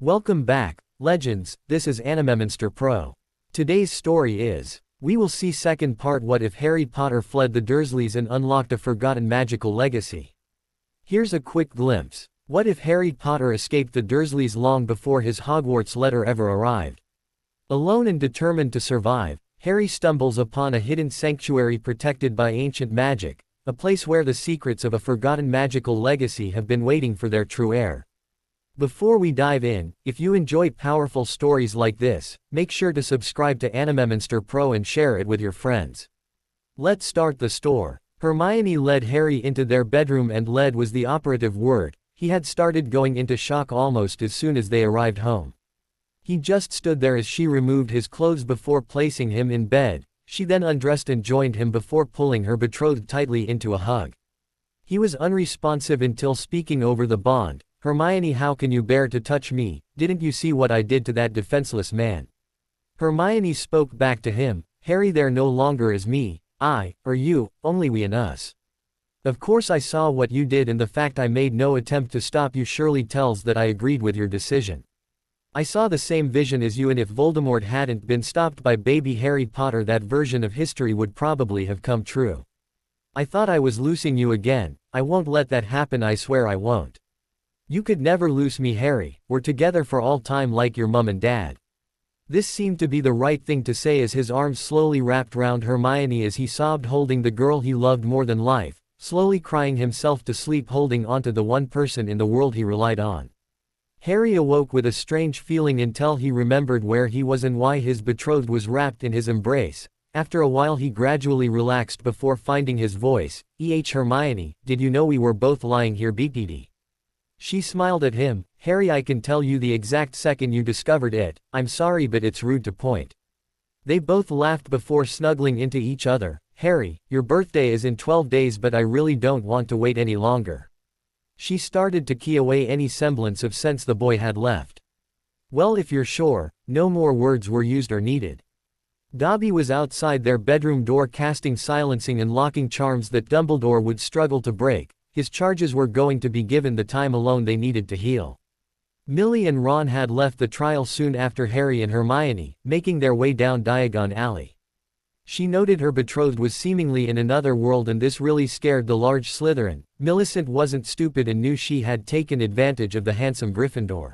Welcome back, legends. This is Animemonster Pro. Today's story is, we will see second part what if Harry Potter fled the Dursleys and unlocked a forgotten magical legacy. Here's a quick glimpse. What if Harry Potter escaped the Dursleys long before his Hogwarts letter ever arrived? Alone and determined to survive, Harry stumbles upon a hidden sanctuary protected by ancient magic, a place where the secrets of a forgotten magical legacy have been waiting for their true heir. Before we dive in, if you enjoy powerful stories like this, make sure to subscribe to Animemonster Pro and share it with your friends. Let's start the story. Hermione led Harry into their bedroom, and led was the operative word. He had started going into shock almost as soon as they arrived home. He just stood there as she removed his clothes before placing him in bed. She then undressed and joined him before pulling her betrothed tightly into a hug. He was unresponsive until speaking over the bond. "Hermione, how can you bear to touch me? Didn't you see what I did to that defenseless man?" Hermione spoke back to him, "Harry, there no longer is me, I, or you, only we and us. Of course I saw what you did, and the fact I made no attempt to stop you surely tells that I agreed with your decision. I saw the same vision as you, and if Voldemort hadn't been stopped by baby Harry Potter, that version of history would probably have come true. I thought I was losing you again. I won't let that happen, I swear I won't. You could never lose me, Harry. We're together for all time like your mum and dad." This seemed to be the right thing to say as his arms slowly wrapped round Hermione as he sobbed, holding the girl he loved more than life, slowly crying himself to sleep, holding onto the one person in the world he relied on. Harry awoke with a strange feeling until he remembered where he was and why his betrothed was wrapped in his embrace. After a while he gradually relaxed before finding his voice. Hermione, did you know we were both lying here BPD? She smiled at him. "Harry, I can tell you the exact second you discovered it. I'm sorry, but it's rude to point." They both laughed before snuggling into each other. "Harry, your birthday is in 12 days, but I really don't want to wait any longer." She started to key away any semblance of sense the boy had left. "Well, if you're sure." No more words were used or needed. Dobby was outside their bedroom door, casting silencing and locking charms that Dumbledore would struggle to break. His charges were going to be given the time alone they needed to heal. Millie and Ron had left the trial soon after Harry and Hermione, making their way down Diagon Alley. She noted her betrothed was seemingly in another world, and this really scared the large Slytherin. Millicent wasn't stupid and knew she had taken advantage of the handsome Gryffindor.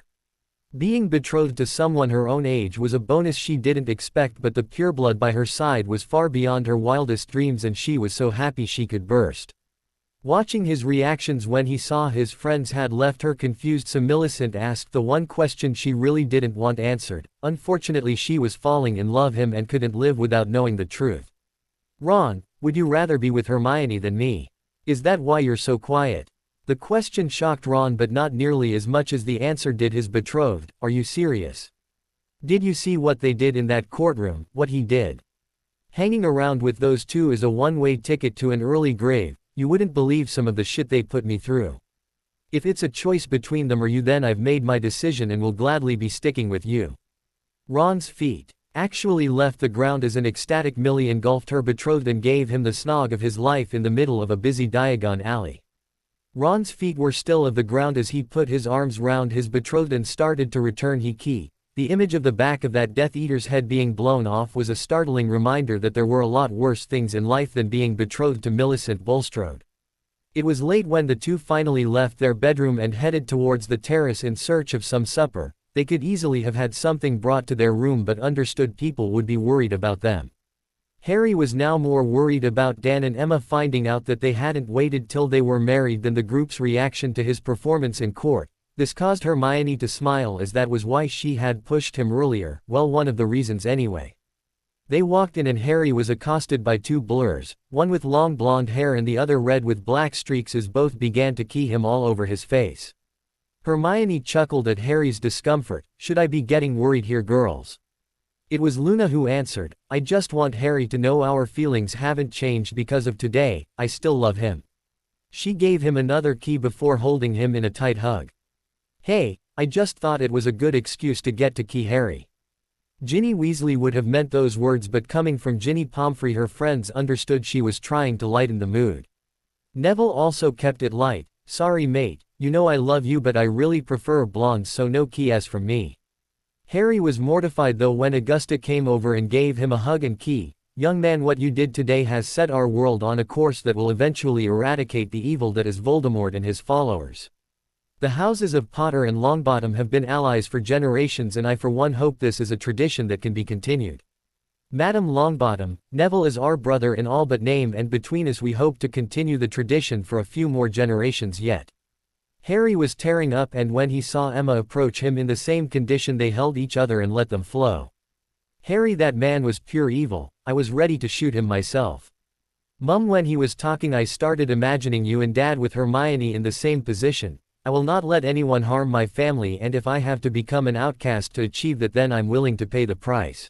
Being betrothed to someone her own age was a bonus she didn't expect, but the pureblood by her side was far beyond her wildest dreams, and she was so happy she could burst. Watching his reactions when he saw his friends had left her confused, so Millicent asked the one question she really didn't want answered. Unfortunately, she was falling in love with him and couldn't live without knowing the truth. "Ron, would you rather be with Hermione than me? Is that why you're so quiet?" The question shocked Ron, but not nearly as much as the answer did his betrothed. "Are you serious? Did you see what they did in that courtroom, what he did? Hanging around with those two is a one-way ticket to an early grave. You wouldn't believe some of the shit they put me through. If it's a choice between them or you, then I've made my decision and will gladly be sticking with you." Ron's feet actually left the ground as an ecstatic Millie engulfed her betrothed and gave him the snog of his life in the middle of a busy Diagon Alley. Ron's feet were still of the ground as he put his arms round his betrothed and started to return he. The image of the back of that Death Eater's head being blown off was a startling reminder that there were a lot worse things in life than being betrothed to Millicent Bulstrode. It was late when the two finally left their bedroom and headed towards the terrace in search of some supper. They could easily have had something brought to their room, but understood people would be worried about them. Harry was now more worried about Dan and Emma finding out that they hadn't waited till they were married than the group's reaction to his performance in court. This caused Hermione to smile, as that was why she had pushed him earlier. Well, one of the reasons anyway. They walked in and Harry was accosted by two blurs, one with long blonde hair and the other red with black streaks, as both began to key him all over his face. Hermione chuckled at Harry's discomfort. "Should I be getting worried here, girls?" It was Luna who answered, "I just want Harry to know our feelings haven't changed because of today. I still love him." She gave him another key before holding him in a tight hug. "Hey, I just thought it was a good excuse to get to key Harry." Ginny Weasley would have meant those words, but coming from Ginny Pomfrey, her friends understood she was trying to lighten the mood. Neville also kept it light. "Sorry mate, You know I love you, but I really prefer blondes, so no kiss from me." Harry was mortified though when Augusta came over and gave him a hug and key. "Young man, what you did today has set our world on a course that will eventually eradicate the evil that is Voldemort and his followers. The houses of Potter and Longbottom have been allies for generations, and I for one hope this is a tradition that can be continued. Madam Longbottom, Neville is our brother in all but name, and between us we hope to continue the tradition for a few more generations yet." Harry was tearing up, and when he saw Emma approach him in the same condition they held each other and let them flow. "Harry, that man was pure evil. I was ready to shoot him myself. Mum, when he was talking I started imagining you and Dad with Hermione in the same position. I will not let anyone harm my family, and if I have to become an outcast to achieve that, then I'm willing to pay the price."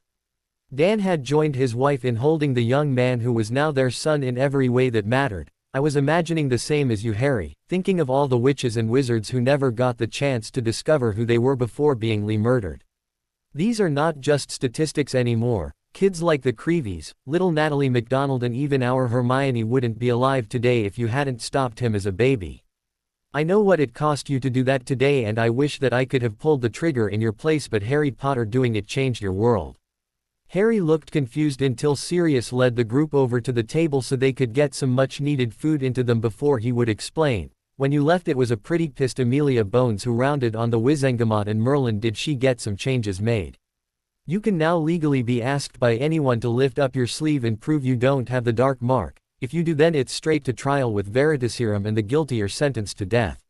Dan had joined his wife in holding the young man who was now their son in every way that mattered. "I was imagining the same as you, Harry, thinking of all the witches and wizards who never got the chance to discover who they were before being murdered. These are not just statistics anymore. Kids like the Creevies, little Natalie MacDonald, and even our Hermione wouldn't be alive today if you hadn't stopped him as a baby. I know what it cost you to do that today, and I wish that I could have pulled the trigger in your place, but Harry Potter, doing it changed your world." Harry looked confused until Sirius led the group over to the table so they could get some much-needed food into them before he would explain. "When you left it was a pretty pissed Amelia Bones who rounded on the Wizengamot and Merlin. Did she get some changes made? You can now legally be asked by anyone to lift up your sleeve and prove you don't have the dark mark. If you do, then it's straight to trial with Veritaserum, and the guilty are sentenced to death.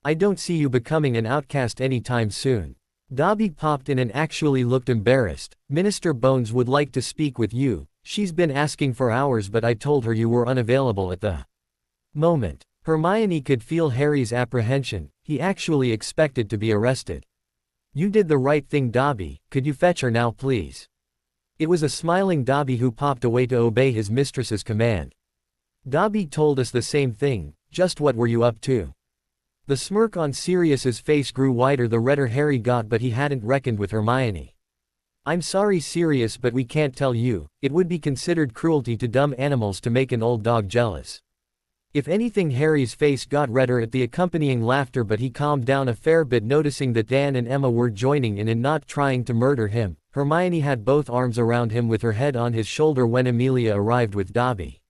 I don't see you becoming an outcast anytime soon." Dobby popped in and actually looked embarrassed. "Minister Bones would like to speak with you. She's been asking for hours, but I told her you were unavailable at the moment." Hermione could feel Harry's apprehension. He actually expected to be arrested. "You did the right thing, Dobby. Could you fetch her now, please?" It was a smiling Dobby who popped away to obey his mistress's command. "Dobby told us the same thing. Just what were you up to?" The smirk on Sirius's face grew wider the redder Harry got, but he hadn't reckoned with Hermione. "I'm sorry, Sirius, but we can't tell you. It would be considered cruelty to dumb animals to make an old dog jealous." If anything, Harry's face got redder at the accompanying laughter, but he calmed down a fair bit noticing that Dan and Emma were joining in not trying to murder him. Hermione had both arms around him with her head on his shoulder when Amelia arrived with Dobby.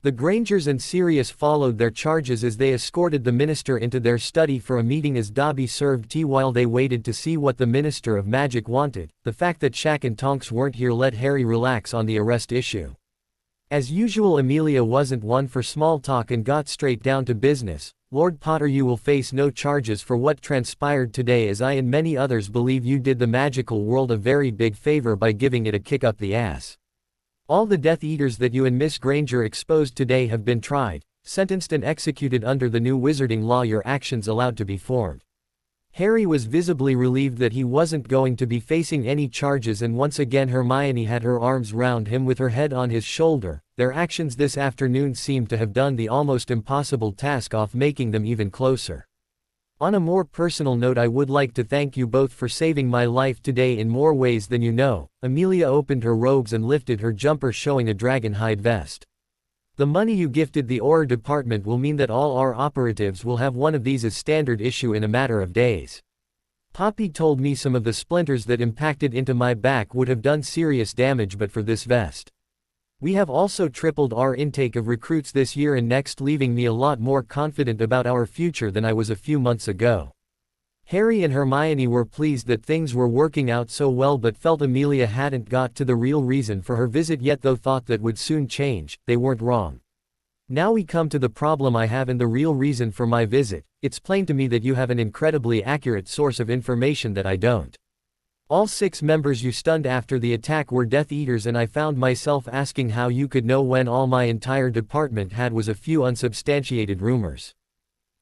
The Grangers and Sirius followed their charges as they escorted the minister into their study for a meeting as Dobby served tea while they waited to see what the Minister of Magic wanted. The fact that Shaq and Tonks weren't here let Harry relax on the arrest issue. As usual, Amelia wasn't one for small talk and got straight down to business. "Lord Potter, you will face no charges for what transpired today, as I and many others believe you did the magical world a very big favor by giving it a kick up the ass. All the Death Eaters that you and Miss Granger exposed today have been tried, sentenced and executed under the new wizarding law. Your actions allowed to be formed." Harry was visibly relieved that he wasn't going to be facing any charges, and once again Hermione had her arms round him with her head on his shoulder. Their actions this afternoon seemed to have done the almost impossible task of making them even closer. "On a more personal note, I would like to thank you both for saving my life today in more ways than you know." Amelia opened her robes and lifted her jumper, showing a dragon hide vest. "The money you gifted the Auror department will mean that all our operatives will have one of these as standard issue in a matter of days. Poppy told me some of the splinters that impacted into my back would have done serious damage but for this vest. We have also tripled our intake of recruits this year and next, leaving me a lot more confident about our future than I was a few months ago." Harry and Hermione were pleased that things were working out so well, but felt Amelia hadn't got to the real reason for her visit yet, though thought that would soon change. They weren't wrong. "Now we come to the problem I have and the real reason for my visit. It's plain to me that you have an incredibly accurate source of information that I don't. All 6 members you stunned after the attack were Death Eaters, and I found myself asking how you could know when all my entire department had was a few unsubstantiated rumors.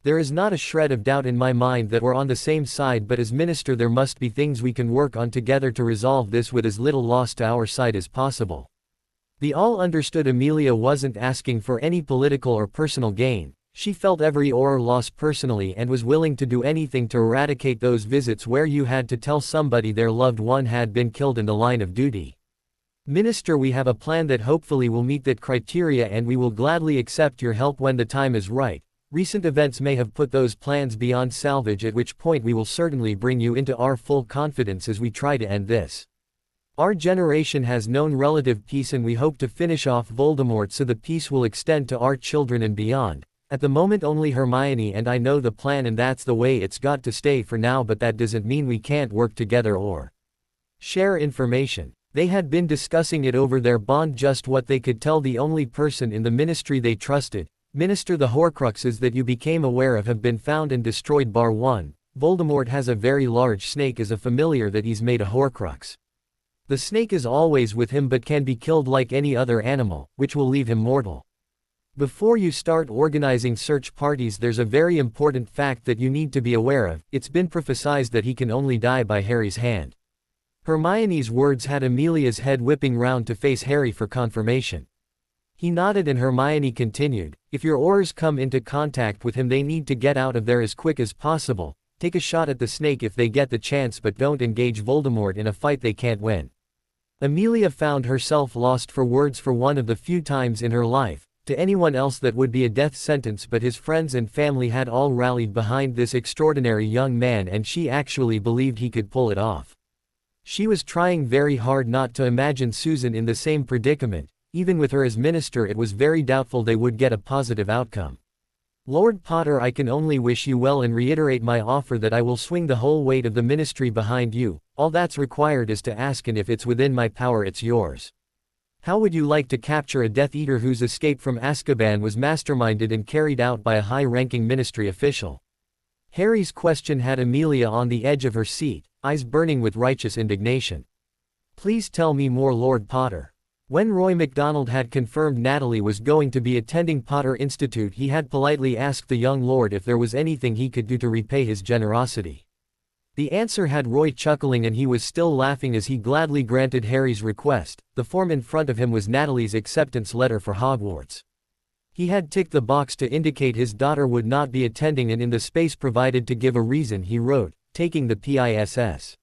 There is not a shred of doubt in my mind that we're on the same side, but as minister there must be things we can work on together to resolve this with as little loss to our side as possible." They all understood Amelia wasn't asking for any political or personal gain. She felt every Auror loss personally and was willing to do anything to eradicate those visits where you had to tell somebody their loved one had been killed in the line of duty. "Minister, we have a plan that hopefully will meet that criteria, and we will gladly accept your help when the time is right. Recent events may have put those plans beyond salvage, at which point we will certainly bring you into our full confidence as we try to end this. Our generation has known relative peace and we hope to finish off Voldemort so the peace will extend to our children and beyond. At the moment only Hermione and I know the plan and that's the way it's got to stay for now, but that doesn't mean we can't work together or share information. They had been discussing it over their bond, just what they could tell the only person in the ministry they trusted. Minister, the Horcruxes that you became aware of have been found and destroyed bar one. Voldemort has a very large snake as a familiar that he's made a Horcrux. The snake is always with him but can be killed like any other animal, which will leave him mortal. Before you start organizing search parties, there's a very important fact that you need to be aware of. It's been prophesied that he can only die by Harry's hand. Hermione's words had Amelia's head whipping round to face Harry for confirmation. He nodded and Hermione continued, if your Aurors come into contact with him they need to get out of there as quick as possible. Take a shot at the snake if they get the chance, but don't engage Voldemort in a fight they can't win. Amelia found herself lost for words for one of the few times in her life. To anyone else that would be a death sentence, but his friends and family had all rallied behind this extraordinary young man and she actually believed he could pull it off. She was trying very hard not to imagine Susan in the same predicament. Even with her as minister it was very doubtful they would get a positive outcome. Lord Potter, I can only wish you well and reiterate my offer that I will swing the whole weight of the ministry behind you. All that's required is to ask, and if it's within my power it's yours. How would you like to capture a Death Eater whose escape from Azkaban was masterminded and carried out by a high-ranking ministry official? Harry's question had Amelia on the edge of her seat, eyes burning with righteous indignation. Please tell me more, Lord Potter. When Roy MacDonald had confirmed Natalie was going to be attending Potter Institute, he had politely asked the young lord if there was anything he could do to repay his generosity. The answer had Roy chuckling, and he was still laughing as he gladly granted Harry's request. The form in front of him was Natalie's acceptance letter for Hogwarts. He had ticked the box to indicate his daughter would not be attending, and in the space provided to give a reason he wrote, taking the PISS.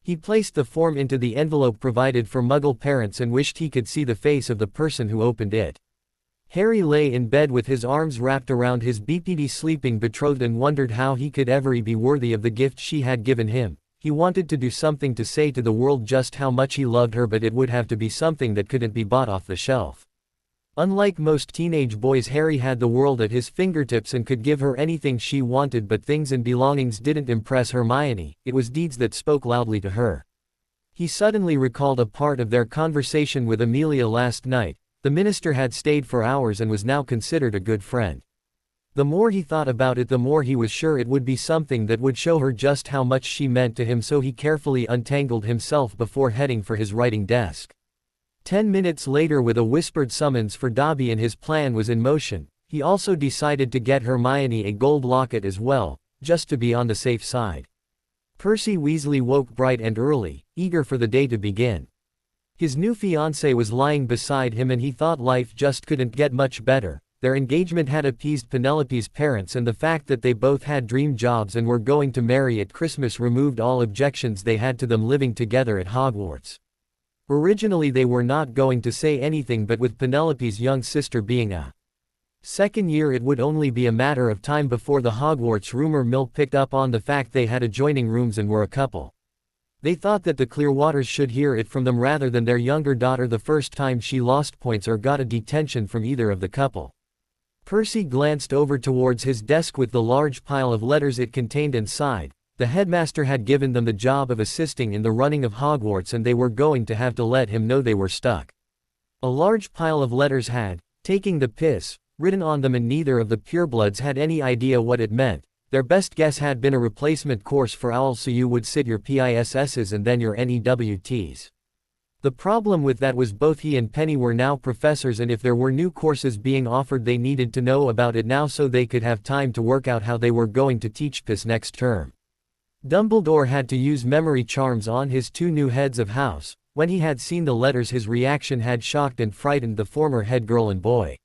He placed the form into the envelope provided for Muggle parents and wished he could see the face of the person who opened it. Harry lay in bed with his arms wrapped around his BPD sleeping betrothed and wondered how he could ever be worthy of the gift she had given him. He wanted to do something to say to the world just how much he loved her, but it would have to be something that couldn't be bought off the shelf. Unlike most teenage boys, Harry had the world at his fingertips and could give her anything she wanted, but things and belongings didn't impress Hermione. It was deeds that spoke loudly to her. He suddenly recalled a part of their conversation with Amelia last night. The minister had stayed for hours and was now considered a good friend. The more he thought about it, the more he was sure it would be something that would show her just how much she meant to him, so he carefully untangled himself before heading for his writing desk. 10 minutes later, with a whispered summons for Dobby and his plan was in motion, he also decided to get Hermione a gold locket as well, just to be on the safe side. Percy Weasley woke bright and early, eager for the day to begin. His new fiancée was lying beside him and he thought life just couldn't get much better. Their engagement had appeased Penelope's parents, and the fact that they both had dream jobs and were going to marry at Christmas removed all objections they had to them living together at Hogwarts. Originally they were not going to say anything, but with Penelope's young sister being a second year, it would only be a matter of time before the Hogwarts rumor mill picked up on the fact they had adjoining rooms and were a couple. They thought that the Clearwaters should hear it from them rather than their younger daughter the first time she lost points or got a detention from either of the couple. Percy glanced over towards his desk with the large pile of letters it contained and sighed. The headmaster had given them the job of assisting in the running of Hogwarts, and they were going to have to let him know they were stuck. A large pile of letters had, "taking the piss," written on them, and neither of the purebloods had any idea what it meant. Their best guess had been a replacement course for owls, so you would sit your PISSs and then your NEWTs. The problem with that was both he and Penny were now professors, and if there were new courses being offered they needed to know about it now so they could have time to work out how they were going to teach piss next term. Dumbledore had to use memory charms on his two new heads of house. When he had seen the letters, his reaction had shocked and frightened the former head girl and boy.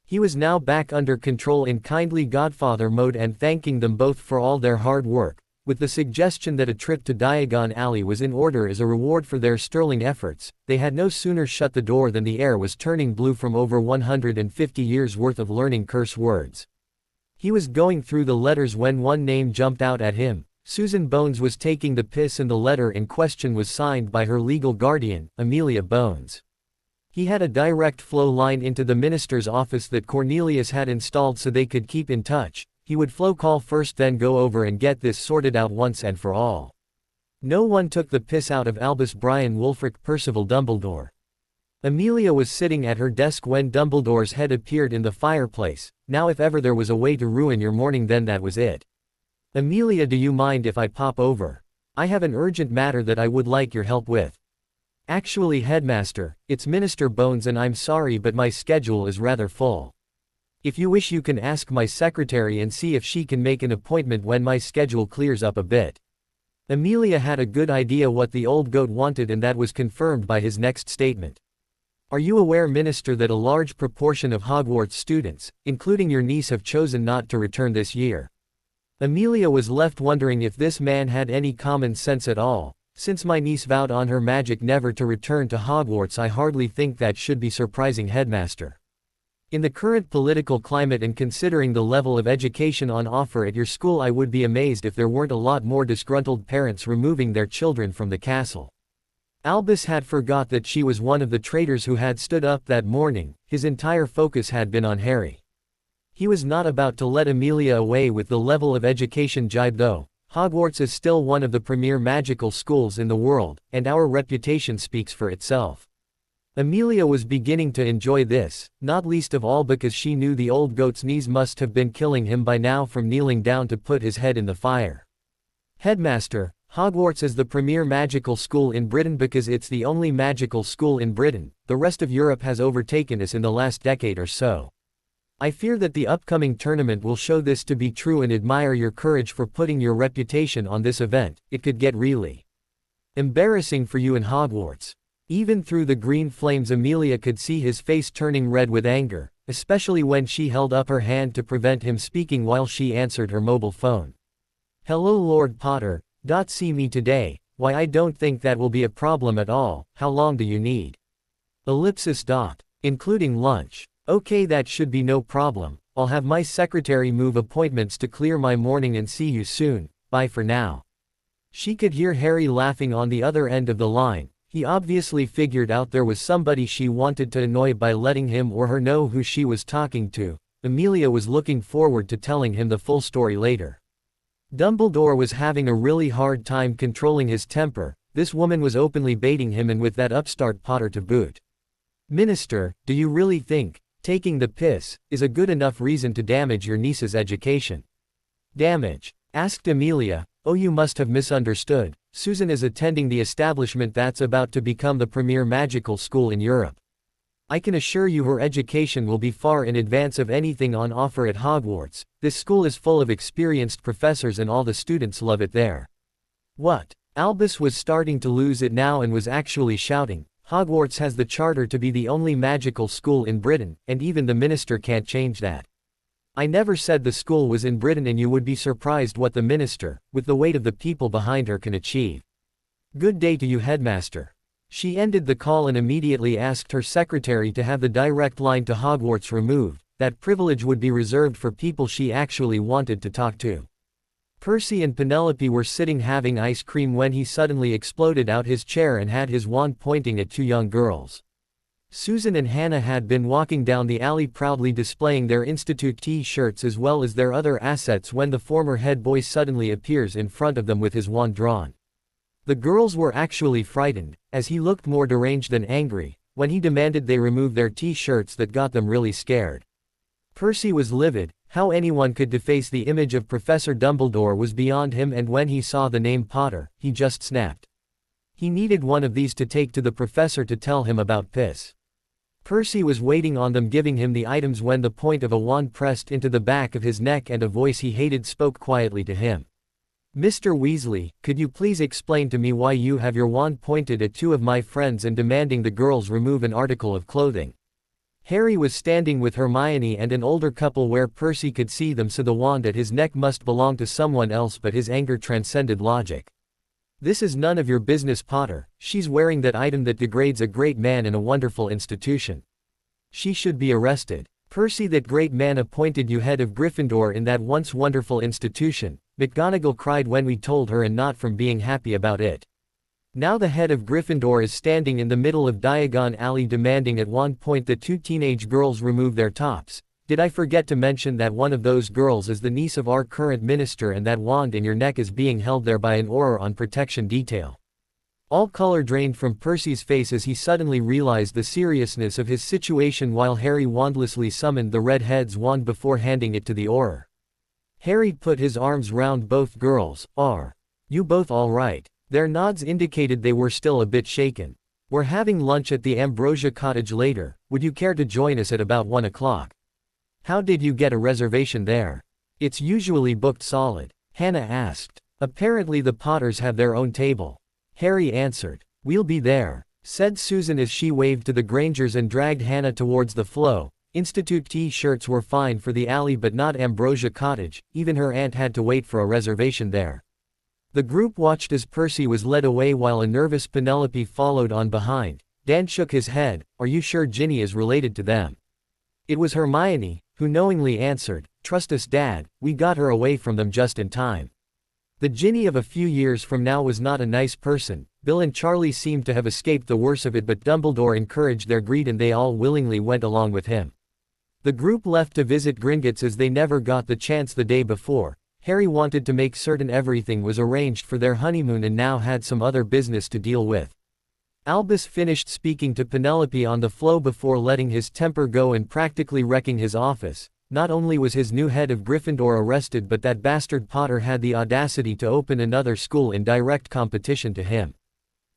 He was now back under control in kindly godfather mode and thanking them both for all their hard work, with the suggestion that a trip to Diagon Alley was in order as a reward for their sterling efforts. They had no sooner shut the door than the air was turning blue from over 150 years worth of learning curse words. He was going through the letters when one name jumped out at him. Susan Bones was taking the piss, and the letter in question was signed by her legal guardian, Amelia Bones. He had a direct flow line into the minister's office that Cornelius had installed so they could keep in touch. He would flow call first, then go over and get this sorted out once and for all. No one took the piss out of Albus Brian Wulfric Percival Dumbledore. Amelia was sitting at her desk when Dumbledore's head appeared in the fireplace. Now if ever there was a way to ruin your morning, then that was it. Amelia, do you mind if I pop over? I have an urgent matter that I would like your help with. Actually, headmaster, it's Minister Bones, and I'm sorry but my schedule is rather full. If you wish you can ask my secretary and see if she can make an appointment when my schedule clears up a bit. Amelia had a good idea what the old goat wanted, and that was confirmed by his next statement. Are you aware, Minister, that a large proportion of Hogwarts students, including your niece, have chosen not to return this year? Amelia was left wondering if this man had any common sense at all. Since my niece vowed on her magic never to return to Hogwarts, I hardly think that should be surprising, headmaster. In the current political climate and considering the level of education on offer at your school, I would be amazed if there weren't a lot more disgruntled parents removing their children from the castle. Albus had forgot that she was one of the traitors who had stood up that morning. His entire focus had been on Harry. He was not about to let Amelia away with the level of education jibe, though. Hogwarts is still one of the premier magical schools in the world, and our reputation speaks for itself. Amelia was beginning to enjoy this, not least of all because she knew the old goat's knees must have been killing him by now from kneeling down to put his head in the fire. Headmaster, Hogwarts is the premier magical school in Britain because it's the only magical school in Britain. The rest of Europe has overtaken us in the last decade or so. I fear that the upcoming tournament will show this to be true, and admire your courage for putting your reputation on this event. It could get really embarrassing for you in Hogwarts. Even through the green flames, Amelia could see his face turning red with anger, especially when she held up her hand to prevent him speaking while she answered her mobile phone. Hello, Lord Potter. See me today? Why, I don't think that will be a problem at all. How long do you need? Ellipsis. Including lunch. Okay, that should be no problem. I'll have my secretary move appointments to clear my morning and see you soon. Bye for now. She could hear Harry laughing on the other end of the line. He obviously figured out there was somebody she wanted to annoy by letting him or her know who she was talking to. Amelia was looking forward to telling him the full story later. Dumbledore was having a really hard time controlling his temper. This woman was openly baiting him, and with that upstart Potter to boot. Minister, do you really think taking the piss is a good enough reason to damage your niece's education? Damage? Asked Amelia. Oh, you must have misunderstood. Susan is attending the establishment that's about to become the premier magical school in Europe. I can assure you her education will be far in advance of anything on offer at Hogwarts. This school is full of experienced professors and all the students love it there. What? Albus was starting to lose it now and was actually shouting. Hogwarts has the charter to be the only magical school in Britain, and even the minister can't change that. I never said the school was in Britain, and you would be surprised what the minister, with the weight of the people behind her, can achieve. Good day to you, headmaster. She ended the call and immediately asked her secretary to have the direct line to Hogwarts removed. That privilege would be reserved for people she actually wanted to talk to. Percy and Penelope were sitting having ice cream when he suddenly exploded out his chair and had his wand pointing at two young girls. Susan and Hannah had been walking down the alley proudly displaying their institute T-shirts as well as their other assets when the former head boy suddenly appears in front of them with his wand drawn. The girls were actually frightened, as he looked more deranged than angry. When he demanded they remove their T-shirts, that got them really scared. Percy was livid. How anyone could deface the image of Professor Dumbledore was beyond him, and when he saw the name Potter, he just snapped. He needed one of these to take to the professor to tell him about piss. Percy was waiting on them giving him the items when the point of a wand pressed into the back of his neck and a voice he hated spoke quietly to him. Mr. Weasley, could you please explain to me why you have your wand pointed at two of my friends and demanding the girls remove an article of clothing? Harry was standing with Hermione and an older couple where Percy could see them, so the wand at his neck must belong to someone else, but his anger transcended logic. This is none of your business, Potter. She's wearing that item that degrades a great man in a wonderful institution. She should be arrested. Percy, that great man appointed you head of Gryffindor in that once wonderful institution, McGonagall cried when we told her, and not from being happy about it. Now the head of Gryffindor is standing in the middle of Diagon Alley demanding at one point that two teenage girls remove their tops. Did I forget to mention that one of those girls is the niece of our current minister, and that wand in your neck is being held there by an Auror on protection detail? All color drained from Percy's face as he suddenly realized the seriousness of his situation while Harry wandlessly summoned the Redhead's wand before handing it to the Auror. Harry put his arms round both girls. Are you both all right? Their nods indicated they were still a bit shaken. We're having lunch at the Ambrosia Cottage later. Would you care to join us at about 1 o'clock? How did you get a reservation there? It's usually booked solid, Hannah asked. Apparently the Potters have their own table. Harry answered. We'll be there, said Susan as she waved to the Grangers and dragged Hannah towards the flow. Institute T-shirts were fine for the alley but not Ambrosia Cottage. Even her aunt had to wait for a reservation there. The group watched as Percy was led away while a nervous Penelope followed on behind. Dan shook his head. Are you sure Ginny is related to them? It was Hermione, who knowingly answered, Trust us, Dad, we got her away from them just in time. The Ginny of a few years from now was not a nice person. Bill and Charlie seemed to have escaped the worst of it, but Dumbledore encouraged their greed and they all willingly went along with him. The group left to visit Gringotts as they never got the chance the day before. Harry wanted to make certain everything was arranged for their honeymoon and now had some other business to deal with. Albus finished speaking to Penelope on the floor before letting his temper go and practically wrecking his office. Not only was his new head of Gryffindor arrested, but that bastard Potter had the audacity to open another school in direct competition to him.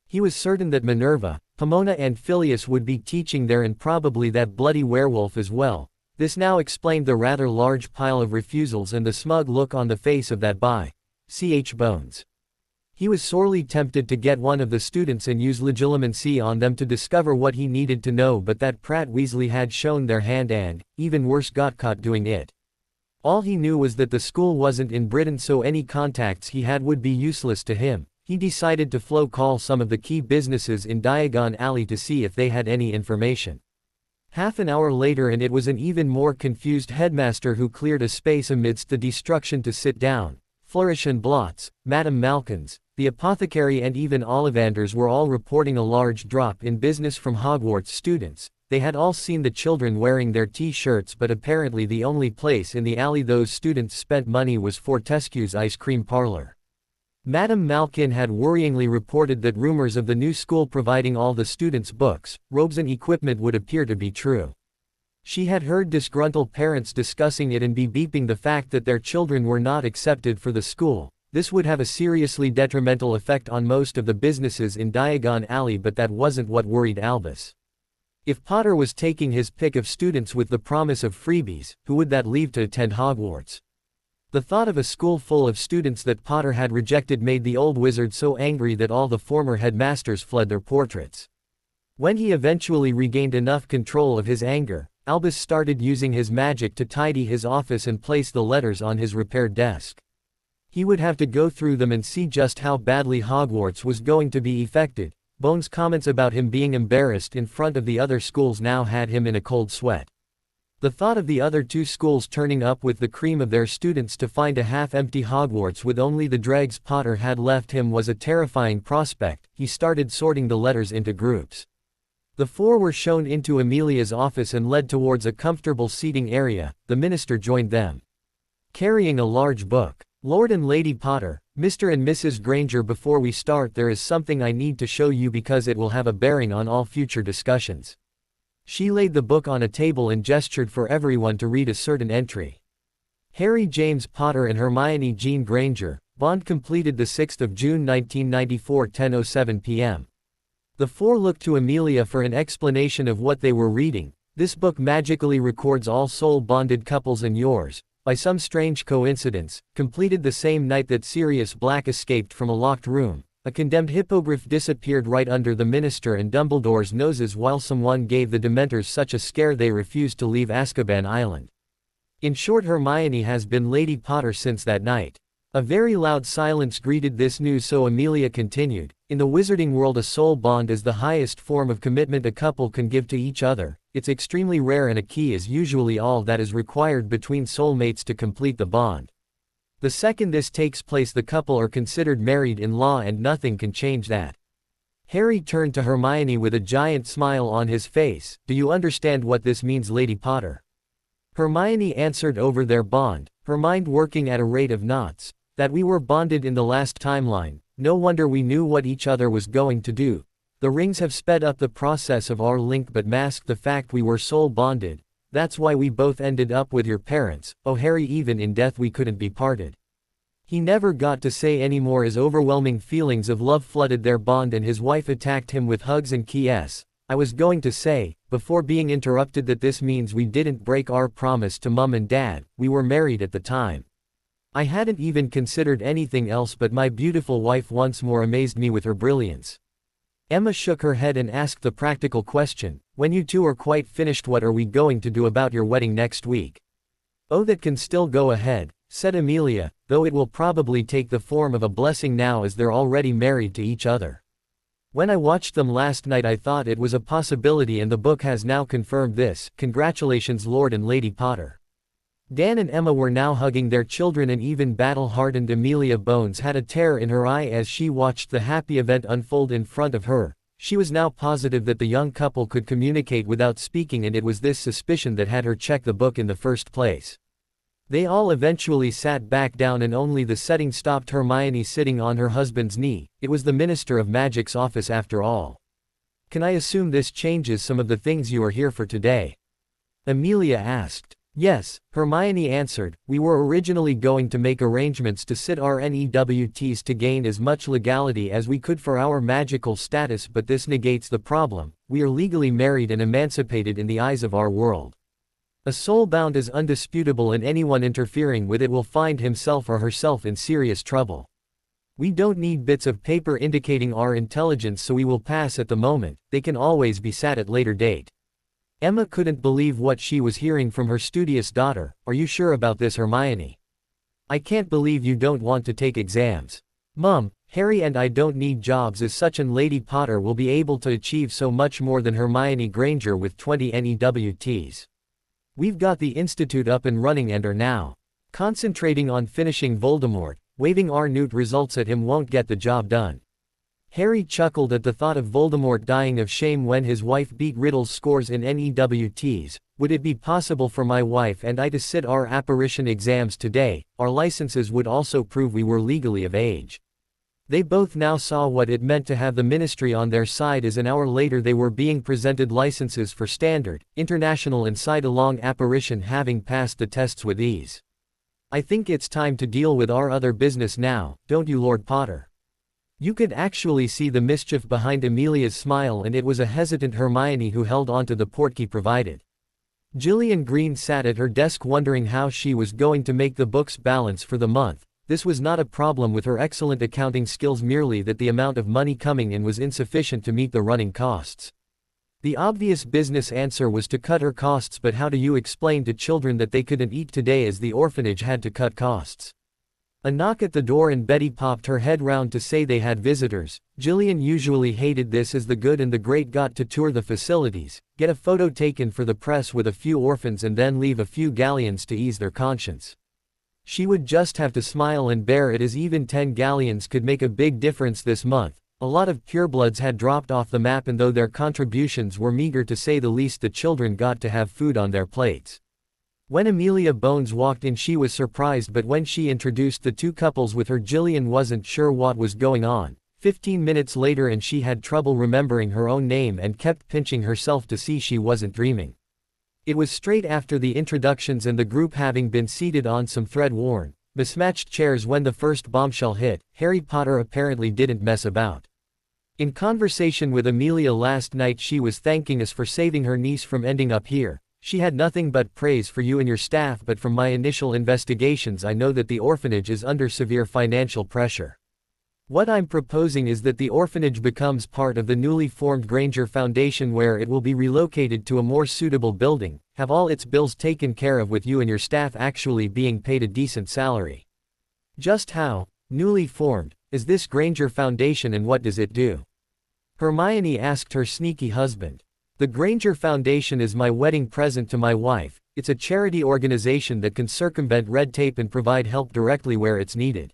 He was certain that Minerva, Pomona and Phileas would be teaching there, and probably that bloody werewolf as well. This now explained the rather large pile of refusals and the smug look on the face of that Ch. Bones. He was sorely tempted to get one of the students and use legilimency on them to discover what he needed to know, but that Pratt Weasley had shown their hand and, even worse, got caught doing it. All he knew was that the school wasn't in Britain, so any contacts he had would be useless to him. He decided to call some of the key businesses in Diagon Alley to see if they had any information. Half an hour later and it was an even more confused headmaster who cleared a space amidst the destruction to sit down. Flourish and Blotts, Madame Malkins, the apothecary and even Ollivanders were all reporting a large drop in business from Hogwarts students. They had all seen the children wearing their T-shirts, but apparently the only place in the alley those students spent money was Fortescue's ice cream parlor. Madame Malkin had worryingly reported that rumors of the new school providing all the students books, robes and equipment would appear to be true. She had heard disgruntled parents discussing it and beeping the fact that their children were not accepted for the school. This would have a seriously detrimental effect on most of the businesses in Diagon Alley, but that wasn't what worried Albus. If Potter was taking his pick of students with the promise of freebies, who would that leave to attend Hogwarts? The thought of a school full of students that Potter had rejected made the old wizard so angry that all the former headmasters fled their portraits. When he eventually regained enough control of his anger, Albus started using his magic to tidy his office and place the letters on his repaired desk. He would have to go through them and see just how badly Hogwarts was going to be affected. Bones' comments about him being embarrassed in front of the other schools now had him in a cold sweat. The thought of the other two schools turning up with the cream of their students to find a half-empty Hogwarts with only the dregs Potter had left him was a terrifying prospect. He started sorting the letters into groups. The four were shown into Amelia's office and led towards a comfortable seating area. The minister joined them, carrying a large book. Lord and Lady Potter, Mr. and Mrs. Granger, before we start there is something I need to show you because it will have a bearing on all future discussions. She laid the book on a table and gestured for everyone to read a certain entry. Harry James Potter and Hermione Jean Granger, bond completed the 6th of June 1994, 10:07 p.m. The four looked to Amelia for an explanation of what they were reading. This book magically records all soul-bonded couples, and yours, by some strange coincidence, completed the same night that Sirius Black escaped from a locked room. A condemned hippogriff disappeared right under the minister and Dumbledore's noses while someone gave the Dementors such a scare they refused to leave Azkaban Island. In short, Hermione has been Lady Potter since that night. A very loud silence greeted this news, so Amelia continued, "In the wizarding world, a soul bond is the highest form of commitment a couple can give to each other. It's extremely rare, and a key is usually all that is required between soulmates to complete the bond. The second this takes place, the couple are considered married in law, and nothing can change that." Harry turned to Hermione with a giant smile on his face. "Do you understand what this means, Lady Potter?" Hermione answered, "Over their bond, her mind working at a rate of knots, that we were bonded in the last timeline. No wonder we knew what each other was going to do. The rings have sped up the process of our link but masked the fact we were soul bonded. That's why we both ended up with your parents. Oh Harry, even in death we couldn't be parted." He never got to say any more as overwhelming feelings of love flooded their bond, and his wife attacked him with hugs and kisses. "I was going to say, before being interrupted, that this means we didn't break our promise to Mum and Dad. We were married at the time. I hadn't even considered anything else, but my beautiful wife once more amazed me with her brilliance." Emma shook her head and asked the practical question, "When you two are quite finished, what are we going to do about your wedding next week?" "Oh, that can still go ahead," said Amelia, "though it will probably take the form of a blessing now, as they're already married to each other. When I watched them last night I thought it was a possibility, and the book has now confirmed this. Congratulations, Lord and Lady Potter." Dan and Emma were now hugging their children, and even battle-hardened Amelia Bones had a tear in her eye as she watched the happy event unfold in front of her. She was now positive that the young couple could communicate without speaking, and it was this suspicion that had her check the book in the first place. They all eventually sat back down, and only the setting stopped Hermione sitting on her husband's knee. It was the Minister of Magic's office after all. "Can I assume this changes some of the things you are here for today?" Amelia asked. "Yes," Hermione answered. "We were originally going to make arrangements to sit our NEWTs to gain as much legality as we could for our magical status, but this negates the problem. We are legally married and emancipated in the eyes of our world. A soul bound is undisputable, and anyone interfering with it will find himself or herself in serious trouble. We don't need bits of paper indicating our intelligence, so we will pass at the moment. They can always be sat at later date." Emma couldn't believe what she was hearing from her studious daughter. "Are you sure about this, Hermione? I can't believe you don't want to take exams." "Mum, Harry and I don't need jobs as such, and Lady Potter will be able to achieve so much more than Hermione Granger with 20 NEWTs. We've got the Institute up and running and are now concentrating on finishing Voldemort. Waving our Newt results at him won't get the job done." Harry chuckled at the thought of Voldemort dying of shame when his wife beat Riddle's scores in NEWTs. "Would it be possible for my wife and I to sit our apparition exams today? Our licenses would also prove we were legally of age." They both now saw what it meant to have the ministry on their side, as an hour later they were being presented licenses for standard, international and side-along apparition, having passed the tests with ease. "I think it's time to deal with our other business now, don't you, Lord Potter?" You could actually see the mischief behind Amelia's smile, and it was a hesitant Hermione who held onto the portkey provided. Gillian Green sat at her desk wondering how she was going to make the books balance for the month. This was not a problem with her excellent accounting skills, merely that the amount of money coming in was insufficient to meet the running costs. The obvious business answer was to cut her costs, but how do you explain to children that they couldn't eat today as the orphanage had to cut costs? A knock at the door, and Betty popped her head round to say they had visitors. Gillian usually hated this, as the good and the great got to tour the facilities, get a photo taken for the press with a few orphans, and then leave a few galleons to ease their conscience. She would just have to smile and bear it, as even 10 galleons could make a big difference this month. A lot of purebloods had dropped off the map, and though their contributions were meager to say the least, the children got to have food on their plates. When Amelia Bones walked in, she was surprised, but when she introduced the two couples with her, Gillian wasn't sure what was going on. 15 minutes later and she had trouble remembering her own name and kept pinching herself to see she wasn't dreaming. It was straight after the introductions and the group having been seated on some thread-worn, mismatched chairs when the first bombshell hit. Harry Potter apparently didn't mess about. In conversation with Amelia last night, she was thanking us for saving her niece from ending up here. She had nothing but praise for you and your staff, but from my initial investigations I know that the orphanage is under severe financial pressure. What I'm proposing is that the orphanage becomes part of the newly formed Granger Foundation, where it will be relocated to a more suitable building, have all its bills taken care of, with you and your staff actually being paid a decent salary. Just how, newly formed, is this Granger Foundation and what does it do? Hermione asked her sneaky husband. The Granger Foundation is my wedding present to my wife. It's a charity organization that can circumvent red tape and provide help directly where it's needed.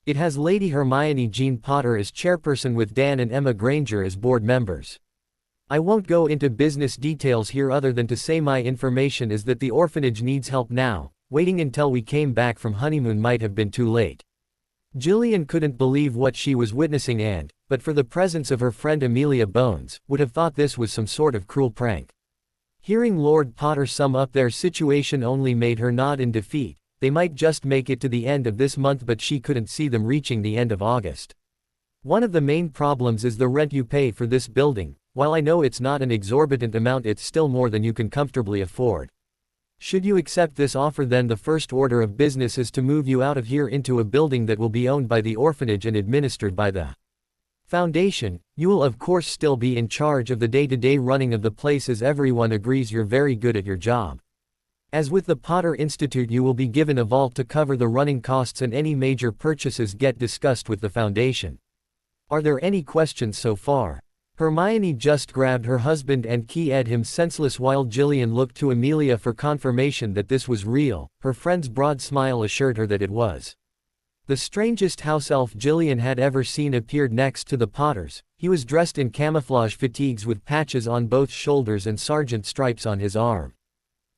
It has Lady Hermione Jean Potter as chairperson with Dan and Emma Granger as board members. I won't go into business details here other than to say my information is that the orphanage needs help now. Waiting until we came back from honeymoon might have been too late. Gillian couldn't believe what she was witnessing and, but for the presence of her friend Amelia Bones, would have thought this was some sort of cruel prank. Hearing Lord Potter sum up their situation only made her nod in defeat. They might just make it to the end of this month, but she couldn't see them reaching the end of August. One of the main problems is the rent you pay for this building. While I know it's not an exorbitant amount, it's still more than you can comfortably afford. Should you accept this offer, then the first order of business is to move you out of here into a building that will be owned by the orphanage and administered by the Foundation. You will of course still be in charge of the day-to-day running of the place, as everyone agrees you're very good at your job. As with the Potter Institute, you will be given a vault to cover the running costs, and any major purchases get discussed with the Foundation. Are there any questions so far? Hermione just grabbed her husband and keyed him senseless while Gillian looked to Amelia for confirmation that this was real. Her friend's broad smile assured her that it was. The strangest house elf Gillian had ever seen appeared next to the Potters. He was dressed in camouflage fatigues with patches on both shoulders and sergeant stripes on his arm.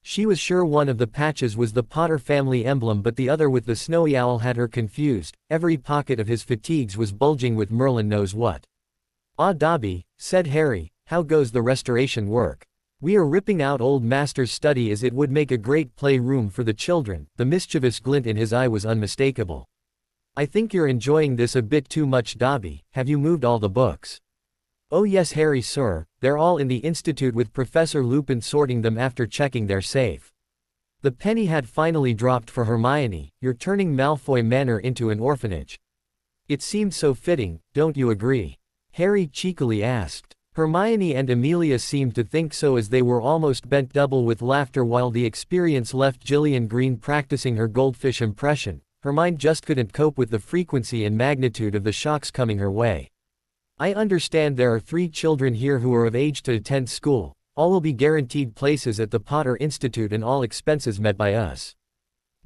She was sure one of the patches was the Potter family emblem, but the other with the snowy owl had her confused. Every pocket of his fatigues was bulging with Merlin knows what. "Ah, Dobby," said Harry, "how goes the restoration work? We are ripping out old Master's study as it would make a great playroom for the children." The mischievous glint in his eye was unmistakable. "I think you're enjoying this a bit too much, Dobby. Have you moved all the books?" "Oh yes, Harry sir, they're all in the Institute with Professor Lupin sorting them after checking their safe." The penny had finally dropped for Hermione. "You're turning Malfoy Manor into an orphanage. It seemed so fitting, don't you agree?" Harry cheekily asked. Hermione and Amelia seemed to think so, as they were almost bent double with laughter while the experience left Gillian Green practicing her goldfish impression. Her mind just couldn't cope with the frequency and magnitude of the shocks coming her way. "I understand there are 3 children here who are of age to attend school. All will be guaranteed places at the Potter Institute and all expenses met by us."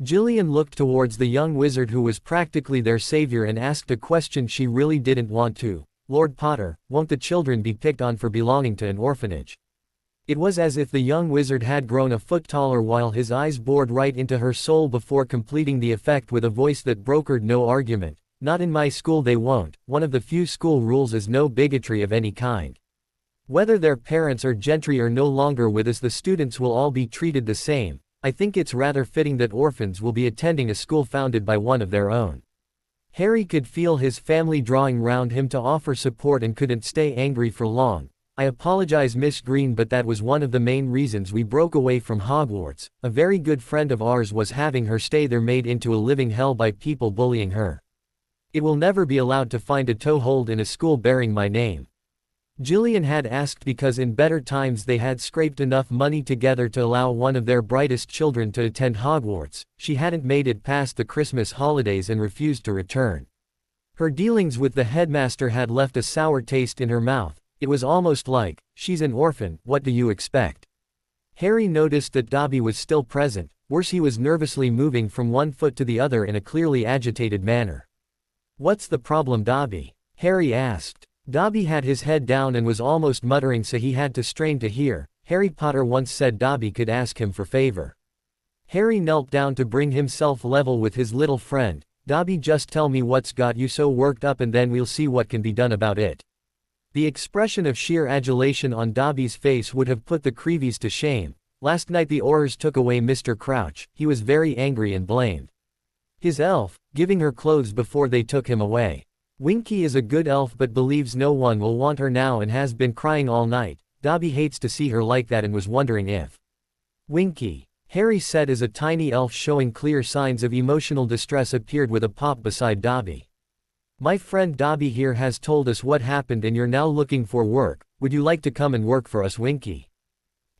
Gillian looked towards the young wizard who was practically their savior and asked a question she really didn't want to. "Lord Potter, won't the children be picked on for belonging to an orphanage?" It was as if the young wizard had grown a foot taller while his eyes bored right into her soul before completing the effect with a voice that brokered no argument. "Not in my school they won't. One of the few school rules is no bigotry of any kind. Whether their parents or gentry are no longer with us, the students will all be treated the same. I think it's rather fitting that orphans will be attending a school founded by one of their own." Harry could feel his family drawing round him to offer support and couldn't stay angry for long. "I apologize, Miss Green, but that was one of the main reasons we broke away from Hogwarts. A very good friend of ours was having her stay there made into a living hell by people bullying her. It will never be allowed to find a toehold in a school bearing my name." Gillian had asked because in better times they had scraped enough money together to allow one of their brightest children to attend Hogwarts. She hadn't made it past the Christmas holidays and refused to return. Her dealings with the headmaster had left a sour taste in her mouth. It was almost like, "She's an orphan, what do you expect?" Harry noticed that Dobby was still present. Worse, he was nervously moving from one foot to the other in a clearly agitated manner. "What's the problem, Dobby?" Harry asked. Dobby had his head down and was almost muttering, so he had to strain to hear. Harry Potter once said Dobby could ask him for favor. Harry knelt down to bring himself level with his little friend. "Dobby, just tell me what's got you so worked up and then we'll see what can be done about it." The expression of sheer adulation on Dobby's face would have put the Creevies to shame. Last night the Aurors took away Mr. Crouch. He was very angry and blamed his elf, giving her clothes before they took him away. Winky is a good elf but believes no one will want her now and has been crying all night. Dobby hates to see her like that and was wondering if Winky, Harry said as a tiny elf showing clear signs of emotional distress appeared with a pop beside Dobby. "My friend Dobby here has told us what happened and you're now looking for work. Would you like to come and work for us, Winky?"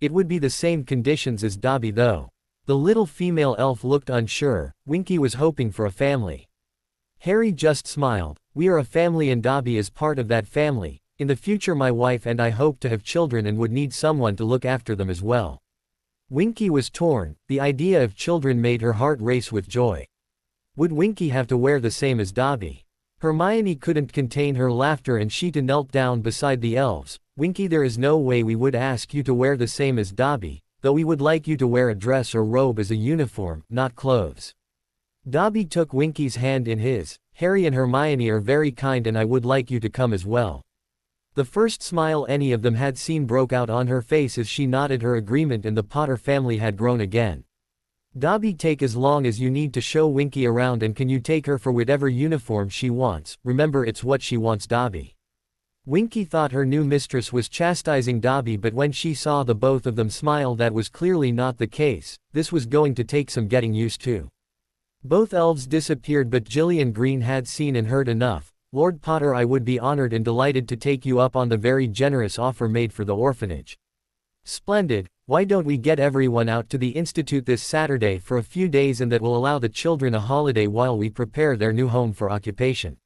It would be the same conditions as Dobby though. The little female elf looked unsure. Winky was hoping for a family. Harry just smiled. "We are a family and Dobby is part of that family. In the future my wife and I hope to have children and would need someone to look after them as well." Winky was torn. The idea of children made her heart race with joy. Would Winky have to wear the same as Dobby? Hermione couldn't contain her laughter and she knelt down beside the elves. "Winky, there is no way we would ask you to wear the same as Dobby, though we would like you to wear a dress or robe as a uniform, not clothes." Dobby took Winky's hand in his. "Harry and Hermione are very kind and I would like you to come as well." The first smile any of them had seen broke out on her face as she nodded her agreement and the Potter family had grown again. "Dobby, take as long as you need to show Winky around, and can you take her for whatever uniform she wants, remember it's what she wants, Dobby." Winky thought her new mistress was chastising Dobby, but when she saw the both of them smile that was clearly not the case. This was going to take some getting used to. Both elves disappeared, but Gillian Green had seen and heard enough. "Lord Potter, I would be honored and delighted to take you up on the very generous offer made for the orphanage." "Splendid. Why don't we get everyone out to the Institute this Saturday for a few days, and that will allow the children a holiday while we prepare their new home for occupation.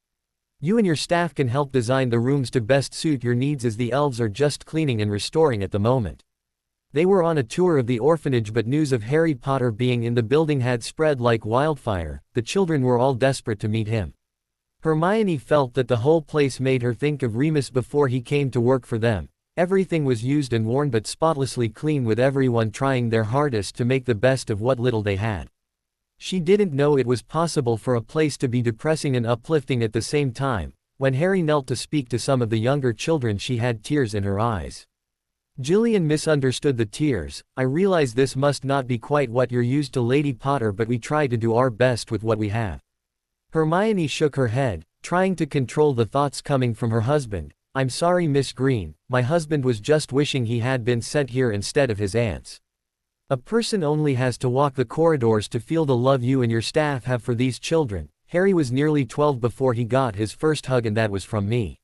You and your staff can help design the rooms to best suit your needs, as the elves are just cleaning and restoring at the moment." They were on a tour of the orphanage, but news of Harry Potter being in the building had spread like wildfire. The children were all desperate to meet him. Hermione felt that the whole place made her think of Remus before he came to work for them. Everything was used and worn but spotlessly clean, with everyone trying their hardest to make the best of what little they had. She didn't know it was possible for a place to be depressing and uplifting at the same time. When Harry knelt to speak to some of the younger children, she had tears in her eyes. Gillian misunderstood the tears. "I realize this must not be quite what you're used to, Lady Potter, but we try to do our best with what we have." Hermione shook her head, trying to control the thoughts coming from her husband. "I'm sorry, Miss Green, my husband was just wishing he had been sent here instead of his aunts. A person only has to walk the corridors to feel the love you and your staff have for these children. Harry was nearly 12 before he got his first hug, and that was from me.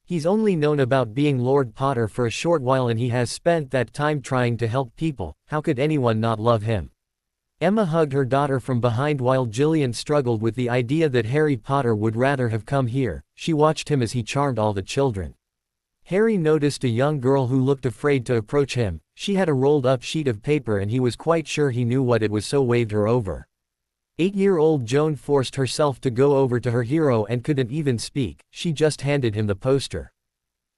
He's only known about being Lord Potter for a short while, and he has spent that time trying to help people. How could anyone not love him?" Emma hugged her daughter from behind while Gillian struggled with the idea that Harry Potter would rather have come here. She watched him as he charmed all the children. Harry noticed a young girl who looked afraid to approach him. She had a rolled-up sheet of paper and he was quite sure he knew what it was, so waved her over. 8-year-old Joan forced herself to go over to her hero and couldn't even speak. She just handed him the poster.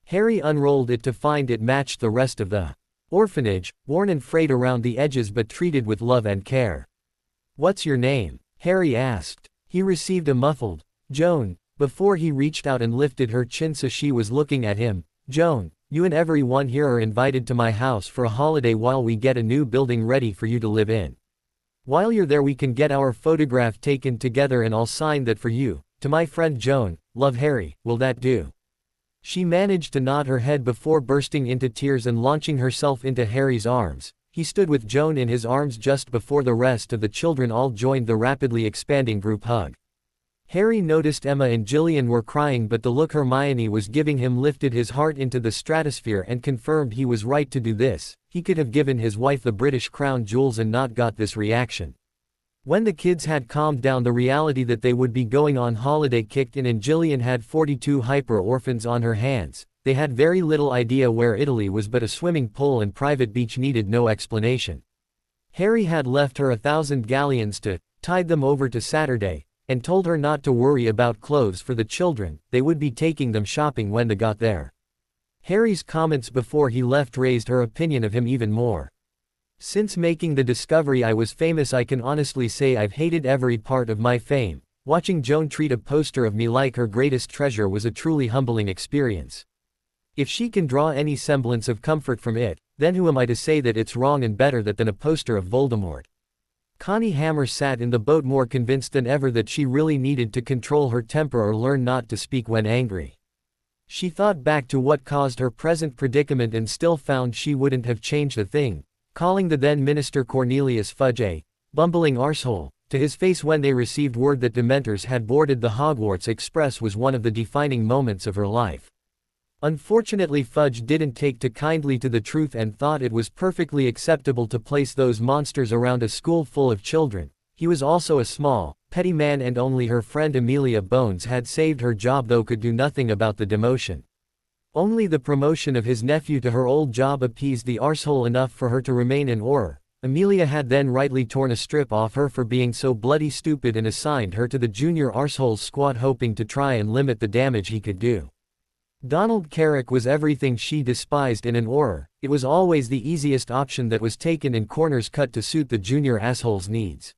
Harry unrolled it to find it matched the rest of the orphanage, worn and frayed around the edges but treated with love and care. "What's your name?" Harry asked. He received a muffled, "Joan," before he reached out and lifted her chin so she was looking at him. "Joan, you and everyone here are invited to my house for a holiday while we get a new building ready for you to live in. While you're there we can get our photograph taken together and I'll sign that for you. To my friend Joan, love, Harry. Will that do?" She managed to nod her head before bursting into tears and launching herself into Harry's arms. He stood with Joan in his arms just before the rest of the children all joined the rapidly expanding group hug. Harry noticed Emma and Gillian were crying, but the look Hermione was giving him lifted his heart into the stratosphere and confirmed he was right to do this. He could have given his wife the British crown jewels and not got this reaction. When the kids had calmed down, the reality that they would be going on holiday kicked in, and Gillian had 42 hyper-orphans on her hands. They had very little idea where Italy was, but a swimming pool and private beach needed no explanation. Harry had left her 1,000 galleons to tide them over to Saturday, and told her not to worry about clothes for the children. They would be taking them shopping when they got there. Harry's comments before he left raised her opinion of him even more. "Since making the discovery I was famous, I can honestly say I've hated every part of my fame. Watching Joan treat a poster of me like her greatest treasure was a truly humbling experience. If she can draw any semblance of comfort from it, then who am I to say that it's wrong and better that than a poster of Voldemort?" Connie Hammer sat in the boat more convinced than ever that she really needed to control her temper or learn not to speak when angry. She thought back to what caused her present predicament and still found she wouldn't have changed a thing. Calling the then Minister Cornelius Fudge a bumbling arsehole to his face when they received word that Dementors had boarded the Hogwarts Express was one of the defining moments of her life. Unfortunately, Fudge didn't take too kindly to the truth and thought it was perfectly acceptable to place those monsters around a school full of children. He was also a small, petty man, and only her friend Amelia Bones had saved her job, though could do nothing about the demotion. Only the promotion of his nephew to her old job appeased the arsehole enough for her to remain an Auror. Amelia had then rightly torn a strip off her for being so bloody stupid and assigned her to the junior arsehole's squad, hoping to try and limit the damage he could do. Donald Carrick was everything she despised in an Auror. It was always the easiest option that was taken in corners cut to suit the junior asshole's needs.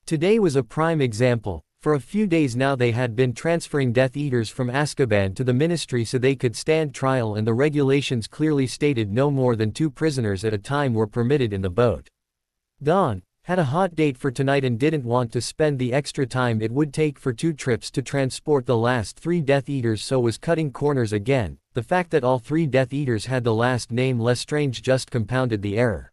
Today was a prime example. For a few days now they had been transferring Death Eaters from Azkaban to the Ministry so they could stand trial, and the regulations clearly stated no more than 2 prisoners at a time were permitted in the boat. Dawn had a hot date for tonight and didn't want to spend the extra time it would take for 2 trips to transport the last 3 Death Eaters, so was cutting corners again. The fact that all 3 Death Eaters had the last name Lestrange just compounded the error.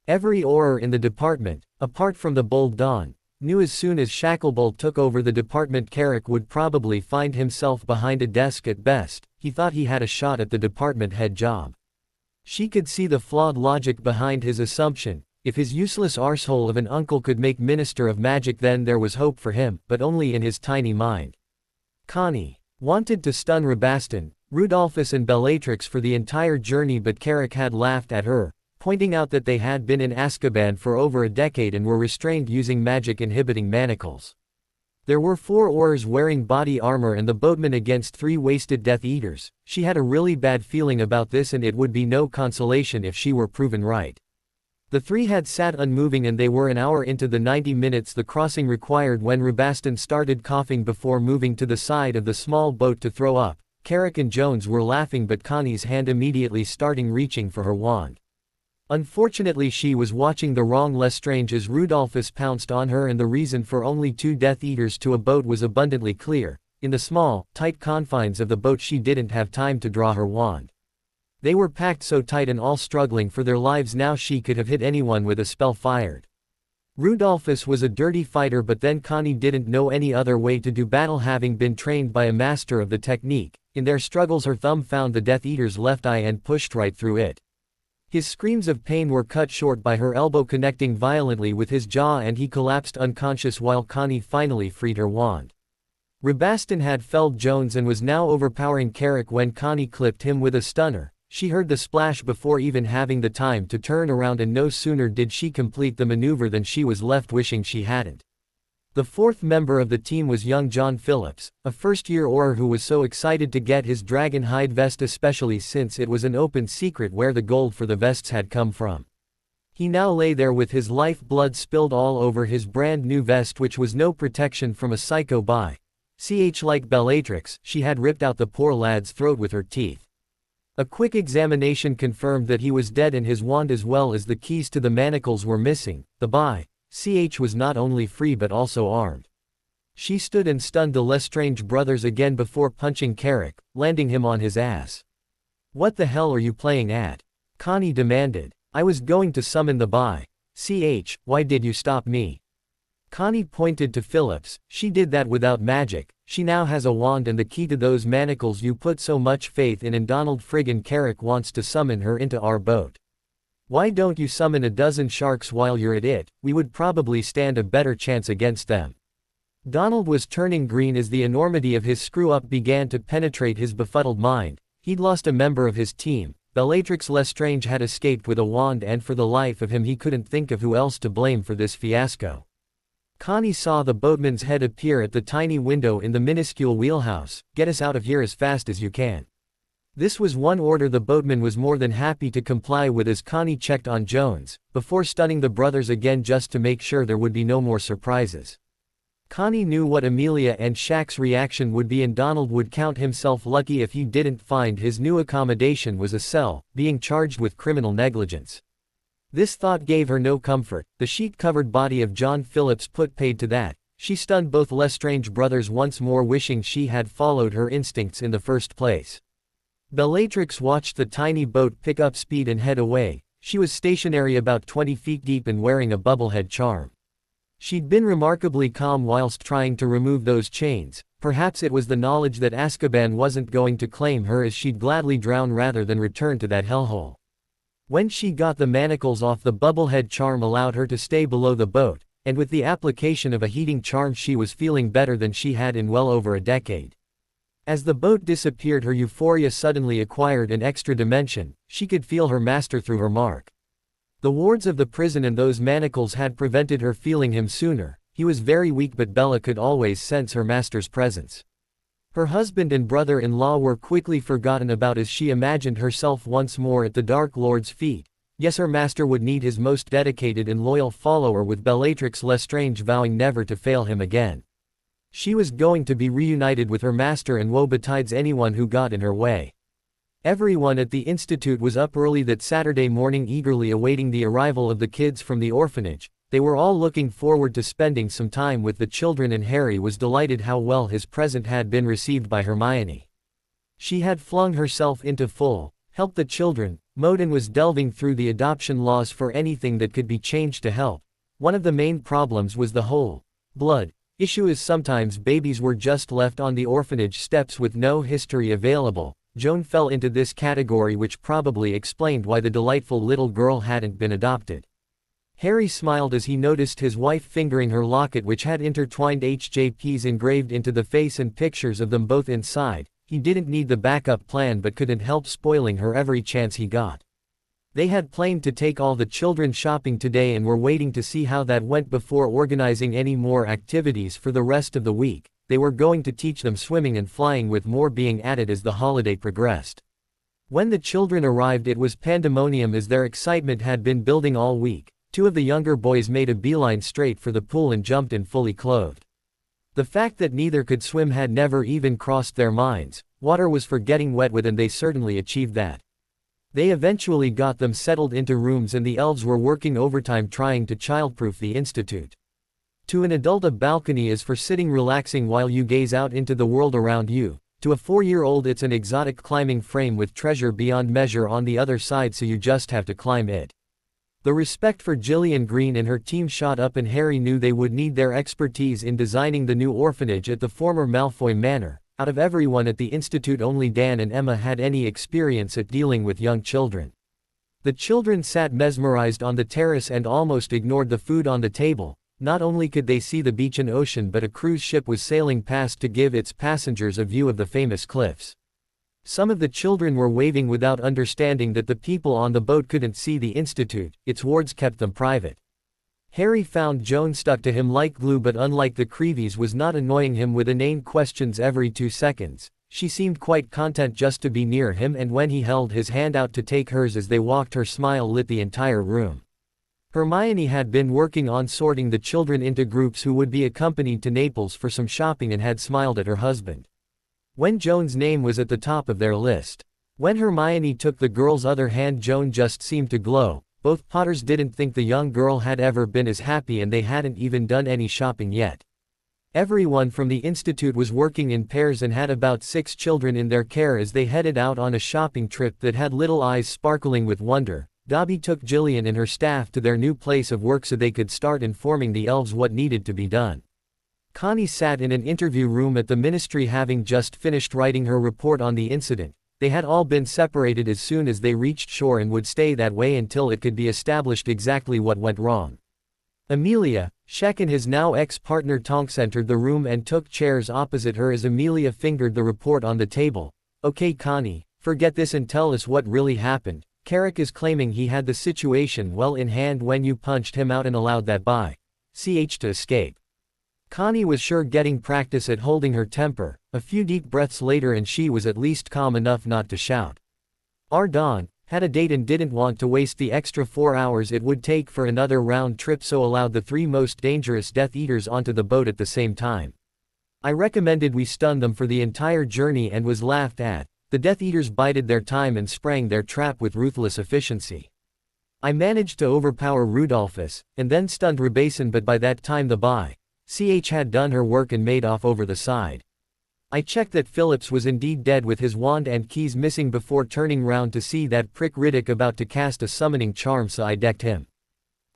Every Auror in the department, apart from the bold Dawn, knew as soon as Shacklebolt took over the department Carrick would probably find himself behind a desk at best. He thought he had a shot at the department head job. She could see the flawed logic behind his assumption. If his useless arsehole of an uncle could make Minister of Magic, then there was hope for him, but only in his tiny mind. Connie wanted to stun Rabaston, Rudolphus and Bellatrix for the entire journey, but Carrick had laughed at her, pointing out that they had been in Azkaban for over a decade and were restrained using magic-inhibiting manacles. There were 4 Aurors wearing body armor and the boatman against 3 wasted Death Eaters. She had a really bad feeling about this, and it would be no consolation if she were proven right. The 3 had sat unmoving, and they were an hour into the 90 minutes the crossing required when Rabaston started coughing before moving to the side of the small boat to throw up. Carrick and Jones were laughing, but Connie's hand immediately starting reaching for her wand. Unfortunately she was watching the wrong Lestrange as Rudolphus pounced on her, and the reason for only 2 Death Eaters to a boat was abundantly clear. In the small, tight confines of the boat she didn't have time to draw her wand. They were packed so tight and all struggling for their lives now she could have hit anyone with a spell fired. Rudolphus was a dirty fighter, but then Connie didn't know any other way to do battle, having been trained by a master of the technique. In their struggles her thumb found the Death Eater's left eye and pushed right through it. His screams of pain were cut short by her elbow connecting violently with his jaw, and he collapsed unconscious while Connie finally freed her wand. Rabaston had felled Jones and was now overpowering Carrick when Connie clipped him with a stunner. She heard the splash before even having the time to turn around, and no sooner did she complete the maneuver than she was left wishing she hadn't. The 4th member of the team was young John Phillips, a first-year Auror who was so excited to get his dragon hide vest, especially since it was an open secret where the gold for the vests had come from. He now lay there with his life-blood spilled all over his brand new vest, which was no protection from a psycho by ch like Bellatrix. She had ripped out the poor lad's throat with her teeth. A quick examination confirmed that he was dead, and his wand as well as the keys to the manacles were missing. The by ch was not only free but also armed. She stood and stunned the Lestrange brothers again before punching Carrick, landing him on his ass. "What the hell are you playing at?" Connie demanded. "I was going to summon the by ch, why did you stop me?" Connie pointed to Phillips. "She did that without magic. She now has a wand and the key to those manacles you put so much faith in, and Donald friggin' Carrick wants to summon her into our boat. Why don't you summon a dozen sharks while you're at it? We would probably stand a better chance against them." Donald was turning green as the enormity of his screw-up began to penetrate his befuddled mind. He'd lost a member of his team. Bellatrix Lestrange had escaped with a wand, and for the life of him he couldn't think of who else to blame for this fiasco. Connie saw the boatman's head appear at the tiny window in the minuscule wheelhouse. "Get us out of here as fast as you can." This was one order the boatman was more than happy to comply with as Connie checked on Jones, before stunning the brothers again just to make sure there would be no more surprises. Connie knew what Amelia and Shaq's reaction would be, and Donald would count himself lucky if he didn't find his new accommodation was a cell, being charged with criminal negligence. This thought gave her no comfort. The sheet-covered body of John Phillips put paid to that. She stunned both Lestrange brothers once more, wishing she had followed her instincts in the first place. Bellatrix watched the tiny boat pick up speed and head away. She was stationary about 20 feet deep and wearing a bubblehead charm. She'd been remarkably calm whilst trying to remove those chains. Perhaps it was the knowledge that Azkaban wasn't going to claim her, as she'd gladly drown rather than return to that hellhole. When she got the manacles off, the bubblehead charm allowed her to stay below the boat. and with the application of a heating charm she was feeling better than she had in well over a decade. As the boat disappeared, her euphoria suddenly acquired an extra dimension. She could feel her master through her mark. The wards of the prison and those manacles had prevented her feeling him sooner. He was very weak, but Bella could always sense her master's presence. Her husband and brother-in-law were quickly forgotten about as she imagined herself once more at the Dark Lord's feet. Yes, her master would need his most dedicated and loyal follower, with Bellatrix Lestrange vowing never to fail him again. She was going to be reunited with her master, and woe betides anyone who got in her way. Everyone at the institute was up early that Saturday morning, eagerly awaiting the arrival of the kids from the orphanage. They were all looking forward to spending some time with the children, and Harry was delighted how well his present had been received by Hermione. She had flung herself into full help the children mode and was delving through the adoption laws for anything that could be changed to help. One of the main problems was the whole blood issue, as sometimes babies were just left on the orphanage steps with no history available. Joan fell into this category, which probably explained why the delightful little girl hadn't been adopted. Harry smiled as he noticed his wife fingering her locket, which had intertwined HJPs engraved into the face and pictures of them both inside. He didn't need the backup plan, but couldn't help spoiling her every chance he got. They had planned to take all the children shopping today and were waiting to see how that went before organizing any more activities for the rest of the week. They were going to teach them swimming and flying, with more being added as the holiday progressed. When the children arrived, it was pandemonium, as their excitement had been building all week. Two of the younger boys made a beeline straight for the pool and jumped in fully clothed. The fact that neither could swim had never even crossed their minds. Water was for getting wet with, and they certainly achieved that. They eventually got them settled into rooms, and the elves were working overtime trying to childproof the institute. To an adult, a balcony is for sitting relaxing while you gaze out into the world around you. To a 4-year-old, it's an exotic climbing frame with treasure beyond measure on the other side, so you just have to climb it. The respect for Gillian Green and her team shot up, and Harry knew they would need their expertise in designing the new orphanage at the former Malfoy Manor. Out of everyone at the institute, only Dan and Emma had any experience at dealing with young children. The children sat mesmerized on the terrace and almost ignored the food on the table. Not only could they see the beach and ocean, but a cruise ship was sailing past to give its passengers a view of the famous cliffs. Some of the children were waving without understanding that the people on the boat couldn't see the institute. Its wards kept them private. Harry found Joan stuck to him like glue, but unlike the Creevies, was not annoying him with inane questions every 2 seconds. She seemed quite content just to be near him, and when he held his hand out to take hers as they walked, her smile lit the entire room. Hermione had been working on sorting the children into groups who would be accompanied to Naples for some shopping, and had smiled at her husband when Joan's name was at the top of their list. When Hermione took the girl's other hand, Joan just seemed to glow. Both Potters didn't think the young girl had ever been as happy, and they hadn't even done any shopping yet. Everyone from the institute was working in pairs and had about 6 children in their care as they headed out on a shopping trip that had little eyes sparkling with wonder. Dobby took Gillian and her staff to their new place of work so they could start informing the elves what needed to be done. Connie sat in an interview room at the ministry, having just finished writing her report on the incident. They had all been separated as soon as they reached shore and would stay that way until it could be established exactly what went wrong. Amelia, Shek and his now ex-partner Tonks entered the room and took chairs opposite her as Amelia fingered the report on the table. "Okay, Connie, forget this and tell us what really happened. Carrick is claiming he had the situation well in hand when you punched him out and allowed that ch to escape." Connie was sure getting practice at holding her temper. A few deep breaths later and she was at least calm enough not to shout. Ardon had a date and didn't want to waste the extra 4 hours it would take for another round trip, so allowed the 3 most dangerous Death Eaters onto the boat at the same time. I recommended we stun them for the entire journey and was laughed at. The Death Eaters bided their time and sprang their trap with ruthless efficiency. I managed to overpower Rudolphus, and then stunned Rebason, but by that time the ch had done her work and made off over the side. I checked that Phillips was indeed dead with his wand and keys missing before turning round to see that prick Riddick about to cast a summoning charm, so I decked him.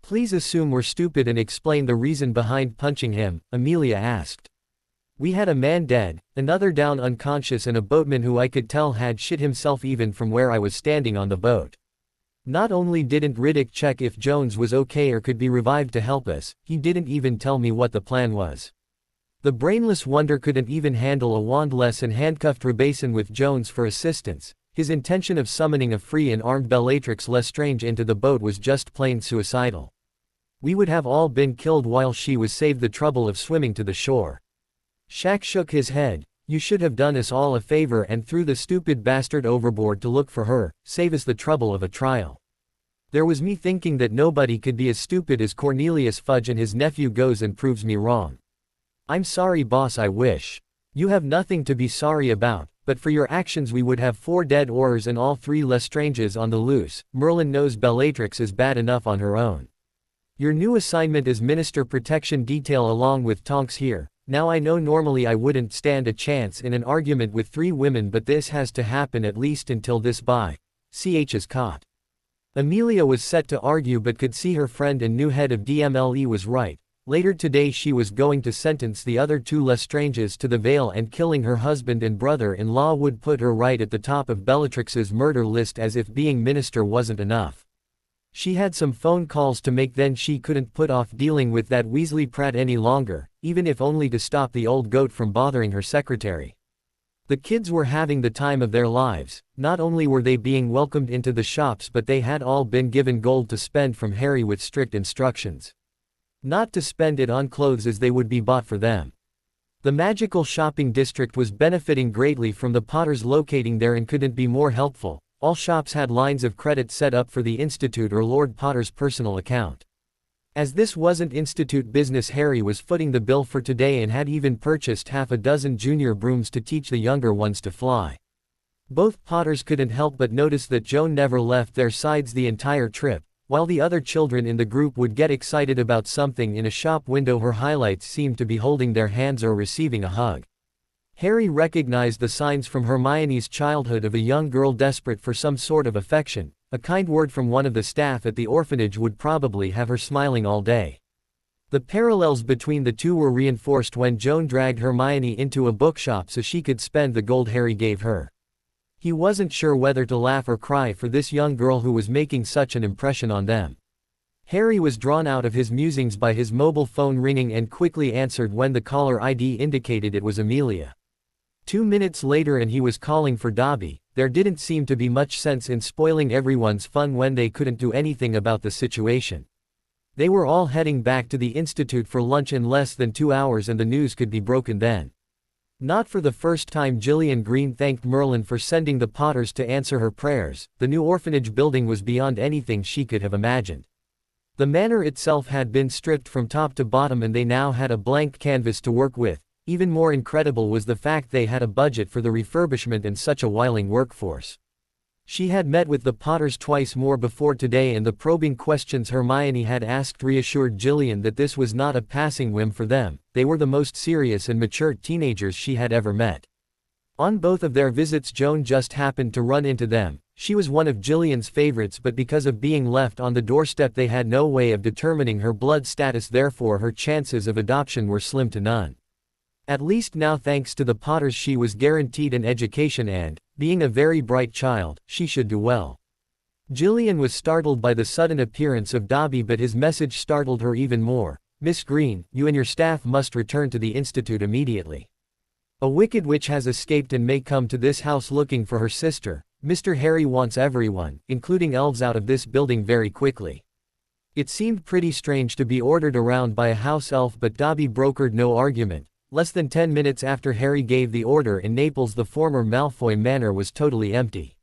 "Please assume we're stupid and explain the reason behind punching him," Amelia asked. "We had a man dead, another down unconscious, and a boatman who I could tell had shit himself even from where I was standing on the boat." Not only didn't Riddick check if Jones was okay or could be revived to help us, he didn't even tell me what the plan was. The brainless wonder couldn't even handle a wand less and handcuffed Rebason with Jones for assistance. His intention of summoning a free and armed Bellatrix Lestrange into the boat was just plain suicidal. We would have all been killed while she was saved the trouble of swimming to the shore. Shaq shook his head. You should have done us all a favor and threw the stupid bastard overboard to look for her, save us the trouble of a trial. There was me thinking that nobody could be as stupid as Cornelius Fudge and his nephew goes and proves me wrong. I'm sorry boss, I wish. You have nothing to be sorry about, but for your actions we would have 4 dead Aurors and all 3 Lestranges on the loose. Merlin knows Bellatrix is bad enough on her own. Your new assignment is Minister Protection Detail along with Tonks here. Now I know normally I wouldn't stand a chance in an argument with 3 women, but this has to happen at least until this ch is caught. Amelia was set to argue but could see her friend and new head of DMLE was right. Later today she was going to sentence the other 2 Lestranges to the Vale, and killing her husband and brother-in-law would put her right at the top of Bellatrix's murder list, as if being minister wasn't enough. She had some phone calls to make, then she couldn't put off dealing with that Weasley Pratt any longer, even if only to stop the old goat from bothering her secretary. The kids were having the time of their lives. Not only were they being welcomed into the shops, but they had all been given gold to spend from Harry with strict instructions not to spend it on clothes as they would be bought for them. The magical shopping district was benefiting greatly from the Potters locating there and couldn't be more helpful. All shops had lines of credit set up for the Institute or Lord Potter's personal account. As this wasn't Institute business, Harry was footing the bill for today and had even purchased half a dozen junior brooms to teach the younger ones to fly. Both Potters couldn't help but notice that Joan never left their sides the entire trip. While the other children in the group would get excited about something in a shop window, her highlights seemed to be holding their hands or receiving a hug. Harry recognized the signs from Hermione's childhood of a young girl desperate for some sort of affection. A kind word from one of the staff at the orphanage would probably have her smiling all day. The parallels between the two were reinforced when Joan dragged Hermione into a bookshop so she could spend the gold Harry gave her. He wasn't sure whether to laugh or cry for this young girl who was making such an impression on them. Harry was drawn out of his musings by his mobile phone ringing and quickly answered when the caller ID indicated it was Amelia. 2 minutes later and he was calling for Dobby. There didn't seem to be much sense in spoiling everyone's fun when they couldn't do anything about the situation. They were all heading back to the Institute for lunch in less than 2 hours and the news could be broken then. Not for the first time Gillian Green thanked Merlin for sending the Potters to answer her prayers. The new orphanage building was beyond anything she could have imagined. The manor itself had been stripped from top to bottom and they now had a blank canvas to work with. Even more incredible was the fact they had a budget for the refurbishment and such a willing workforce. She had met with the Potters twice more before today and the probing questions Hermione had asked reassured Gillian that this was not a passing whim for them. They were the most serious and mature teenagers she had ever met. On both of their visits Joan just happened to run into them. She was one of Gillian's favorites, but because of being left on the doorstep they had no way of determining her blood status, therefore her chances of adoption were slim to none. At least now, thanks to the Potters, she was guaranteed an education and, being a very bright child, she should do well. Gillian was startled by the sudden appearance of Dobby, but his message startled her even more. Miss Green, you and your staff must return to the Institute immediately. A wicked witch has escaped and may come to this house looking for her sister. Mr. Harry wants everyone, including elves, out of this building very quickly. It seemed pretty strange to be ordered around by a house elf, but Dobby brokered no argument. Less than 10 minutes after Harry gave the order in Naples, the former Malfoy manor was totally empty.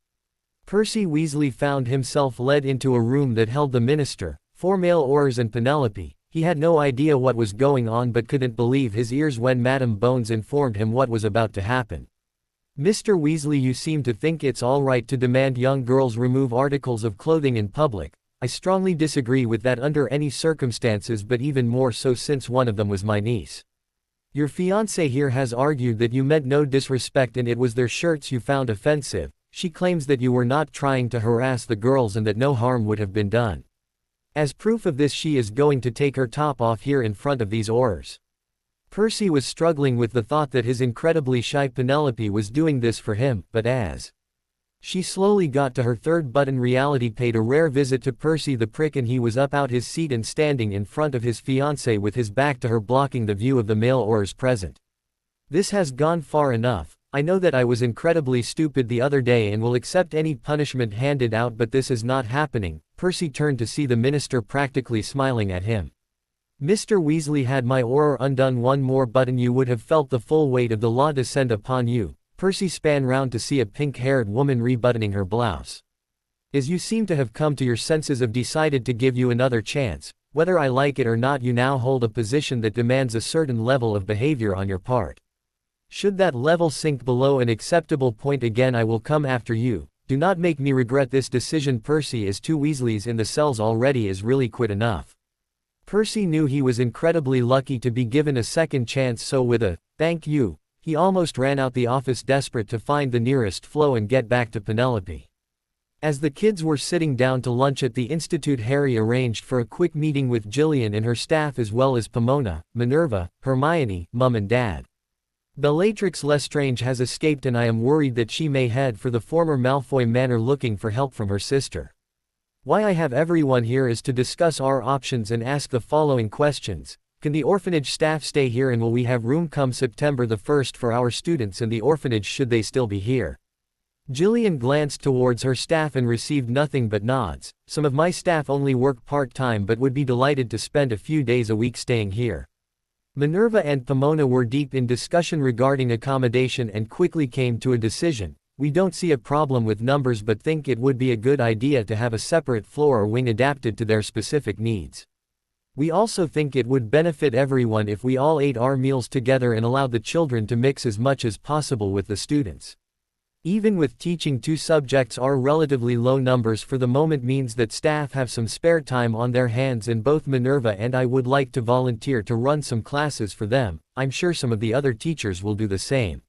Percy Weasley found himself led into a room that held the minister, 4 male Aurors and Penelope. He had no idea what was going on but couldn't believe his ears when Madame Bones informed him what was about to happen. Mr. Weasley, you seem to think it's all right to demand young girls remove articles of clothing in public. I strongly disagree with that under any circumstances, but even more so since one of them was my niece. Your fiancé here has argued that you meant no disrespect and it was their shirts you found offensive. She claims that you were not trying to harass the girls and that no harm would have been done. As proof of this, she is going to take her top off here in front of these Aurors. Percy was struggling with the thought that his incredibly shy Penelope was doing this for him, but as She slowly got to her third button. Reality paid a rare visit to Percy the prick, and he was up out his seat and standing in front of his fiancée with his back to her, blocking the view of the male aurors present. This has gone far enough. I know that I was incredibly stupid the other day and will accept any punishment handed out, but this is not happening. Percy turned to see the minister practically smiling at him. Mr. Weasley, had my auror undone one more button you would have felt the full weight of the law descend upon you. Percy span round to see a pink-haired woman rebuttoning her blouse. As you seem to have come to your senses, have decided to give you another chance. Whether I like it or not, you now hold a position that demands a certain level of behavior on your part. Should that level sink below an acceptable point again, I will come after you. Do not make me regret this decision. Percy, as 2 Weasleys in the cells already is really quite enough. Percy knew he was incredibly lucky to be given a second chance, so with a "thank you," he almost ran out the office, desperate to find the nearest flow and get back to Penelope. As the kids were sitting down to lunch at the Institute, Harry arranged for a quick meeting with Gillian and her staff, as well as Pomona, Minerva, Hermione, Mum and Dad. Bellatrix Lestrange has escaped, and I am worried that she may head for the former Malfoy Manor looking for help from her sister. Why I have everyone here is to discuss our options and ask the following questions. Can the orphanage staff stay here, and will we have room come September the 1st for our students in the orphanage should they still be here? Gillian glanced towards her staff and received nothing but nods. Some of my staff only work part-time but would be delighted to spend a few days a week staying here. Minerva and Pomona were deep in discussion regarding accommodation and quickly came to a decision. We don't see a problem with numbers, but think it would be a good idea to have a separate floor or wing adapted to their specific needs. We also think it would benefit everyone if we all ate our meals together and allowed the children to mix as much as possible with the students. Even with teaching 2 subjects, our relatively low numbers for the moment means that staff have some spare time on their hands, and both Minerva and I would like to volunteer to run some classes for them. I'm sure some of the other teachers will do the same.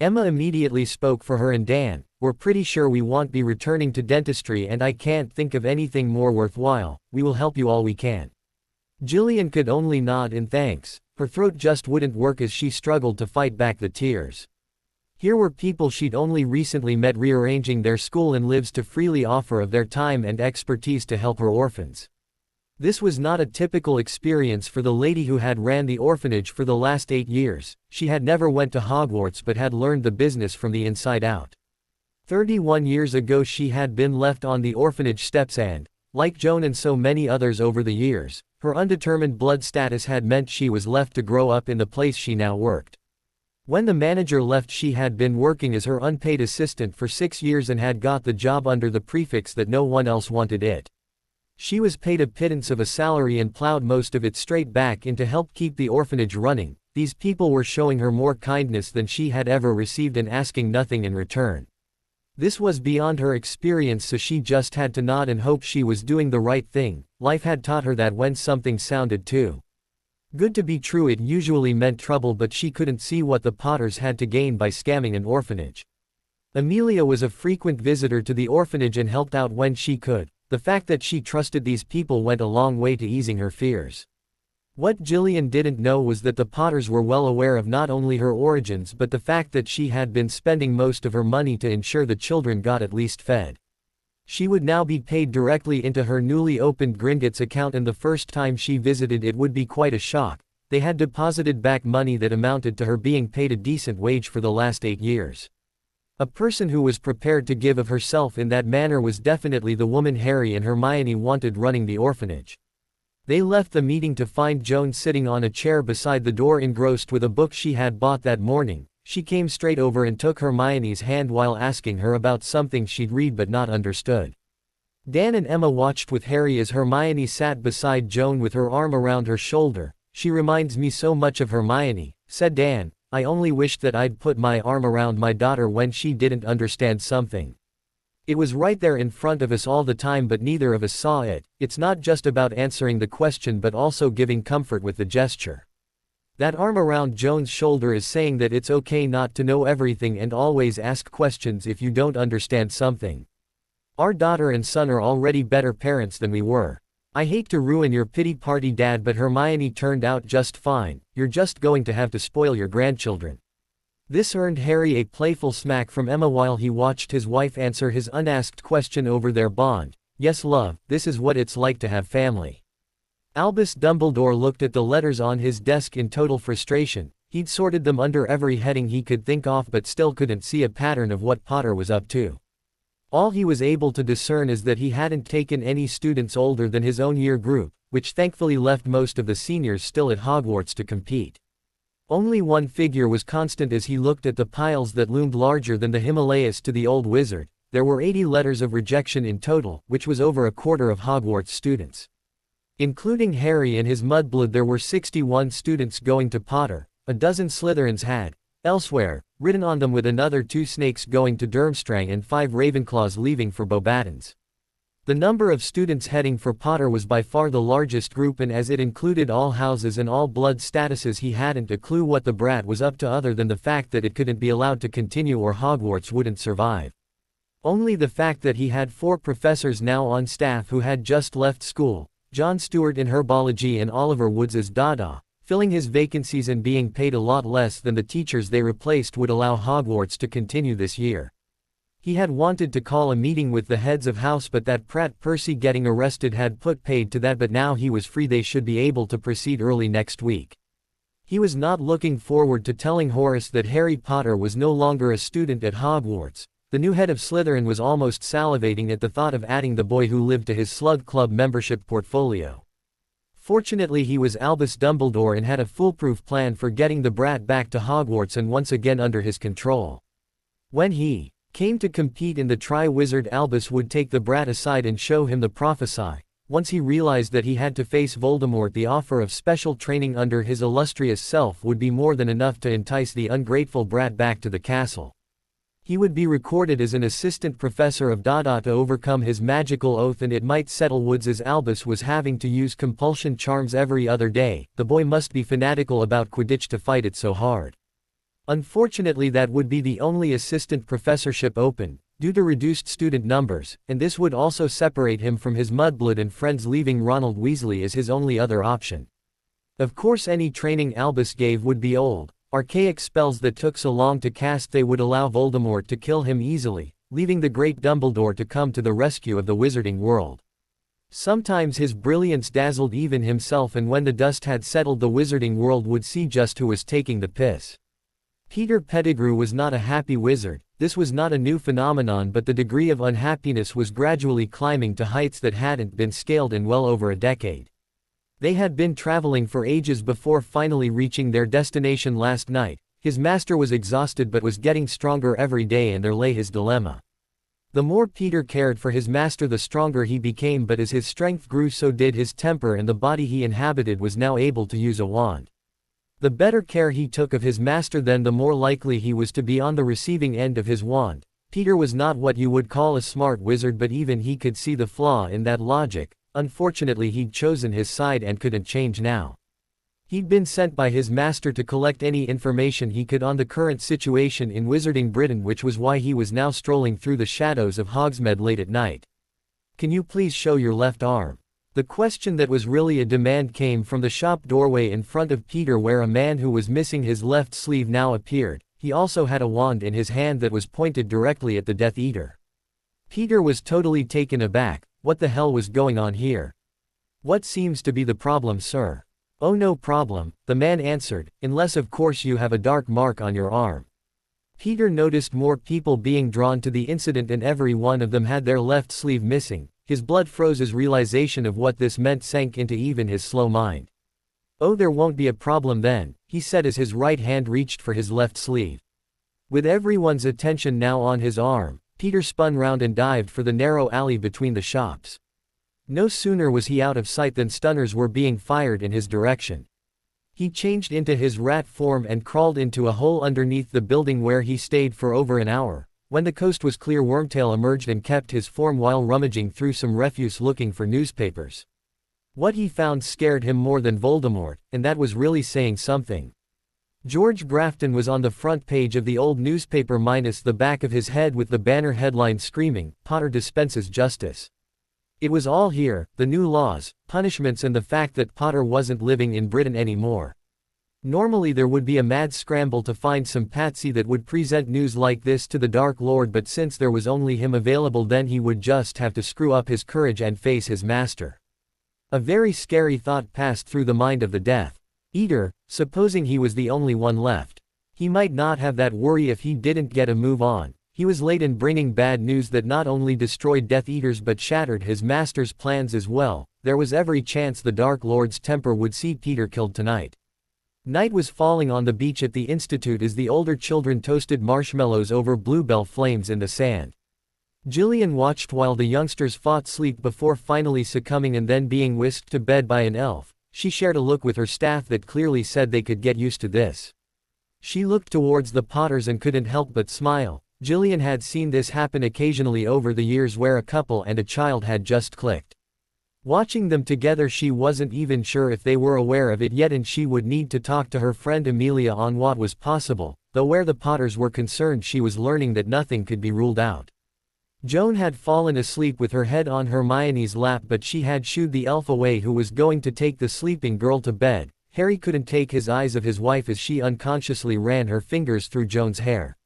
Emma immediately spoke for her and Dan. We're pretty sure we won't be returning to dentistry, and I can't think of anything more worthwhile. We will help you all we can. Gillian could only nod in thanks. Her throat just wouldn't work as she struggled to fight back the tears. Here were people she'd only recently met rearranging their school and lives to freely offer of their time and expertise to help her orphans. This was not a typical experience for the lady who had ran the orphanage for the last 8 years. She had never went to Hogwarts but had learned the business from the inside out. 31 years ago she had been left on the orphanage steps and, like Joan and so many others over the years, her undetermined blood status had meant she was left to grow up in the place she now worked. When the manager left, she had been working as her unpaid assistant for 6 years and had got the job under the prefix that no one else wanted it. She was paid a pittance of a salary and plowed most of it straight back in to help keep the orphanage running. These people were showing her more kindness than she had ever received and asking nothing in return. This was beyond her experience, so she just had to nod and hope she was doing the right thing. Life had taught her that when something sounded too good to be true, it usually meant trouble, but she couldn't see what the Potters had to gain by scamming an orphanage. Amelia was a frequent visitor to the orphanage and helped out when she could. The fact that she trusted these people went a long way to easing her fears. What Gillian didn't know was that the Potters were well aware of not only her origins but the fact that she had been spending most of her money to ensure the children got at least fed. She would now be paid directly into her newly opened Gringotts account, and the first time she visited it would be quite a shock. They had deposited back money that amounted to her being paid a decent wage for the last 8 years. A person who was prepared to give of herself in that manner was definitely the woman Harry and Hermione wanted running the orphanage. They left the meeting to find Joan sitting on a chair beside the door, engrossed with a book she had bought that morning. She came straight over and took Hermione's hand while asking her about something she'd read but not understood. Dan and Emma watched with Harry as Hermione sat beside Joan with her arm around her shoulder. "She reminds me so much of Hermione," said Dan. "I only wished that I'd put my arm around my daughter when she didn't understand something. It was right there in front of us all the time, but neither of us saw it. It's not just about answering the question but also giving comfort with the gesture." That arm around Joan's shoulder is saying that it's okay not to know everything and always ask questions if you don't understand something. Our daughter and son are already better parents than we were. I hate to ruin your pity party, Dad, but Hermione turned out just fine. You're just going to have to spoil your grandchildren. This earned Harry a playful smack from Emma while he watched his wife answer his unasked question over their bond. "Yes, love, this is what it's like to have family." Albus Dumbledore looked at the letters on his desk in total frustration. He'd sorted them under every heading he could think of but still couldn't see a pattern of what Potter was up to. All he was able to discern is that he hadn't taken any students older than his own year group, which thankfully left most of the seniors still at Hogwarts to compete. Only one figure was constant as he looked at the piles that loomed larger than the Himalayas to the old wizard. There were 80 letters of rejection in total, which was over a quarter of Hogwarts students. Including Harry and his mudblood, there were 61 students going to Potter. A dozen Slytherins had, elsewhere, written on them, with another 2 Snakes going to Durmstrang and 5 Ravenclaws leaving for Beauxbatons. The number of students heading for Potter was by far the largest group, and as it included all houses and all blood statuses, he hadn't a clue what the brat was up to other than the fact that it couldn't be allowed to continue or Hogwarts wouldn't survive. Only the fact that he had 4 professors now on staff who had just left school, John Stewart in herbology and Oliver Woods as Dada, filling his vacancies and being paid a lot less than the teachers they replaced, would allow Hogwarts to continue this year. He had wanted to call a meeting with the heads of house, but that prat Percy getting arrested had put paid to that, but now he was free. They should be able to proceed early next week. He was not looking forward to telling Horace that Harry Potter was no longer a student at Hogwarts. The new head of Slytherin was almost salivating at the thought of adding the boy who lived to his Slug Club membership portfolio. Fortunately, he was Albus Dumbledore and had a foolproof plan for getting the brat back to Hogwarts and once again under his control. When he came to compete in the Tri-Wizard, Albus would take the brat aside and show him the Prophesy. Once he realized that he had to face Voldemort, the offer of special training under his illustrious self would be more than enough to entice the ungrateful brat back to the castle. He would be recorded as an assistant professor of Dada to overcome his magical oath, and it might settle Woods, as Albus was having to use compulsion charms every other day. The boy must be fanatical about Quidditch to fight it so hard. Unfortunately, that would be the only assistant professorship open, due to reduced student numbers, and this would also separate him from his mudblood and friends, leaving Ronald Weasley as his only other option. Of course, any training Albus gave would be old, archaic spells that took so long to cast they would allow Voldemort to kill him easily, leaving the great Dumbledore to come to the rescue of the wizarding world. Sometimes his brilliance dazzled even himself, and when the dust had settled, the wizarding world would see just who was taking the piss. Peter Pettigrew was not a happy wizard. This was not a new phenomenon, but the degree of unhappiness was gradually climbing to heights that hadn't been scaled in well over a decade. They had been traveling for ages before finally reaching their destination last night. His master was exhausted but was getting stronger every day, and there lay his dilemma. The more Peter cared for his master, the stronger he became, but as his strength grew, so did his temper, and the body he inhabited was now able to use a wand. The better care he took of his master, then the more likely he was to be on the receiving end of his wand. Peter was not what you would call a smart wizard, but even he could see the flaw in that logic. Unfortunately, he'd chosen his side and couldn't change now. He'd been sent by his master to collect any information he could on the current situation in Wizarding Britain, which was why he was now strolling through the shadows of Hogsmeade late at night. "Can you please show your left arm?" The question that was really a demand came from the shop doorway in front of Peter, where a man who was missing his left sleeve now appeared. He also had a wand in his hand that was pointed directly at the Death Eater. Peter was totally taken aback. What the hell was going on here? "What seems to be the problem, sir?" "Oh, no problem," the man answered, "unless of course you have a dark mark on your arm." Peter noticed more people being drawn to the incident, and every one of them had their left sleeve missing. His blood froze as realization of what this meant sank into even his slow mind. "Oh, there won't be a problem then," he said as his right hand reached for his left sleeve. With everyone's attention now on his arm, Peter spun round and dived for the narrow alley between the shops. No sooner was he out of sight than stunners were being fired in his direction. He changed into his rat form and crawled into a hole underneath the building, where he stayed for over an hour. When the coast was clear, Wormtail emerged and kept his form while rummaging through some refuse looking for newspapers. What he found scared him more than Voldemort, and that was really saying something. George Grafton was on the front page of the old newspaper, minus the back of his head, with the banner headline screaming, "Potter dispenses justice." It was all here: the new laws, punishments, and the fact that Potter wasn't living in Britain anymore. Normally there would be a mad scramble to find some patsy that would present news like this to the Dark Lord, but since there was only him available, then he would just have to screw up his courage and face his master. A very scary thought passed through the mind of the Death Eater. Supposing he was the only one left. He might not have that worry if he didn't get a move on. He was late in bringing bad news that not only destroyed Death Eaters but shattered his master's plans as well. There was every chance the Dark Lord's temper would see Peter killed tonight. Night was falling on the beach at the Institute as the older children toasted marshmallows over bluebell flames in the sand. Jillian watched while the youngsters fought sleep before finally succumbing and then being whisked to bed by an elf. She shared a look with her staff that clearly said they could get used to this. She looked towards the Potters and couldn't help but smile. Jillian had seen this happen occasionally over the years where a couple and a child had just clicked. Watching them together, she wasn't even sure if they were aware of it yet, and she would need to talk to her friend Amelia on what was possible, though where the Potters were concerned she was learning that nothing could be ruled out. Joan had fallen asleep with her head on Hermione's lap, but she had shooed the elf away who was going to take the sleeping girl to bed. Harry couldn't take his eyes off his wife as she unconsciously ran her fingers through Joan's hair.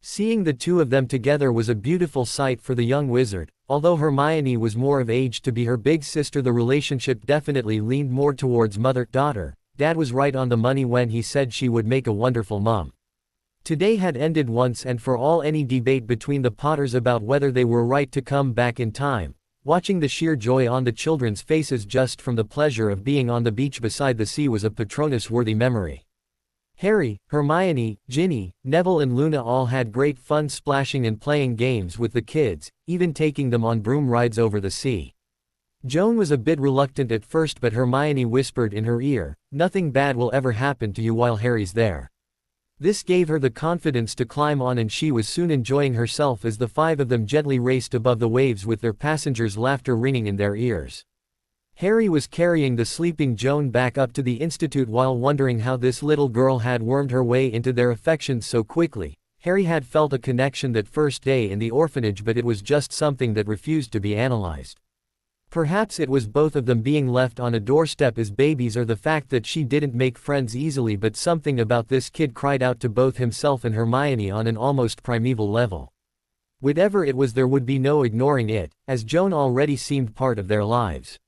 Seeing the two of them together was a beautiful sight for the young wizard. Although Hermione was more of age to be her big sister, the relationship definitely leaned more towards mother-daughter. Dad was right on the money when he said she would make a wonderful mom. Today had ended once and for all any debate between the Potters about whether they were right to come back in time. Watching the sheer joy on the children's faces just from the pleasure of being on the beach beside the sea was a Patronus-worthy memory. Harry, Hermione, Ginny, Neville and Luna all had great fun splashing and playing games with the kids, even taking them on broom rides over the sea. Joan was a bit reluctant at first, but Hermione whispered in her ear, "Nothing bad will ever happen to you while Harry's there." This gave her the confidence to climb on, and she was soon enjoying herself as the five of them gently raced above the waves with their passengers' laughter ringing in their ears. Harry was carrying the sleeping Joan back up to the Institute while wondering how this little girl had wormed her way into their affections so quickly. Harry had felt a connection that first day in the orphanage, but it was just something that refused to be analyzed. Perhaps it was both of them being left on a doorstep as babies, or the fact that she didn't make friends easily, but something about this kid cried out to both himself and Hermione on an almost primeval level. Whatever it was, there would be no ignoring it, as Joan already seemed part of their lives.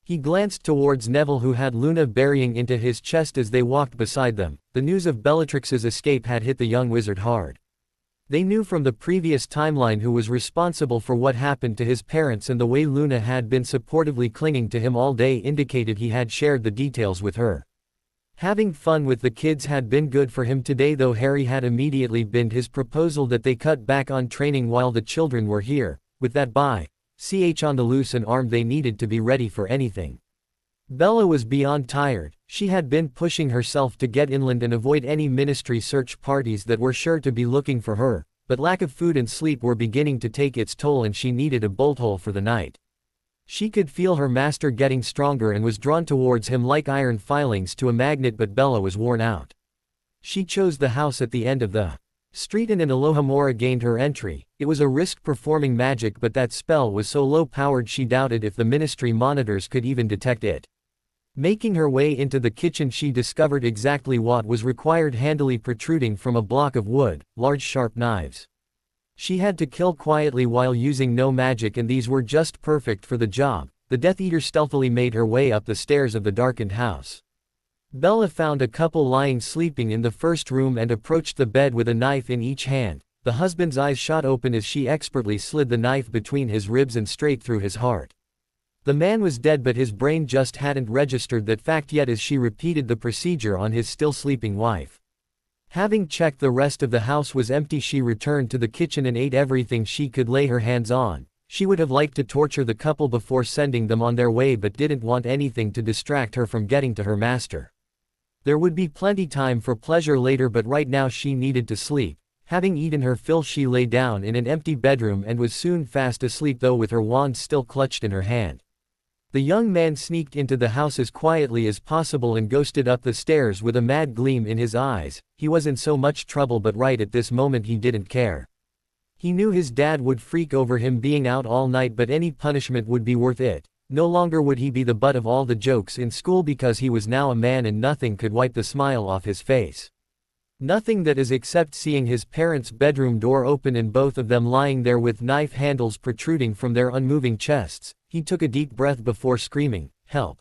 He glanced towards Neville, who had Luna burying into his chest as they walked beside them. The news of Bellatrix's escape had hit the young wizard hard. They knew from the previous timeline who was responsible for what happened to his parents, and the way Luna had been supportively clinging to him all day indicated he had shared the details with her. Having fun with the kids had been good for him today, though Harry had immediately binned his proposal that they cut back on training while the children were here. With that on the loose and armed, they needed to be ready for anything. Bella was beyond tired. She had been pushing herself to get inland and avoid any ministry search parties that were sure to be looking for her, but lack of food and sleep were beginning to take its toll, and she needed a bolt hole for the night. She could feel her master getting stronger and was drawn towards him like iron filings to a magnet, but Bella was worn out. She chose the house at the end of the street, and in Alohomora gained her entry. It was a risk performing magic, but that spell was so low powered she doubted if the ministry monitors could even detect it. Making her way into the kitchen, she discovered exactly what was required, handily protruding from a block of wood, large sharp knives. She had to kill quietly while using no magic, and these were just perfect for the job. The Death Eater stealthily made her way up the stairs of the darkened house. Bella found a couple lying sleeping in the first room and approached the bed with a knife in each hand. The husband's eyes shot open as she expertly slid the knife between his ribs and straight through his heart. The man was dead, but his brain just hadn't registered that fact yet as she repeated the procedure on his still sleeping wife. Having checked the rest of the house was empty, she returned to the kitchen and ate everything she could lay her hands on. She would have liked to torture the couple before sending them on their way, but didn't want anything to distract her from getting to her master. There would be plenty time for pleasure later, but right now she needed to sleep. Having eaten her fill, she lay down in an empty bedroom and was soon fast asleep, though with her wand still clutched in her hand. The young man sneaked into the house as quietly as possible and ghosted up the stairs with a mad gleam in his eyes. He was in so much trouble, but right at this moment he didn't care. He knew his dad would freak over him being out all night, but any punishment would be worth it. No longer would he be the butt of all the jokes in school because he was now a man and nothing could wipe the smile off his face. Nothing that is except seeing his parents' bedroom door open and both of them lying there with knife handles protruding from their unmoving chests. He took a deep breath before screaming, "Help!"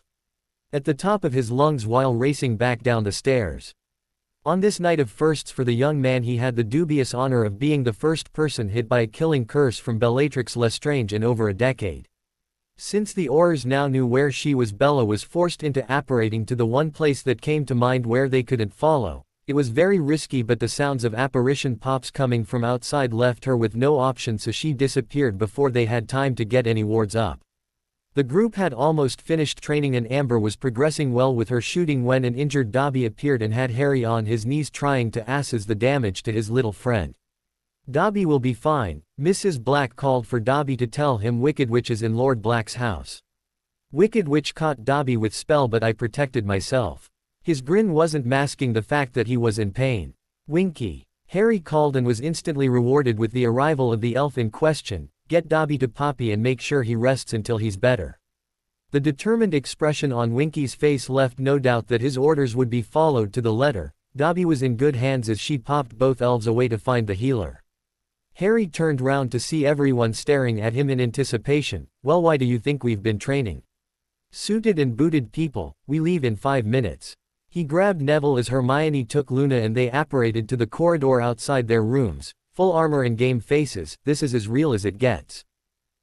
at the top of his lungs while racing back down the stairs. On this night of firsts for the young man, he had the dubious honor of being the first person hit by a killing curse from Bellatrix Lestrange in over a decade. Since the Aurors now knew where she was, Bella was forced into apparating to the one place that came to mind where they couldn't follow. It was very risky, but the sounds of apparition pops coming from outside left her with no option, so she disappeared before they had time to get any wards up. The group had almost finished training and Amber was progressing well with her shooting when an injured Dobby appeared and had Harry on his knees trying to assess the damage to his little friend. "Dobby will be fine," Mrs. Black called for Dobby to tell him Wicked Witch is in Lord Black's house. Wicked Witch caught Dobby with spell, but I protected myself. His grin wasn't masking the fact that he was in pain. "Winky," Harry called and was instantly rewarded with the arrival of the elf in question. "Get Dobby to Poppy and make sure he rests until he's better." The determined expression on Winky's face left no doubt that his orders would be followed to the letter. Dobby was in good hands as she popped both elves away to find the healer. Harry turned round to see everyone staring at him in anticipation. "Well, why do you think we've been training? Suited and booted people, we leave in 5 minutes. He grabbed Neville as Hermione took Luna and they apparated to the corridor outside their rooms. Full armor and game faces, this is as real as it gets.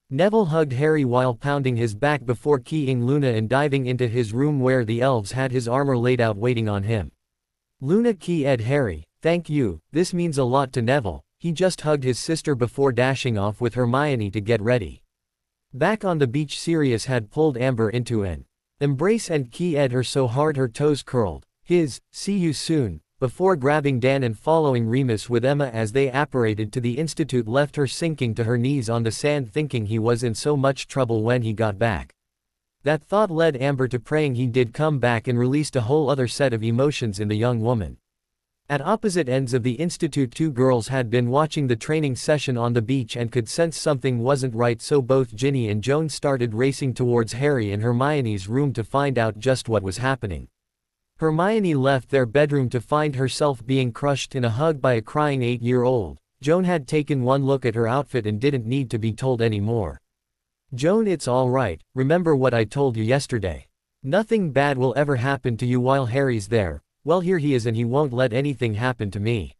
Neville hugged Harry while pounding his back before keying Luna and diving into his room where the elves had his armor laid out waiting on him. Luna keyed Harry, "Thank you, this means a lot to Neville." He just hugged his sister before dashing off with Hermione to get ready. Back on the beach, Sirius had pulled Amber into an embrace and keyed her so hard her toes curled. His, "See you soon," before grabbing Dan and following Remus with Emma as they apparated to the Institute left her sinking to her knees on the sand thinking he was in so much trouble when he got back. That thought led Amber to praying he did come back and released a whole other set of emotions in the young woman. At opposite ends of the Institute, 2 girls had been watching the training session on the beach and could sense something wasn't right, so both Ginny and Joan started racing towards Harry and Hermione's room to find out just what was happening. Hermione left their bedroom to find herself being crushed in a hug by a crying 8-year-old. Joan had taken one look at her outfit and didn't need to be told anymore. "Joan, it's all right, remember what I told you yesterday. Nothing bad will ever happen to you while Harry's there. Well, here he is and he won't let anything happen to me."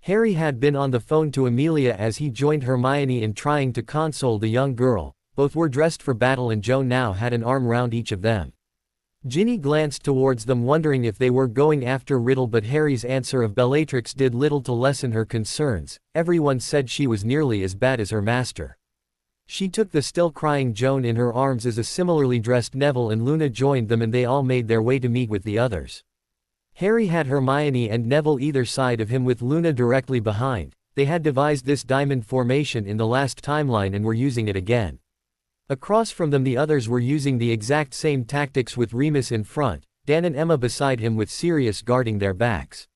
Harry had been on the phone to Amelia as he joined Hermione in trying to console the young girl. Both were dressed for battle and Joan now had an arm round each of them. Ginny glanced towards them wondering if they were going after Riddle, but Harry's answer of Bellatrix did little to lessen her concerns. Everyone said she was nearly as bad as her master. She took the still crying Joan in her arms as a similarly dressed Neville and Luna joined them and they all made their way to meet with the others. Harry had Hermione and Neville either side of him with Luna directly behind. They had devised this diamond formation in the last timeline and were using it again. Across from them the others were using the exact same tactics with Remus in front, Dan and Emma beside him with Sirius guarding their backs.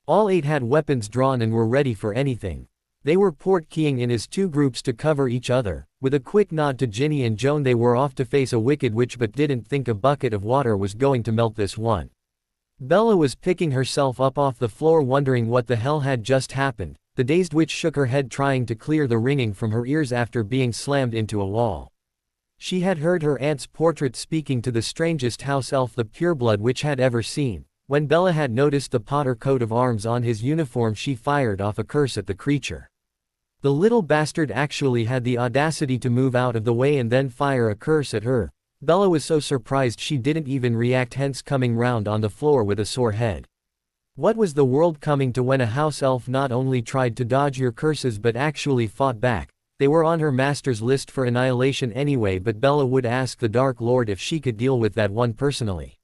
All 8 had weapons drawn and were ready for anything. They were port-keying in as 2 groups to cover each other. With a quick nod to Ginny and Joan they were off to face a wicked witch, but didn't think a bucket of water was going to melt this one. Bella was picking herself up off the floor wondering what the hell had just happened. The dazed witch shook her head trying to clear the ringing from her ears after being slammed into a wall. She had heard her aunt's portrait speaking to the strangest house elf the pureblood witch had ever seen. When Bella had noticed the Potter coat of arms on his uniform she fired off a curse at the creature. The little bastard actually had the audacity to move out of the way and then fire a curse at her. Bella was so surprised she didn't even react, hence coming round on the floor with a sore head. What was the world coming to when a house elf not only tried to dodge your curses but actually fought back? They were on her master's list for annihilation anyway, but Bella would ask the Dark Lord if she could deal with that one personally.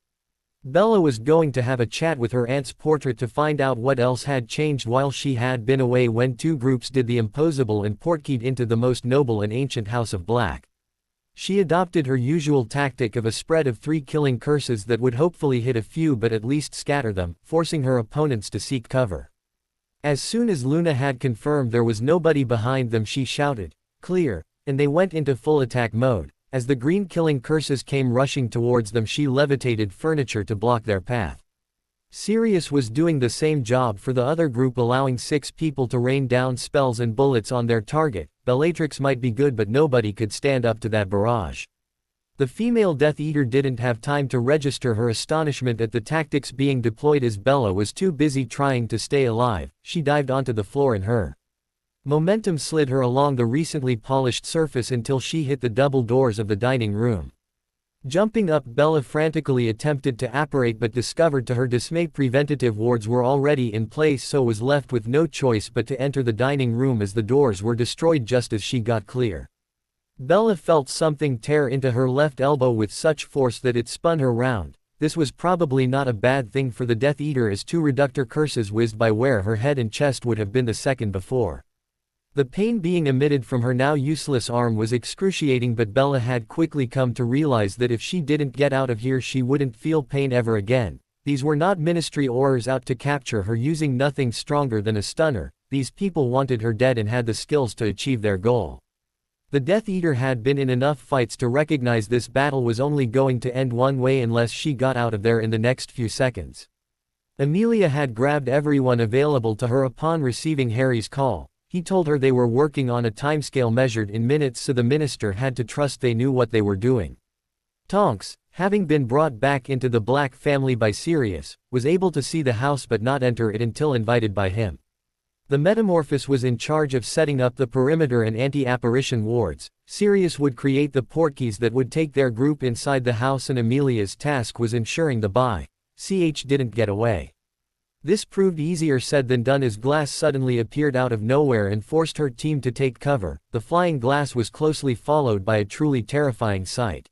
Bella was going to have a chat with her aunt's portrait to find out what else had changed while she had been away when 2 groups did the impossible and portkeyed into the most noble and ancient House of Black. She adopted her usual tactic of a spread of 3 killing curses that would hopefully hit a few but at least scatter them, forcing her opponents to seek cover. As soon as Luna had confirmed there was nobody behind them she shouted, "Clear," and they went into full attack mode. As the green killing curses came rushing towards them, she levitated furniture to block their path. Sirius was doing the same job for the other group, allowing 6 people to rain down spells and bullets on their target. Bellatrix might be good, but nobody could stand up to that barrage. The female Death Eater didn't have time to register her astonishment at the tactics being deployed, as Bella was too busy trying to stay alive. She dived onto the floor and her momentum slid her along the recently polished surface until she hit the double doors of the dining room. Jumping up, Bella frantically attempted to apparate, but discovered to her dismay preventative wards were already in place, so was left with no choice but to enter the dining room as the doors were destroyed just as she got clear. Bella felt something tear into her left elbow with such force that it spun her round. This was probably not a bad thing for the Death Eater, as 2 reductor curses whizzed by where her head and chest would have been the second before. The pain being emitted from her now useless arm was excruciating, but Bella had quickly come to realize that if she didn't get out of here she wouldn't feel pain ever again. These were not Ministry Aurors out to capture her using nothing stronger than a stunner. These people wanted her dead and had the skills to achieve their goal. The Death Eater had been in enough fights to recognize this battle was only going to end one way unless she got out of there in the next few seconds. Amelia had grabbed everyone available to her upon receiving Harry's call. He told her they were working on a timescale measured in minutes, so the minister had to trust they knew what they were doing. Tonks, having been brought back into the Black family by Sirius, was able to see the house but not enter it until invited by him. The Metamorphosis was in charge of setting up the perimeter and anti-apparition wards. Sirius would create the portkeys that would take their group inside the house, and Amelia's task was ensuring the by-ch didn't get away. This proved easier said than done, as glass suddenly appeared out of nowhere and forced her team to take cover. The flying glass was closely followed by a truly terrifying sight.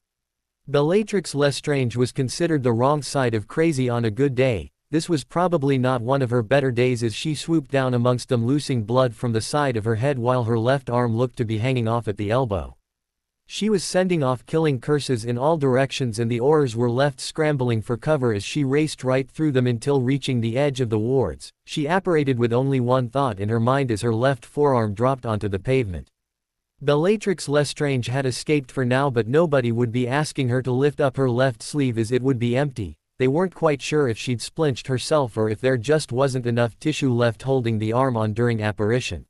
Bellatrix Lestrange was considered the wrong side of crazy on a good day. This was probably not one of her better days, as she swooped down amongst them, loosing blood from the side of her head while her left arm looked to be hanging off at the elbow. She was sending off killing curses in all directions, and the Aurors were left scrambling for cover as she raced right through them until reaching the edge of the wards. She apparated with only one thought in her mind as her left forearm dropped onto the pavement. Bellatrix Lestrange had escaped for now, but nobody would be asking her to lift up her left sleeve as it would be empty. They weren't quite sure if she'd splinched herself or if there just wasn't enough tissue left holding the arm on during apparition.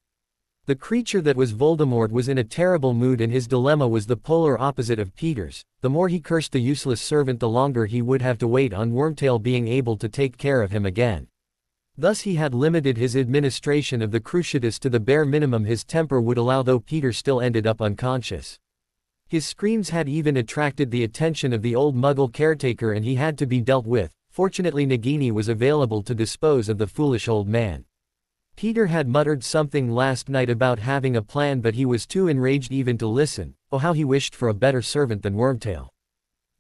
The creature that was Voldemort was in a terrible mood, and his dilemma was the polar opposite of Peter's. The more he cursed the useless servant, the longer he would have to wait on Wormtail being able to take care of him again. Thus he had limited his administration of the Cruciatus to the bare minimum his temper would allow, though Peter still ended up unconscious. His screams had even attracted the attention of the old Muggle caretaker, and he had to be dealt with. Fortunately, Nagini was available to dispose of the foolish old man. Peter had muttered something last night about having a plan, but he was too enraged even to listen. Oh, how he wished for a better servant than Wormtail.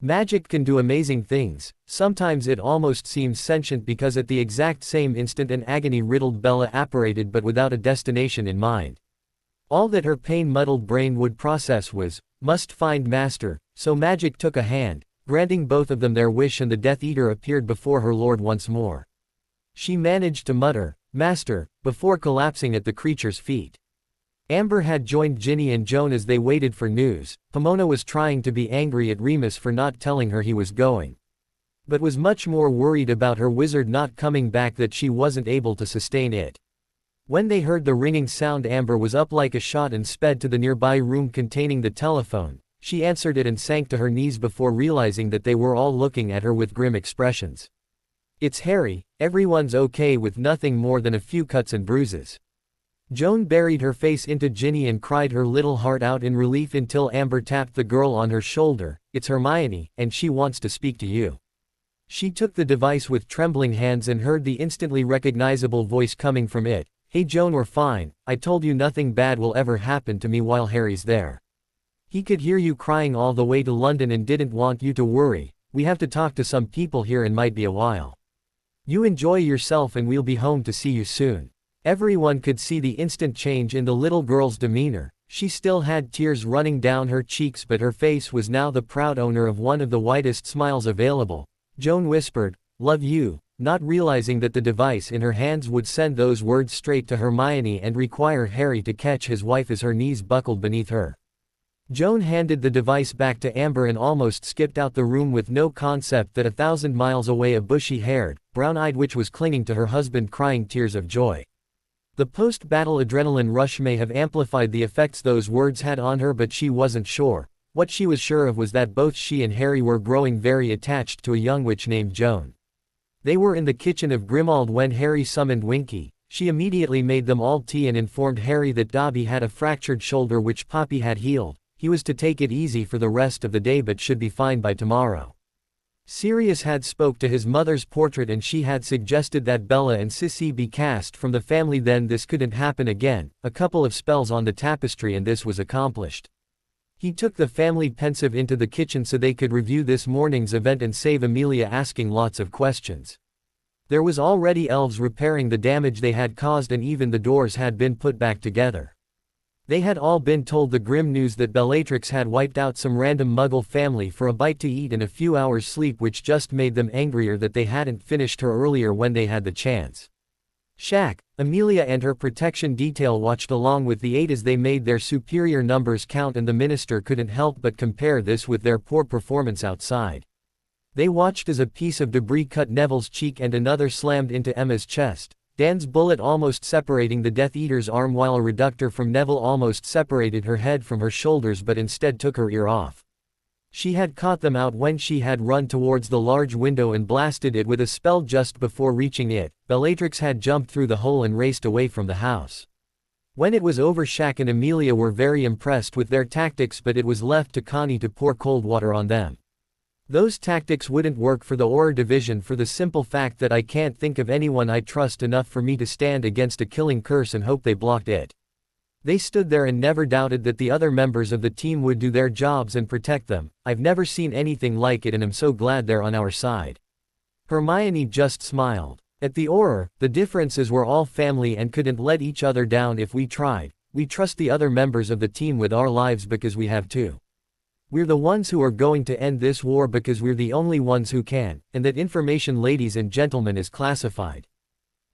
Magic can do amazing things. Sometimes it almost seems sentient, because at the exact same instant an agony-riddled Bella apparated, but without a destination in mind. All that her pain-muddled brain would process was, must find Master, so magic took a hand, granting both of them their wish, and the Death Eater appeared before her lord once more. She managed to mutter, "Master," before collapsing at the creature's feet. Amber had joined Ginny and Joan as they waited for news. Pomona was trying to be angry at Remus for not telling her he was going, but was much more worried about her wizard not coming back that she wasn't able to sustain it. When they heard the ringing sound, Amber was up like a shot and sped to the nearby room containing the telephone. She answered it and sank to her knees before realizing that they were all looking at her with grim expressions. "It's Harry, everyone's okay with nothing more than a few cuts and bruises." Joan buried her face into Ginny and cried her little heart out in relief until Amber tapped the girl on her shoulder. "It's Hermione, and she wants to speak to you." She took the device with trembling hands and heard the instantly recognizable voice coming from it. "Hey Joan, we're fine. I told you nothing bad will ever happen to me while Harry's there. He could hear you crying all the way to London and didn't want you to worry. We have to talk to some people here and might be a while. You enjoy yourself and we'll be home to see you soon." Everyone could see the instant change in the little girl's demeanor. She still had tears running down her cheeks, but her face was now the proud owner of one of the widest smiles available. Joan whispered, "Love you," not realizing that the device in her hands would send those words straight to Hermione and require Harry to catch his wife as her knees buckled beneath her. Joan handed the device back to Amber and almost skipped out the room with no concept that 1,000 miles away a bushy-haired, brown-eyed witch was clinging to her husband crying tears of joy. The post-battle adrenaline rush may have amplified the effects those words had on her, but she wasn't sure. What she was sure of was that both she and Harry were growing very attached to a young witch named Joan. They were in the kitchen of Grimmauld when Harry summoned Winky. She immediately made them all tea and informed Harry that Dobby had a fractured shoulder which Poppy had healed. He was to take it easy for the rest of the day but should be fine by tomorrow. Sirius had spoke to his mother's portrait and she had suggested that Bella and Sissy be cast from the family. Then this couldn't happen again. A couple of spells on the tapestry and this was accomplished. He took the family pensive into the kitchen so they could review this morning's event and save Amelia asking lots of questions. There was already elves repairing the damage they had caused and even the doors had been put back together. They had all been told the grim news that Bellatrix had wiped out some random Muggle family for a bite to eat and a few hours sleep, which just made them angrier that they hadn't finished her earlier when they had the chance. Shaq, Amelia and her protection detail watched along with the 8 as they made their superior numbers count, and the minister couldn't help but compare this with their poor performance outside. They watched as a piece of debris cut Neville's cheek and another slammed into Emma's chest. Dan's bullet almost separating the Death Eater's arm, while a reductor from Neville almost separated her head from her shoulders but instead took her ear off. She had caught them out when she had run towards the large window and blasted it with a spell just before reaching it. Bellatrix had jumped through the hole and raced away from the house. When it was over, Shaq and Amelia were very impressed with their tactics, but it was left to Connie to pour cold water on them. Those tactics wouldn't work for the Auror division for the simple fact that I can't think of anyone I trust enough for me to stand against a killing curse and hope they blocked it. They stood there and never doubted that the other members of the team would do their jobs and protect them. I've never seen anything like it and I'm so glad they're on our side. Hermione just smiled. At the Auror, the differences were all family and couldn't let each other down if we tried. We trust the other members of the team with our lives because we have to. We're the ones who are going to end this war because we're the only ones who can, and that information, ladies and gentlemen, is classified.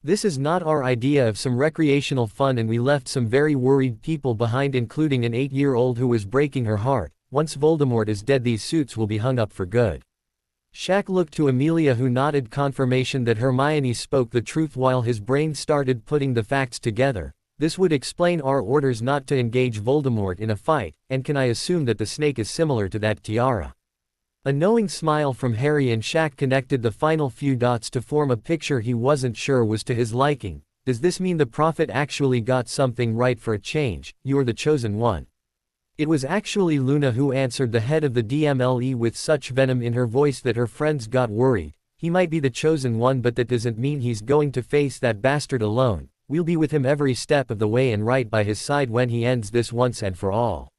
This is not our idea of some recreational fun, and we left some very worried people behind, including an 8-year-old who was breaking her heart. Once Voldemort is dead, these suits will be hung up for good. Shaq looked to Amelia, who nodded confirmation that Hermione spoke the truth while his brain started putting the facts together. This would explain our orders not to engage Voldemort in a fight, and can I assume that the snake is similar to that tiara? A knowing smile from Harry, and Shaq connected the final few dots to form a picture he wasn't sure was to his liking. Does this mean the prophet actually got something right for a change? You're the chosen one. It was actually Luna who answered, the head of the DMLE, with such venom in her voice that her friends got worried. He might be the chosen one, but that doesn't mean he's going to face that bastard alone. We'll be with him every step of the way and right by his side when he ends this once and for all.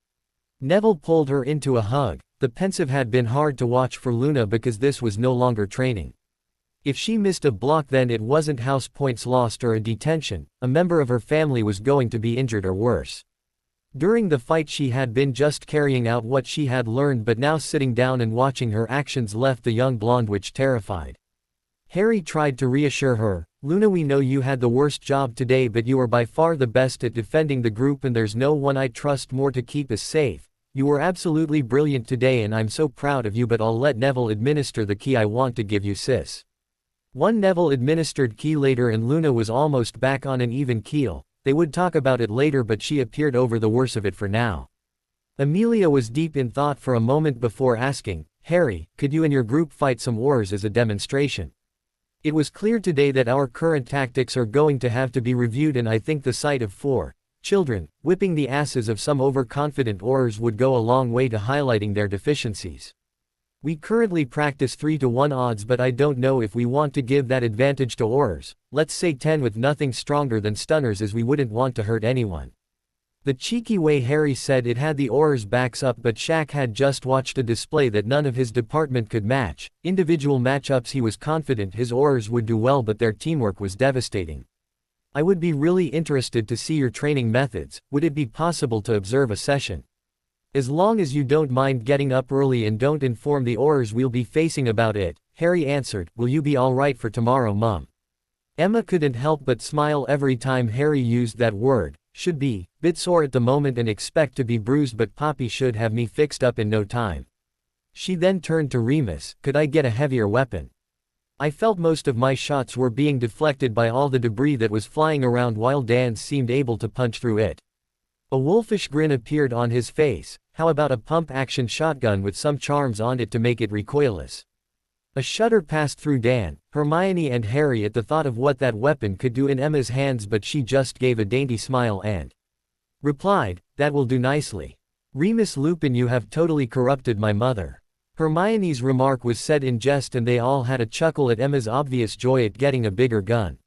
Neville pulled her into a hug. The pensive had been hard to watch for Luna because this was no longer training. If she missed a block, then it wasn't house points lost or a detention. A member of her family was going to be injured or worse. During the fight she had been just carrying out what she had learned, but now sitting down and watching her actions left the young blonde witch terrified. Harry tried to reassure her. Luna, we know you had the worst job today, but you are by far the best at defending the group, and there's no one I trust more to keep us safe. You were absolutely brilliant today and I'm so proud of you, but I'll let Neville administer the key I want to give you, sis. One Neville administered key later and Luna was almost back on an even keel. They would talk about it later, but she appeared over the worst of it for now. Amelia was deep in thought for a moment before asking, Harry, could you and your group fight some Aurors as a demonstration? It was clear today that our current tactics are going to have to be reviewed, and I think the sight of 4 children whipping the asses of some overconfident Aurors would go a long way to highlighting their deficiencies. We currently practice 3-to-1 odds, but I don't know if we want to give that advantage to Aurors. Let's say 10 with nothing stronger than stunners, as we wouldn't want to hurt anyone. The cheeky way Harry said it had the Aurors' backs up, but Shaq had just watched a display that none of his department could match. Individual matchups he was confident his Aurors would do well, but their teamwork was devastating. I would be really interested to see your training methods. Would it be possible to observe a session? As long as you don't mind getting up early and don't inform the Aurors we'll be facing about it, Harry answered. Will you be alright for tomorrow, Mum? Emma couldn't help but smile every time Harry used that word. Should be, bit sore at the moment and expect to be bruised, but Poppy should have me fixed up in no time. She then turned to Remus, could I get a heavier weapon? I felt most of my shots were being deflected by all the debris that was flying around while Dan seemed able to punch through it. A wolfish grin appeared on his face. How about a pump-action shotgun with some charms on it to make it recoilless? A shudder passed through Dan, Hermione and Harry at the thought of what that weapon could do in Emma's hands, but she just gave a dainty smile and replied, that will do nicely. Remus Lupin, you have totally corrupted my mother. Hermione's remark was said in jest and they all had a chuckle at Emma's obvious joy at getting a bigger gun.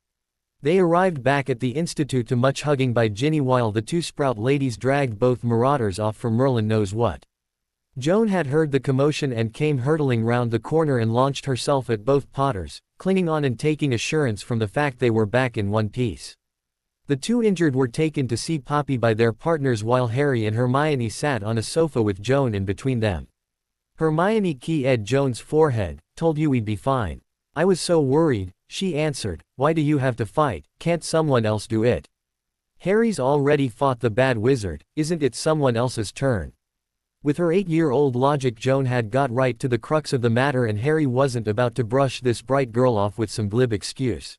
They arrived back at the Institute to much hugging by Ginny while the two Sprout ladies dragged both marauders off for Merlin knows what. Joan had heard the commotion and came hurtling round the corner and launched herself at both Potters, clinging on and taking assurance from the fact they were back in one piece. The two injured were taken to see Poppy by their partners while Harry and Hermione sat on a sofa with Joan in between them. Hermione keyed Joan's forehead, told you we'd be fine. I was so worried, she answered, why do you have to fight, can't someone else do it? Harry's already fought the bad wizard, isn't it someone else's turn? With her 8-year-old logic, Joan had got right to the crux of the matter and Harry wasn't about to brush this bright girl off with some glib excuse.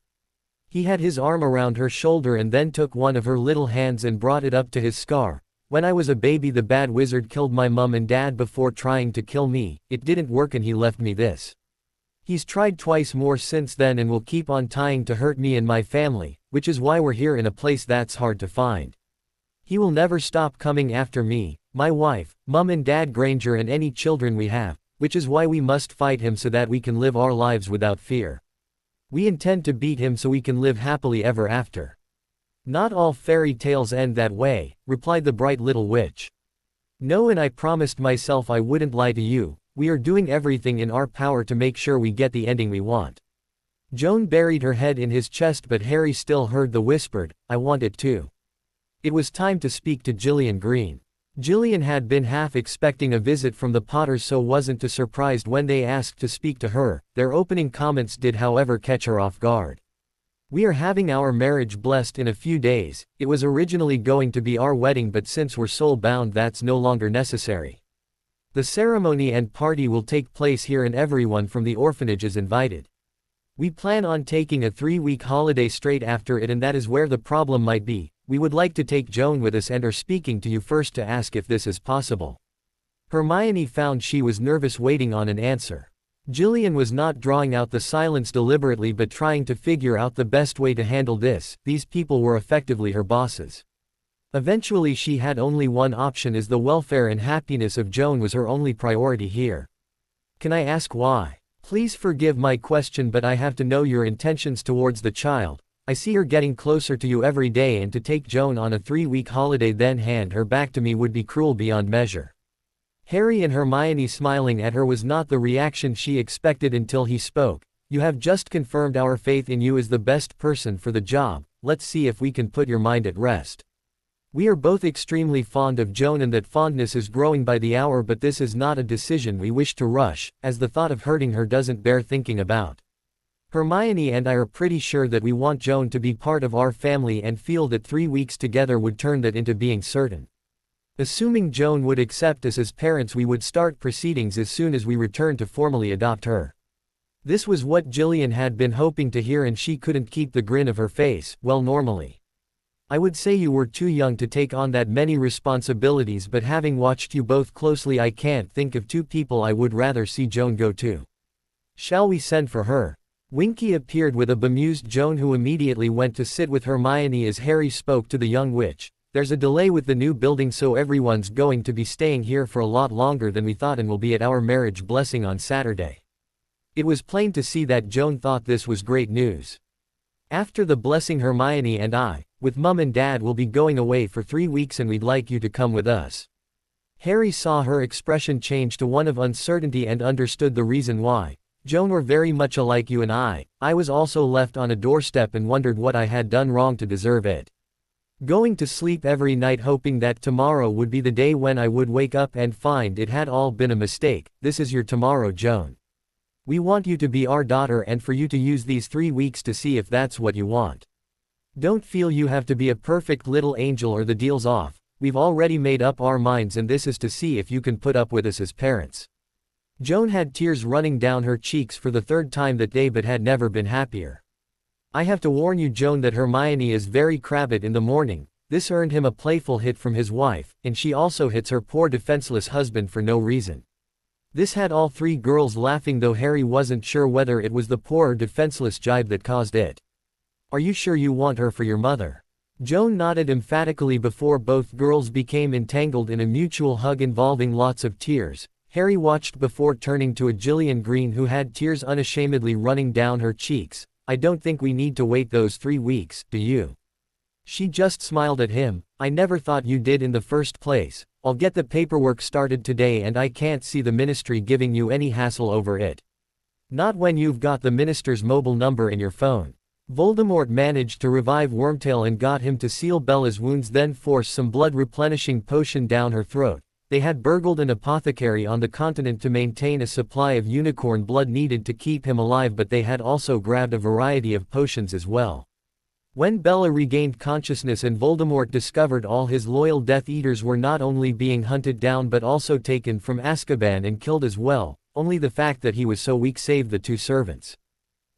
He had his arm around her shoulder and then took one of her little hands and brought it up to his scar. When I was a baby, the bad wizard killed my mum and dad before trying to kill me. It didn't work and he left me this. He's tried twice more since then and will keep on trying to hurt me and my family, which is why we're here in a place that's hard to find. He will never stop coming after me, my wife, Mum and Dad Granger and any children we have, which is why we must fight him so that we can live our lives without fear. We intend to beat him so we can live happily ever after. Not all fairy tales end that way, replied the bright little witch. No, and I promised myself I wouldn't lie to you. We are doing everything in our power to make sure we get the ending we want. Joan buried her head in his chest, but Harry still heard the whispered, I want it too. It was time to speak to Gillian Green. Gillian had been half expecting a visit from the Potters, so wasn't too surprised when they asked to speak to her. Their opening comments did however catch her off guard. We are having our marriage blessed in a few days. It was originally going to be our wedding, but since we're soul-bound that's no longer necessary. The ceremony and party will take place here and everyone from the orphanage is invited. We plan on taking a 3-week holiday straight after it, and that is where the problem might be. We would like to take Joan with us and are speaking to you first to ask if this is possible. Hermione found she was nervous waiting on an answer. Gillian was not drawing out the silence deliberately but trying to figure out the best way to handle this. These people were effectively her bosses. Eventually she had only one option, as the welfare and happiness of Joan was her only priority here. Can I ask why? Please forgive my question, but I have to know your intentions towards the child. I see her getting closer to you every day, and to take Joan on a 3-week holiday then hand her back to me would be cruel beyond measure. Harry and Hermione smiling at her was not the reaction she expected until he spoke. You have just confirmed our faith in you as the best person for the job. Let's see if we can put your mind at rest. We are both extremely fond of Joan and that fondness is growing by the hour, but this is not a decision we wish to rush, as the thought of hurting her doesn't bear thinking about. Hermione and I are pretty sure that we want Joan to be part of our family and feel that 3 weeks together would turn that into being certain. Assuming Joan would accept us as parents, we would start proceedings as soon as we return to formally adopt her. This was what Gillian had been hoping to hear, and she couldn't keep the grin of her face. Well, normally I would say you were too young to take on that many responsibilities, but having watched you both closely, I can't think of 2 people I would rather see Joan go to. Shall we send for her? Winky appeared with a bemused Joan, who immediately went to sit with Hermione as Harry spoke to the young witch. There's a delay with the new building, so everyone's going to be staying here for a lot longer than we thought and will be at our marriage blessing on Saturday. It was plain to see that Joan thought this was great news. After the blessing, Hermione and I, with Mum and Dad, will be going away for 3 weeks and we'd like you to come with us. Harry saw her expression change to one of uncertainty and understood the reason why. Joan, we're very much alike, you and I. I was also left on a doorstep and wondered what I had done wrong to deserve it. Going to sleep every night hoping that tomorrow would be the day when I would wake up and find it had all been a mistake. This is your tomorrow, Joan. We want you to be our daughter and for you to use these 3 weeks to see if that's what you want. Don't feel you have to be a perfect little angel or the deal's off. We've already made up our minds and this is to see if you can put up with us as parents. Joan had tears running down her cheeks for the third time that day but had never been happier. I have to warn you, Joan, that Hermione is very crabbed in the morning. This earned him a playful hit from his wife, and she also hits her poor defenseless husband for no reason. This had all three girls laughing, though Harry wasn't sure whether it was the poor defenseless jibe that caused it. Are you sure you want her for your mother? Joan nodded emphatically before both girls became entangled in a mutual hug involving lots of tears. Harry watched before turning to a Gillian Green who had tears unashamedly running down her cheeks. I don't think we need to wait those 3 weeks, do you? She just smiled at him. I never thought you did in the first place. I'll get the paperwork started today and I can't see the ministry giving you any hassle over it. Not when you've got the minister's mobile number in your phone. Voldemort managed to revive Wormtail and got him to seal Bella's wounds, then force some blood-replenishing potion down her throat. They had burgled an apothecary on the continent to maintain a supply of unicorn blood needed to keep him alive, but they had also grabbed a variety of potions as well. When Bella regained consciousness and Voldemort discovered all his loyal Death Eaters were not only being hunted down but also taken from Azkaban and killed as well, only the fact that he was so weak saved the 2 servants.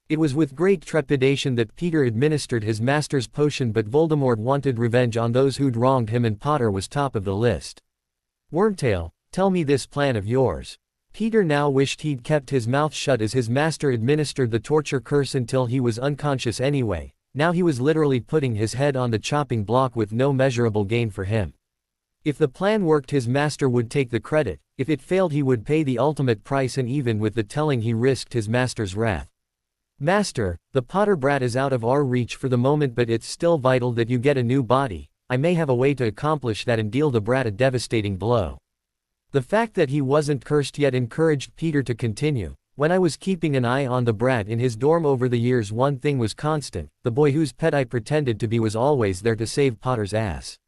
It was with great trepidation that Peter administered his master's potion, but Voldemort wanted revenge on those who'd wronged him and Potter was top of the list. Wormtail, tell me this plan of yours. Peter now wished he'd kept his mouth shut as his master administered the torture curse until he was unconscious anyway. Now he was literally putting his head on the chopping block with no measurable gain for him. If the plan worked, his master would take the credit. If it failed, he would pay the ultimate price, and even with the telling he risked his master's wrath. Master, the Potter brat is out of our reach for the moment, but it's still vital that you get a new body. I may have a way to accomplish that and deal the brat a devastating blow. The fact that he wasn't cursed yet encouraged Peter to continue. When I was keeping an eye on the brat in his dorm over the years, one thing was constant: the boy whose pet I pretended to be was always there to save Potter's ass.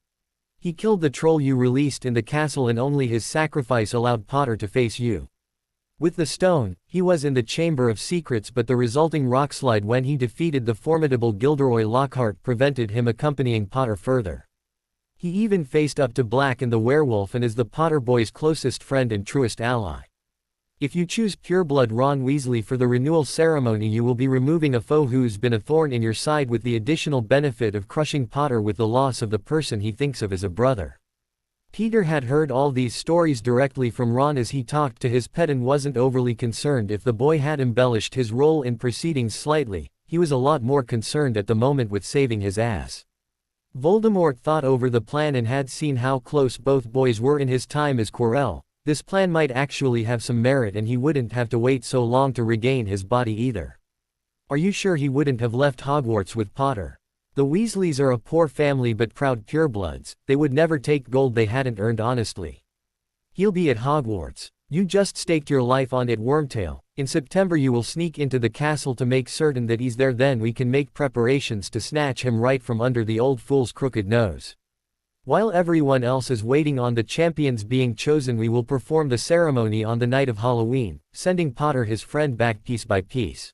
He killed the troll you released in the castle, and only his sacrifice allowed Potter to face you. With the stone, he was in the Chamber of Secrets, but the resulting rockslide when he defeated the formidable Gilderoy Lockhart prevented him accompanying Potter further. He even faced up to Black and the werewolf and is the Potter boy's closest friend and truest ally. If you choose pureblood Ron Weasley for the renewal ceremony, you will be removing a foe who's been a thorn in your side, with the additional benefit of crushing Potter with the loss of the person he thinks of as a brother. Peter had heard all these stories directly from Ron as he talked to his pet and wasn't overly concerned if the boy had embellished his role in proceedings slightly. He was a lot more concerned at the moment with saving his ass. Voldemort thought over the plan and had seen how close both boys were in his time as Quirrell. This plan might actually have some merit and he wouldn't have to wait so long to regain his body either. Are you sure he wouldn't have left Hogwarts with Potter? The Weasleys are a poor family but proud purebloods. They would never take gold they hadn't earned honestly. He'll be at Hogwarts. You just staked your life on it, Wormtail. In September you will sneak into the castle to make certain that he's there, then we can make preparations to snatch him right from under the old fool's crooked nose. While everyone else is waiting on the champions being chosen, we will perform the ceremony on the night of Halloween, sending Potter his friend back piece by piece.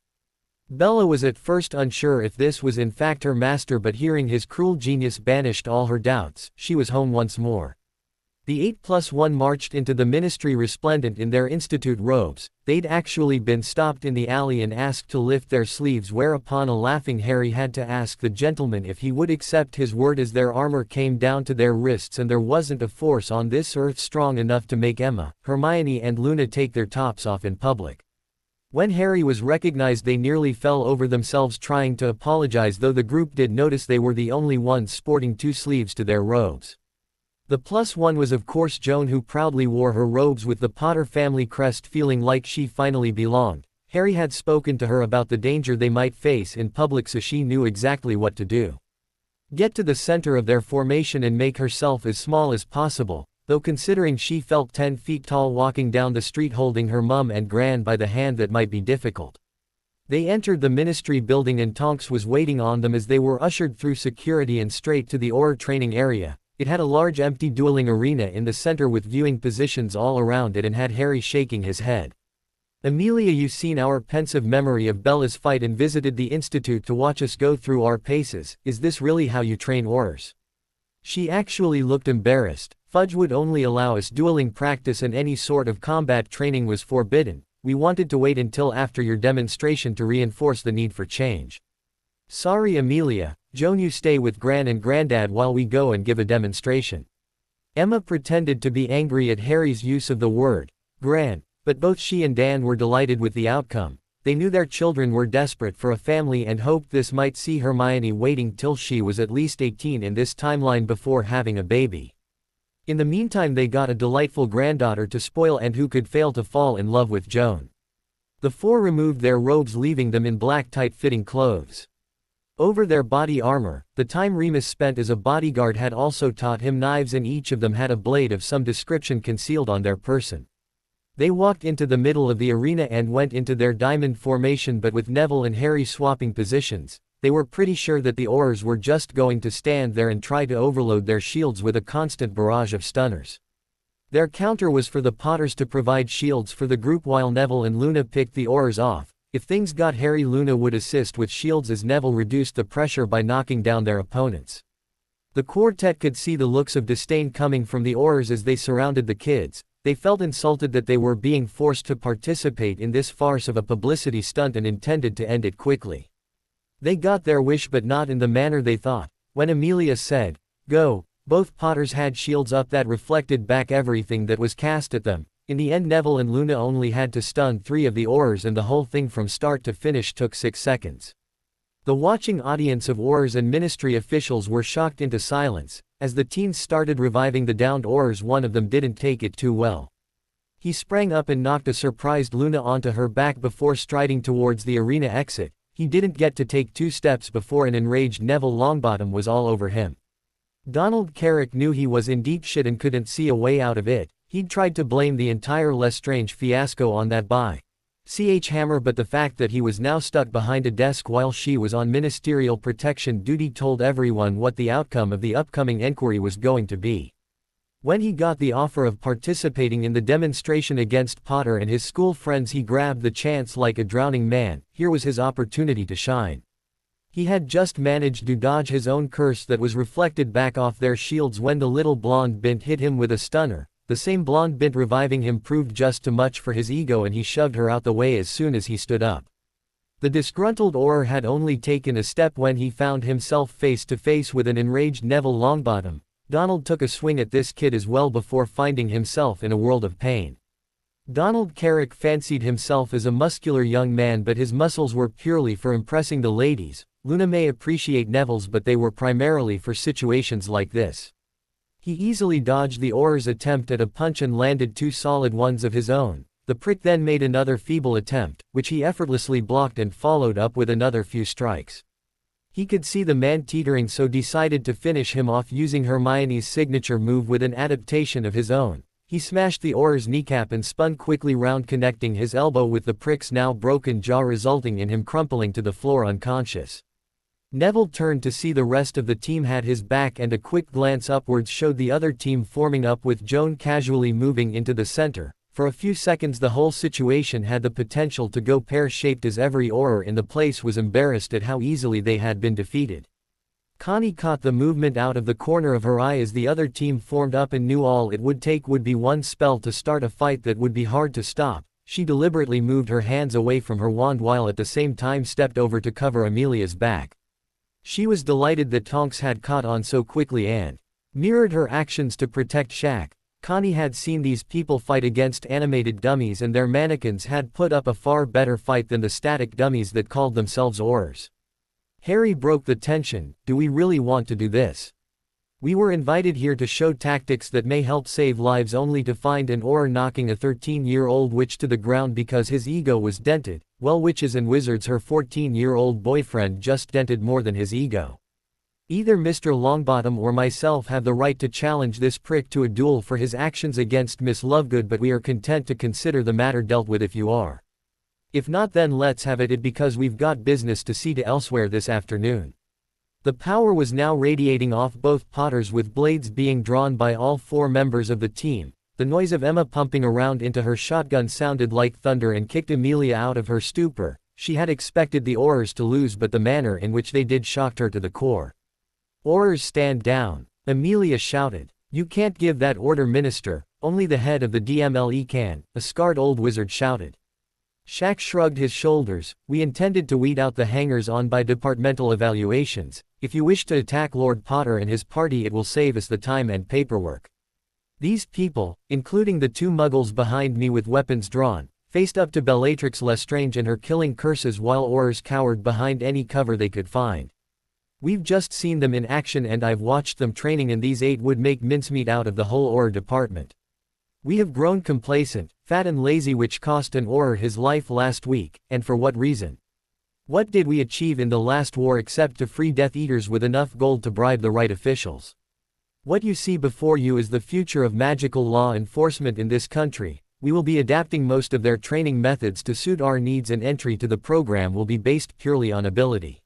Bella was at first unsure if this was in fact her master, but hearing his cruel genius banished all her doubts. She was home once more. The 8+1 marched into the ministry resplendent in their institute robes. They'd actually been stopped in the alley and asked to lift their sleeves, whereupon a laughing Harry had to ask the gentleman if he would accept his word, as their armor came down to their wrists and there wasn't a force on this earth strong enough to make Emma, Hermione and Luna take their tops off in public. When Harry was recognized, they nearly fell over themselves trying to apologize, though the group did notice they were the only ones sporting 2 sleeves to their robes. The +1 was of course Joan, who proudly wore her robes with the Potter family crest, feeling like she finally belonged. Harry had spoken to her about the danger they might face in public, so she knew exactly what to do. Get to the center of their formation and make herself as small as possible, though considering she felt 10 feet tall walking down the street holding her mum and gran by the hand, that might be difficult. They entered the ministry building and Tonks was waiting on them as they were ushered through security and straight to the Auror training area. It had a large empty dueling arena in the center with viewing positions all around it and had Harry shaking his head. Amelia, you seen our pensive memory of Bella's fight and visited the institute to watch us go through our paces. Is this really how you train Aurors? She actually looked embarrassed. Fudge would only allow us dueling practice and any sort of combat training was forbidden. We wanted to wait until after your demonstration to reinforce the need for change. Sorry Amelia, Joan, you stay with Gran and Grandad while we go and give a demonstration. Emma pretended to be angry at Harry's use of the word Gran, but both she and Dan were delighted with the outcome. They knew their children were desperate for a family and hoped this might see Hermione waiting till she was at least 18 in this timeline before having a baby. In the meantime they got a delightful granddaughter to spoil, and who could fail to fall in love with Joan. The four removed their robes, leaving them in black tight-fitting clothes. Over their body armor, the time Remus spent as a bodyguard had also taught him knives, and each of them had a blade of some description concealed on their person. They walked into the middle of the arena and went into their diamond formation, but with Neville and Harry swapping positions, they were pretty sure that the Aurors were just going to stand there and try to overload their shields with a constant barrage of stunners. Their counter was for the Potters to provide shields for the group while Neville and Luna picked the Aurors off. If things got hairy, Luna would assist with shields as Neville reduced the pressure by knocking down their opponents. The quartet could see the looks of disdain coming from the Aurors as they surrounded the kids. They felt insulted that they were being forced to participate in this farce of a publicity stunt and intended to end it quickly. They got their wish, but not in the manner they thought. When Amelia said, "Go," both Potters had shields up that reflected back everything that was cast at them. In the end, Neville and Luna only had to stun 3 of the Aurors, and the whole thing from start to finish took 6 seconds. The watching audience of Aurors and Ministry officials were shocked into silence. As the teens started reviving the downed Aurors, one of them didn't take it too well. He sprang up and knocked a surprised Luna onto her back before striding towards the arena exit. He didn't get to take 2 steps before an enraged Neville Longbottom was all over him. Donald Carrick knew he was in deep shit and couldn't see a way out of it. He'd tried to blame the entire Lestrange fiasco on that by-ch Hammer, but the fact that he was now stuck behind a desk while she was on ministerial protection duty told everyone what the outcome of the upcoming enquiry was going to be. When he got the offer of participating in the demonstration against Potter and his school friends, he grabbed the chance like a drowning man. Here was his opportunity to shine. He had just managed to dodge his own curse that was reflected back off their shields when the little blonde bint hit him with a stunner. The same blonde bint reviving him proved just too much for his ego, and he shoved her out the way as soon as he stood up. The disgruntled Auror had only taken a step when he found himself face to face with an enraged Neville Longbottom. Donald took a swing at this kid as well before finding himself in a world of pain. Donald Carrick fancied himself as a muscular young man, but his muscles were purely for impressing the ladies. Luna may appreciate Neville's, but they were primarily for situations like this. He easily dodged the Auror's attempt at a punch and landed 2 solid ones of his own. The prick then made another feeble attempt, which he effortlessly blocked and followed up with another few strikes. He could see the man teetering, so decided to finish him off using Hermione's signature move with an adaptation of his own. He smashed the Auror's kneecap and spun quickly round, connecting his elbow with the prick's now broken jaw, resulting in him crumpling to the floor unconscious. Neville turned to see the rest of the team had his back, and a quick glance upwards showed the other team forming up with Joan casually moving into the center. For a few seconds the whole situation had the potential to go pear-shaped, as every Auror in the place was embarrassed at how easily they had been defeated. Connie caught the movement out of the corner of her eye as the other team formed up and knew all it would take would be one spell to start a fight that would be hard to stop. She deliberately moved her hands away from her wand while at the same time stepped over to cover Amelia's back. She was delighted that Tonks had caught on so quickly and mirrored her actions to protect Shaq. Connie had seen these people fight against animated dummies, and their mannequins had put up a far better fight than the static dummies that called themselves Aurors. Harry broke the tension. Do we really want to do this? We were invited here to show tactics that may help save lives, only to find an Auror knocking a 13-year-old witch to the ground because his ego was dented. Well, witches and wizards, her 14-year-old boyfriend just dented more than his ego. Either Mr. Longbottom or myself have the right to challenge this prick to a duel for his actions against Miss Lovegood, but we are content to consider the matter dealt with if you are. If not, then let's have it because we've got business to see to elsewhere this afternoon. The power was now radiating off both Potters, with blades being drawn by all 4 members of the team. The noise of Emma pumping around into her shotgun sounded like thunder and kicked Amelia out of her stupor. She had expected the Aurors to lose, but the manner in which they did shocked her to the core. "Aurors, stand down," Amelia shouted. "You can't give that order, Minister, only the head of the DMLE can," a scarred old wizard shouted. Shaq shrugged his shoulders. "We intended to weed out the hangers-on by departmental evaluations. If you wish to attack Lord Potter and his party, it will save us the time and paperwork." These people, including the two muggles behind me with weapons drawn, faced up to Bellatrix Lestrange and her killing curses while Aurors cowered behind any cover they could find. "We've just seen them in action and I've watched them training, and these 8 would make mincemeat out of the whole Auror department. We have grown complacent, fat and lazy, which cost an Auror his life last week, and for what reason? What did we achieve in the last war except to free Death Eaters with enough gold to bribe the right officials? What you see before you is the future of magical law enforcement in this country. We will be adapting most of their training methods to suit our needs, and entry to the program will be based purely on ability.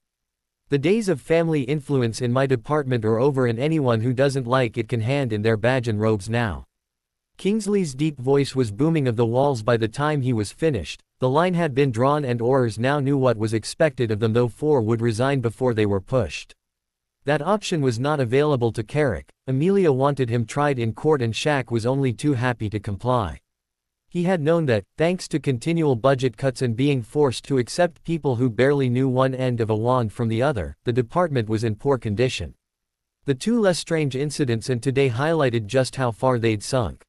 The days of family influence in my department are over, and anyone who doesn't like it can hand in their badge and robes now." Kingsley's deep voice was booming of the walls by the time he was finished. The line had been drawn and Aurors now knew what was expected of them, though 4 would resign before they were pushed. That option was not available to Carrick. Amelia wanted him tried in court and Shaq was only too happy to comply. He had known that, thanks to continual budget cuts and being forced to accept people who barely knew one end of a wand from the other, the department was in poor condition. The 2 Lestrange incidents and today highlighted just how far they'd sunk.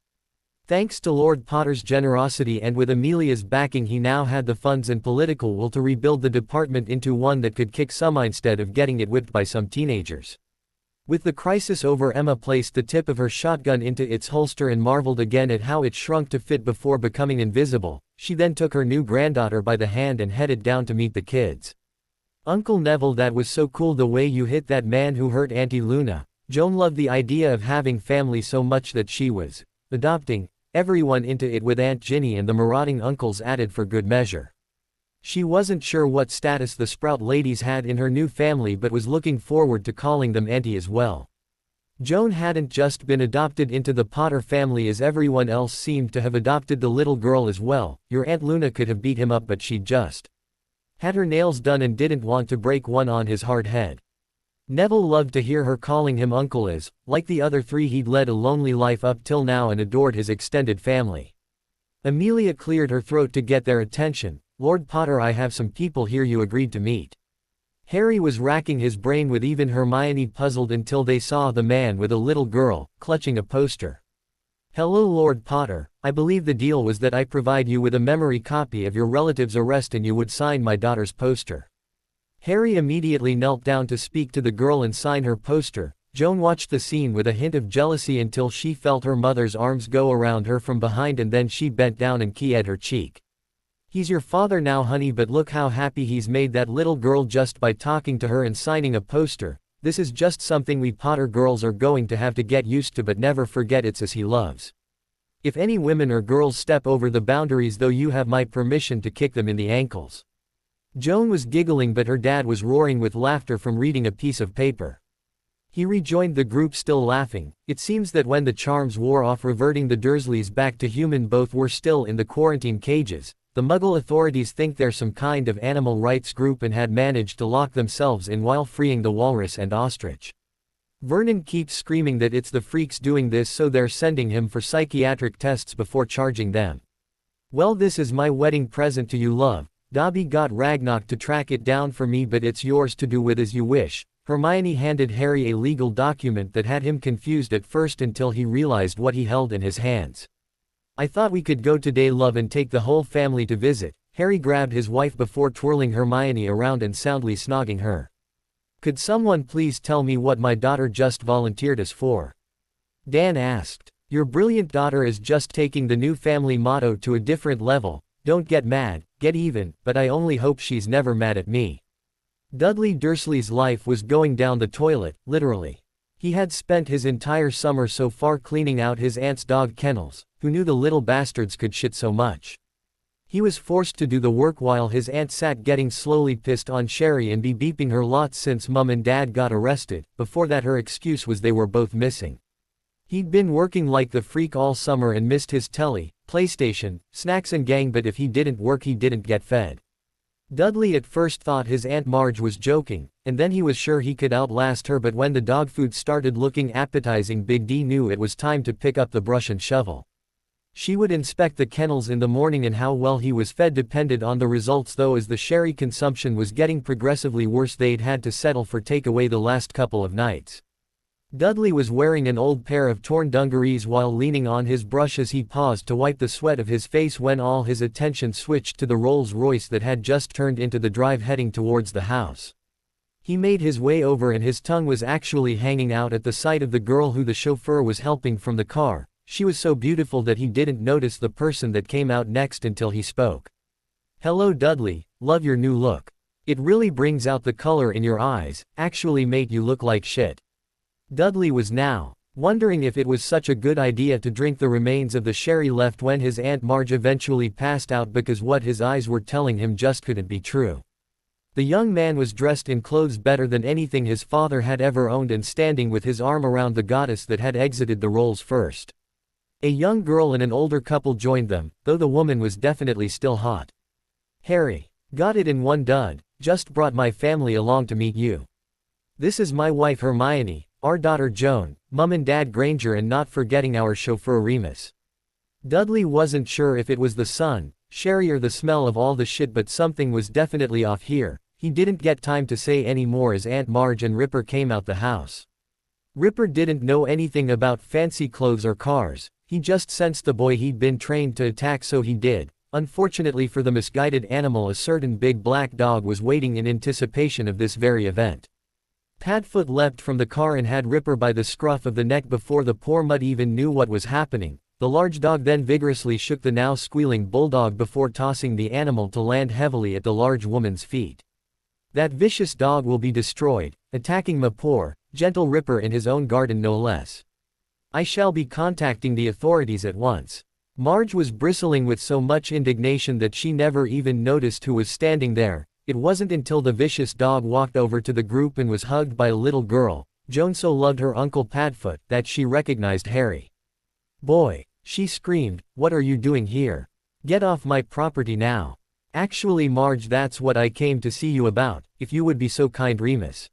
Thanks to Lord Potter's generosity and with Amelia's backing, he now had the funds and political will to rebuild the department into one that could kick some instead of getting it whipped by some teenagers. With the crisis over, Emma placed the tip of her shotgun into its holster and marveled again at how it shrunk to fit before becoming invisible. She then took her new granddaughter by the hand and headed down to meet the kids. "Uncle Neville, that was so cool the way you hit that man who hurt Auntie Luna." Joan loved the idea of having family so much that she was adopting everyone into it, with Aunt Ginny and the marauding uncles added for good measure. She wasn't sure what status the Sprout ladies had in her new family, but was looking forward to calling them Auntie as well. Joan hadn't just been adopted into the Potter family as everyone else seemed to have adopted the little girl as well. Your Aunt Luna could have beat him up, but she just had her nails done and didn't want to break one on his hard head. Neville loved to hear her calling him uncle as, like the other 3, he'd led a lonely life up till now and adored his extended family. Amelia cleared her throat to get their attention. "Lord Potter, I have some people here you agreed to meet." Harry was racking his brain, with even Hermione puzzled until they saw the man with a little girl, clutching a poster. "Hello, Lord Potter. I believe the deal was that I provide you with a memory copy of your relative's arrest and you would sign my daughter's poster." Harry immediately knelt down to speak to the girl and sign her poster. Joan watched the scene with a hint of jealousy until she felt her mother's arms go around her from behind, and then she bent down and kissed her cheek. "He's your father now, honey, but look how happy he's made that little girl just by talking to her and signing a poster. This is just something we Potter girls are going to have to get used to, but never forget it's us he loves. If any women or girls step over the boundaries, though, you have my permission to kick them in the ankles." Joan was giggling, but her dad was roaring with laughter from reading a piece of paper. He rejoined the group, still laughing. "It seems that when the charms wore off, reverting the Dursleys back to human, both were still in the quarantine cages. The Muggle authorities think they're some kind of animal rights group and had managed to lock themselves in while freeing the walrus and ostrich. Vernon keeps screaming that it's the freaks doing this, so they're sending him for psychiatric tests before charging them. Well, this is my wedding present to you, love. Dobby got Ragnarok to track it down for me, but it's yours to do with as you wish." Hermione handed Harry a legal document that had him confused at first until he realized what he held in his hands. "I thought we could go today, love, and take the whole family to visit." Harry grabbed his wife before twirling Hermione around and soundly snogging her. "Could someone please tell me what my daughter just volunteered us for?" Dan asked. "Your brilliant daughter is just taking the new family motto to a different level. Don't get mad, get even, but I only hope she's never mad at me." Dudley Dursley's life was going down the toilet, literally. He had spent his entire summer so far cleaning out his aunt's dog kennels. Who knew the little bastards could shit so much? He was forced to do the work while his aunt sat getting slowly pissed on Sherry and beeping her lots since Mum and Dad got arrested. Before that, her excuse was they were both missing. He'd been working like the freak all summer and missed his telly, PlayStation, snacks and gang, but if he didn't work he didn't get fed. Dudley at first thought his Aunt Marge was joking, and then he was sure he could outlast her, but when the dog food started looking appetizing, Big D knew it was time to pick up the brush and shovel. She would inspect the kennels in the morning, and how well he was fed depended on the results, though as the sherry consumption was getting progressively worse they'd had to settle for takeaway the last couple of nights. Dudley was wearing an old pair of torn dungarees while leaning on his brush as he paused to wipe the sweat of his face when all his attention switched to the Rolls-Royce that had just turned into the drive heading towards the house. He made his way over and his tongue was actually hanging out at the sight of the girl who the chauffeur was helping from the car. She was so beautiful that he didn't notice the person that came out next until he spoke. "Hello Dudley, love your new look. It really brings out the color in your eyes, actually mate you look like shit." Dudley was now wondering if it was such a good idea to drink the remains of the sherry left when his Aunt Marge eventually passed out, because what his eyes were telling him just couldn't be true. The young man was dressed in clothes better than anything his father had ever owned and standing with his arm around the goddess that had exited the Rolls first. A young girl and an older couple joined them, though the woman was definitely still hot. "Harry. Got it in one dud, just brought my family along to meet you. This is my wife Hermione, our daughter Joan, Mum and Dad Granger, and not forgetting our chauffeur Remus." Dudley wasn't sure if it was the sun, sherry, or the smell of all the shit, but something was definitely off here. He didn't get time to say any more as Aunt Marge and Ripper came out the house. Ripper didn't know anything about fancy clothes or cars. He just sensed the boy he'd been trained to attack, so he did. Unfortunately for the misguided animal, a certain big black dog was waiting in anticipation of this very event. Padfoot leapt from the car and had Ripper by the scruff of the neck before the poor mutt even knew what was happening. The large dog then vigorously shook the now squealing bulldog before tossing the animal to land heavily at the large woman's feet. "That vicious dog will be destroyed, attacking my poor, gentle Ripper in his own garden no less. I shall be contacting the authorities at once." Marge was bristling with so much indignation that she never even noticed who was standing there. It wasn't until the vicious dog walked over to the group and was hugged by a little girl, Joan so loved her Uncle Padfoot, that she recognized Harry. "Boy," she screamed, "what are you doing here? Get off my property now." "Actually Marge, that's what I came to see you about, if you would be so kind Remus."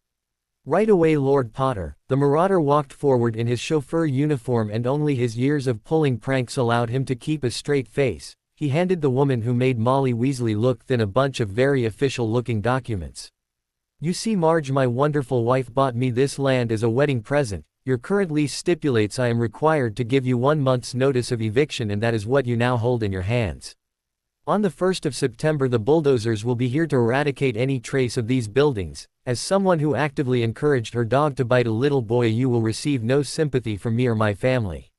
"Right away Lord Potter." The marauder walked forward in his chauffeur uniform, and only his years of pulling pranks allowed him to keep a straight face. He handed the woman who made Molly Weasley look thin a bunch of very official-looking documents. "You see Marge, my wonderful wife bought me this land as a wedding present. Your current lease stipulates I am required to give you 1 month's notice of eviction, and that is what you now hold in your hands. On the 1st of September the bulldozers will be here to eradicate any trace of these buildings. As someone who actively encouraged her dog to bite a little boy, you will receive no sympathy from me or my family."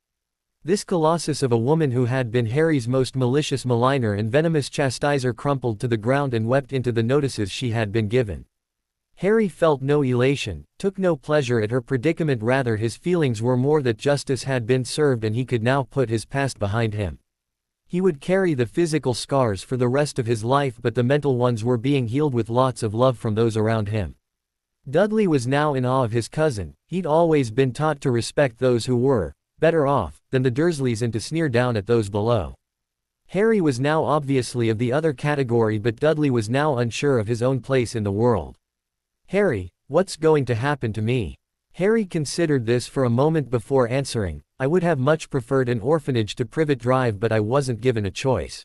This colossus of a woman who had been Harry's most malicious maligner and venomous chastiser crumpled to the ground and wept into the notices she had been given. Harry felt no elation, took no pleasure at her predicament, rather his feelings were more that justice had been served and he could now put his past behind him. He would carry the physical scars for the rest of his life, but the mental ones were being healed with lots of love from those around him. Dudley was now in awe of his cousin. He'd always been taught to respect those who were better off than the Dursleys and to sneer down at those below. Harry was now obviously of the other category, but Dudley was now unsure of his own place in the world. "Harry, what's going to happen to me?" Harry considered this for a moment before answering. "I would have much preferred an orphanage to Privet Drive, but I wasn't given a choice."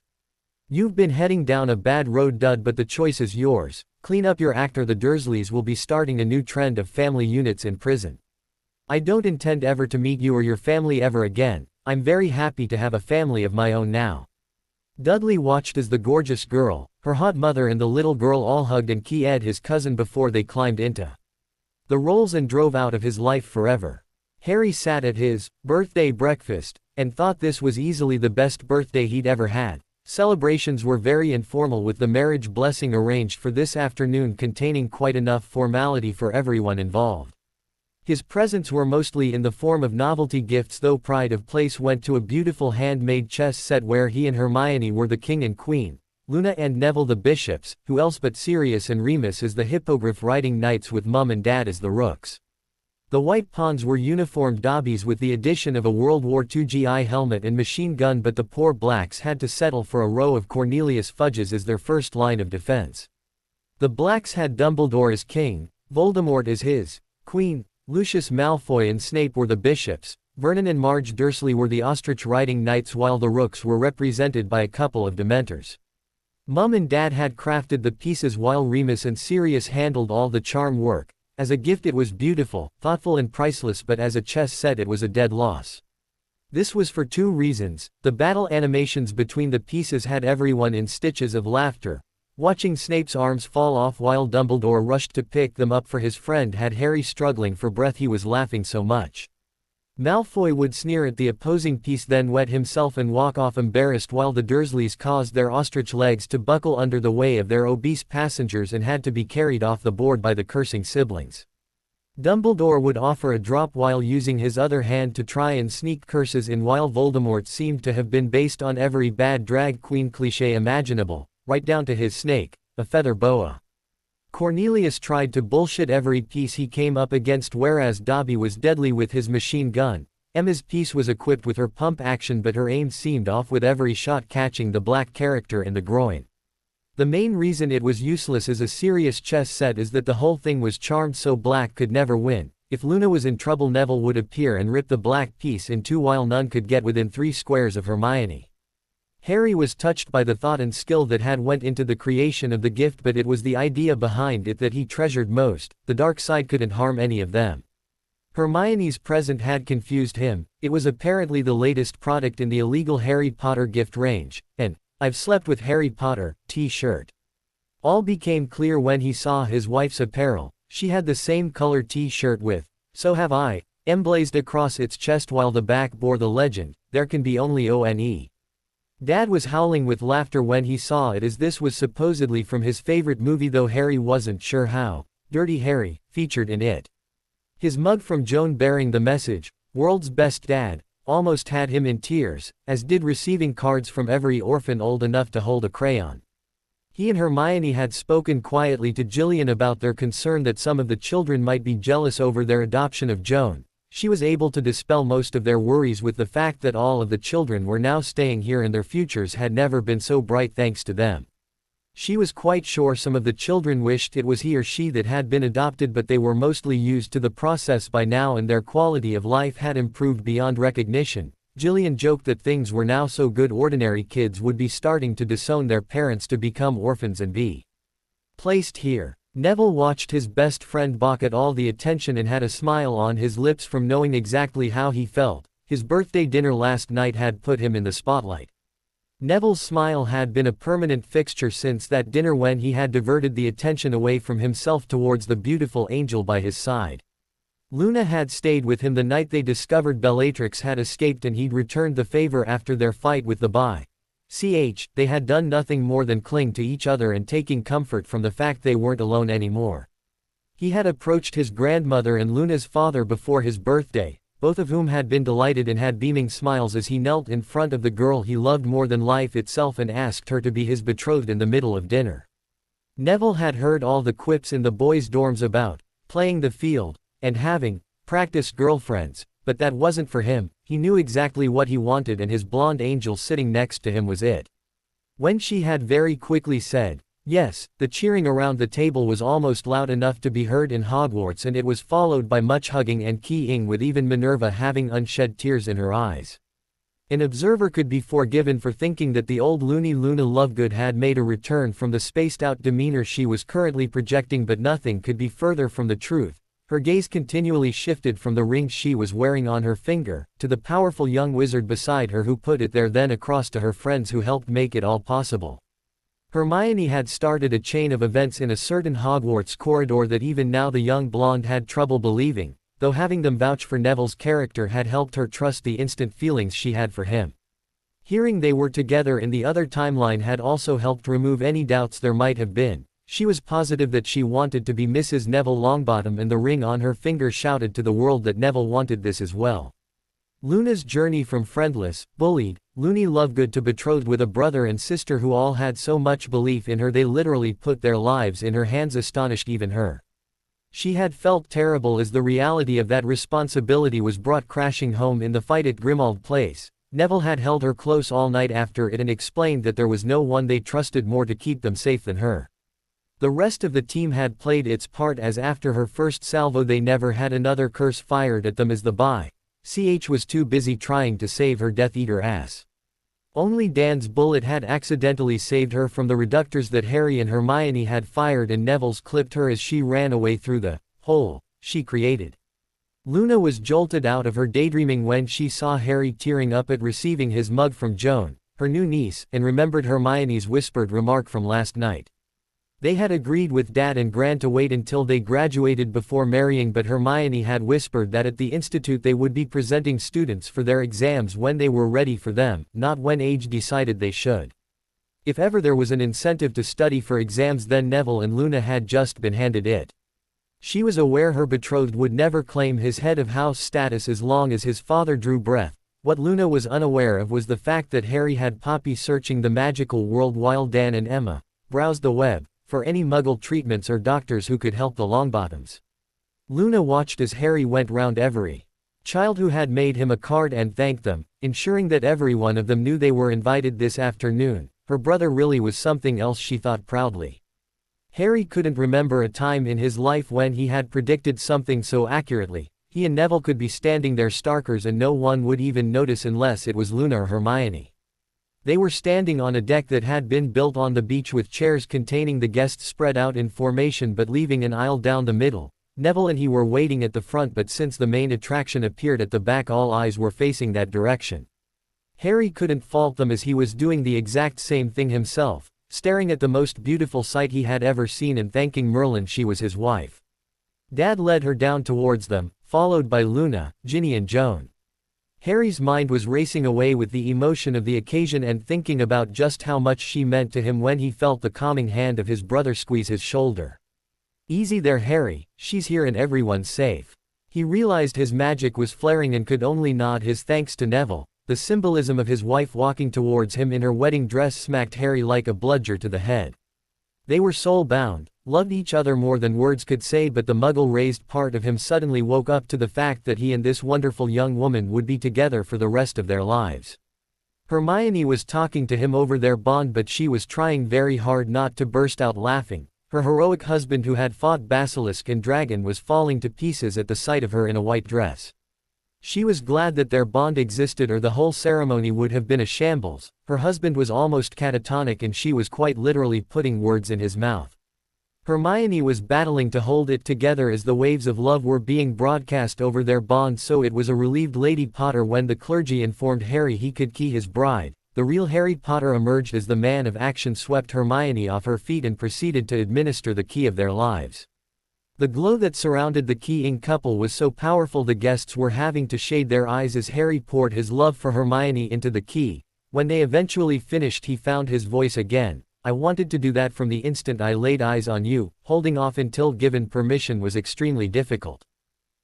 "You've been heading down a bad road, Dud, but the choice is yours. Clean up your act or the Dursleys will be starting a new trend of family units in prison. I don't intend ever to meet you or your family ever again. I'm very happy to have a family of my own now." Dudley watched as the gorgeous girl, her hot mother and the little girl all hugged and kissed his cousin before they climbed into the Rolls and drove out of his life forever. Harry sat at his birthday breakfast and thought this was easily the best birthday he'd ever had. Celebrations were very informal, with the marriage blessing arranged for this afternoon containing quite enough formality for everyone involved. His presents were mostly in the form of novelty gifts, though pride of place went to a beautiful handmade chess set where he and Hermione were the king and queen, Luna and Neville the bishops, who else but Sirius and Remus as the hippogriff riding knights, with Mum and Dad as the rooks. The white pawns were uniformed Dobbies with the addition of a World War II GI helmet and machine gun, but the poor blacks had to settle for a row of Cornelius Fudges as their first line of defense. The blacks had Dumbledore as king, Voldemort as his queen, Lucius Malfoy and Snape were the bishops, Vernon and Marge Dursley were the ostrich-riding knights, while the rooks were represented by a couple of Dementors. Mum and Dad had crafted the pieces while Remus and Sirius handled all the charm work. As a gift it was beautiful, thoughtful and priceless, but as a chess set it was a dead loss. This was for two reasons. The battle animations between the pieces had everyone in stitches of laughter. Watching Snape's arms fall off while Dumbledore rushed to pick them up for his friend had Harry struggling for breath, he was laughing so much. Malfoy would sneer at the opposing piece, then wet himself and walk off embarrassed, while the Dursleys caused their ostrich legs to buckle under the weight of their obese passengers and had to be carried off the board by the cursing siblings. Dumbledore would offer a drop while using his other hand to try and sneak curses in, while Voldemort seemed to have been based on every bad drag queen cliché imaginable, right down to his snake, a feather boa. Cornelius tried to bullshit every piece he came up against, whereas Dobby was deadly with his machine gun. Emma's piece was equipped with her pump action, but her aim seemed off with every shot catching the black character in the groin. The main reason it was useless as a serious chess set is that the whole thing was charmed so black could never win. If Luna was in trouble, Neville would appear and rip the black piece in two while none could get within 3 squares of Hermione. Harry was touched by the thought and skill that had went into the creation of the gift, but it was the idea behind it that he treasured most. The dark side couldn't harm any of them. Hermione's present had confused him. It was apparently the latest product in the illegal Harry Potter gift range, and "I've slept with Harry Potter" t-shirt. All became clear when he saw his wife's apparel. She had the same color t-shirt with "So have I" emblazoned across its chest, while the back bore the legend, "There can be only one." Dad was howling with laughter when he saw it, as this was supposedly from his favorite movie, though Harry wasn't sure how. Dirty Harry featured in it. His mug from Joan bearing the message, "World's Best Dad," almost had him in tears, as did receiving cards from every orphan old enough to hold a crayon. He and Hermione had spoken quietly to Gillian about their concern that some of the children might be jealous over their adoption of Joan. She was able to dispel most of their worries with the fact that all of the children were now staying here and their futures had never been so bright thanks to them. She was quite sure some of the children wished it was he or she that had been adopted, but they were mostly used to the process by now and their quality of life had improved beyond recognition. Gillian joked that things were now so good ordinary kids would be starting to disown their parents to become orphans and be placed here. Neville watched his best friend balk at all the attention and had a smile on his lips from knowing exactly how he felt. His birthday dinner last night had put him in the spotlight. Neville's smile had been a permanent fixture since that dinner, when he had diverted the attention away from himself towards the beautiful angel by his side. Luna had stayed with him the night they discovered Bellatrix had escaped, and he'd returned the favor after their fight with the they had done nothing more than cling to each other and taking comfort from the fact they weren't alone anymore. He had approached his grandmother and Luna's father before his birthday, both of whom had been delighted and had beaming smiles as he knelt in front of the girl he loved more than life itself and asked her to be his betrothed in the middle of dinner. Neville had heard all the quips in the boys' dorms about playing the field and having practice girlfriends, but that wasn't for him. He knew exactly what he wanted, and his blonde angel sitting next to him was it. When she had very quickly said yes, the cheering around the table was almost loud enough to be heard in Hogwarts, and it was followed by much hugging and keying, with even Minerva having unshed tears in her eyes. An observer could be forgiven for thinking that the old loony Luna Lovegood had made a return from the spaced-out demeanor she was currently projecting, but nothing could be further from the truth. Her gaze continually shifted from the ring she was wearing on her finger, to the powerful young wizard beside her who put it there, then across to her friends who helped make it all possible. Hermione had started a chain of events in a certain Hogwarts corridor that even now the young blonde had trouble believing, though having them vouch for Neville's character had helped her trust the instant feelings she had for him. Hearing they were together in the other timeline had also helped remove any doubts there might have been. She was positive that she wanted to be Mrs. Neville Longbottom, and the ring on her finger shouted to the world that Neville wanted this as well. Luna's journey from friendless, bullied, loony Lovegood to betrothed with a brother and sister who all had so much belief in her they literally put their lives in her hands astonished even her. She had felt terrible as the reality of that responsibility was brought crashing home in the fight at Grimmauld Place. Neville had held her close all night after it and explained that there was no one they trusted more to keep them safe than her. The rest of the team had played its part, as after her first salvo they never had another curse fired at them as the Ch was too busy trying to save her Death Eater ass. Only Dan's bullet had accidentally saved her from the reductors that Harry and Hermione had fired, and Neville's clipped her as she ran away through the hole she created. Luna was jolted out of her daydreaming when she saw Harry tearing up at receiving his mug from Joan, her new niece, and remembered Hermione's whispered remark from last night. They had agreed with Dad and Gran to wait until they graduated before marrying, but Hermione had whispered that at the institute they would be presenting students for their exams when they were ready for them, not when age decided they should. If ever there was an incentive to study for exams, then Neville and Luna had just been handed it. She was aware her betrothed would never claim his head of house status as long as his father drew breath. What Luna was unaware of was the fact that Harry had Poppy searching the magical world while Dan and Emma browsed the web for any Muggle treatments or doctors who could help the Longbottoms. Luna watched as Harry went round every child who had made him a card and thanked them, ensuring that every one of them knew they were invited this afternoon. Her brother really was something else, she thought proudly. Harry couldn't remember a time in his life when he had predicted something so accurately. He and Neville could be standing there starkers and no one would even notice unless it was Luna or Hermione. They were standing on a deck that had been built on the beach with chairs containing the guests spread out in formation but leaving an aisle down the middle. Neville and he were waiting at the front, but since the main attraction appeared at the back, all eyes were facing that direction. Harry couldn't fault them as he was doing the exact same thing himself, staring at the most beautiful sight he had ever seen and thanking Merlin she was his wife. Dad led her down towards them, followed by Luna, Ginny and Joan. Harry's mind was racing away with the emotion of the occasion and thinking about just how much she meant to him when he felt the calming hand of his brother squeeze his shoulder. "Easy there, Harry, she's here and everyone's safe." He realized his magic was flaring and could only nod his thanks to Neville. The symbolism of his wife walking towards him in her wedding dress smacked Harry like a bludger to the head. They were soul-bound, loved each other more than words could say, but the Muggle-raised part of him suddenly woke up to the fact that he and this wonderful young woman would be together for the rest of their lives. Hermione was talking to him over their bond, but she was trying very hard not to burst out laughing. Her heroic husband who had fought Basilisk and Dragon was falling to pieces at the sight of her in a white dress. She was glad that their bond existed, or the whole ceremony would have been a shambles. Her husband was almost catatonic and she was quite literally putting words in his mouth. Hermione was battling to hold it together as the waves of love were being broadcast over their bond, so it was a relieved Lady Potter when the clergy informed Harry he could key his bride. The real Harry Potter emerged as the man of action swept Hermione off her feet and proceeded to administer the key of their lives. The glow that surrounded the keying couple was so powerful the guests were having to shade their eyes as Harry poured his love for Hermione into the key. When they eventually finished, he found his voice again. "I wanted to do that from the instant I laid eyes on you." Holding off until given permission was extremely difficult.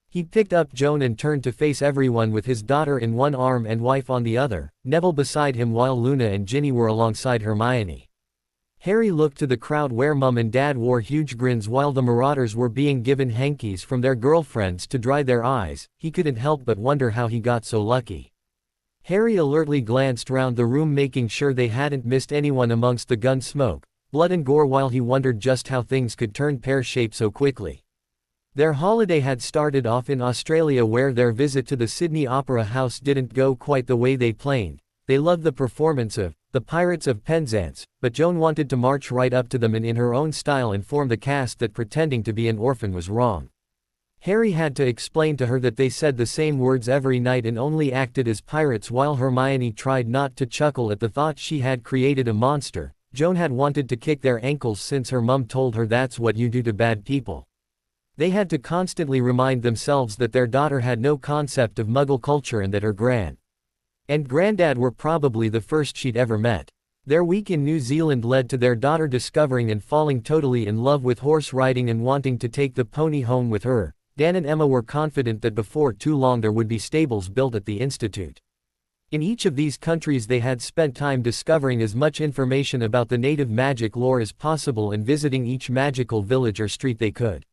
He picked up Joan and turned to face everyone with his daughter in one arm and wife on the other, Neville beside him while Luna and Ginny were alongside Hermione. Harry looked to the crowd where Mum and Dad wore huge grins while the Marauders were being given hankies from their girlfriends to dry their eyes. He couldn't help but wonder how he got so lucky. Harry alertly glanced round the room, making sure they hadn't missed anyone amongst the gun smoke, blood and gore, while he wondered just how things could turn pear-shaped so quickly. Their holiday had started off in Australia, where their visit to the Sydney Opera House didn't go quite the way they planned. They loved the performance of The Pirates of Penzance, but Joan wanted to march right up to them and in her own style inform the cast that pretending to be an orphan was wrong. Harry had to explain to her that they said the same words every night and only acted as pirates, while Hermione tried not to chuckle at the thought she had created a monster. Joan had wanted to kick their ankles since her mum told her that's what you do to bad people. They had to constantly remind themselves that their daughter had no concept of Muggle culture and that her gran and granddad were probably the first she'd ever met. Their week in New Zealand led to their daughter discovering and falling totally in love with horse riding and wanting to take the pony home with her. Dan and Emma were confident that before too long there would be stables built at the institute. In each of these countries they had spent time discovering as much information about the native magic lore as possible and visiting each magical village or street they could.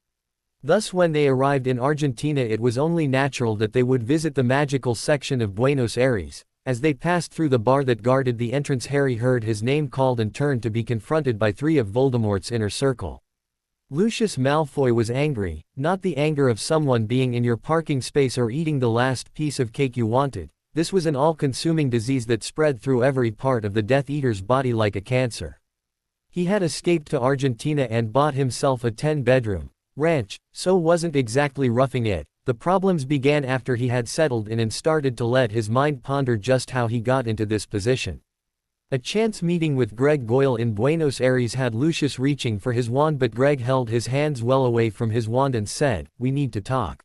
Thus when they arrived in Argentina it was only natural that they would visit the magical section of Buenos Aires. As they passed through the bar that guarded the entrance, Harry heard his name called and turned to be confronted by three of Voldemort's inner circle. Lucius Malfoy was angry, not the anger of someone being in your parking space or eating the last piece of cake you wanted. This was an all-consuming disease that spread through every part of the Death Eater's body like a cancer. He had escaped to Argentina and bought himself a 10-bedroom ranch, so wasn't exactly roughing it. The problems began after he had settled in and started to let his mind ponder just how he got into this position. A chance meeting with Greg Goyle in Buenos Aires had Lucius reaching for his wand, but Greg held his hands well away from his wand and said, "We need to talk."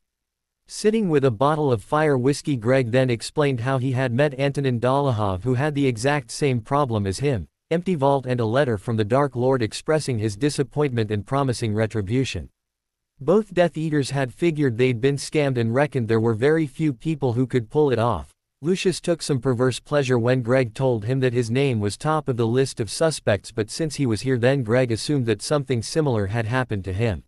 Sitting with a bottle of fire whiskey, Greg then explained how he had met Antonin Dolohov, who had the exact same problem as him, empty vault and a letter from the Dark Lord expressing his disappointment and promising retribution. Both Death Eaters had figured they'd been scammed and reckoned there were very few people who could pull it off. Lucius took some perverse pleasure when Greg told him that his name was top of the list of suspects, but since he was here then Greg assumed that something similar had happened to him.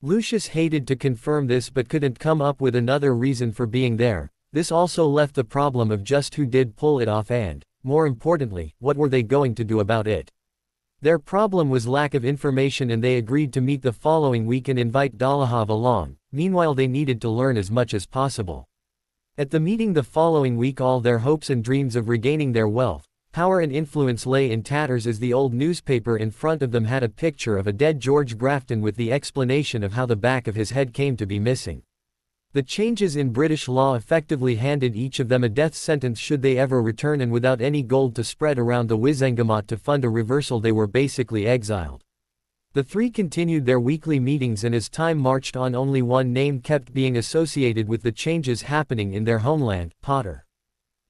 Lucius hated to confirm this but couldn't come up with another reason for being there. This also left the problem of just who did pull it off and, more importantly, what were they going to do about it. Their problem was lack of information, and they agreed to meet the following week and invite Dolohov along. Meanwhile they needed to learn as much as possible. At the meeting the following week all their hopes and dreams of regaining their wealth, power and influence lay in tatters as the old newspaper in front of them had a picture of a dead George Grafton with the explanation of how the back of his head came to be missing. The changes in British law effectively handed each of them a death sentence should they ever return, and without any gold to spread around the Wizengamot to fund a reversal they were basically exiled. The three continued their weekly meetings, and as time marched on only one name kept being associated with the changes happening in their homeland, Potter.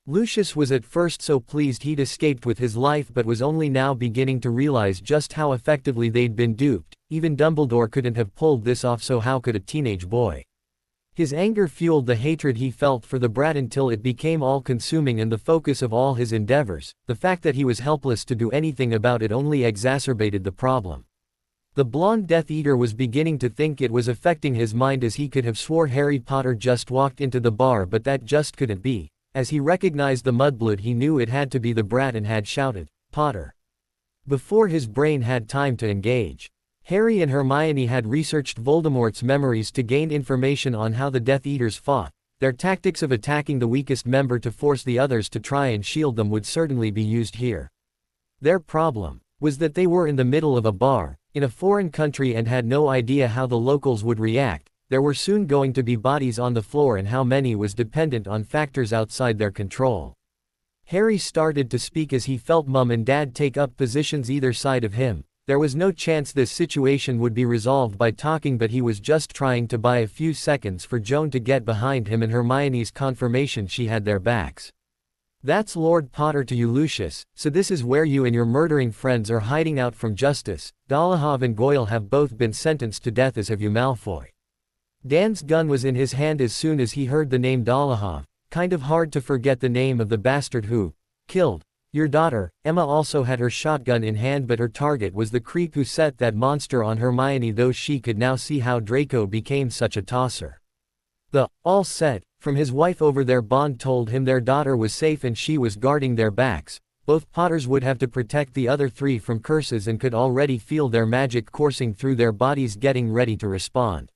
Lucius was at first so pleased he'd escaped with his life, but was only now beginning to realize just how effectively they'd been duped. Even Dumbledore couldn't have pulled this off, so how could a teenage boy? His anger fueled the hatred he felt for the brat until it became all-consuming and the focus of all his endeavors. The fact that he was helpless to do anything about it only exacerbated the problem. The blonde Death Eater was beginning to think it was affecting his mind, as he could have swore Harry Potter just walked into the bar, but that just couldn't be. As he recognized the mudblood he knew it had to be the brat and had shouted, "Potter!" before his brain had time to engage. Harry and Hermione had researched Voldemort's memories to gain information on how the Death Eaters fought. Their tactics of attacking the weakest member to force the others to try and shield them would certainly be used here. Their problem was that they were in the middle of a bar, in a foreign country, and had no idea how the locals would react. There were soon going to be bodies on the floor, and how many was dependent on factors outside their control. Harry started to speak as he felt Mum and Dad take up positions either side of him. There was no chance this situation would be resolved by talking, but he was just trying to buy a few seconds for Joan to get behind him and Hermione's confirmation she had their backs. "That's Lord Potter to you, Lucius, so this is where you and your murdering friends are hiding out from justice. Dolohov and Goyle have both been sentenced to death, as have you, Malfoy." Dan's gun was in his hand as soon as he heard the name Dolohov. Kind of hard to forget the name of the bastard who killed your daughter. Emma also had her shotgun in hand, but her target was the creep who set that monster on Hermione, though she could now see how Draco became such a tosser. The "all set" from his wife over their bond told him their daughter was safe and she was guarding their backs. Both Potters would have to protect the other three from curses and could already feel their magic coursing through their bodies, getting ready to respond.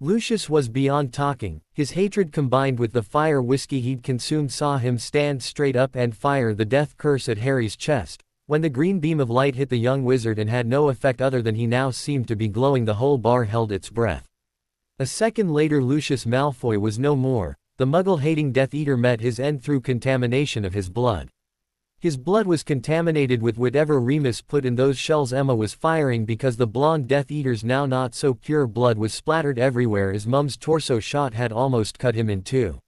Lucius was beyond talking. His hatred combined with the fire whiskey he'd consumed saw him stand straight up and fire the death curse at Harry's chest. When the green beam of light hit the young wizard and had no effect other than he now seemed to be glowing, the whole bar held its breath. A second later Lucius Malfoy was no more. The muggle-hating Death Eater met his end through contamination of his blood. His blood was contaminated with whatever Remus put in those shells Emma was firing, because the blonde Death Eater's now not so pure blood was splattered everywhere as Mum's torso shot had almost cut him in two.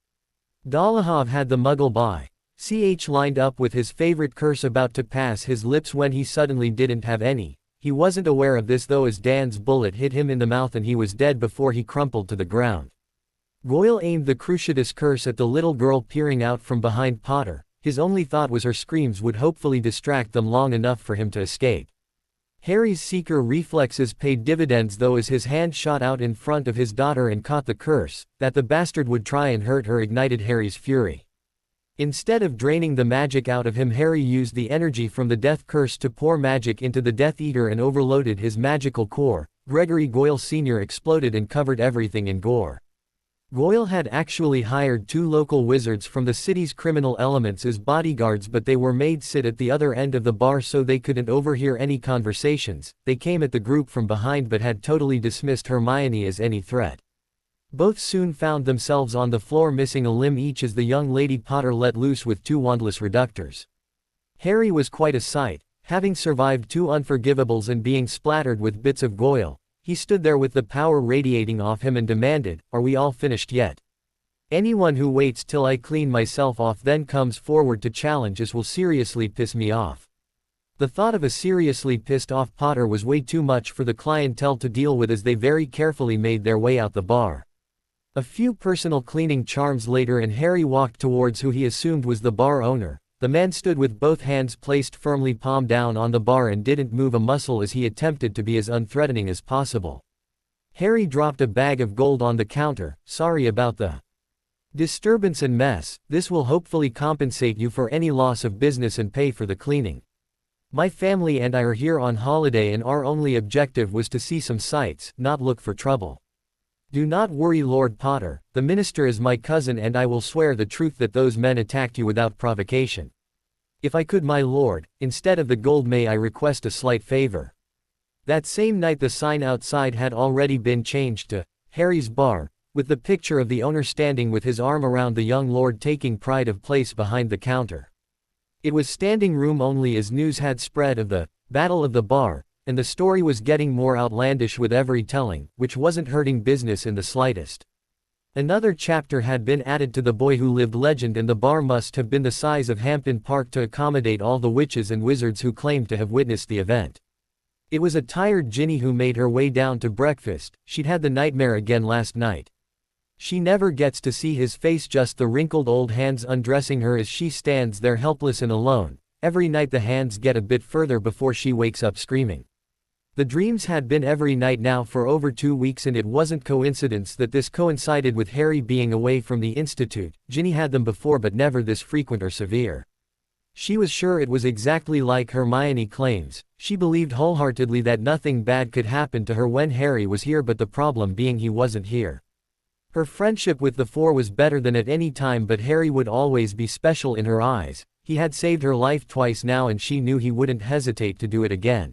Dolohov had the muggle by ch lined up with his favorite curse about to pass his lips when he suddenly didn't have any. He wasn't aware of this though, as Dan's bullet hit him in the mouth and he was dead before he crumpled to the ground. Goyle aimed the Cruciatus curse at the little girl peering out from behind Potter. His only thought was her screams would hopefully distract them long enough for him to escape. Harry's seeker reflexes paid dividends though as his hand shot out in front of his daughter and caught the curse, that the bastard would try and hurt her ignited Harry's fury. Instead of draining the magic out of him, Harry used the energy from the death curse to pour magic into the Death Eater and overloaded his magical core. Gregory Goyle Sr. exploded and covered everything in gore. Goyle had actually hired 2 local wizards from the city's criminal elements as bodyguards, but they were made sit at the other end of the bar so they couldn't overhear any conversations. They came at the group from behind but had totally dismissed Hermione as any threat. Both soon found themselves on the floor missing a limb each as the young Lady Potter let loose with 2 wandless reductors. Harry was quite a sight, having survived 2 unforgivables and being splattered with bits of Goyle. He stood there with the power radiating off him and demanded, "Are we all finished yet? Anyone who waits till I clean myself off then comes forward to challenge us will seriously piss me off." The thought of a seriously pissed off Potter was way too much for the clientele to deal with as they very carefully made their way out the bar. A few personal cleaning charms later and Harry walked towards who he assumed was the bar owner. The man stood with both hands placed firmly palm down on the bar and didn't move a muscle as he attempted to be as unthreatening as possible. Harry dropped a bag of gold on the counter. "Sorry about the disturbance and mess. This will hopefully compensate you for any loss of business and pay for the cleaning. My family and I are here on holiday and our only objective was to see some sights, not look for trouble. Do not worry, Lord Potter, the minister is my cousin and I will swear the truth that those men attacked you without provocation. If I could, my lord, instead of the gold may I request a slight favor." That same night the sign outside had already been changed to Harry's Bar, with the picture of the owner standing with his arm around the young lord taking pride of place behind the counter. It was standing room only as news had spread of the Battle of the Bar, and the story was getting more outlandish with every telling, which wasn't hurting business in the slightest. Another chapter had been added to the Boy Who Lived legend, and the bar must have been the size of Hampton Park to accommodate all the witches and wizards who claimed to have witnessed the event. It was a tired Ginny who made her way down to breakfast. She'd had the nightmare again last night. She never gets to see his face, just the wrinkled old hands undressing her as she stands there helpless and alone. Every night the hands get a bit further before she wakes up screaming. The dreams had been every night now for over 2 weeks, and it wasn't coincidence that this coincided with Harry being away from the institute. Ginny had them before but never this frequent or severe. She was sure it was exactly like Hermione claims. She believed wholeheartedly that nothing bad could happen to her when Harry was here, but the problem being he wasn't here. Her friendship with the 4 was better than at any time, but Harry would always be special in her eyes. He had saved her life twice now and she knew he wouldn't hesitate to do it again.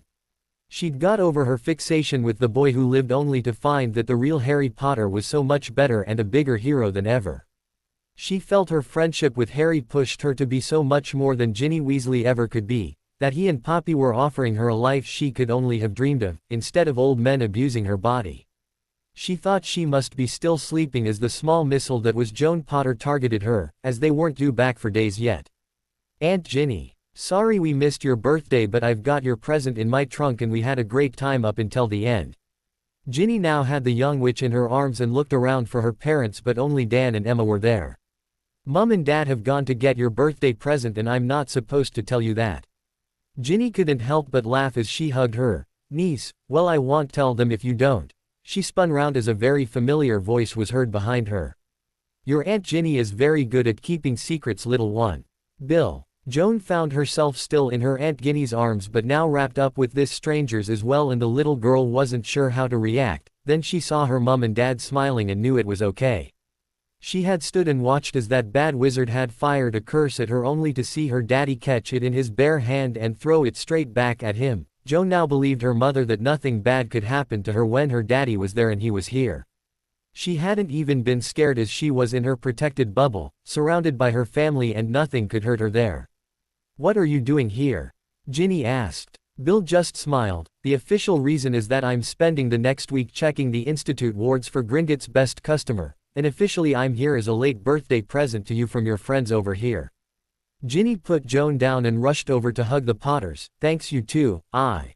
She'd got over her fixation with the Boy Who Lived only to find that the real Harry Potter was so much better and a bigger hero than ever. She felt her friendship with Harry pushed her to be so much more than Ginny Weasley ever could be, that he and Poppy were offering her a life she could only have dreamed of, instead of old men abusing her body. She thought she must be still sleeping as the small missile that was Joan Potter targeted her, as they weren't due back for days yet. "Aunt Ginny. Sorry we missed your birthday, but I've got your present in my trunk and we had a great time up until the end." Ginny now had the young witch in her arms and looked around for her parents, but only Dan and Emma were there. "Mum and Dad have gone to get your birthday present and I'm not supposed to tell you that." Ginny couldn't help but laugh as she hugged her niece. "Well, I won't tell them if you don't." She spun round as a very familiar voice was heard behind her. "Your Aunt Ginny is very good at keeping secrets, little one." Bill. Joan found herself still in her Aunt Ginny's arms but now wrapped up with this stranger's as well, and the little girl wasn't sure how to react. Then she saw her mum and dad smiling and knew it was okay. She had stood and watched as that bad wizard had fired a curse at her only to see her daddy catch it in his bare hand and throw it straight back at him. Joan now believed her mother that nothing bad could happen to her when her daddy was there and he was here. She hadn't even been scared as she was in her protected bubble, surrounded by her family, and nothing could hurt her there. "What are you doing here?" Ginny asked. Bill just smiled. "The official reason is that I'm spending the next week checking the institute wards for Gringotts' best customer, and officially I'm here as a late birthday present to you from your friends over here." Ginny put Joan down and rushed over to hug the Potters. "Thanks, you too, I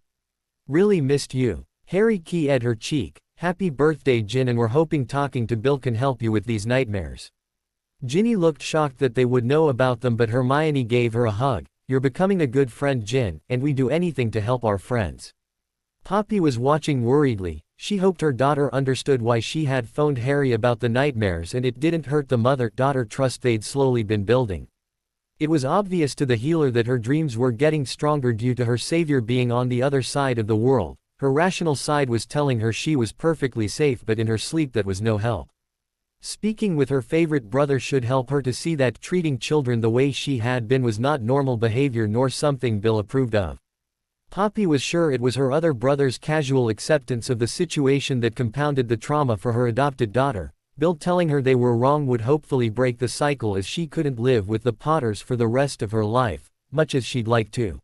really missed you." Harry keyed her cheek. "Happy birthday, Gin, and we're hoping talking to Bill can help you with these nightmares." Ginny looked shocked that they would know about them, but Hermione gave her a hug. "You're becoming a good friend, Gin, and we do anything to help our friends." Poppy was watching worriedly. She hoped her daughter understood why she had phoned Harry about the nightmares and it didn't hurt the mother-daughter trust they'd slowly been building. It was obvious to the healer that her dreams were getting stronger due to her savior being on the other side of the world. Her rational side was telling her she was perfectly safe, but in her sleep that was no help. Speaking with her favorite brother should help her to see that treating children the way she had been was not normal behavior nor something Bill approved of. Poppy was sure it was her other brother's casual acceptance of the situation that compounded the trauma for her adopted daughter. Bill telling her they were wrong would hopefully break the cycle, as she couldn't live with the Potters for the rest of her life, much as she'd like to.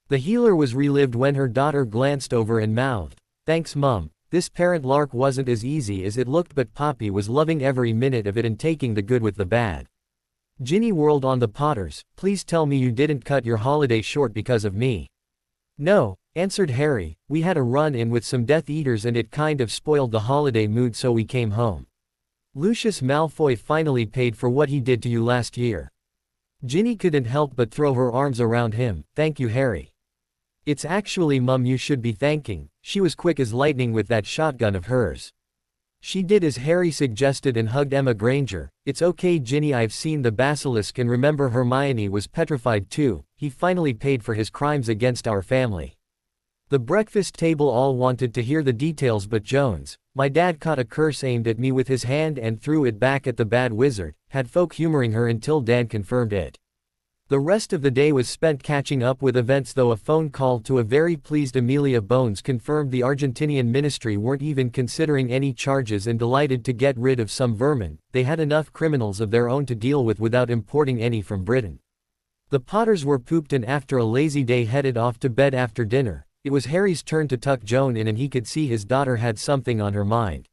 The healer was relieved when her daughter glanced over and mouthed, "Thanks, Mum. This parent lark wasn't as easy as it looked, but Poppy was loving every minute of it and taking the good with the bad." Ginny whirled on the Potters. "Please tell me you didn't cut your holiday short because of me." "No," answered Harry, "we had a run-in with some Death Eaters and it kind of spoiled the holiday mood, so we came home. Lucius Malfoy finally paid for what he did to you last year." Ginny couldn't help but throw her arms around him. "Thank you, Harry. It's actually Mum you should be thanking. She was quick as lightning with that shotgun of hers." She did as Harry suggested and hugged Emma Granger. "It's okay, Ginny, I've seen the basilisk and remember Hermione was petrified too. He finally paid for his crimes against our family." The breakfast table all wanted to hear the details but Jones. "My dad caught a curse aimed at me with his hand and threw it back at the bad wizard," had folk humoring her until Dan confirmed it. The rest of the day was spent catching up with events, though a phone call to a very pleased Amelia Bones confirmed the Argentinian ministry weren't even considering any charges and delighted to get rid of some vermin. They had enough criminals of their own to deal with without importing any from Britain. The Potters were pooped and after a lazy day headed off to bed after dinner. It was Harry's turn to tuck Joan in and he could see his daughter had something on her mind.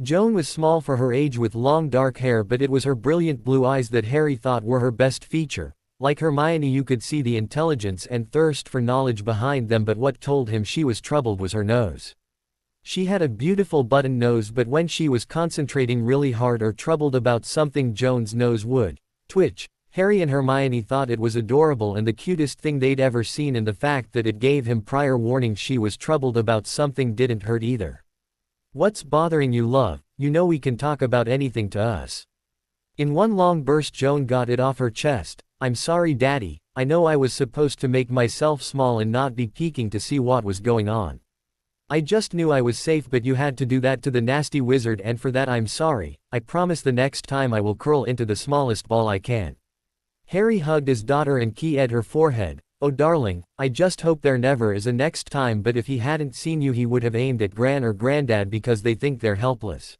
Joan was small for her age with long dark hair, but it was her brilliant blue eyes that Harry thought were her best feature. Like Hermione, you could see the intelligence and thirst for knowledge behind them, but what told him she was troubled was her nose. She had a beautiful button nose, but when she was concentrating really hard or troubled about something, Joan's nose would twitch. Harry and Hermione thought it was adorable and the cutest thing they'd ever seen, and the fact that it gave him prior warning she was troubled about something didn't hurt either. "What's bothering you, love? You know we can talk about anything to us." In one long burst Joan got it off her chest. "I'm sorry, Daddy. I know I was supposed to make myself small and not be peeking to see what was going on. I just knew I was safe, but you had to do that to the nasty wizard, and for that I'm sorry. I promise the next time I will curl into the smallest ball I can." Harry hugged his daughter and kissed her forehead. "Oh darling, I just hope there never is a next time, but if he hadn't seen you he would have aimed at Gran or Grandad because they think they're helpless.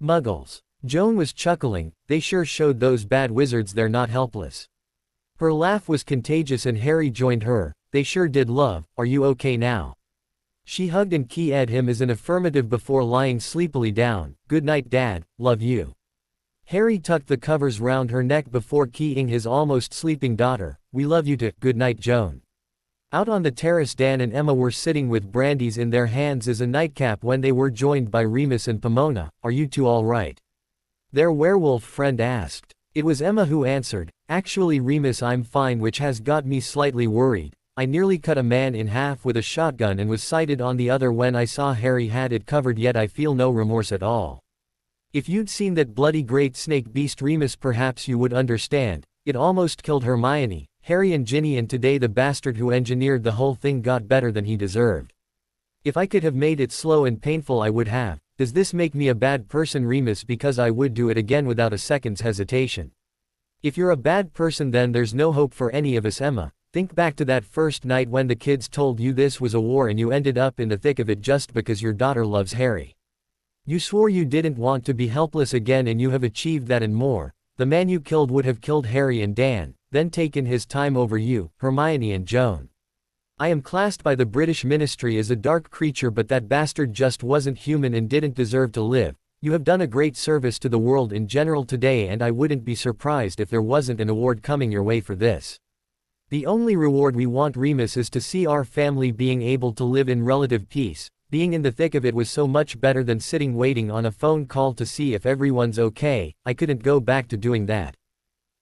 Muggles." Joan was chuckling. "They sure showed those bad wizards they're not helpless." Her laugh was contagious and Harry joined her. "They sure did, love. Are you okay now?" She hugged and kissed him as an affirmative before lying sleepily down. "Good night, Dad. Love you." Harry tucked the covers round her neck before kissing his almost sleeping daughter. "We love you too. Good night, Joan." Out on the terrace, Dan and Emma were sitting with brandies in their hands as a nightcap when they were joined by Remus and Pomona. "Are you two all right?" their werewolf friend asked. It was Emma who answered. "Actually, Remus, I'm fine, which has got me slightly worried. I nearly cut a man in half with a shotgun and was sighted on the other when I saw Harry had it covered, yet I feel no remorse at all. If you'd seen that bloody great snake beast, Remus, perhaps you would understand. It almost killed Hermione, Harry and Ginny, and today the bastard who engineered the whole thing got better than he deserved. If I could have made it slow and painful I would have. Does this make me a bad person, Remus? Because I would do it again without a second's hesitation." "If you're a bad person then there's no hope for any of us, Emma. Think back to that first night when the kids told you this was a war and you ended up in the thick of it just because your daughter loves Harry. You swore you didn't want to be helpless again and you have achieved that and more. The man you killed would have killed Harry and Dan, then taken his time over you, Hermione and Joan. I am classed by the British ministry as a dark creature, but that bastard just wasn't human and didn't deserve to live. You have done a great service to the world in general today and I wouldn't be surprised if there wasn't an award coming your way for this. The only reward we want, Remus, is to see our family being able to live in relative peace. Being in the thick of it was so much better than sitting waiting on a phone call to see if everyone's okay. I couldn't go back to doing that."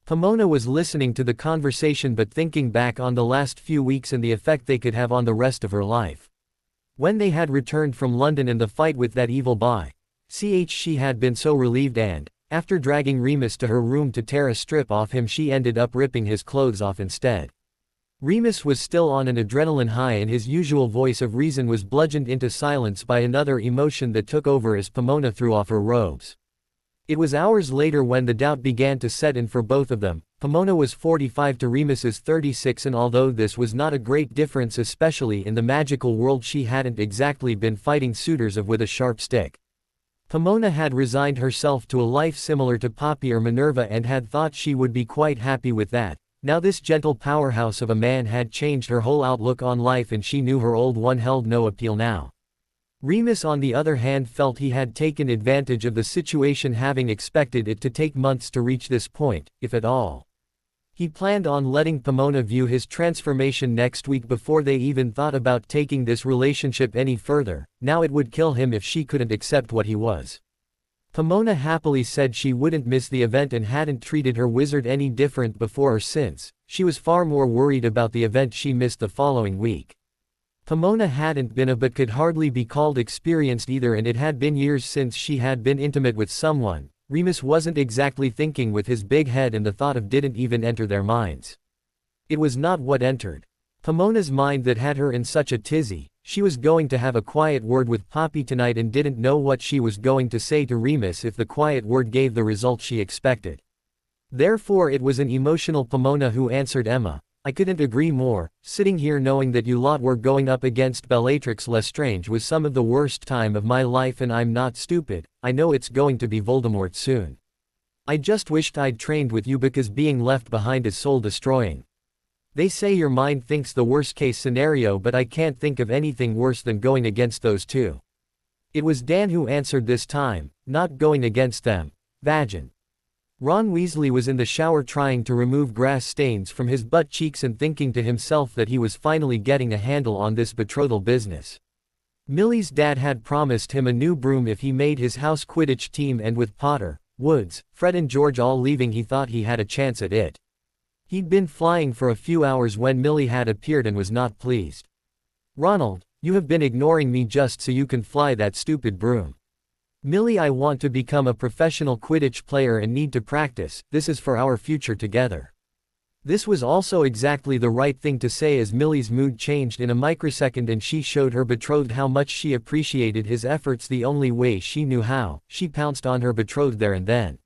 Pomona was listening to the conversation but thinking back on the last few weeks and the effect they could have on the rest of her life. When they had returned from London and the fight with that evil boy, she had been so relieved and, after dragging Remus to her room to tear a strip off him, she ended up ripping his clothes off instead. Remus was still on an adrenaline high and his usual voice of reason was bludgeoned into silence by another emotion that took over as Pomona threw off her robes. It was hours later when the doubt began to set in for both of them. Pomona was 45 to Remus's 36, and although this was not a great difference, especially in the magical world, she hadn't exactly been fighting suitors with a sharp stick. Pomona had resigned herself to a life similar to Poppy or Minerva and had thought she would be quite happy with that. Now this gentle powerhouse of a man had changed her whole outlook on life, and she knew her old one held no appeal now. Remus, on the other hand, felt he had taken advantage of the situation, having expected it to take months to reach this point, if at all. He planned on letting Pomona view his transformation next week before they even thought about taking this relationship any further. Now it would kill him if she couldn't accept what he was. Pomona happily said she wouldn't miss the event and hadn't treated her wizard any different before or since. She was far more worried about the event she missed the following week. Pomona hadn't been a but could hardly be called experienced either, and it had been years since she had been intimate with someone. Remus wasn't exactly thinking with his big head, and the thought of didn't even enter their minds. It was not what entered Pomona's mind that had her in such a tizzy. She was going to have a quiet word with Poppy tonight and didn't know what she was going to say to Remus if the quiet word gave the result she expected. Therefore it was an emotional Pomona who answered Emma. I couldn't agree more. Sitting here knowing that you lot were going up against Bellatrix Lestrange was some of the worst time of my life, and I'm not stupid. I know it's going to be Voldemort soon. I just wished I'd trained with you, because being left behind is soul destroying. They say your mind thinks the worst case scenario, but I can't think of anything worse than going against those two. It was Dan who answered this time, not going against them. Vagin. Ron Weasley was in the shower trying to remove grass stains from his butt cheeks and thinking to himself that he was finally getting a handle on this betrothal business. Millie's dad had promised him a new broom if he made his house Quidditch team, and with Potter, Woods, Fred and George all leaving, he thought he had a chance at it. He'd been flying for a few hours when Millie had appeared and was not pleased. Ronald, you have been ignoring me just so you can fly that stupid broom. Millie, I want to become a professional Quidditch player and need to practice. This is for our future together. This was also exactly the right thing to say, as Millie's mood changed in a microsecond and she showed her betrothed how much she appreciated his efforts the only way she knew how. She pounced on her betrothed there and then.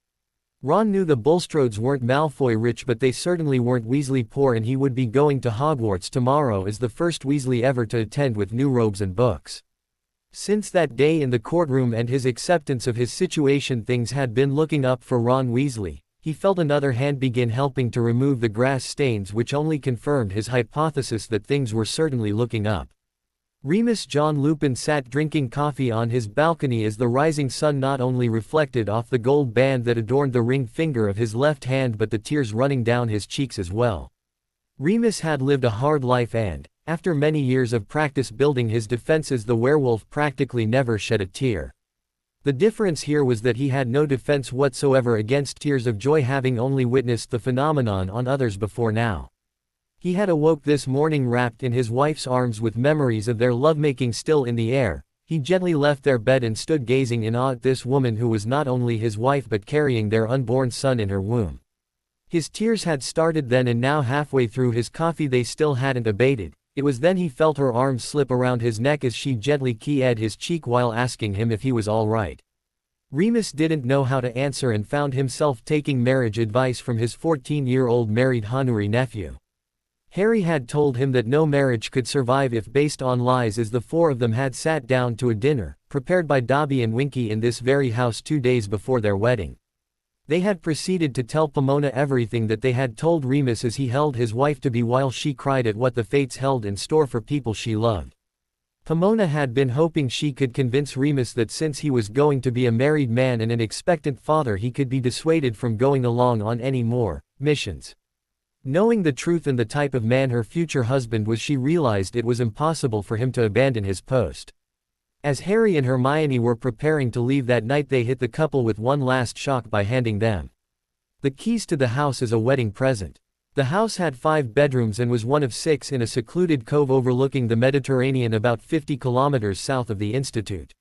Ron knew the Bulstrodes weren't Malfoy rich, but they certainly weren't Weasley poor, and he would be going to Hogwarts tomorrow as the first Weasley ever to attend with new robes and books. Since that day in the courtroom and his acceptance of his situation, things had been looking up for Ron Weasley. He felt another hand begin helping to remove the grass stains, which only confirmed his hypothesis that things were certainly looking up. Remus John Lupin sat drinking coffee on his balcony as the rising sun not only reflected off the gold band that adorned the ring finger of his left hand, but the tears running down his cheeks as well. Remus had lived a hard life and, after many years of practice building his defenses, the werewolf practically never shed a tear. The difference here was that he had no defense whatsoever against tears of joy, having only witnessed the phenomenon on others before now. He had awoke this morning wrapped in his wife's arms with memories of their lovemaking still in the air. He gently left their bed and stood gazing in awe at this woman who was not only his wife but carrying their unborn son in her womb. His tears had started then, and now halfway through his coffee they still hadn't abated. It was then he felt her arms slip around his neck as she gently kissed his cheek while asking him if he was all right. Remus didn't know how to answer and found himself taking marriage advice from his 14-year-old married Honorary nephew. Harry had told him that no marriage could survive if based on lies, as the four of them had sat down to a dinner, prepared by Dobby and Winky in this very house 2 days before their wedding. They had proceeded to tell Pomona everything that they had told Remus as he held his wife to be while she cried at what the fates held in store for people she loved. Pomona had been hoping she could convince Remus that since he was going to be a married man and an expectant father, he could be dissuaded from going along on any more missions. Knowing the truth and the type of man her future husband was, she realized it was impossible for him to abandon his post. As Harry and Hermione were preparing to leave that night, they hit the couple with one last shock by handing them the keys to the house as a wedding present. The house had 5 bedrooms and was one of 6 in a secluded cove overlooking the Mediterranean about 50 kilometers south of the Institute.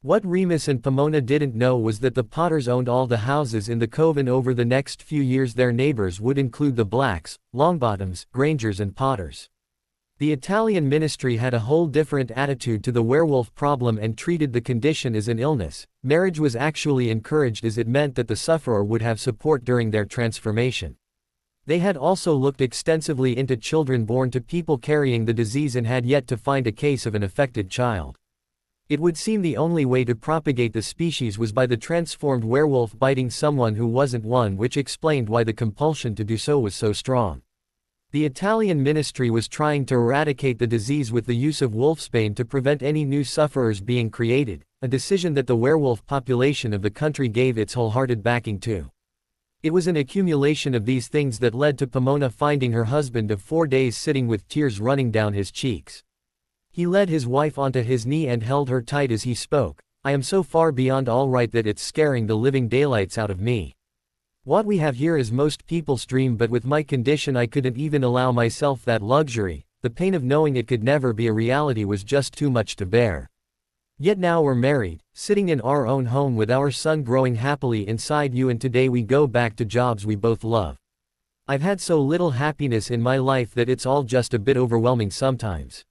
What Remus and Pomona didn't know was that the Potters owned all the houses in the cove, and over the next few years their neighbors would include the Blacks, Longbottoms, Grangers and Potters. The Italian ministry had a whole different attitude to the werewolf problem and treated the condition as an illness. Marriage was actually encouraged as it meant that the sufferer would have support during their transformation. They had also looked extensively into children born to people carrying the disease and had yet to find a case of an affected child. It would seem the only way to propagate the species was by the transformed werewolf biting someone who wasn't one, which explained why the compulsion to do so was so strong. The Italian ministry was trying to eradicate the disease with the use of wolfsbane to prevent any new sufferers being created, a decision that the werewolf population of the country gave its wholehearted backing to. It was an accumulation of these things that led to Pomona finding her husband of 4 days sitting with tears running down his cheeks. He led his wife onto his knee and held her tight as he spoke. "I am so far beyond all right that it's scaring the living daylights out of me. What we have here is most people's dream, but with my condition I couldn't even allow myself that luxury. The pain of knowing it could never be a reality was just too much to bear. Yet now we're married, sitting in our own home with our son growing happily inside you, and today we go back to jobs we both love. I've had so little happiness in my life that it's all just a bit overwhelming sometimes."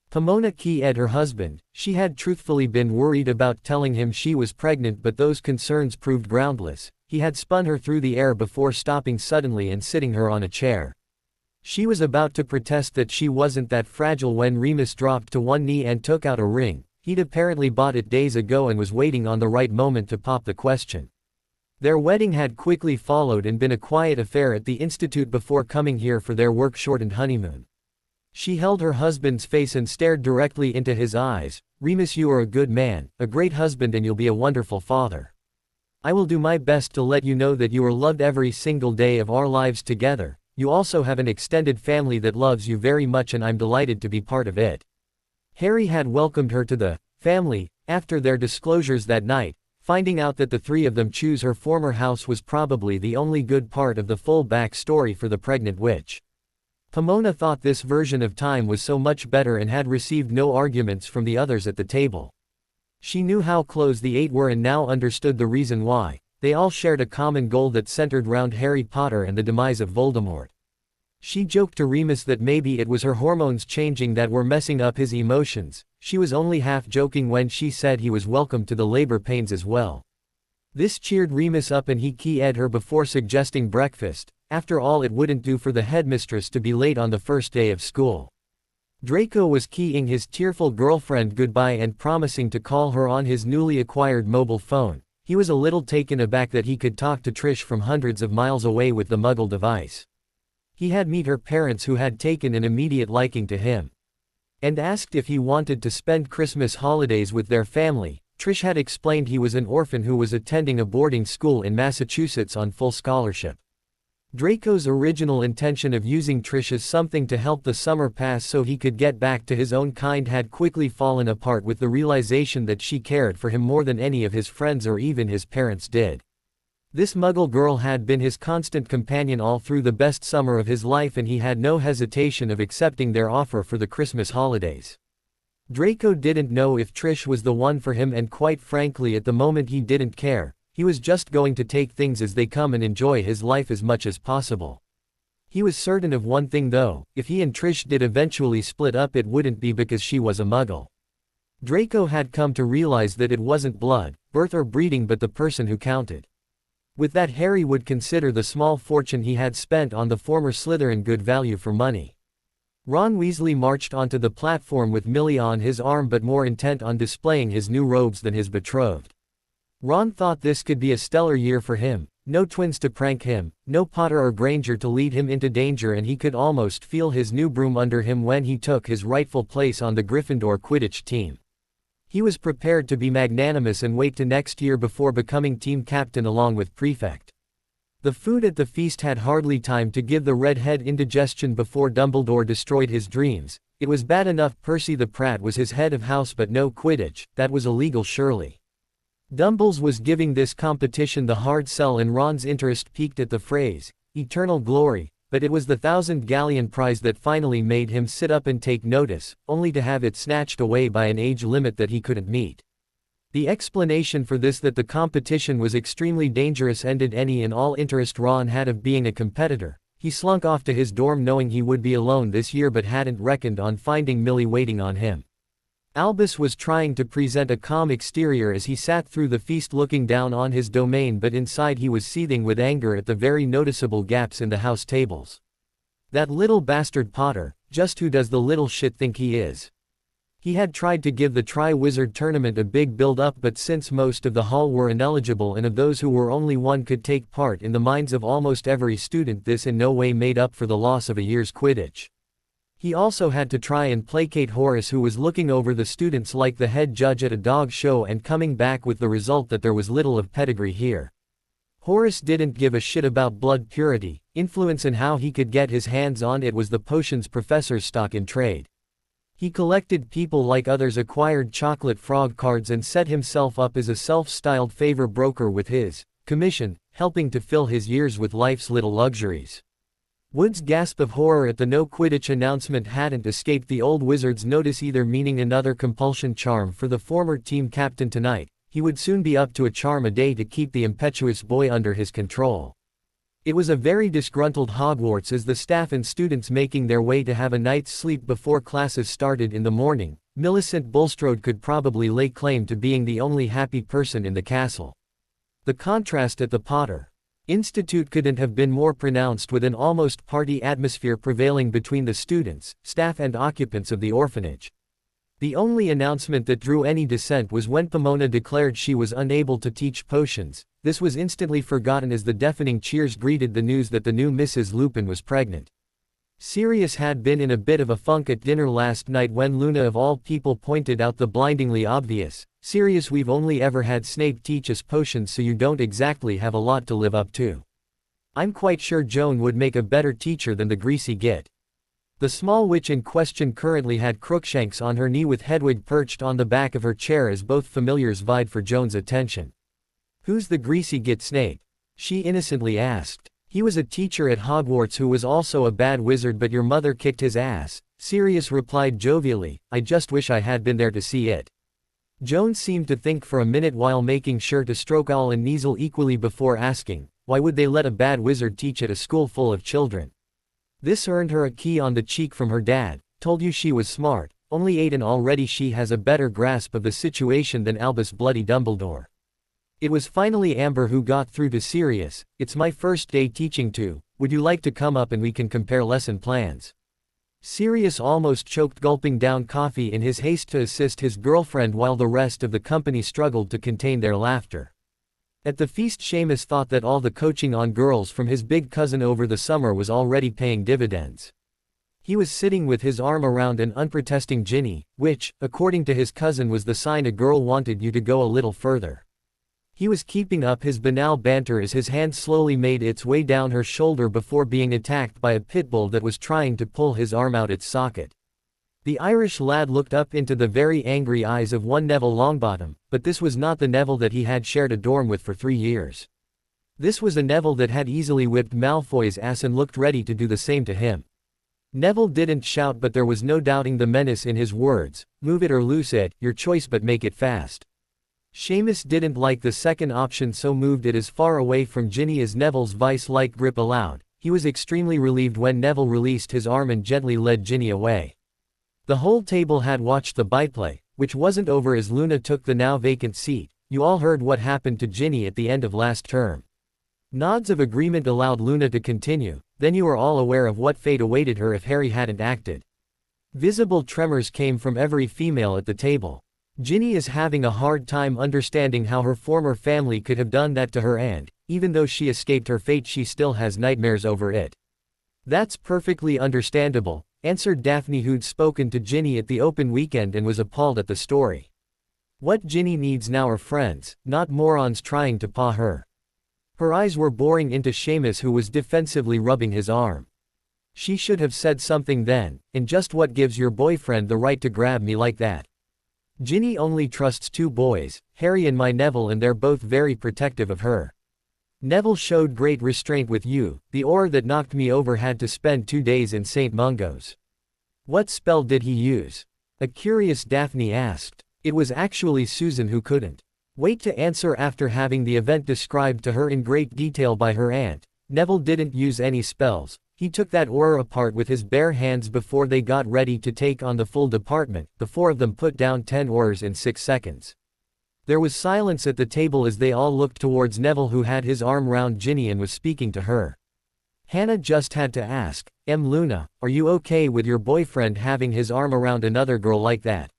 Pomona keyed her husband. She had truthfully been worried about telling him she was pregnant, but those concerns proved groundless. He had spun her through the air before stopping suddenly and sitting her on a chair. She was about to protest that she wasn't that fragile when Remus dropped to one knee and took out a ring. He'd apparently bought it days ago and was waiting on the right moment to pop the question. Their wedding had quickly followed and been a quiet affair at the Institute before coming here for their work-shortened honeymoon. She held her husband's face and stared directly into his eyes. "Remus, you are a good man, a great husband, and you'll be a wonderful father. I will do my best to let you know that you are loved every single day of our lives together. You also have an extended family that loves you very much, and I'm delighted to be part of it." Harry had welcomed her to the family after their disclosures that night. Finding out that the 3 of them choose her former house was probably the only good part of the full back story for the pregnant witch. Pomona thought this version of time was so much better and had received no arguments from the others at the table. She knew how close the 8 were and now understood the reason why. They all shared a common goal that centered round Harry Potter and the demise of Voldemort. She joked to Remus that maybe it was her hormones changing that were messing up his emotions. She was only half joking when she said he was welcome to the labor pains as well. This cheered Remus up and he keyed her before suggesting breakfast. After all, it wouldn't do for the headmistress to be late on the first day of school. Draco was keying his tearful girlfriend goodbye and promising to call her on his newly acquired mobile phone. He was a little taken aback that he could talk to Trish from hundreds of miles away with the Muggle device. He had met her parents, who had taken an immediate liking to him, and asked if he wanted to spend Christmas holidays with their family. Trish had explained he was an orphan who was attending a boarding school in Massachusetts on full scholarship. Draco's original intention of using Trish as something to help the summer pass so he could get back to his own kind had quickly fallen apart with the realization that she cared for him more than any of his friends or even his parents did. This Muggle girl had been his constant companion all through the best summer of his life, and he had no hesitation of accepting their offer for the Christmas holidays. Draco didn't know if Trish was the one for him, and quite frankly at the moment he didn't care. He was just going to take things as they come and enjoy his life as much as possible. He was certain of one thing though: if he and Trish did eventually split up, it wouldn't be because she was a Muggle. Draco had come to realize that it wasn't blood, birth or breeding, but the person who counted. With that, Harry would consider the small fortune he had spent on the former Slytherin good value for money. Ron Weasley marched onto the platform with Millie on his arm, but more intent on displaying his new robes than his betrothed. Ron thought this could be a stellar year for him. No twins to prank him, no Potter or Granger to lead him into danger, and he could almost feel his new broom under him when he took his rightful place on the Gryffindor Quidditch team. He was prepared to be magnanimous and wait to next year before becoming team captain along with Prefect. The food at the feast had hardly time to give the redhead indigestion before Dumbledore destroyed his dreams. It was bad enough Percy the Prat was his head of house, but no Quidditch, that was illegal surely. Dumbles was giving this competition the hard sell, and Ron's interest peaked at the phrase, "eternal glory." but it was the 1,000 galleon prize that finally made him sit up and take notice, only to have it snatched away by an age limit that he couldn't meet. The explanation for this, that the competition was extremely dangerous, ended any and all interest Ron had of being a competitor. He slunk off to his dorm knowing he would be alone this year, but hadn't reckoned on finding Millie waiting on him. Albus was trying to present a calm exterior as he sat through the feast looking down on his domain, but inside he was seething with anger at the very noticeable gaps in the house tables. That little bastard Potter, just who does the little shit think he is? He had tried to give the Tri-Wizard tournament a big build-up, but since most of the hall were ineligible and of those who were only one could take part, in the minds of almost every student this in no way made up for the loss of a year's Quidditch. He also had to try and placate Horace, who was looking over the students like the head judge at a dog show and coming back with the result that there was little of pedigree here. Horace didn't give a shit about blood purity, influence, and how he could get his hands on it. Was the potions professor's stock in trade. He collected people like others acquired chocolate frog cards and set himself up as a self-styled favor broker with his commission, helping to fill his years with life's little luxuries. Wood's gasp of horror at the no Quidditch announcement hadn't escaped the old wizard's notice either, meaning another compulsion charm for the former team captain tonight. He would soon be up to a charm a day to keep the impetuous boy under his control. It was a very disgruntled Hogwarts as the staff and students making their way to have a night's sleep before classes started in the morning. Millicent Bulstrode could probably lay claim to being the only happy person in the castle. The contrast at the Potter Institute couldn't have been more pronounced, with an almost party atmosphere prevailing between the students, staff and occupants of the orphanage. The only announcement that drew any dissent was when Pomona declared she was unable to teach potions. This was instantly forgotten as the deafening cheers greeted the news that the new Mrs. Lupin was pregnant. Sirius had been in a bit of a funk at dinner last night when Luna of all people pointed out the blindingly obvious. "Sirius, we've only ever had Snape teach us potions, so you don't exactly have a lot to live up to. I'm quite sure Joan would make a better teacher than the greasy git." The small witch in question currently had Crookshanks on her knee with Hedwig perched on the back of her chair as both familiars vied for Joan's attention. "Who's the greasy git, Snape?" she innocently asked. "He was a teacher at Hogwarts who was also a bad wizard, but your mother kicked his ass," Sirius replied jovially. "I just wish I had been there to see it." Joan seemed to think for a minute while making sure to stroke Owl and Kneazle equally before asking, why would they let a bad wizard teach at a school full of children? This earned her a key on the cheek from her dad. "Told you she was smart, only 8 and already she has a better grasp of the situation than Albus Bloody Dumbledore." It was finally Amber who got through to Sirius. "It's my first day teaching too. Would you like to come up and we can compare lesson plans?" Sirius almost choked, gulping down coffee in his haste to assist his girlfriend while the rest of the company struggled to contain their laughter. At the feast, Seamus thought that all the coaching on girls from his big cousin over the summer was already paying dividends. He was sitting with his arm around an unprotesting Ginny, which, according to his cousin, was the sign a girl wanted you to go a little further. He was keeping up his banal banter as his hand slowly made its way down her shoulder before being attacked by a pit bull that was trying to pull his arm out its socket. The Irish lad looked up into the very angry eyes of one Neville Longbottom, but this was not the Neville that he had shared a dorm with for 3 years. This was a Neville that had easily whipped Malfoy's ass and looked ready to do the same to him. Neville didn't shout, but there was no doubting the menace in his words. "Move it or lose it, your choice, but make it fast." Seamus didn't like the second option, so moved it as far away from Ginny as Neville's vice-like grip allowed. He was extremely relieved when Neville released his arm and gently led Ginny away. The whole table had watched the byplay, which wasn't over as Luna took the now vacant seat. "You all heard what happened to Ginny at the end of last term." Nods of agreement allowed Luna to continue. "Then you are all aware of what fate awaited her if Harry hadn't acted." Visible tremors came from every female at the table. "Ginny is having a hard time understanding how her former family could have done that to her, and, even though she escaped her fate, she still has nightmares over it." "That's perfectly understandable," answered Daphne, who'd spoken to Ginny at the open weekend and was appalled at the story. "What Ginny needs now are friends, not morons trying to paw her." Her eyes were boring into Seamus, who was defensively rubbing his arm. "She should have said something then, and just what gives your boyfriend the right to grab me like that? Ginny only trusts 2 boys, Harry and my Neville, and they're both very protective of her." Neville showed great restraint with you. The aura that knocked me over had to spend 2 days in St. Mungo's. What spell did he use? A curious Daphne asked. It was actually Susan who couldn't wait to answer after having the event described to her in great detail by her aunt. Neville didn't use any spells. He took that aura apart with his bare hands before they got ready to take on the full department. The 4 of them put down 10 auras in 6 seconds. There was silence at the table as they all looked towards Neville, who had his arm round Ginny and was speaking to her. Hannah just had to ask, Luna, are you okay with your boyfriend having his arm around another girl like that?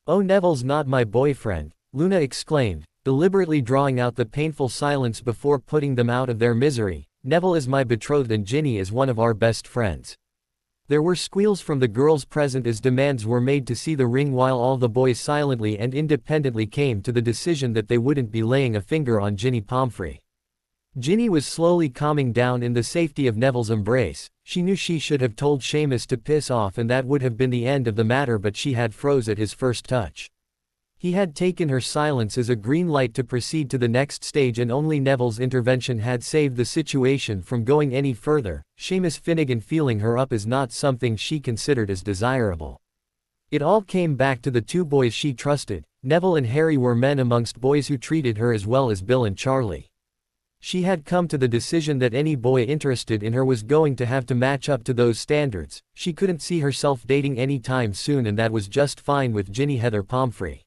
Oh, Neville's not my boyfriend, Luna exclaimed, deliberately drawing out the painful silence before putting them out of their misery. Neville is my betrothed and Ginny is one of our best friends. There were squeals from the girls present as demands were made to see the ring, while all the boys silently and independently came to the decision that they wouldn't be laying a finger on Ginny Pomfrey. Ginny was slowly calming down in the safety of Neville's embrace. She knew she should have told Seamus to piss off and that would have been the end of the matter, but she had froze at his first touch. He had taken her silence as a green light to proceed to the next stage, and only Neville's intervention had saved the situation from going any further. Seamus Finnegan feeling her up is not something she considered as desirable. It all came back to the 2 boys she trusted. Neville and Harry were men amongst boys who treated her as well as Bill and Charlie. She had come to the decision that any boy interested in her was going to have to match up to those standards. She couldn't see herself dating anytime soon, and that was just fine with Ginny Heather Pomfrey.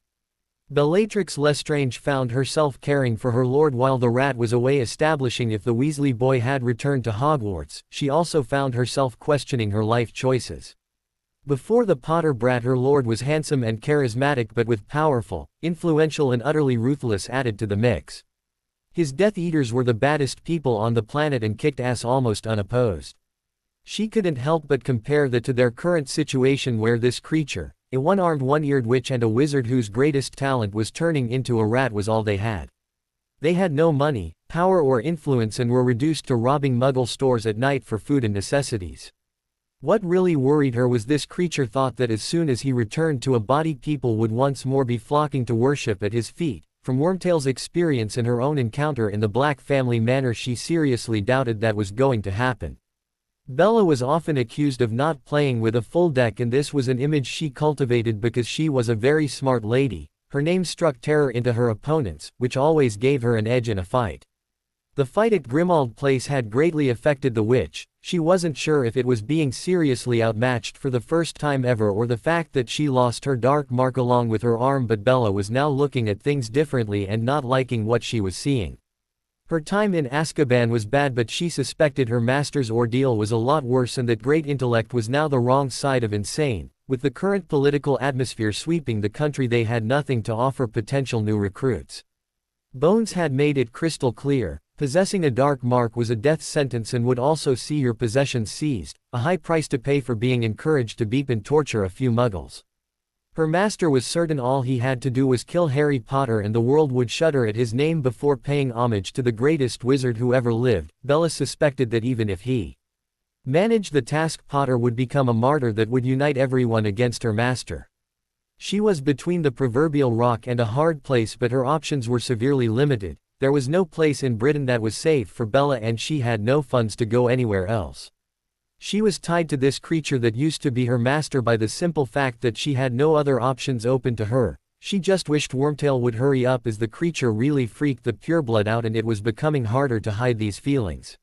Bellatrix Lestrange found herself caring for her lord while the rat was away establishing if the Weasley boy had returned to Hogwarts. She also found herself questioning her life choices. Before the Potter brat, her lord was handsome and charismatic, but with powerful, influential and utterly ruthless added to the mix. His Death Eaters were the baddest people on the planet and kicked ass almost unopposed. She couldn't help but compare that to their current situation, where this creature, a one-armed, one-eared witch and a wizard whose greatest talent was turning into a rat, was all they had. They had no money, power or influence and were reduced to robbing Muggle stores at night for food and necessities. What really worried her was this creature thought that as soon as he returned to a body, people would once more be flocking to worship at his feet. From Wormtail's experience and her own encounter in the Black family manor, she seriously doubted that was going to happen. Bella was often accused of not playing with a full deck, and this was an image she cultivated because she was a very smart lady. Her name struck terror into her opponents, which always gave her an edge in a fight. The fight at Grimmauld Place had greatly affected the witch. She wasn't sure if it was being seriously outmatched for the first time ever, or the fact that she lost her dark mark along with her arm, but Bella was now looking at things differently and not liking what she was seeing. Her time in Azkaban was bad, but she suspected her master's ordeal was a lot worse, and that great intellect was now the wrong side of insane. With the current political atmosphere sweeping the country, they had nothing to offer potential new recruits. Bones had made it crystal clear, possessing a dark mark was a death sentence and would also see your possessions seized, a high price to pay for being encouraged to beat and torture a few muggles. Her master was certain all he had to do was kill Harry Potter and the world would shudder at his name before paying homage to the greatest wizard who ever lived. Bella suspected that even if he managed the task, Potter would become a martyr that would unite everyone against her master. She was between the proverbial rock and a hard place, but her options were severely limited. There was no place in Britain that was safe for Bella, and she had no funds to go anywhere else. She was tied to this creature that used to be her master by the simple fact that she had no other options open to her. She just wished Wormtail would hurry up, as the creature really freaked the pureblood out and it was becoming harder to hide these feelings.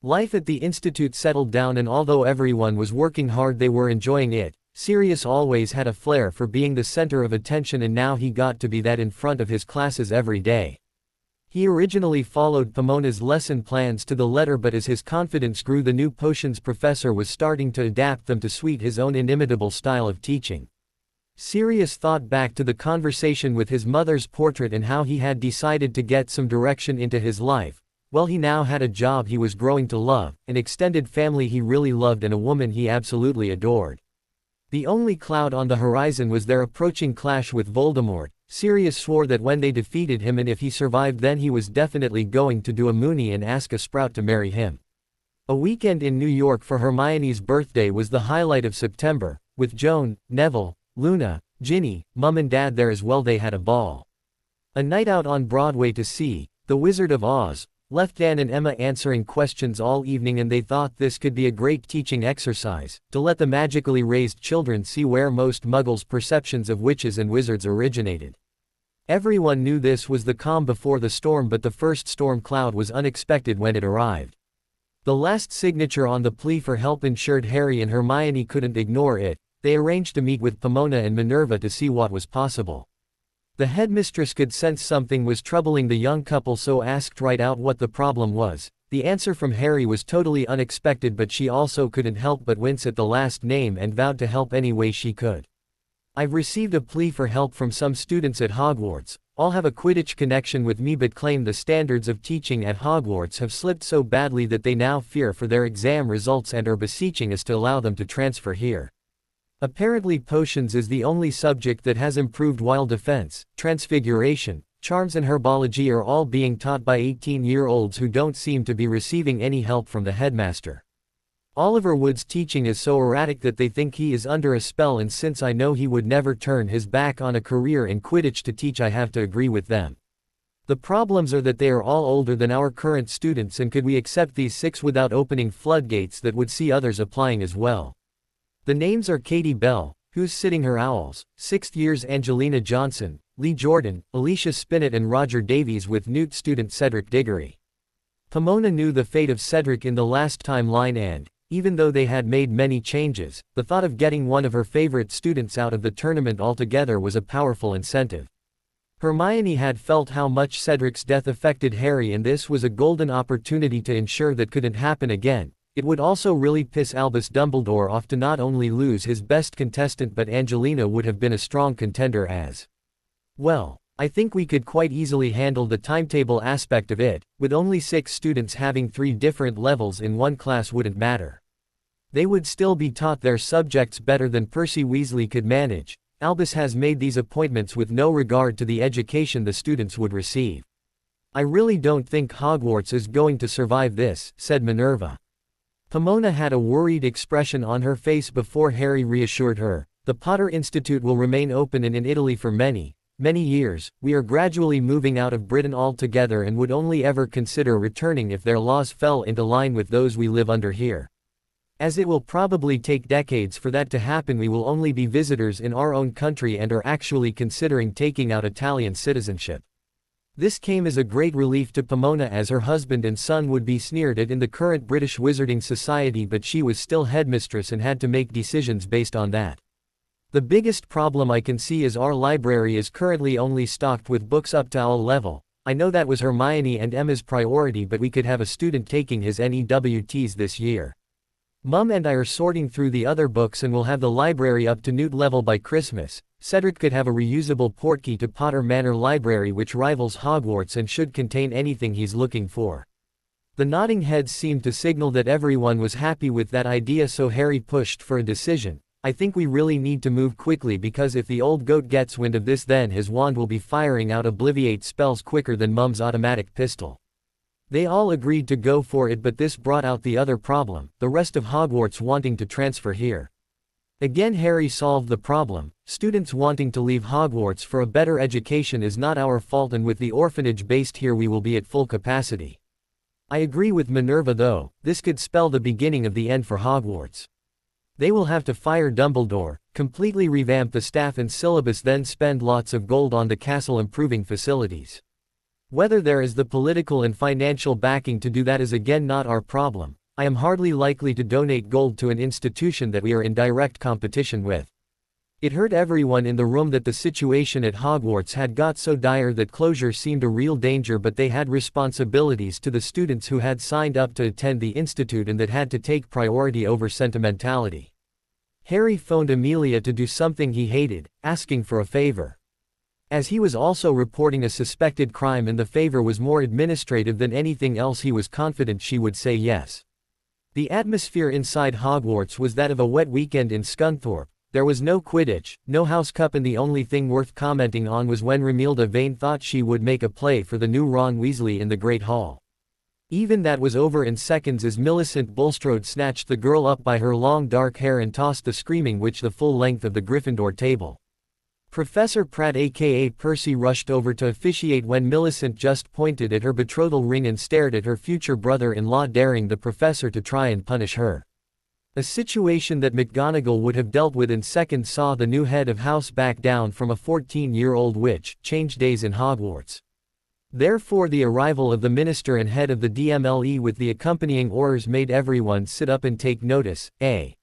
Life at the Institute settled down, and although everyone was working hard, they were enjoying it. Sirius always had a flair for being the center of attention, and now he got to be that in front of his classes every day. He originally followed Pomona's lesson plans to the letter, but as his confidence grew, the new potions professor was starting to adapt them to suit his own inimitable style of teaching. Sirius thought back to the conversation with his mother's portrait and how he had decided to get some direction into his life. Well, he now had a job he was growing to love, an extended family he really loved, and a woman he absolutely adored. The only cloud on the horizon was their approaching clash with Voldemort. Sirius swore that when they defeated him, and if he survived, then he was definitely going to do a Moony and ask a Sprout to marry him. A weekend in New York for Hermione's birthday was the highlight of September, with Joan, Neville, Luna, Ginny, Mum and Dad there as well. They had a ball. A night out on Broadway to see The Wizard of Oz, left Dan and Emma answering questions all evening, and they thought this could be a great teaching exercise, to let the magically raised children see where most Muggles' perceptions of witches and wizards originated. Everyone knew this was the calm before the storm, but the first storm cloud was unexpected when it arrived. The last signature on the plea for help ensured Harry and Hermione couldn't ignore it. They arranged to meet with Pomona and Minerva to see what was possible. The headmistress could sense something was troubling the young couple, so asked right out what the problem was. The answer from Harry was totally unexpected, but she also couldn't help but wince at the last name and vowed to help any way she could. "I've received a plea for help from some students at Hogwarts. All have a Quidditch connection with me, but claim the standards of teaching at Hogwarts have slipped so badly that they now fear for their exam results and are beseeching us to allow them to transfer here. Apparently potions is the only subject that has improved, while defense, transfiguration, charms and herbology are all being taught by 18-year-olds who don't seem to be receiving any help from the headmaster. Oliver Wood's teaching is so erratic that they think he is under a spell, and since I know he would never turn his back on a career in Quidditch to teach, I have to agree with them. The problems are that they are all older than our current students, and could we accept these 6 without opening floodgates that would see others applying as well? The names are Katie Bell, who's sitting her owls, 6th years Angelina Johnson, Lee Jordan, Alicia Spinett and Roger Davies, with Newt student Cedric Diggory. Pomona knew the fate of Cedric in the last timeline, and, even though they had made many changes, the thought of getting one of her favorite students out of the tournament altogether was a powerful incentive. Hermione had felt how much Cedric's death affected Harry, and this was a golden opportunity to ensure that couldn't happen again. It would also really piss Albus Dumbledore off to not only lose his best contestant, but Angelina would have been a strong contender as well. I think we could quite easily handle the timetable aspect of it. With only 6 students, having 3 different levels in one class wouldn't matter. They would still be taught their subjects better than Percy Weasley could manage. Albus has made these appointments with no regard to the education the students would receive. I really don't think Hogwarts is going to survive this, said Minerva. Pomona had a worried expression on her face before Harry reassured her. The Potter Institute will remain open and in Italy for many years. We are gradually moving out of Britain altogether and would only ever consider returning if their laws fell into line with those we live under here. As it will probably take decades for that to happen, we will only be visitors in our own country and are actually considering taking out Italian citizenship. This came as a great relief to Pomona, as her husband and son would be sneered at in the current British Wizarding Society, but she was still headmistress and had to make decisions based on that. The biggest problem I can see is our library is currently only stocked with books up to OWL level. I know that was Hermione and Emma's priority, but we could have a student taking his NEWTs this year. Mum and I are sorting through the other books and will have the library up to Newt level by Christmas. Cedric could have a reusable portkey to Potter Manor Library which rivals Hogwarts and should contain anything he's looking for. The nodding heads seemed to signal that everyone was happy with that idea, so Harry pushed for a decision. I think we really need to move quickly, because if the old goat gets wind of this, then his wand will be firing out Obliviate spells quicker than Mum's automatic pistol. They all agreed to go for it, but this brought out the other problem, the rest of Hogwarts wanting to transfer here. Again Harry solved the problem. Students wanting to leave Hogwarts for a better education is not our fault, and with the orphanage based here we will be at full capacity. I agree with Minerva though, this could spell the beginning of the end for Hogwarts. They will have to fire Dumbledore, completely revamp the staff and syllabus, then spend lots of gold on the castle improving facilities. Whether there is the political and financial backing to do that is again not our problem. I am hardly likely to donate gold to an institution that we are in direct competition with. It hurt everyone in the room that the situation at Hogwarts had got so dire that closure seemed a real danger, but they had responsibilities to the students who had signed up to attend the institute, and that had to take priority over sentimentality. Harry phoned Amelia to do something he hated, asking for a favor. As he was also reporting a suspected crime and the favor was more administrative than anything else, he was confident she would say yes. The atmosphere inside Hogwarts was that of a wet weekend in Scunthorpe. There was no Quidditch, no House Cup, and the only thing worth commenting on was when Romilda Vane thought she would make a play for the new Ron Weasley in the Great Hall. Even that was over in seconds as Millicent Bulstrode snatched the girl up by her long dark hair and tossed the screaming witch the full length of the Gryffindor table. Professor Pratt aka Percy rushed over to officiate when Millicent just pointed at her betrothal ring and stared at her future brother-in-law, daring the professor to try and punish her. A situation that McGonagall would have dealt with in seconds saw the new head of house back down from a 14-year-old witch, change days in Hogwarts. Therefore the arrival of the minister and head of the DMLE with the accompanying Aurors made everyone sit up and take notice. A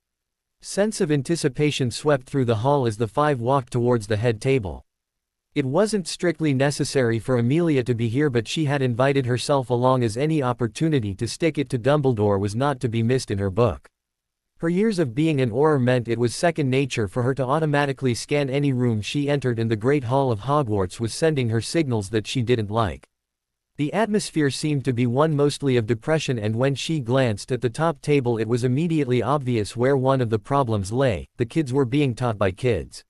sense of anticipation swept through the hall as the five walked towards the head table. It wasn't strictly necessary for Amelia to be here, but she had invited herself along as any opportunity to stick it to Dumbledore was not to be missed in her book. Her years of being an Auror meant it was second nature for her to automatically scan any room she entered, and the Great Hall of Hogwarts was sending her signals that she didn't like. The atmosphere seemed to be one mostly of depression, and when she glanced at the top table it was immediately obvious where one of the problems lay: the kids were being taught by kids.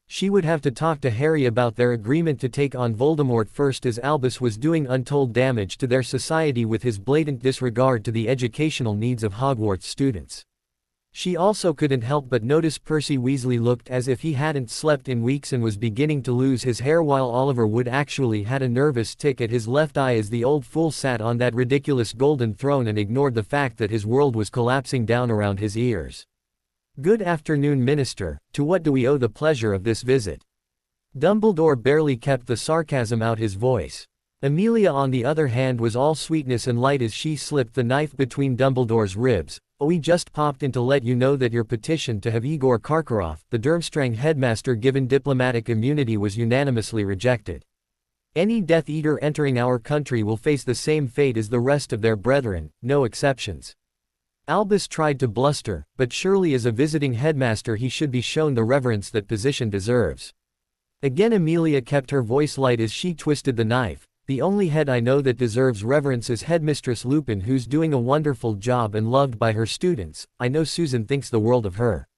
She would have to talk to Harry about their agreement to take on Voldemort first, as Albus was doing untold damage to their society with his blatant disregard to the educational needs of Hogwarts students. She also couldn't help but notice Percy Weasley looked as if he hadn't slept in weeks and was beginning to lose his hair, while Oliver Wood actually had a nervous tick at his left eye as the old fool sat on that ridiculous golden throne and ignored the fact that his world was collapsing down around his ears. "Good afternoon, Minister. To what do we owe the pleasure of this visit?" Dumbledore barely kept the sarcasm out his voice. Amelia, on the other hand, was all sweetness and light as she slipped the knife between Dumbledore's ribs. "We just popped in to let you know that your petition to have Igor Karkaroff, the Durmstrang headmaster, given diplomatic immunity was unanimously rejected. Any Death Eater entering our country will face the same fate as the rest of their brethren, no exceptions." Albus tried to bluster, but surely as a visiting headmaster he should be shown the reverence that position deserves. Again Amelia kept her voice light as she twisted the knife. "The only head I know that deserves reverence is Headmistress Lupin, who's doing a wonderful job and loved by her students. I know Susan thinks the world of her.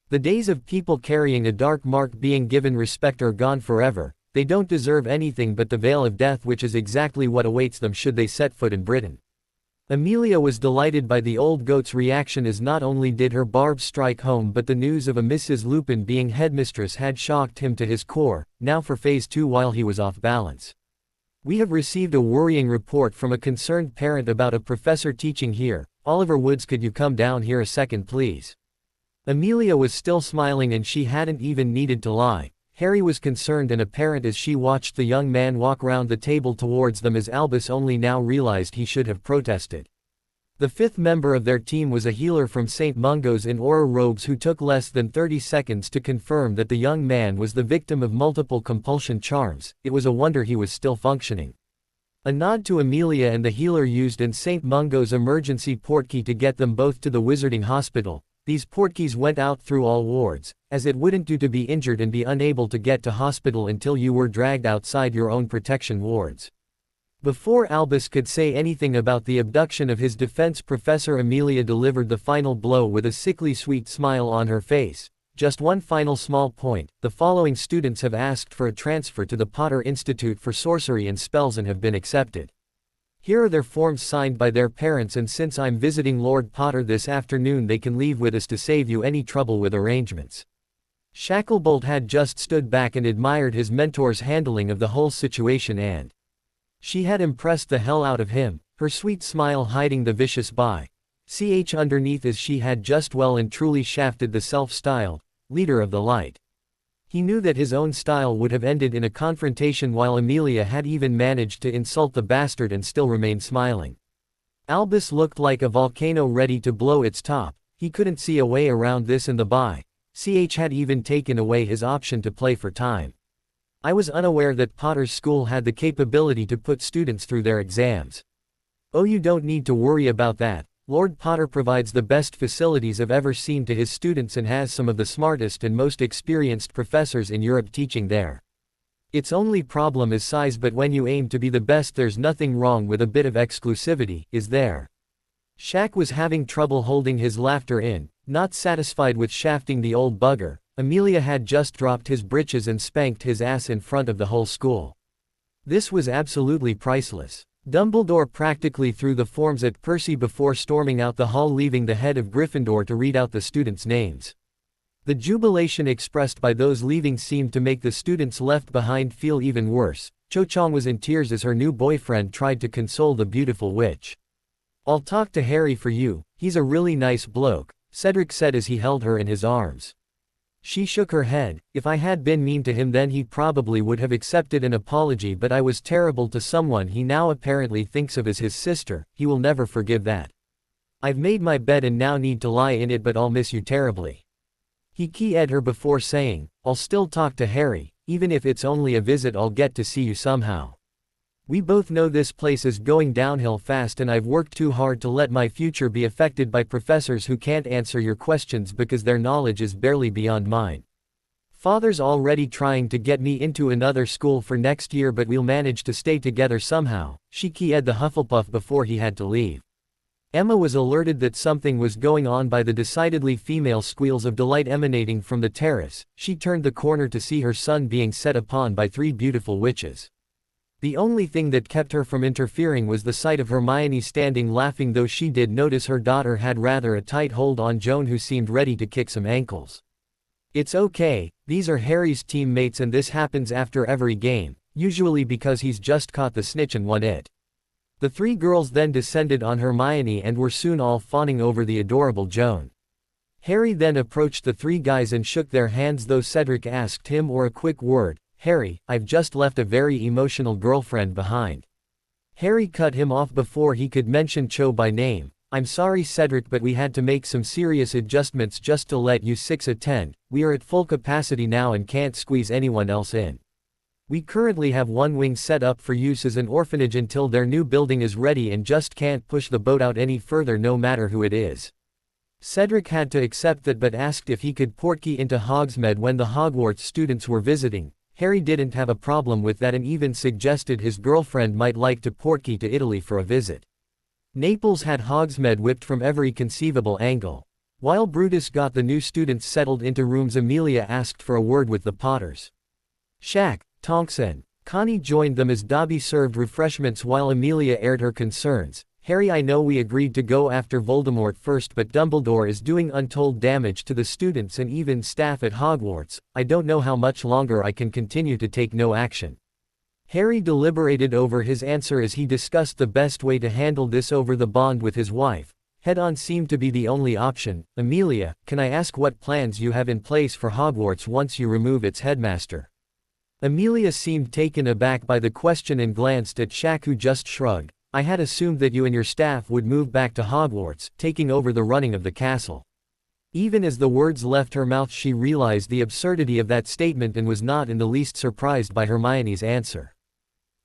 The days of people carrying a dark mark being given respect are gone forever. They don't deserve anything but the veil of death, which is exactly what awaits them should they set foot in Britain." Amelia was delighted by the old goat's reaction, as not only did her barbs strike home, but the news of a Mrs. Lupin being headmistress had shocked him to his core. Now for phase 2, while he was off balance. "We have received a worrying report from a concerned parent about a professor teaching here. Oliver Woods, could you come down here a second, please?" Amelia was still smiling, and she hadn't even needed to lie. Harry was concerned and apparent as she watched the young man walk round the table towards them, as Albus only now realized he should have protested. The fifth member of their team was a healer from St. Mungo's in Auror robes who took less than 30 seconds to confirm that the young man was the victim of multiple compulsion charms. It was a wonder he was still functioning. A nod to Amelia, and the healer used in St. Mungo's emergency portkey to get them both to the Wizarding Hospital. These portkeys went out through all wards, as it wouldn't do to be injured and be unable to get to hospital until you were dragged outside your own protection wards. Before Albus could say anything about the abduction of his defense professor, Amelia delivered the final blow with a sickly sweet smile on her face. "Just one final small point. The following students have asked for a transfer to the Potter Institute for Sorcery and Spells and have been accepted. Here are their forms signed by their parents, and since I'm visiting Lord Potter this afternoon they can leave with us to save you any trouble with arrangements." Shacklebolt had just stood back and admired his mentor's handling of the whole situation, and she had impressed the hell out of him, her sweet smile hiding the vicious ch underneath, as she had just well and truly shafted the self-styled leader of the light. He knew that his own style would have ended in a confrontation, while Amelia had even managed to insult the bastard and still remained smiling. Albus looked like a volcano ready to blow its top. He couldn't see a way around this, and the ch had even taken away his option to play for time. "I was unaware that Potter's school had the capability to put students through their exams." "Oh, you don't need to worry about that. Lord Potter provides the best facilities I've ever seen to his students and has some of the smartest and most experienced professors in Europe teaching there. Its only problem is size, but when you aim to be the best there's nothing wrong with a bit of exclusivity, is there?" Shaq was having trouble holding his laughter in. Not satisfied with shafting the old bugger, Amelia had just dropped his britches and spanked his ass in front of the whole school. This was absolutely priceless. Dumbledore practically threw the forms at Percy before storming out the hall, leaving the head of Gryffindor to read out the students' names. The jubilation expressed by those leaving seemed to make the students left behind feel even worse. Cho Chang was in tears as her new boyfriend tried to console the beautiful witch. "I'll talk to Harry for you, he's a really nice bloke," Cedric said as he held her in his arms. She shook her head. "If I had been mean to him then he probably would have accepted an apology, but I was terrible to someone he now apparently thinks of as his sister, he will never forgive that. I've made my bed and now need to lie in it, but I'll miss you terribly." He keyed her before saying, "I'll still talk to Harry, even if it's only a visit, I'll get to see you somehow. We both know this place is going downhill fast and I've worked too hard to let my future be affected by professors who can't answer your questions because their knowledge is barely beyond mine. Father's already trying to get me into another school for next year, but we'll manage to stay together somehow," she keyed the Hufflepuff before he had to leave. Emma was alerted that something was going on by the decidedly female squeals of delight emanating from the terrace. She turned the corner to see her son being set upon by three beautiful witches. The only thing that kept her from interfering was the sight of Hermione standing laughing, though she did notice her daughter had rather a tight hold on Joan, who seemed ready to kick some ankles. "It's okay, these are Harry's teammates and this happens after every game, usually because he's just caught the snitch and won it." The three girls then descended on Hermione and were soon all fawning over the adorable Joan. Harry then approached the three guys and shook their hands, though Cedric asked him for a quick word. "Harry, I've just left a very emotional girlfriend behind." Harry cut him off before he could mention Cho by name. "I'm sorry Cedric, but we had to make some serious adjustments just to let you 6 attend. We are at full capacity now and can't squeeze anyone else in. We currently have one wing set up for use as an orphanage until their new building is ready and just can't push the boat out any further no matter who it is." Cedric had to accept that but asked if he could portkey into Hogsmeade when the Hogwarts students were visiting. Harry didn't have a problem with that and even suggested his girlfriend might like to portkey to Italy for a visit. Naples had Hogsmeade whipped from every conceivable angle. While Brutus got the new students settled into rooms, Amelia asked for a word with the Potters. Shaq, Tonks and Connie joined them as Dobby served refreshments while Amelia aired her concerns. "Harry, I know we agreed to go after Voldemort first, but Dumbledore is doing untold damage to the students and even staff at Hogwarts. I don't know how much longer I can continue to take no action." Harry deliberated over his answer as he discussed the best way to handle this over the bond with his wife. Head-on seemed to be the only option. "Amelia, can I ask what plans you have in place for Hogwarts once you remove its headmaster?" Amelia seemed taken aback by the question and glanced at Shaq, who just shrugged. "I had assumed that you and your staff would move back to Hogwarts, taking over the running of the castle." Even as the words left her mouth she realized the absurdity of that statement and was not in the least surprised by Hermione's answer.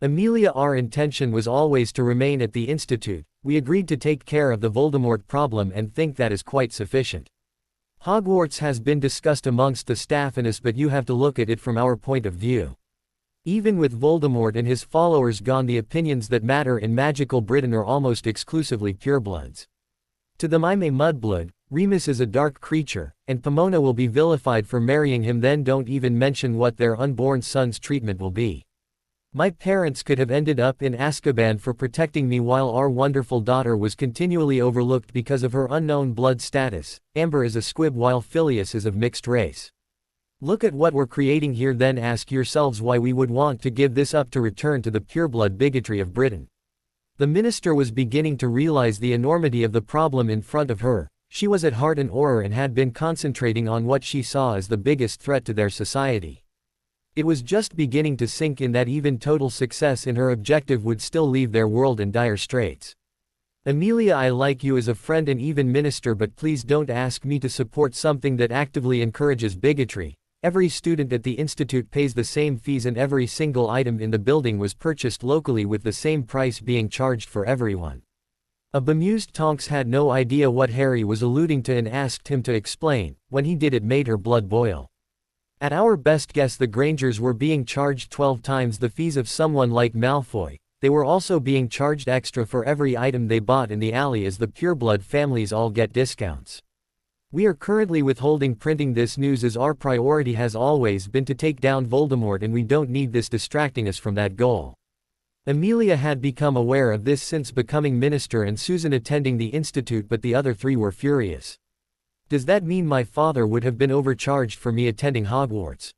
"Amelia, our intention was always to remain at the Institute. We agreed to take care of the Voldemort problem and think that is quite sufficient. Hogwarts has been discussed amongst the staff and us, but you have to look at it from our point of view. Even with Voldemort and his followers gone, the opinions that matter in magical Britain are almost exclusively purebloods. To them I'm a mudblood, Remus is a dark creature, and Pomona will be vilified for marrying him. Then don't even mention what their unborn son's treatment will be. My parents could have ended up in Azkaban for protecting me, while our wonderful daughter was continually overlooked because of her unknown blood status. Amber is a squib while Phileas is of mixed race. Look at what we're creating here, then ask yourselves why we would want to give this up to return to the pureblood bigotry of Britain." The minister was beginning to realize the enormity of the problem in front of her. She was at heart an Auror and had been concentrating on what she saw as the biggest threat to their society. It was just beginning to sink in that even total success in her objective would still leave their world in dire straits. "Amelia, I like you as a friend and even minister, but please don't ask me to support something that actively encourages bigotry. Every student at the Institute pays the same fees and every single item in the building was purchased locally with the same price being charged for everyone." A bemused Tonks had no idea what Harry was alluding to and asked him to explain. When he did, it made her blood boil. "At our best guess, the Grangers were being charged 12 times the fees of someone like Malfoy. They were also being charged extra for every item they bought in the alley, as the pureblood families all get discounts. We are currently withholding printing this news as our priority has always been to take down Voldemort, and we don't need this distracting us from that goal." Amelia had become aware of this since becoming minister and Susan attending the Institute, but the other three were furious. Does that mean my father would have been overcharged for me attending Hogwarts?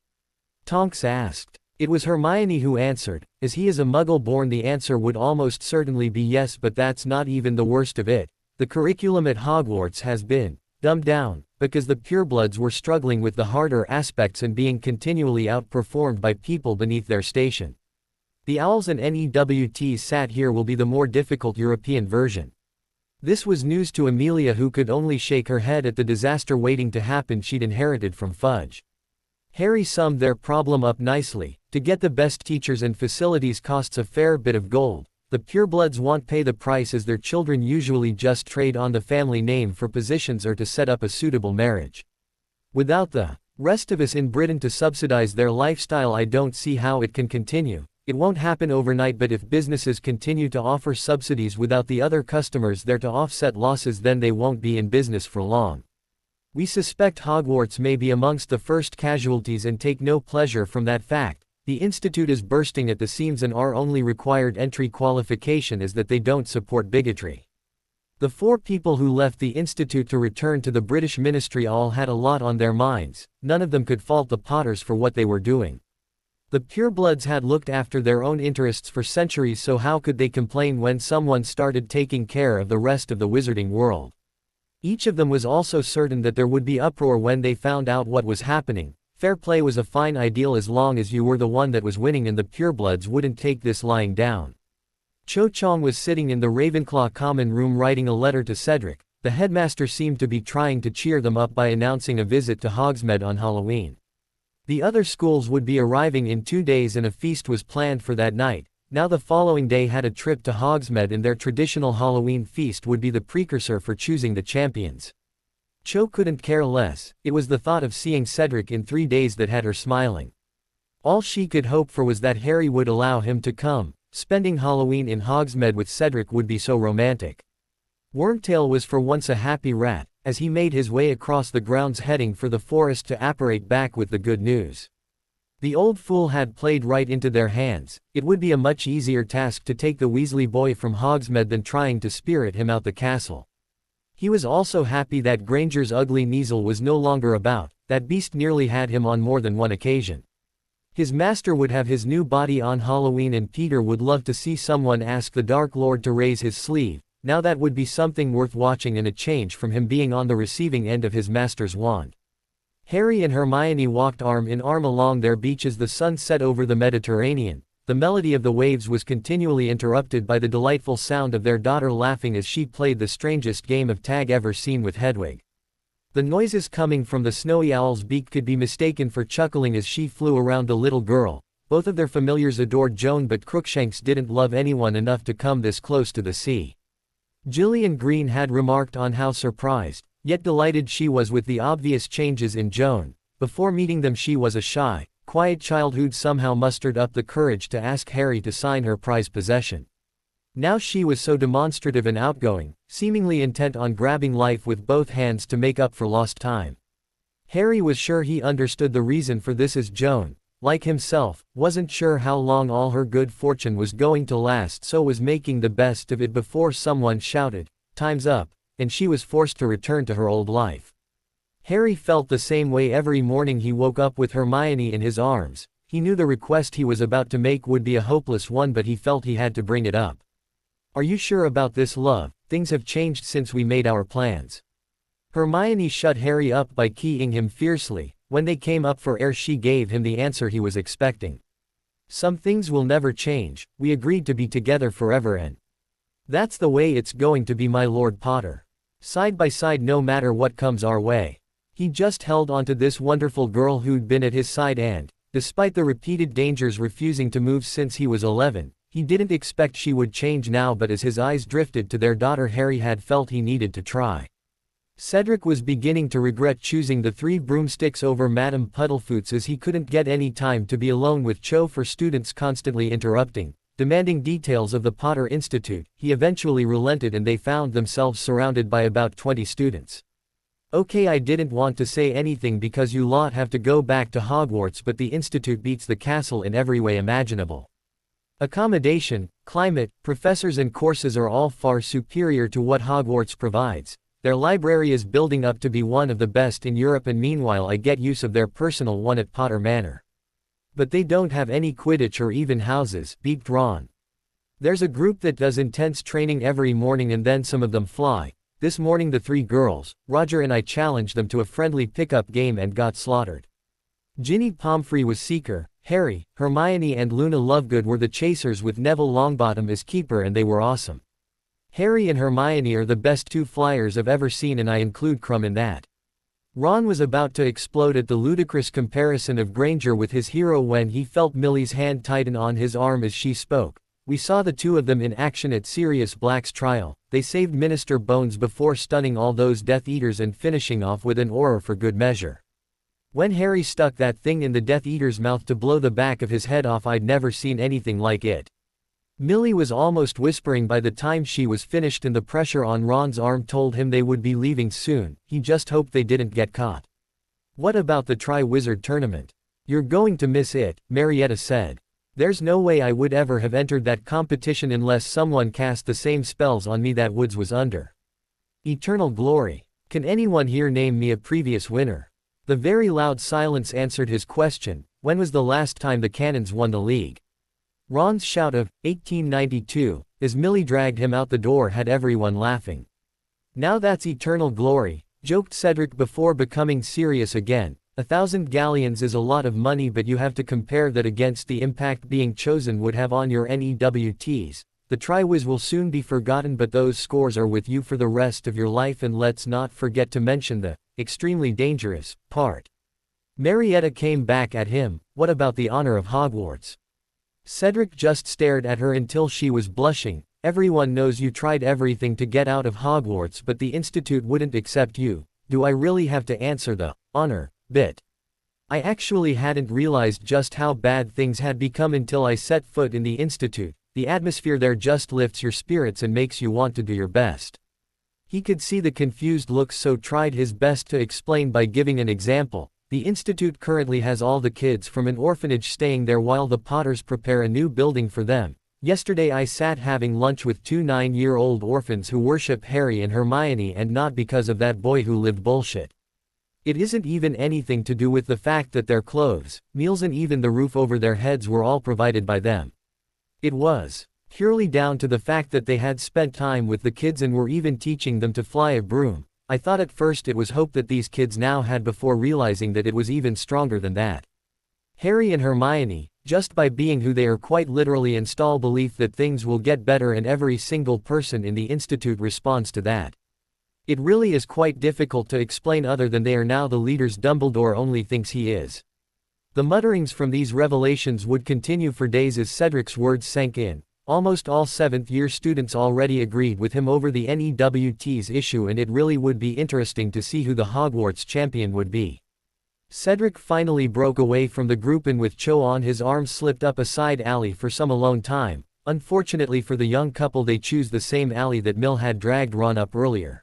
Tonks asked. It was Hermione who answered. As he is a Muggle-born, the answer would almost certainly be yes, but that's not even the worst of it. The curriculum at Hogwarts has been dumbed down, because the purebloods were struggling with the harder aspects and being continually outperformed by people beneath their station. The owls and NEWTs sat here will be the more difficult European version. This was news to Amelia, who could only shake her head at the disaster waiting to happen she'd inherited from Fudge. Harry summed their problem up nicely. To get the best teachers and facilities costs a fair bit of gold. The purebloods won't pay the price, as their children usually just trade on the family name for positions or to set up a suitable marriage. Without the rest of us in Britain to subsidize their lifestyle, I don't see how it can continue. It won't happen overnight, but if businesses continue to offer subsidies without the other customers there to offset losses, then they won't be in business for long. We suspect Hogwarts may be amongst the first casualties and take no pleasure from that fact. The institute is bursting at the seams, and our only required entry qualification is that they don't support bigotry. The 4 people who left the institute to return to the British ministry all had a lot on their minds. None of them could fault the Potters for what they were doing. The purebloods had looked after their own interests for centuries, so how could they complain when someone started taking care of the rest of the wizarding world? Each of them was also certain that there would be uproar when they found out what was happening. Fair play was a fine ideal as long as you were the one that was winning, and the purebloods wouldn't take this lying down. Cho Chang was sitting in the Ravenclaw common room writing a letter to Cedric. The headmaster seemed to be trying to cheer them up by announcing a visit to Hogsmeade on Halloween. The other schools would be arriving in 2 days, and a feast was planned for that night. Now the following day had a trip to Hogsmeade, and their traditional Halloween feast would be the precursor for choosing the champions. Cho couldn't care less. It was the thought of seeing Cedric in 3 days that had her smiling. All she could hope for was that Harry would allow him to come. Spending Halloween in Hogsmeade with Cedric would be so romantic. Wormtail was for once a happy rat, as he made his way across the grounds heading for the forest to apparate back with the good news. The old fool had played right into their hands. It would be a much easier task to take the Weasley boy from Hogsmeade than trying to spirit him out the castle. He was also happy that Granger's ugly Kneazle was no longer about. That beast nearly had him on more than one occasion. His master would have his new body on Halloween, and Peter would love to see someone ask the Dark Lord to raise his sleeve. Now that would be something worth watching, and a change from him being on the receiving end of his master's wand. Harry and Hermione walked arm in arm along their beach as the sun set over the Mediterranean. The melody of the waves was continually interrupted by the delightful sound of their daughter laughing as she played the strangest game of tag ever seen with Hedwig. The noises coming from the snowy owl's beak could be mistaken for chuckling as she flew around the little girl. Both of their familiars adored Joan, but Crookshanks didn't love anyone enough to come this close to the sea. Gillian Green had remarked on how surprised, yet delighted she was with the obvious changes in Joan. Before meeting them she was a shy, quiet child who'd somehow mustered up the courage to ask Harry to sign her prized possession. Now she was so demonstrative and outgoing, seemingly intent on grabbing life with both hands to make up for lost time. Harry was sure he understood the reason for this, as Joan, like himself, wasn't sure how long all her good fortune was going to last, so was making the best of it before someone shouted, "Time's up," and she was forced to return to her old life. Harry felt the same way every morning he woke up with Hermione in his arms. He knew the request he was about to make would be a hopeless one, but he felt he had to bring it up. "Are you sure about this, love? Things have changed since we made our plans." Hermione shut Harry up by keying him fiercely. When they came up for air she gave him the answer he was expecting. "Some things will never change. We agreed to be together forever, and that's the way it's going to be, my Lord Potter. Side by side no matter what comes our way." He just held onto this wonderful girl who'd been at his side and, despite the repeated dangers, refusing to move since he was 11, he didn't expect she would change now, but as his eyes drifted to their daughter Harry had felt he needed to try. Cedric was beginning to regret choosing the 3 broomsticks over Madame Puddlefoots, as he couldn't get any time to be alone with Cho for students constantly interrupting, demanding details of the Potter Institute. He eventually relented and they found themselves surrounded by about 20 students. "Okay, I didn't want to say anything because you lot have to go back to Hogwarts, but the Institute beats the castle in every way imaginable. Accommodation, climate, professors and courses are all far superior to what Hogwarts provides. Their library is building up to be one of the best in Europe, and meanwhile I get use of their personal one at Potter Manor. But they don't have any Quidditch or even houses, beeped Ron. There's a group that does intense training every morning and then some of them fly. This morning the 3 girls, Roger and I challenged them to a friendly pickup game and got slaughtered. Ginny Pomfrey was seeker, Harry, Hermione and Luna Lovegood were the chasers with Neville Longbottom as keeper, and they were awesome. Harry and Hermione are the best 2 flyers I've ever seen, and I include Crumb in that. Ron was about to explode at the ludicrous comparison of Granger with his hero when he felt Millie's hand tighten on his arm as she spoke. We saw the 2 of them in action at Sirius Black's trial. They saved Minister Bones before stunning all those Death Eaters and finishing off with an aura for good measure. When Harry stuck that thing in the Death Eater's mouth to blow the back of his head off, I'd never seen anything like it. Millie was almost whispering by the time she was finished, and the pressure on Ron's arm told him they would be leaving soon. He just hoped they didn't get caught. What about the Tri-Wizard tournament? You're going to miss it, Marietta said. There's no way I would ever have entered that competition unless someone cast the same spells on me that Woods was under. Eternal glory. Can anyone here name me a previous winner? The very loud silence answered his question. When was the last time the Cannons won the league? Ron's shout of 1892, as Millie dragged him out the door, had everyone laughing. Now that's eternal glory, joked Cedric before becoming serious again. 1,000 galleons is a lot of money, but you have to compare that against the impact being chosen would have on your NEWTs. The Triwiz will soon be forgotten, but those scores are with you for the rest of your life, and let's not forget to mention the extremely dangerous part. Marietta came back at him. What about the honor of Hogwarts? Cedric just stared at her until she was blushing. Everyone knows you tried everything to get out of Hogwarts, but the Institute wouldn't accept you. Do I really have to answer the honor bit? I actually hadn't realized just how bad things had become until I set foot in the Institute. The atmosphere there just lifts your spirits and makes you want to do your best. He could see the confused looks, so tried his best to explain by giving an example. The Institute currently has all the kids from an orphanage staying there while the Potters prepare a new building for them. Yesterday I sat having lunch with 2 9-year-old orphans who worship Harry and Hermione, and not because of that boy who lived bullshit. It isn't even anything to do with the fact that their clothes, meals and even the roof over their heads were all provided by them. It was purely down to the fact that they had spent time with the kids and were even teaching them to fly a broom. I thought at first it was hope that these kids now had, before realizing that it was even stronger than that. Harry and Hermione, just by being who they are, quite literally install belief that things will get better, and every single person in the Institute responds to that. It really is quite difficult to explain other than they are now the leaders Dumbledore only thinks he is. The mutterings from these revelations would continue for days as Cedric's words sank in. Almost all 7th-year students already agreed with him over the NEWT's issue, and it really would be interesting to see who the Hogwarts champion would be. Cedric finally broke away from the group and with Cho on his arm slipped up a side alley for some alone time. Unfortunately for the young couple, they choose the same alley that Mill had dragged Ron up earlier.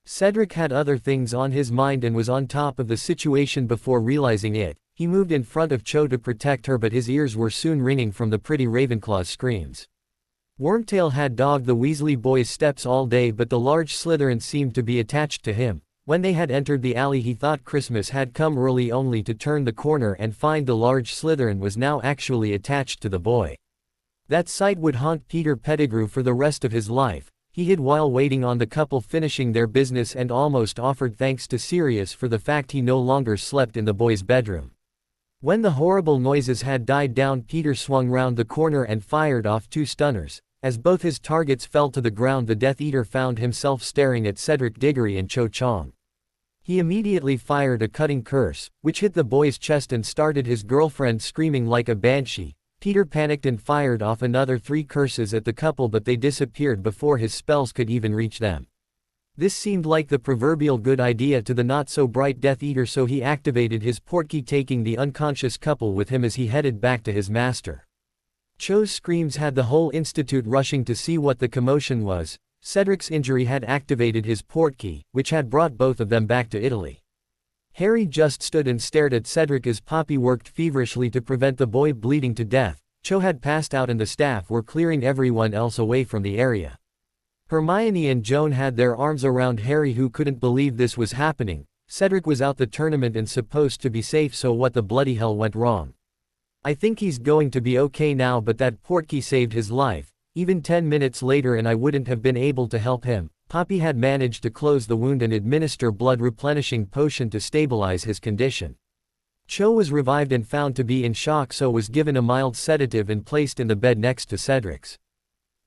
Cedric had other things on his mind and was on top of the situation before realizing it. He moved in front of Cho to protect her, but his ears were soon ringing from the pretty Ravenclaw's screams. Wormtail had dogged the Weasley boys' steps all day, but the large Slytherin seemed to be attached to him. When they had entered the alley, he thought Christmas had come early, only to turn the corner and find the large Slytherin was now actually attached to the boy. That sight would haunt Peter Pettigrew for the rest of his life. He hid while waiting on the couple finishing their business and almost offered thanks to Sirius for the fact he no longer slept in the boy's bedroom. When the horrible noises had died down, Peter swung round the corner and fired off 2 stunners. As both his targets fell to the ground, the Death Eater found himself staring at Cedric Diggory and Cho Chang. He immediately fired a cutting curse, which hit the boy's chest and started his girlfriend screaming like a banshee. Peter panicked and fired off another 3 curses at the couple, but they disappeared before his spells could even reach them. This seemed like the proverbial good idea to the not-so-bright Death Eater, so he activated his portkey, taking the unconscious couple with him as he headed back to his master. Cho's screams had the whole Institute rushing to see what the commotion was. Cedric's injury had activated his portkey, which had brought both of them back to Italy. Harry just stood and stared at Cedric as Poppy worked feverishly to prevent the boy bleeding to death. Cho had passed out and the staff were clearing everyone else away from the area. Hermione and Joan had their arms around Harry, who couldn't believe this was happening. Cedric was out the tournament and supposed to be safe, so what the bloody hell went wrong? I think he's going to be okay now, but that portkey saved his life. Even 10 minutes later and I wouldn't have been able to help him. Poppy had managed to close the wound and administer blood replenishing potion to stabilize his condition. Cho was revived and found to be in shock, so was given a mild sedative and placed in the bed next to Cedric's.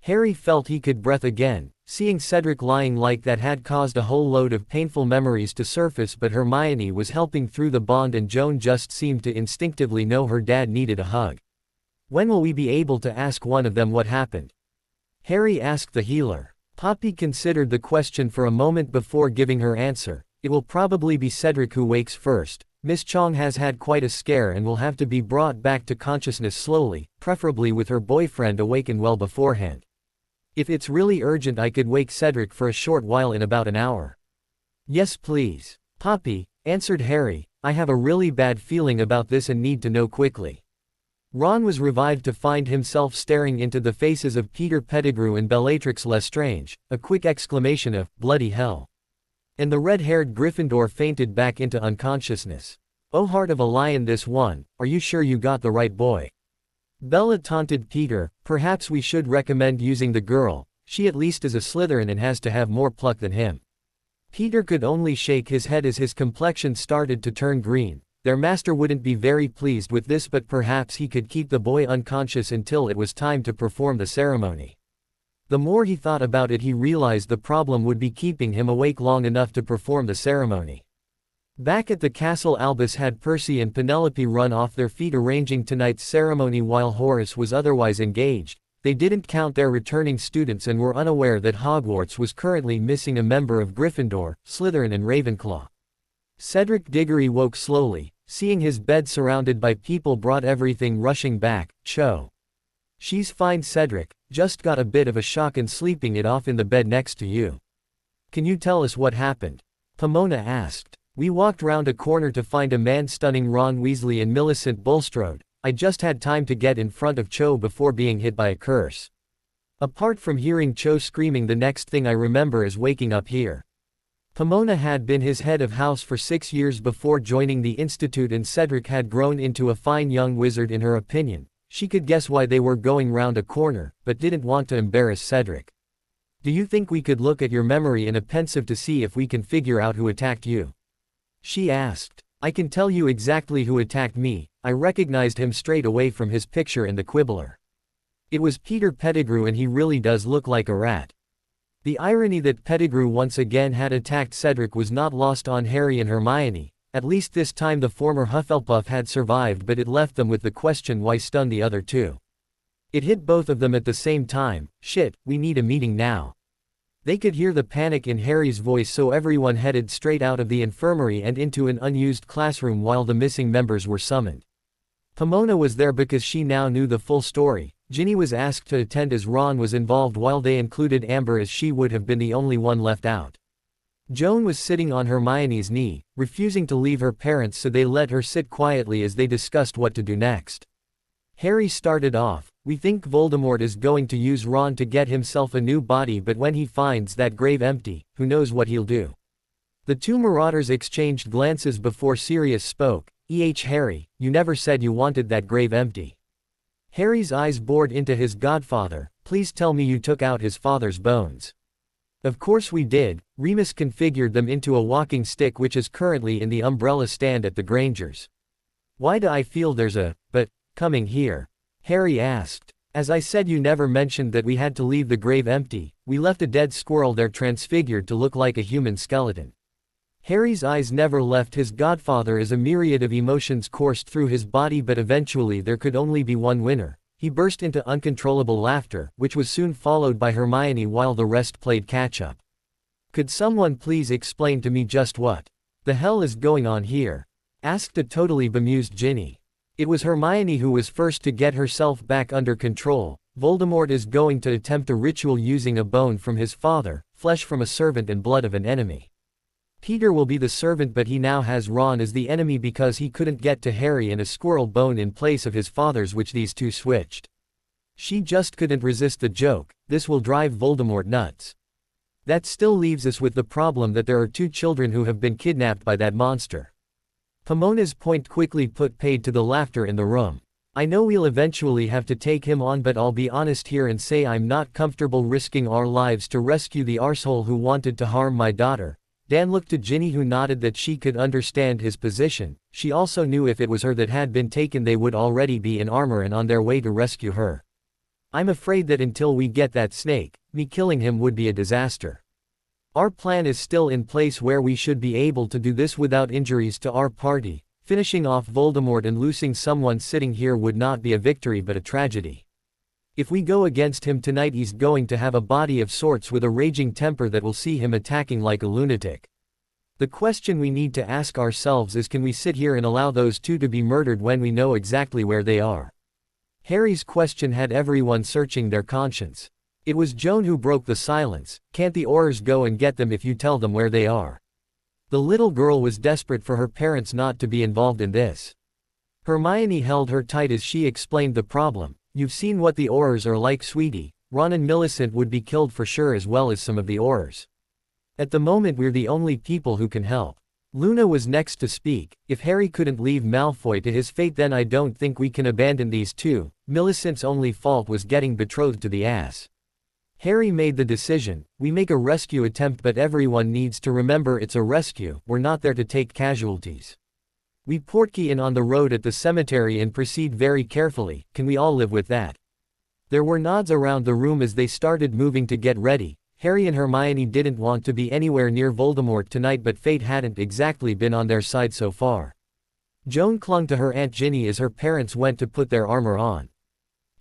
Harry felt he could breathe again. Seeing Cedric lying like that had caused a whole load of painful memories to surface, but Hermione was helping through the bond and Joan just seemed to instinctively know her dad needed a hug. When will we be able to ask one of them what happened? Harry asked the healer. Poppy considered the question for a moment before giving her answer. It will probably be Cedric who wakes first. Miss Chong has had quite a scare and will have to be brought back to consciousness slowly, preferably with her boyfriend awakened well beforehand. If it's really urgent, I could wake Cedric for a short while in about an hour. Yes, please. Poppy, answered Harry, I have a really bad feeling about this and need to know quickly. Ron was revived to find himself staring into the faces of Peter Pettigrew and Bellatrix Lestrange, a quick exclamation of, bloody hell. And the red-haired Gryffindor fainted back into unconsciousness. Oh, heart of a lion, this one, are you sure you got the right boy? Bella taunted Peter, perhaps we should recommend using the girl, she at least is a Slytherin and has to have more pluck than him. Peter could only shake his head as his complexion started to turn green. Their master wouldn't be very pleased with this, but perhaps he could keep the boy unconscious until it was time to perform the ceremony. The more he thought about it, he realized the problem would be keeping him awake long enough to perform the ceremony. Back at the castle, Albus had Percy and Penelope run off their feet arranging tonight's ceremony while Horace was otherwise engaged. They didn't count their returning students and were unaware that Hogwarts was currently missing a member of Gryffindor, Slytherin and Ravenclaw. Cedric Diggory woke slowly. Seeing his bed surrounded by people brought everything rushing back. Cho. She's fine, Cedric, just got a bit of a shock and sleeping it off in the bed next to you. Can you tell us what happened? Pomona asked. We walked round a corner to find a man stunning Ron Weasley and Millicent Bulstrode. I just had time to get in front of Cho before being hit by a curse. Apart from hearing Cho screaming, the next thing I remember is waking up here. Pomona had been his head of house for 6 years before joining the institute, and Cedric had grown into a fine young wizard in her opinion. She could guess why they were going round a corner, but didn't want to embarrass Cedric. Do you think we could look at your memory in a pensive to see if we can figure out who attacked you? She asked. I can tell you exactly who attacked me. I recognized him straight away from his picture in the Quibbler. It was Peter Pettigrew, and he really does look like a rat. The irony that Pettigrew once again had attacked Cedric was not lost on Harry and Hermione. At least this time the former Hufflepuff had survived, but it left them with the question why stun the other two. It hit both of them at the same time. Shit, we need a meeting now. They could hear the panic in Harry's voice, so everyone headed straight out of the infirmary and into an unused classroom while the missing members were summoned. Pomona was there because she now knew the full story. Ginny was asked to attend as Ron was involved, while they included Amber as she would have been the only one left out. Joan was sitting on Hermione's knee, refusing to leave her parents, so they let her sit quietly as they discussed what to do next. Harry started off. We think Voldemort is going to use Ron to get himself a new body, but when he finds that grave empty, who knows what he'll do. The two marauders exchanged glances before Sirius spoke. Harry, you never said you wanted that grave empty. Harry's eyes bored into his godfather. Please tell me you took out his father's bones. Of course we did. Remus configured them into a walking stick, which is currently in the umbrella stand at the Grangers. Why do I feel there's a but coming here? Harry asked. As I said, you never mentioned that we had to leave the grave empty. We left a dead squirrel there transfigured to look like a human skeleton. Harry's eyes never left his godfather as a myriad of emotions coursed through his body, but eventually there could only be one winner. He burst into uncontrollable laughter, which was soon followed by Hermione while the rest played catch-up. Could someone please explain to me just what the hell is going on here? Asked a totally bemused Ginny. It was Hermione who was first to get herself back under control. Voldemort is going to attempt a ritual using a bone from his father, flesh from a servant and blood of an enemy. Peter will be the servant, but he now has Ron as the enemy because he couldn't get to Harry and a squirrel bone in place of his father's, which these two switched. She just couldn't resist the joke. This will drive Voldemort nuts. That still leaves us with the problem that there are 2 children who have been kidnapped by that monster. Pomona's point quickly put paid to the laughter in the room. I know we'll eventually have to take him on, but I'll be honest here and say I'm not comfortable risking our lives to rescue the arsehole who wanted to harm my daughter. Dan looked to Ginny, who nodded that she could understand his position. She also knew if it was her that had been taken, they would already be in armor and on their way to rescue her. I'm afraid that until we get that snake, me killing him would be a disaster. Our plan is still in place where we should be able to do this without injuries to our party. Finishing off Voldemort and losing someone sitting here would not be a victory but a tragedy. If we go against him tonight, he's going to have a body of sorts with a raging temper that will see him attacking like a lunatic. The question we need to ask ourselves is, can we sit here and allow those 2 to be murdered when we know exactly where they are? Harry's question had everyone searching their conscience. It was Joan who broke the silence. Can't the Aurors go and get them if you tell them where they are? The little girl was desperate for her parents not to be involved in this. Hermione held her tight as she explained the problem. You've seen what the Aurors are like, sweetie. Ron and Millicent would be killed for sure, as well as some of the Aurors. At the moment we're the only people who can help. Luna was next to speak. If Harry couldn't leave Malfoy to his fate, then I don't think we can abandon these 2. Millicent's only fault was getting betrothed to the ass. Harry made the decision. We make a rescue attempt, but everyone needs to remember it's a rescue. We're not there to take casualties. We portkey in on the road at the cemetery and proceed very carefully. Can we all live with that? There were nods around the room as they started moving to get ready. Harry and Hermione didn't want to be anywhere near Voldemort tonight, but fate hadn't exactly been on their side so far. Joan clung to her Aunt Ginny as her parents went to put their armor on.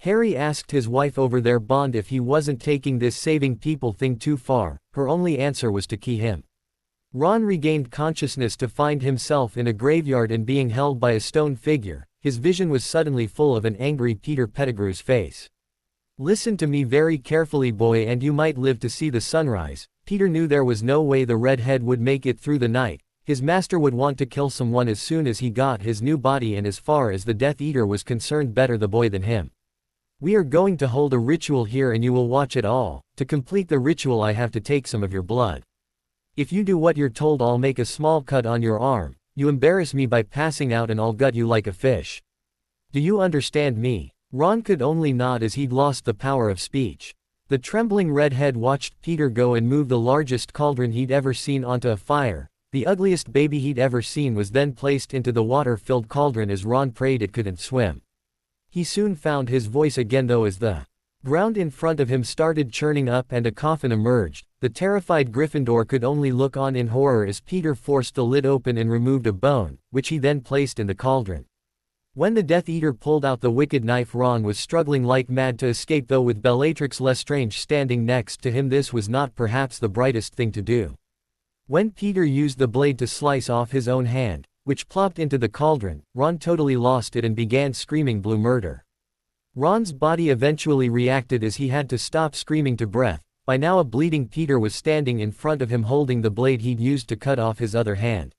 Harry asked his wife over their bond if he wasn't taking this saving people thing too far. Her only answer was to key him. Ron regained consciousness to find himself in a graveyard and being held by a stone figure. His vision was suddenly full of an angry Peter Pettigrew's face. Listen to me very carefully, boy, and you might live to see the sunrise. Peter knew there was no way the redhead would make it through the night. His master would want to kill someone as soon as he got his new body, and as far as the Death Eater was concerned, better the boy than him. We are going to hold a ritual here and you will watch it all. To complete the ritual I have to take some of your blood. If you do what you're told, I'll make a small cut on your arm. You embarrass me by passing out and I'll gut you like a fish. Do you understand me? Ron could only nod as he'd lost the power of speech. The trembling redhead watched Peter go and move the largest cauldron he'd ever seen onto a fire. The ugliest baby he'd ever seen was then placed into the water-filled cauldron as Ron prayed it couldn't swim. He soon found his voice again though as the ground in front of him started churning up and a coffin emerged. The terrified Gryffindor could only look on in horror as Peter forced the lid open and removed a bone, which he then placed in the cauldron. When the Death Eater pulled out the wicked knife, Ron was struggling like mad to escape, though with Bellatrix Lestrange standing next to him this was not perhaps the brightest thing to do. When Peter used the blade to slice off his own hand, which plopped into the cauldron, Ron totally lost it and began screaming blue murder. Ron's body eventually reacted as he had to stop screaming to breath. By now a bleeding Peter was standing in front of him holding the blade he'd used to cut off his other hand.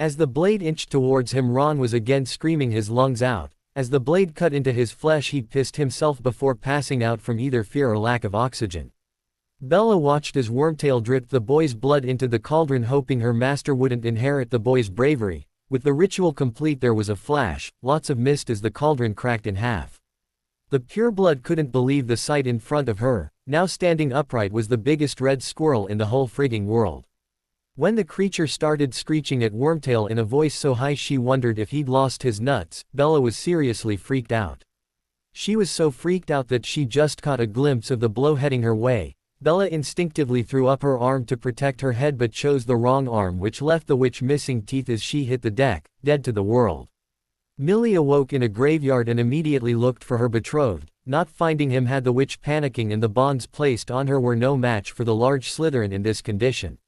As the blade inched towards him, Ron was again screaming his lungs out. As the blade cut into his flesh, he pissed himself before passing out from either fear or lack of oxygen. Bella watched as Wormtail dripped the boy's blood into the cauldron, hoping her master wouldn't inherit the boy's bravery. With the ritual complete, there was a flash, lots of mist as the cauldron cracked in half. The pureblood couldn't believe the sight in front of her. Now standing upright was the biggest red squirrel in the whole frigging world. When the creature started screeching at Wormtail in a voice so high she wondered if he'd lost his nuts, Bella was seriously freaked out. She was so freaked out that she just caught a glimpse of the blow heading her way. Bella instinctively threw up her arm to protect her head but chose the wrong arm, which left the witch missing teeth as she hit the deck, dead to the world. Millie awoke in a graveyard and immediately looked for her betrothed. Not finding him had the witch panicking, and the bonds placed on her were no match for the large Slytherin in this condition.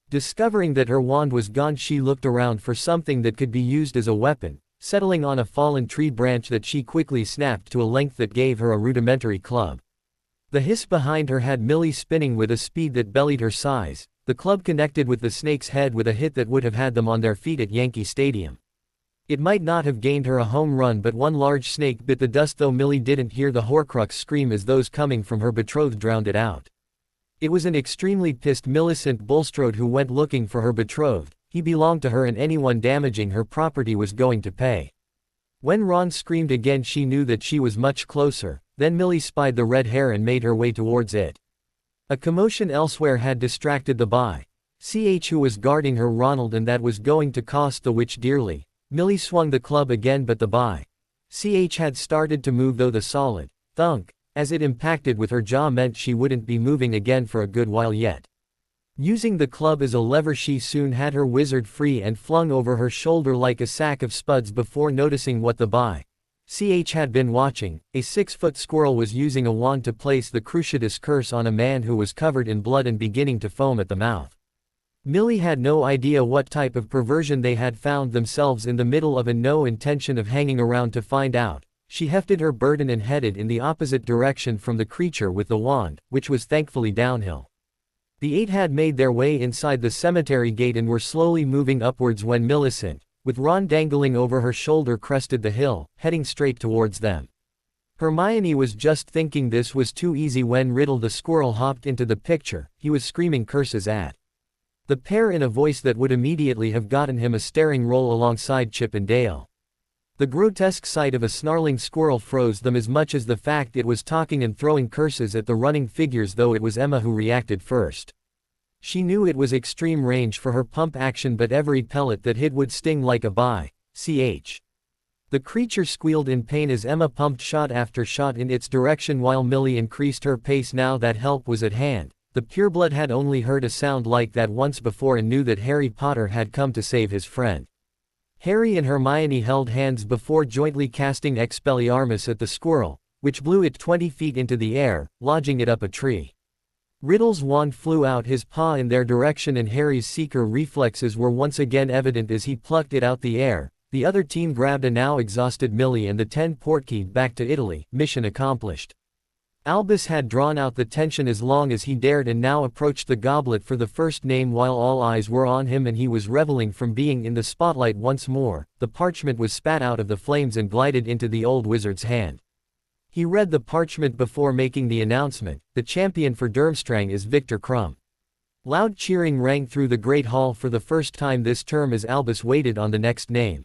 Discovering that her wand was gone, she looked around for something that could be used as a weapon, settling on a fallen tree branch that she quickly snapped to a length that gave her a rudimentary club. The hiss behind her had Millie spinning with a speed that bellied her size. The club connected with the snake's head with a hit that would have had them on their feet at Yankee Stadium. It might not have gained her a home run, but one large snake bit the dust, though Millie didn't hear the Horcrux scream as those coming from her betrothed drowned it out. It was an extremely pissed Millicent Bulstrode who went looking for her betrothed. He belonged to her and anyone damaging her property was going to pay. When Ron screamed again she knew that she was much closer, then Millie spied the red hair and made her way towards it. A commotion elsewhere had distracted the by-ch who was guarding her Ronald and that was going to cost the witch dearly. Millie swung the club again but the by-ch had started to move though the solid thunk as it impacted with her jaw meant she wouldn't be moving again for a good while yet. Using the club as a lever she soon had her wizard free and flung over her shoulder like a sack of spuds before noticing what the by-ch had been watching. A 6-foot squirrel was using a wand to place the Cruciatus curse on a man who was covered in blood and beginning to foam at the mouth. Millie had no idea what type of perversion they had found themselves in the middle of and no intention of hanging around to find out. She hefted her burden and headed in the opposite direction from the creature with the wand, which was thankfully downhill. The 8 had made their way inside the cemetery gate and were slowly moving upwards when Millicent, with Ron dangling over her shoulder, crested the hill, heading straight towards them. Hermione was just thinking this was too easy when Riddle the squirrel hopped into the picture. He was screaming curses at the pair in a voice that would immediately have gotten him a starring role alongside Chip and Dale. The grotesque sight of a snarling squirrel froze them as much as the fact it was talking and throwing curses at the running figures, though it was Emma who reacted first. She knew it was extreme range for her pump action but every pellet that hit would sting like a by-ch. The creature squealed in pain as Emma pumped shot after shot in its direction while Millie increased her pace now that help was at hand. The pureblood had only heard a sound like that once before and knew that Harry Potter had come to save his friend. Harry and Hermione held hands before jointly casting Expelliarmus at the squirrel, which blew it 20 feet into the air, lodging it up a tree. Riddle's wand flew out his paw in their direction and Harry's seeker reflexes were once again evident as he plucked it out the air. The other team grabbed a now exhausted Millie and the 10 portkey back to Italy, mission accomplished. Albus had drawn out the tension as long as he dared and now approached the goblet for the first name while all eyes were on him and he was reveling from being in the spotlight once more. The parchment was spat out of the flames and glided into the old wizard's hand. He read the parchment before making the announcement. The champion for Durmstrang is Victor Crumb. Loud cheering rang through the great hall for the first time this term as Albus waited on the next name.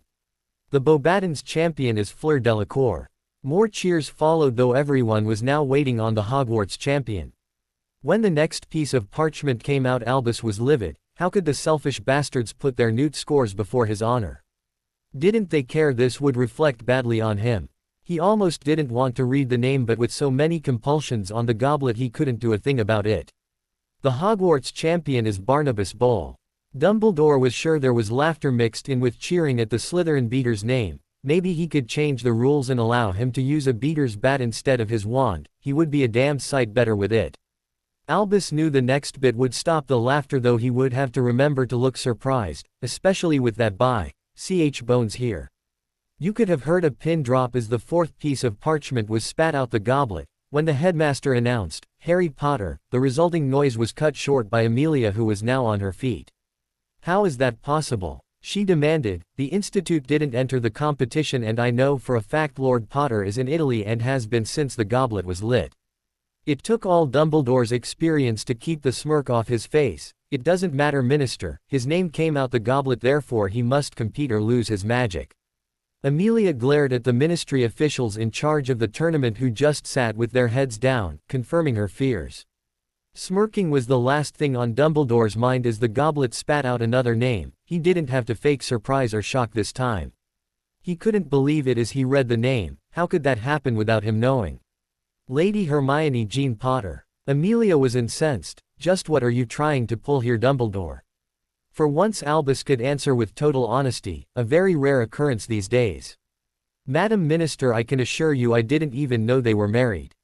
The Beauxbatons champion is Fleur Delacour. More cheers followed though everyone was now waiting on the Hogwarts champion. When the next piece of parchment came out Albus was livid. How could the selfish bastards put their newt scores before his honor? Didn't they care this would reflect badly on him? He almost didn't want to read the name but with so many compulsions on the goblet he couldn't do a thing about it. The Hogwarts champion is Barnabas Bull. Dumbledore was sure there was laughter mixed in with cheering at the Slytherin beater's name. Maybe he could change the rules and allow him to use a beater's bat instead of his wand. He would be a damn sight better with it. Albus knew the next bit would stop the laughter though he would have to remember to look surprised, especially with that by-ch bones here. You could have heard a pin drop as the 4th piece of parchment was spat out the goblet. When the headmaster announced, Harry Potter, the resulting noise was cut short by Amelia who was now on her feet. How is that possible? She demanded. The Institute didn't enter the competition and I know for a fact Lord Potter is in Italy and has been since the goblet was lit. It took all Dumbledore's experience to keep the smirk off his face. It doesn't matter, Minister, his name came out the goblet therefore he must compete or lose his magic. Amelia glared at the ministry officials in charge of the tournament who just sat with their heads down, confirming her fears. Smirking was the last thing on Dumbledore's mind as the goblet spat out another name. He didn't have to fake surprise or shock this time. He couldn't believe it as he read the name. How could that happen without him knowing? Lady Hermione Jean Potter. Amelia was incensed. Just what are you trying to pull here, Dumbledore? For once Albus could answer with total honesty, a very rare occurrence these days. Madam Minister, I can assure you I didn't even know they were married.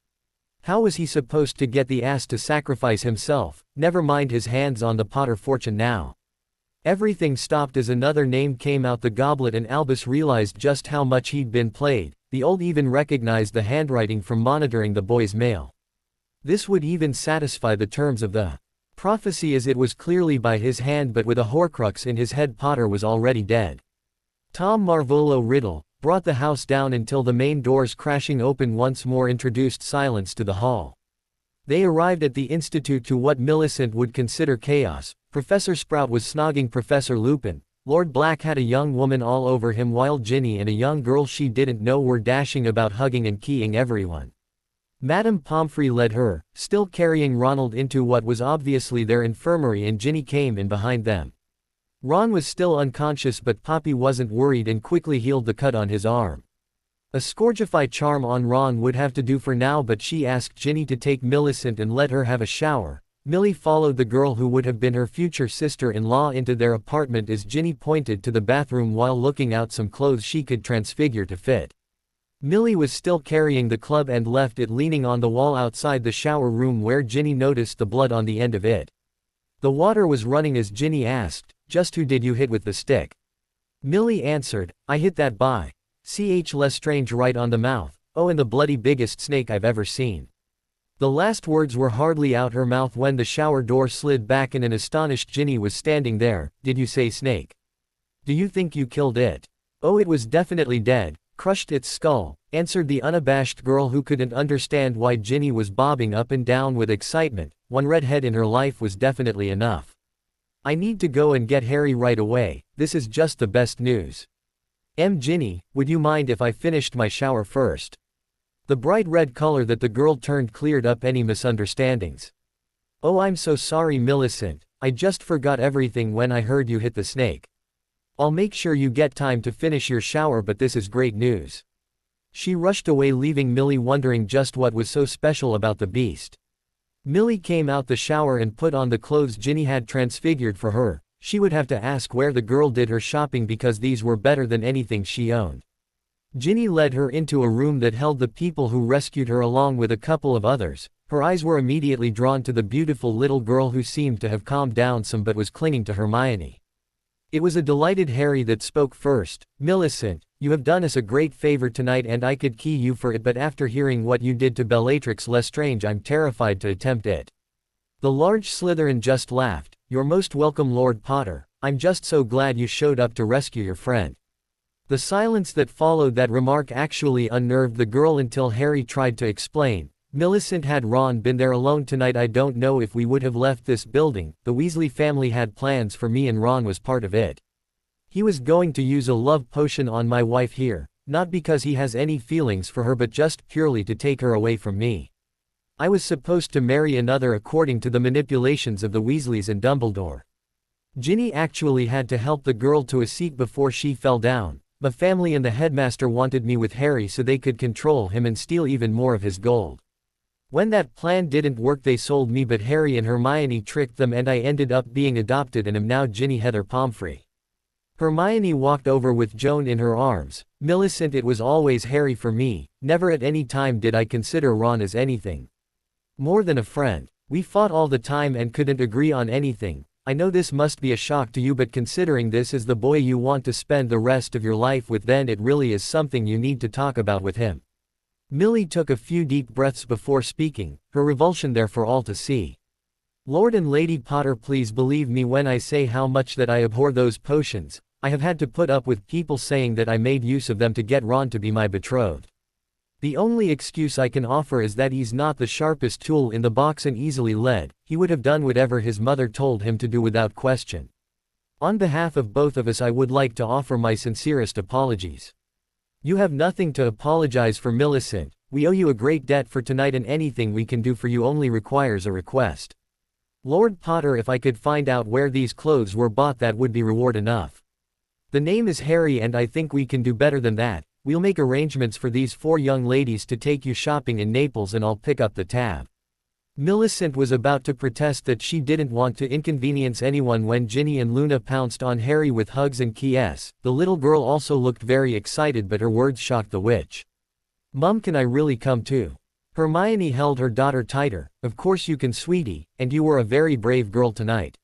How was he supposed to get the ass to sacrifice himself, never mind his hands on the Potter fortune now? Everything stopped as another name came out the goblet and Albus realized just how much he'd been played. The old even recognized the handwriting from monitoring the boy's mail. This would even satisfy the terms of the prophecy as it was clearly by his hand but with a horcrux in his head. Potter was already dead. Tom Marvolo Riddle brought the house down until the main doors crashing open once more introduced silence to the hall. They arrived at the institute to what Millicent would consider chaos. Professor Sprout was snogging Professor Lupin. Lord Black had a young woman all over him while Ginny and a young girl she didn't know were dashing about hugging and keying everyone. Madame Pomfrey led her, still carrying Ronald, into what was obviously their infirmary, and Ginny came in behind them. Ron was still unconscious, but Poppy wasn't worried and quickly healed the cut on his arm. A Scourgify charm on Ron would have to do for now, but she asked Ginny to take Millicent and let her have a shower. Millie followed the girl who would have been her future sister-in-law into their apartment as Ginny pointed to the bathroom while looking out some clothes she could transfigure to fit. Millie was still carrying the club and left it leaning on the wall outside the shower room, where Ginny noticed the blood on the end of it. The water was running as Ginny asked, "Just who did you hit with the stick?" Millie answered, "I hit that by Ch Lestrange right on the mouth. Oh, and the bloody biggest snake I've ever seen." The last words were hardly out her mouth when the shower door slid back and an astonished Ginny was standing there. "Did you say snake? Do you think you killed it?" "Oh, it was definitely dead. Crushed its skull," answered the unabashed girl, who couldn't understand why Ginny was bobbing up and down with excitement. One redhead in her life was definitely enough. "I need to go and get Harry right away. This is just the best news." Ginny, would you mind if I finished my shower first?" The bright red color that the girl turned cleared up any misunderstandings. "Oh, I'm so sorry, Millicent. I just forgot everything when I heard you hit the snake. I'll make sure you get time to finish your shower, but this is great news." She rushed away, leaving Millie wondering just what was so special about the beast. Millie came out the shower and put on the clothes Ginny had transfigured for her. She would have to ask where the girl did her shopping, because these were better than anything she owned. Ginny led her into a room that held the people who rescued her along with a couple of others. Her eyes were immediately drawn to the beautiful little girl, who seemed to have calmed down some but was clinging to Hermione. It was a delighted Harry that spoke first. "Millicent, you have done us a great favor tonight and I could key you for it, but after hearing what you did to Bellatrix Lestrange, I'm terrified to attempt it." The large Slytherin just laughed. "You're most welcome, Lord Potter. I'm just so glad you showed up to rescue your friend." The silence that followed that remark actually unnerved the girl until Harry tried to explain. "Millicent, had Ron been there alone tonight, I don't know if we would have left this building. The Weasley family had plans for me and Ron was part of it. He was going to use a love potion on my wife here, not because he has any feelings for her but just purely to take her away from me. I was supposed to marry another according to the manipulations of the Weasleys and Dumbledore." Ginny actually had to help the girl to a seat before she fell down. "My family and the headmaster wanted me with Harry so they could control him and steal even more of his gold. When that plan didn't work, they sold me, but Harry and Hermione tricked them and I ended up being adopted and am now Ginny Heather Pomfrey." Hermione walked over with Joan in her arms. "Millicent, it was always Harry for me. Never at any time did I consider Ron as anything more than a friend. We fought all the time and couldn't agree on anything. I know this must be a shock to you, but considering this is the boy you want to spend the rest of your life with, then it really is something you need to talk about with him." Millie took a few deep breaths before speaking, her revulsion there for all to see. "Lord and Lady Potter, please believe me when I say how much that I abhor those potions. I have had to put up with people saying that I made use of them to get Ron to be my betrothed. The only excuse I can offer is that he's not the sharpest tool in the box and easily led. He would have done whatever his mother told him to do without question. On behalf of both of us, I would like to offer my sincerest apologies." "You have nothing to apologize for, Millicent. We owe you a great debt for tonight, and anything we can do for you only requires a request. Lord Potter, if I could find out where these clothes were bought, that would be reward enough. The name is Harry and I think we can do better than that. We'll make arrangements for these 4 young ladies to take you shopping in Naples and I'll pick up the tab." Millicent was about to protest that she didn't want to inconvenience anyone when Ginny and Luna pounced on Harry with hugs and kisses. The little girl also looked very excited, but her words shocked the witch. "Mum, can I really come too?" Hermione held her daughter tighter. "Of course you can, sweetie, and you were a very brave girl tonight."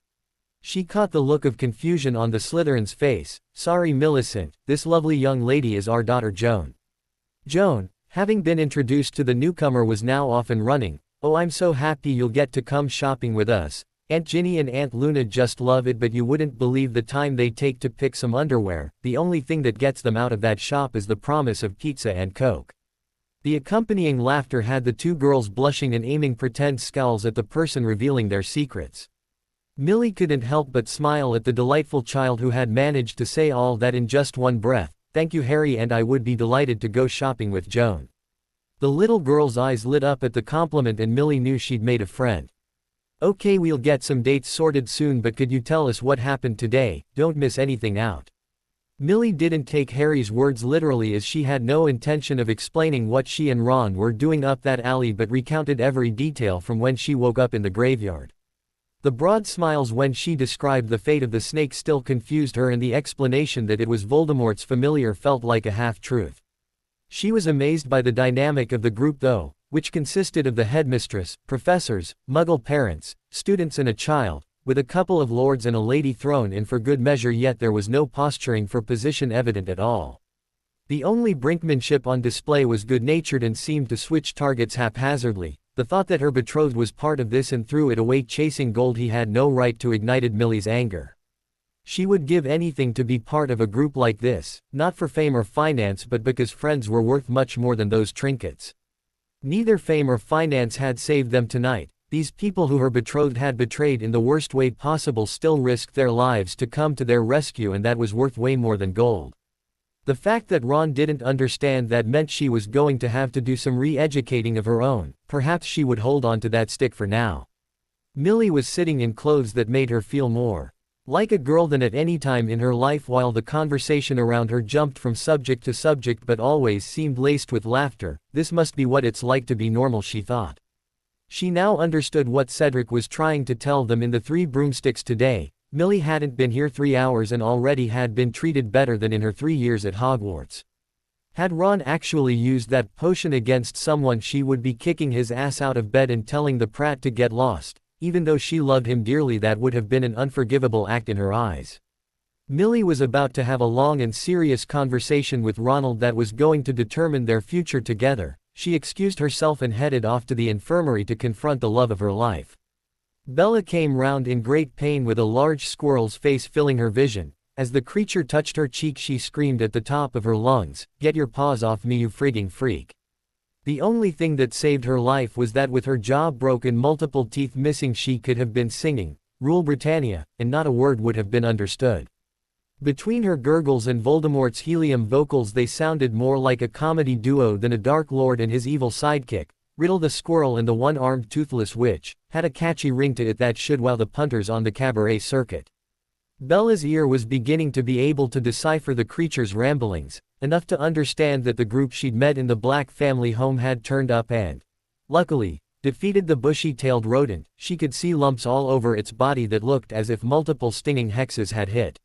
She caught the look of confusion on the Slytherin's face. "Sorry, Millicent, this lovely young lady is our daughter Joan." Joan, having been introduced to the newcomer, was now off and running. "Oh, I'm so happy you'll get to come shopping with us. Aunt Ginny and Aunt Luna just love it, but you wouldn't believe the time they take to pick some underwear. The only thing that gets them out of that shop is the promise of pizza and Coke." The accompanying laughter had the two girls blushing and aiming pretend scowls at the person revealing their secrets. Millie couldn't help but smile at the delightful child who had managed to say all that in just one breath. "Thank you, Harry, and I would be delighted to go shopping with Joan." The little girl's eyes lit up at the compliment and Millie knew she'd made a friend. "Okay, we'll get some dates sorted soon, but could you tell us what happened today? Don't miss anything out." Millie didn't take Harry's words literally, as she had no intention of explaining what she and Ron were doing up that alley, but recounted every detail from when she woke up in the graveyard. The broad smiles when she described the fate of the snake still confused her, and the explanation that it was Voldemort's familiar felt like a half-truth. She was amazed by the dynamic of the group though, which consisted of the headmistress, professors, Muggle parents, students and a child, with a couple of lords and a lady thrown in for good measure, yet there was no posturing for position evident at all. The only brinkmanship on display was good-natured and seemed to switch targets haphazardly. The thought that her betrothed was part of this and threw it away chasing gold he had no right to ignited Millie's anger. She would give anything to be part of a group like this, not for fame or finance but because friends were worth much more than those trinkets. Neither fame or finance had saved them tonight. These people who her betrothed had betrayed in the worst way possible still risked their lives to come to their rescue, and that was worth way more than gold. The fact that Ron didn't understand that meant she was going to have to do some re-educating of her own. Perhaps she would hold on to that stick for now. Millie was sitting in clothes that made her feel more like a girl than at any time in her life, while the conversation around her jumped from subject to subject but always seemed laced with laughter. This must be what it's like to be normal, she thought. She now understood what Cedric was trying to tell them in the Three Broomsticks today. Millie hadn't been here 3 hours and already had been treated better than in her 3 years at Hogwarts. Had Ron actually used that potion against someone, she would be kicking his ass out of bed and telling the prat to get lost. Even though she loved him dearly, that would have been an unforgivable act in her eyes. Millie was about to have a long and serious conversation with Ronald that was going to determine their future together. She excused herself and headed off to the infirmary to confront the love of her life. Bella came round in great pain with a large squirrel's face filling her vision. As the creature touched her cheek, she screamed at the top of her lungs, "Get your paws off me, you frigging freak." The only thing that saved her life was that with her jaw broken, multiple teeth missing, she could have been singing "Rule Britannia," and not a word would have been understood. Between her gurgles and Voldemort's helium vocals, they sounded more like a comedy duo than a Dark Lord and his evil sidekick. Riddle the Squirrel and the One-Armed Toothless Witch had a catchy ring to it that should wow the punters on the cabaret circuit. Bella's ear was beginning to be able to decipher the creature's ramblings, enough to understand that the group she'd met in the Black family home had turned up and, luckily, defeated the bushy-tailed rodent. She could see lumps all over its body that looked as if multiple stinging hexes had hit.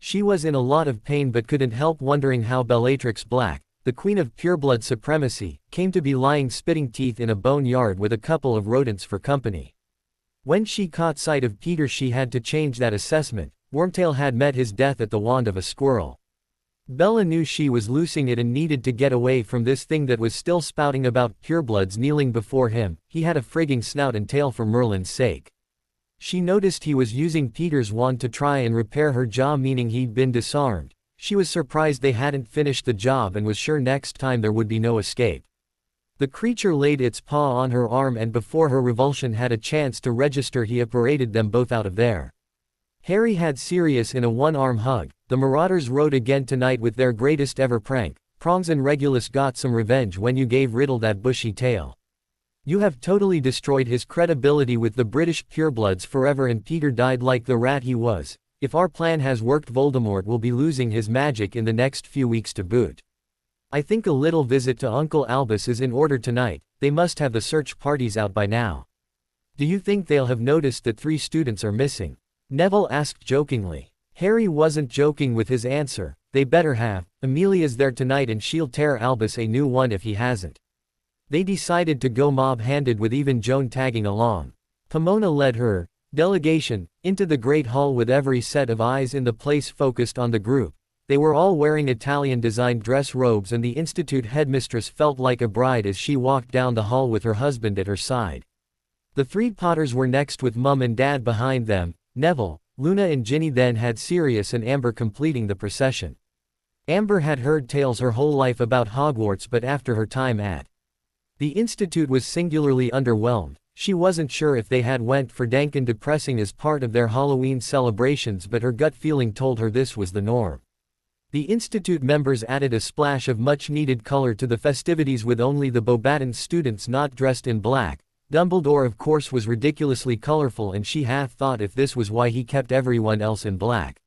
She was in a lot of pain but couldn't help wondering how Bellatrix Black, the queen of pureblood supremacy, came to be lying spitting teeth in a boneyard with a couple of rodents for company. When she caught sight of Peter, she had to change that assessment. Wormtail had met his death at the wand of a squirrel. Bella knew she was losing it and needed to get away from this thing that was still spouting about purebloods kneeling before him. He had a frigging snout and tail for Merlin's sake. She noticed he was using Peter's wand to try and repair her jaw, meaning he'd been disarmed. She was surprised they hadn't finished the job and was sure next time there would be no escape. The creature laid its paw on her arm, and before her revulsion had a chance to register, he paraded them both out of there. Harry had Sirius in a one-arm hug. The Marauders rode again tonight with their greatest ever prank. Prongs and Regulus got some revenge when you gave Riddle that bushy tail. You have totally destroyed his credibility with the British purebloods forever, and Peter died like the rat he was. If our plan has worked, Voldemort will be losing his magic in the next few weeks to boot. I think a little visit to Uncle Albus is in order tonight. They must have the search parties out by now. Do you think they'll have noticed that 3 students are missing? Neville asked jokingly. Harry wasn't joking with his answer. They better have. Amelia's there tonight and she'll tear Albus a new one if he hasn't. They decided to go mob-handed, with even Joan tagging along. Pomona led her delegation into the great hall with every set of eyes in the place focused on the group. They were all wearing Italian-designed dress robes, and the institute headmistress felt like a bride as she walked down the hall with her husband at her side. The 3 Potters were next, with Mum and Dad behind them. Neville, Luna and Ginny then had Sirius and Amber completing the procession. Amber had heard tales her whole life about Hogwarts, but after her time at the Institute was singularly underwhelmed. She wasn't sure if they had went for dank and depressing as part of their Halloween celebrations, but her gut feeling told her this was the norm. The Institute members added a splash of much-needed color to the festivities, with only the Beauxbatons students not dressed in black. Dumbledore of course was ridiculously colorful, and she half thought if this was why he kept everyone else in black.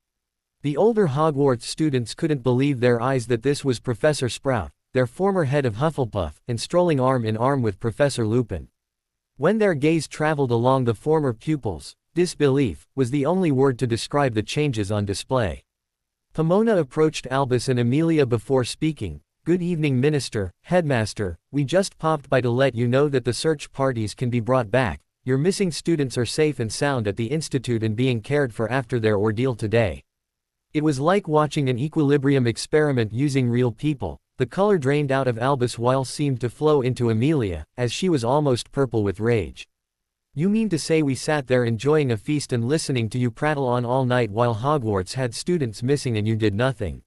The older Hogwarts students couldn't believe their eyes that this was Professor Sprout, their former head of Hufflepuff, and strolling arm in arm with Professor Lupin. When their gaze traveled along the former pupils, disbelief was the only word to describe the changes on display. Pomona approached Albus and Amelia before speaking. "Good evening, Minister, Headmaster. We just popped by to let you know that the search parties can be brought back. Your missing students are safe and sound at the Institute and being cared for after their ordeal today." It was like watching an equilibrium experiment using real people. The color drained out of Albus while seemed to flow into Amelia, as she was almost purple with rage. "You mean to say we sat there enjoying a feast and listening to you prattle on all night while Hogwarts had students missing and you did nothing?"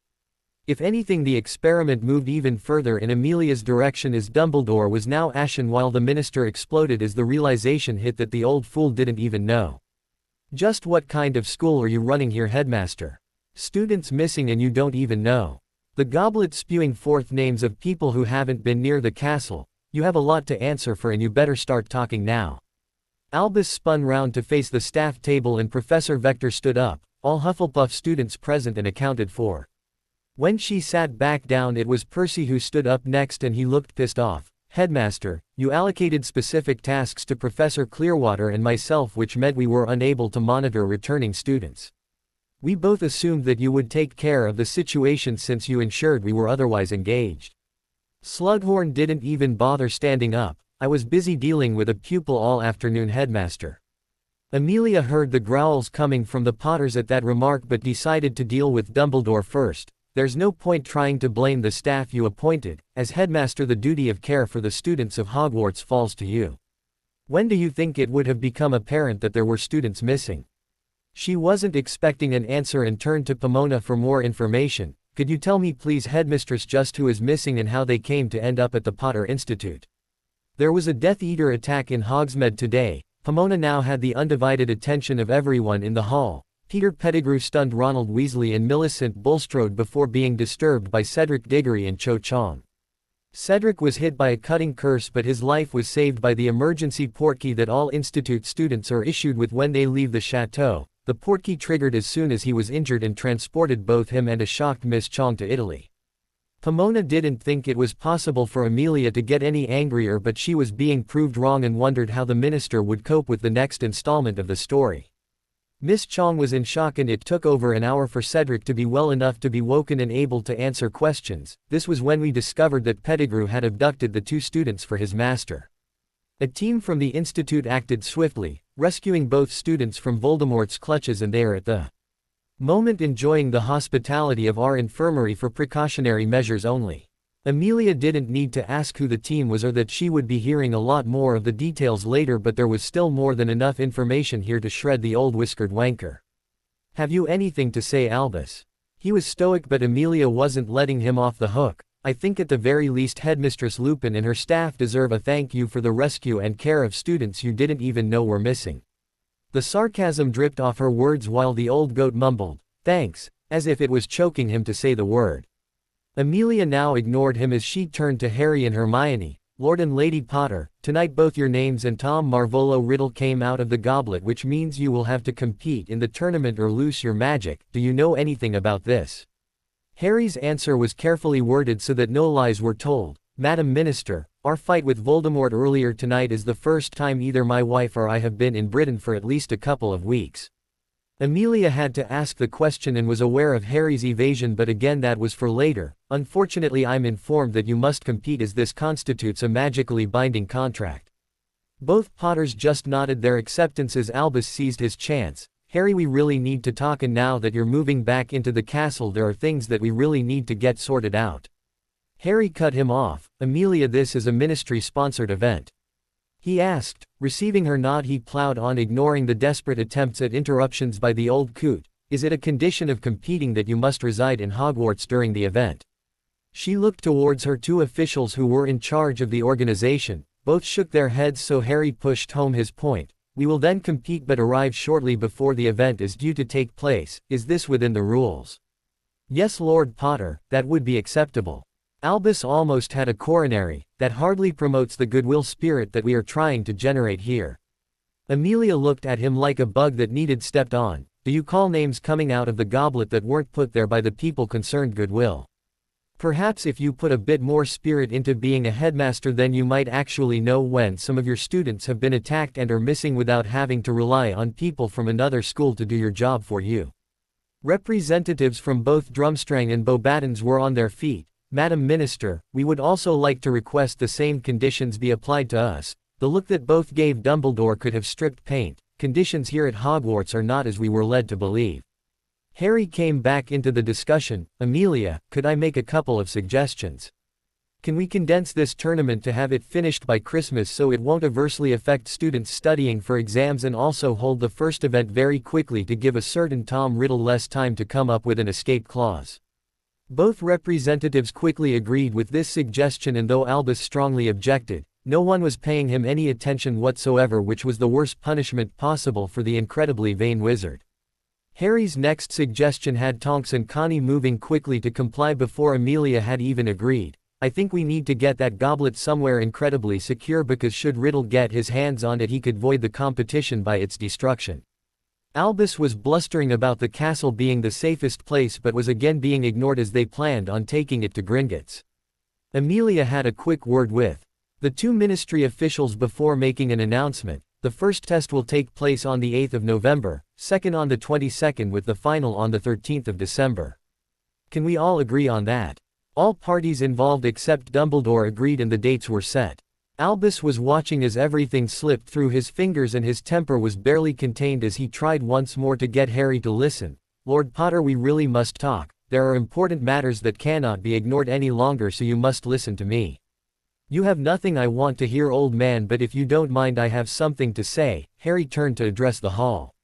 If anything, the experiment moved even further in Amelia's direction as Dumbledore was now ashen while the minister exploded as the realization hit that the old fool didn't even know. "Just what kind of school are you running here, Headmaster? Students missing and you don't even know. The goblet spewing forth names of people who haven't been near the castle. You have a lot to answer for and you better start talking now." Albus spun round to face the staff table and Professor Vector stood up, all Hufflepuff students present and accounted for. When she sat back down, it was Percy who stood up next and he looked pissed off. "Headmaster, you allocated specific tasks to Professor Clearwater and myself, which meant we were unable to monitor returning students. We both assumed that you would take care of the situation since you ensured we were otherwise engaged." Slughorn didn't even bother standing up. "I was busy dealing with a pupil all afternoon, Headmaster." Amelia heard the growls coming from the Potters at that remark but decided to deal with Dumbledore first. "There's no point trying to blame the staff you appointed. As headmaster, the duty of care for the students of Hogwarts falls to you. When do you think it would have become apparent that there were students missing?" She wasn't expecting an answer and turned to Pomona for more information. "Could you tell me please, Headmistress, just who is missing and how they came to end up at the Potter Institute?" There was a Death Eater attack in Hogsmeade today. Pomona now had the undivided attention of everyone in the hall. Peter Pettigrew stunned Ronald Weasley and Millicent Bulstrode before being disturbed by Cedric Diggory and Cho Chang. Cedric was hit by a cutting curse, but his life was saved by the emergency portkey that all Institute students are issued with when they leave the chateau. The portkey triggered as soon as he was injured and transported both him and a shocked Miss Chang to Italy. Pomona didn't think it was possible for Amelia to get any angrier, but she was being proved wrong and wondered how the minister would cope with the next installment of the story. Miss Chang was in shock and it took over an hour for Cedric to be well enough to be woken and able to answer questions. "This was when we discovered that Pettigrew had abducted the two students for his master. A team from the Institute acted swiftly, rescuing both students from Voldemort's clutches, and they are at the moment enjoying the hospitality of our infirmary for precautionary measures only." Amelia didn't need to ask who the team was or that she would be hearing a lot more of the details later, but there was still more than enough information here to shred the old whiskered wanker. "Have you anything to say, Albus?" He was stoic, but Amelia wasn't letting him off the hook. "I think at the very least Headmistress Lupin and her staff deserve a thank you for the rescue and care of students you didn't even know were missing." The sarcasm dripped off her words while the old goat mumbled, "Thanks," as if it was choking him to say the word. Amelia now ignored him as she turned to Harry and Hermione. "Lord and Lady Potter, tonight both your names and Tom Marvolo Riddle came out of the goblet, which means you will have to compete in the tournament or lose your magic. Do you know anything about this?" Harry's answer was carefully worded so that no lies were told. "Madam Minister, our fight with Voldemort earlier tonight is the first time either my wife or I have been in Britain for at least a couple of weeks." Amelia had to ask the question and was aware of Harry's evasion, but again that was for later. "Unfortunately, I'm informed that you must compete as this constitutes a magically binding contract." Both Potters just nodded their acceptance as Albus seized his chance. "Harry, we really need to talk, and now that you're moving back into the castle there are things that we really need to get sorted out." Harry cut him off. "Amelia, this is a ministry-sponsored event." He asked. Receiving her nod, he plowed on, ignoring the desperate attempts at interruptions by the old coot. Is it a condition of competing that you must reside in Hogwarts during the event? She looked towards her two officials who were in charge of the organization. Both shook their heads, so Harry pushed home his point. We will then compete but arrive shortly before the event is due to take place. Is this within the rules? Yes, Lord Potter, that would be acceptable. Albus almost had a coronary. That hardly promotes the goodwill spirit that we are trying to generate here. Amelia looked at him like a bug that needed stepped on. Do you call names coming out of the goblet that weren't put there by the people concerned goodwill? Perhaps if you put a bit more spirit into being a headmaster, then you might actually know when some of your students have been attacked and are missing without having to rely on people from another school to do your job for you. Representatives from both Drumstrang and Beauxbatons were on their feet. Madam Minister, we would also like to request the same conditions be applied to us. The look that both gave Dumbledore could have stripped paint. Conditions here at Hogwarts are not as we were led to believe. Harry came back into the discussion. Amelia, could I make a couple of suggestions? Can we condense this tournament to have it finished by Christmas so it won't adversely affect students studying for exams, and also hold the first event very quickly to give a certain Tom Riddle less time to come up with an escape clause? Both representatives quickly agreed with this suggestion, and though Albus strongly objected, no one was paying him any attention whatsoever, which was the worst punishment possible for the incredibly vain wizard. Harry's next suggestion had Tonks and Connie moving quickly to comply before Amelia had even agreed. I think we need to get that goblet somewhere incredibly secure, because should Riddle get his hands on it he could void the competition by its destruction. Albus was blustering about the castle being the safest place, but was again being ignored as they planned on taking it to Gringotts. Amelia had a quick word with the two ministry officials before making an announcement. The first test will take place on the 8th of November, second on the 22nd, with the final on the 13th of December. Can we all agree on that? All parties involved except Dumbledore agreed, and the dates were set. Albus was watching as everything slipped through his fingers, and his temper was barely contained as he tried once more to get Harry to listen. Lord Potter, we really must talk. There are important matters that cannot be ignored any longer, so you must listen to me. You have nothing I want to hear, old man, but if you don't mind, I have something to say. Harry turned to address the hall.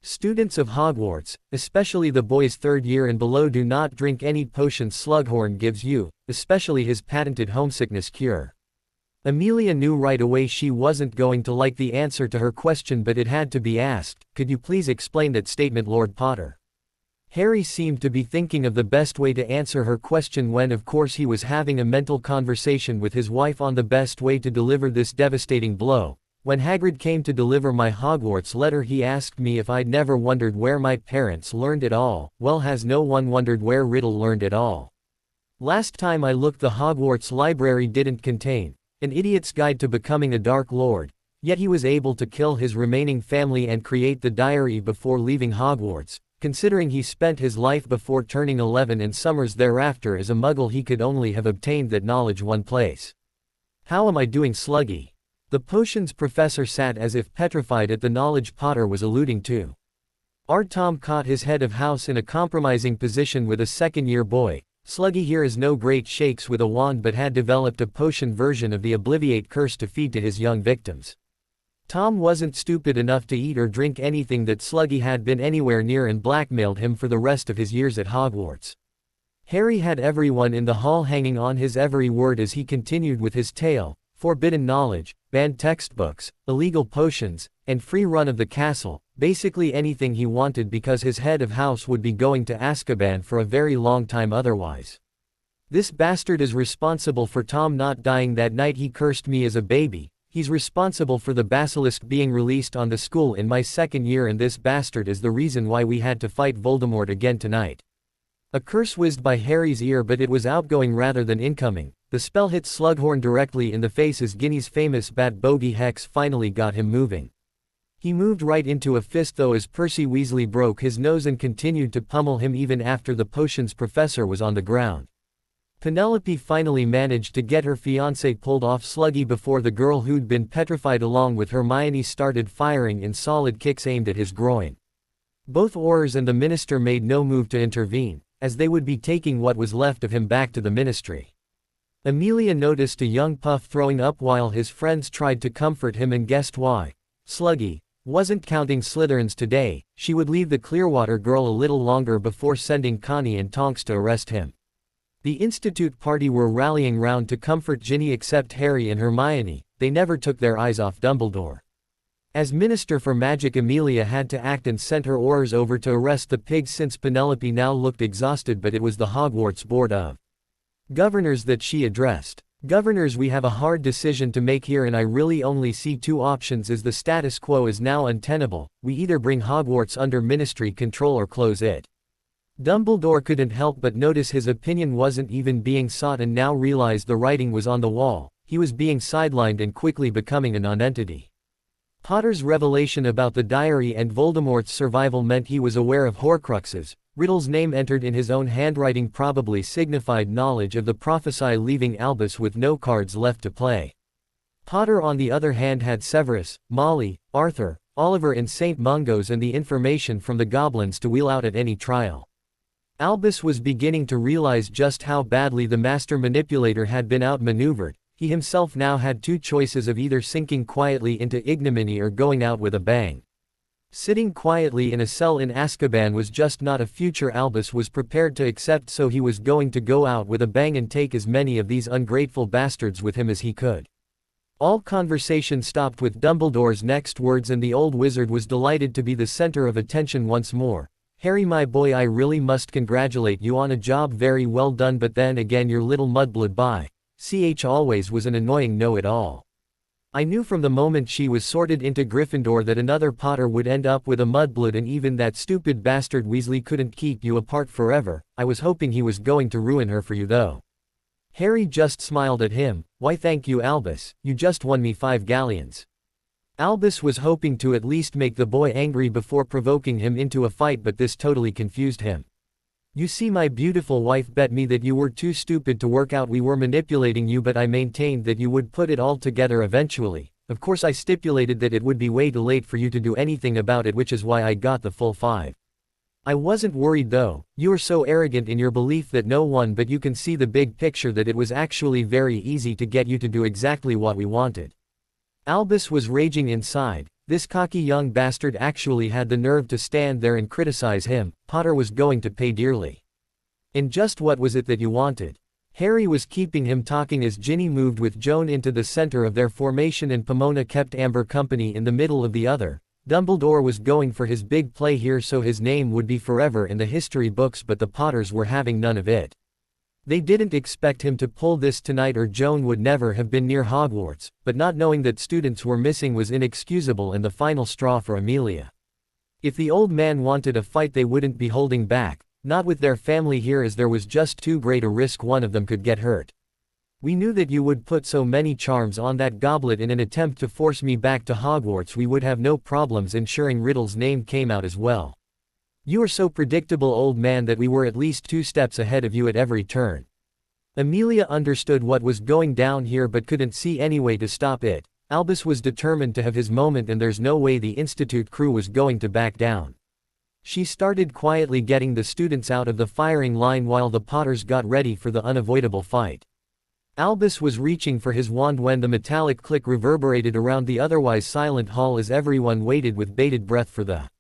Students of Hogwarts, especially the boys 3rd year and below, do not drink any potions Slughorn gives you, especially his patented homesickness cure. Amelia knew right away she wasn't going to like the answer to her question, but it had to be asked. Could you please explain that statement, Lord Potter? Harry seemed to be thinking of the best way to answer her question when of course he was having a mental conversation with his wife on the best way to deliver this devastating blow. When Hagrid came to deliver my Hogwarts letter, he asked me if I'd never wondered where my parents learned it all. Well, has no one wondered where Riddle learned it all? Last time I looked, the Hogwarts library didn't contain An Idiot's Guide to Becoming a Dark Lord, yet he was able to kill his remaining family and create the diary before leaving Hogwarts. Considering he spent his life before turning 11 and summers thereafter as a muggle, he could only have obtained that knowledge one place. How am I doing, Sluggy? The potions professor sat as if petrified at the knowledge Potter was alluding to. Tom caught his head of house in a compromising position with a second-year boy. Sluggy here is no great shakes with a wand, but had developed a potion version of the Obliviate curse to feed to his young victims. Tom wasn't stupid enough to eat or drink anything that Sluggy had been anywhere near, and blackmailed him for the rest of his years at Hogwarts. Harry had everyone in the hall hanging on his every word as he continued with his tale. Forbidden knowledge, banned textbooks, illegal potions, and free run of the castle, basically anything he wanted, because his head of house would be going to Azkaban for a very long time otherwise. This bastard is responsible for Tom not dying that night he cursed me as a baby. He's responsible for the basilisk being released on the school in my 2nd year, and this bastard is the reason why we had to fight Voldemort again tonight. A curse whizzed by Harry's ear, but it was outgoing rather than incoming. The spell hit Slughorn directly in the face as Ginny's famous Bat Bogey Hex finally got him moving. He moved right into a fist though as Percy Weasley broke his nose and continued to pummel him even after the potions professor was on the ground. Penelope finally managed to get her fiancé pulled off Sluggy before the girl who'd been petrified along with Hermione started firing in solid kicks aimed at his groin. Both Aurors and the minister made no move to intervene, as they would be taking what was left of him back to the ministry. Amelia noticed a young Puff throwing up while his friends tried to comfort him and guessed why. Sluggy, Wasn't counting Slytherins today, she would leave the Clearwater girl a little longer before sending Connie and Tonks to arrest him. The Institute party were rallying round to comfort Ginny except Harry and Hermione, they never took their eyes off Dumbledore. As Minister for Magic, Amelia had to act and sent her Aurors over to arrest the pigs since Penelope now looked exhausted, but it was the Hogwarts Board of Governors that she addressed. Governors, we have a hard decision to make here and I really only see two options as the status quo is now untenable, we either bring Hogwarts under ministry control or close it. Dumbledore couldn't help but notice his opinion wasn't even being sought and now realized the writing was on the wall, he was being sidelined and quickly becoming a non-entity. Potter's revelation about the diary and Voldemort's survival meant he was aware of Horcruxes. Riddle's name entered in his own handwriting probably signified knowledge of the prophecy, leaving Albus with no cards left to play. Potter on the other hand had Severus, Molly, Arthur, Oliver and St. Mungo's and the information from the goblins to wheel out at any trial. Albus was beginning to realize just how badly the master manipulator had been outmaneuvered. He himself now had two choices of either sinking quietly into ignominy or going out with a bang. Sitting quietly in a cell in Azkaban was just not a future Albus was prepared to accept, so he was going to go out with a bang and take as many of these ungrateful bastards with him as he could. All conversation stopped with Dumbledore's next words, and the old wizard was delighted to be the center of attention once more. Harry, my boy, I really must congratulate you on a job very well done, but then again your little mudblood by ch always was an annoying know-it-all. I knew from the moment she was sorted into Gryffindor that another Potter would end up with a mudblood, and even that stupid bastard Weasley couldn't keep you apart forever. I was hoping he was going to ruin her for you though. Harry just smiled at him. Why thank you Albus, you just won me 5 galleons. Albus was hoping to at least make the boy angry before provoking him into a fight, but this totally confused him. You see, my beautiful wife bet me that you were too stupid to work out we were manipulating you, but I maintained that you would put it all together eventually. Of course I stipulated that it would be way too late for you to do anything about it, which is why I got the full 5. I wasn't worried though, you are so arrogant in your belief that no one but you can see the big picture that it was actually very easy to get you to do exactly what we wanted. Albus was raging inside. This cocky young bastard actually had the nerve to stand there and criticize him. Potter was going to pay dearly. And just what was it that you wanted? Harry was keeping him talking as Ginny moved with Joan into the center of their formation and Pomona kept Amber company in the middle of the other. Dumbledore was going for his big play here, so his name would be forever in the history books, but the Potters were having none of it. They didn't expect him to pull this tonight or Joan would never have been near Hogwarts, but not knowing that students were missing was inexcusable and the final straw for Amelia. If the old man wanted a fight they wouldn't be holding back, not with their family here, as there was just too great a risk one of them could get hurt. We knew that you would put so many charms on that goblet in an attempt to force me back to Hogwarts. We would have no problems ensuring Riddle's name came out as well. You are so predictable, old man, that we were at least 2 steps ahead of you at every turn. Amelia understood what was going down here but couldn't see any way to stop it. Albus was determined to have his moment and there's no way the Institute crew was going to back down. She started quietly getting the students out of the firing line while the Potters got ready for the unavoidable fight. Albus was reaching for his wand when the metallic click reverberated around the otherwise silent hall as everyone waited with bated breath for the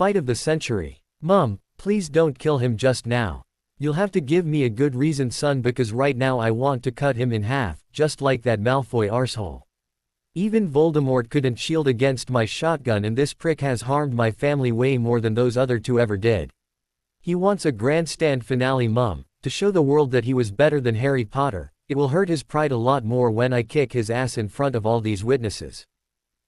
fight of the century. Mum, please don't kill him just now. You'll have to give me a good reason, son, because right now I want to cut him in half, just like that Malfoy arsehole. Even Voldemort couldn't shield against my shotgun, and this prick has harmed my family way more than those other 2 ever did. He wants a grandstand finale, Mum, to show the world that he was better than Harry Potter. It will hurt his pride a lot more when I kick his ass in front of all these witnesses.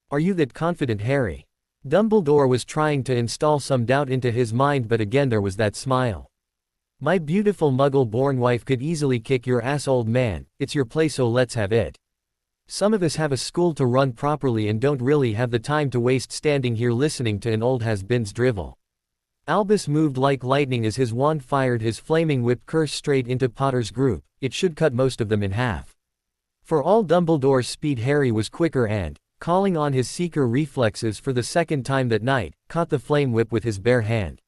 Are you that confident, Harry? Dumbledore was trying to install some doubt into his mind, but again there was that smile. My beautiful muggle-born wife could easily kick your ass, old man. It's your play, so let's have it. Some of us have a school to run properly and don't really have the time to waste standing here listening to an old has-beens drivel. Albus moved like lightning as his wand fired his flaming whip curse straight into Potter's group. It should cut most of them in half. For all Dumbledore's speed, Harry was quicker and, calling on his seeker reflexes for the second time that night, caught the flame whip with his bare hand.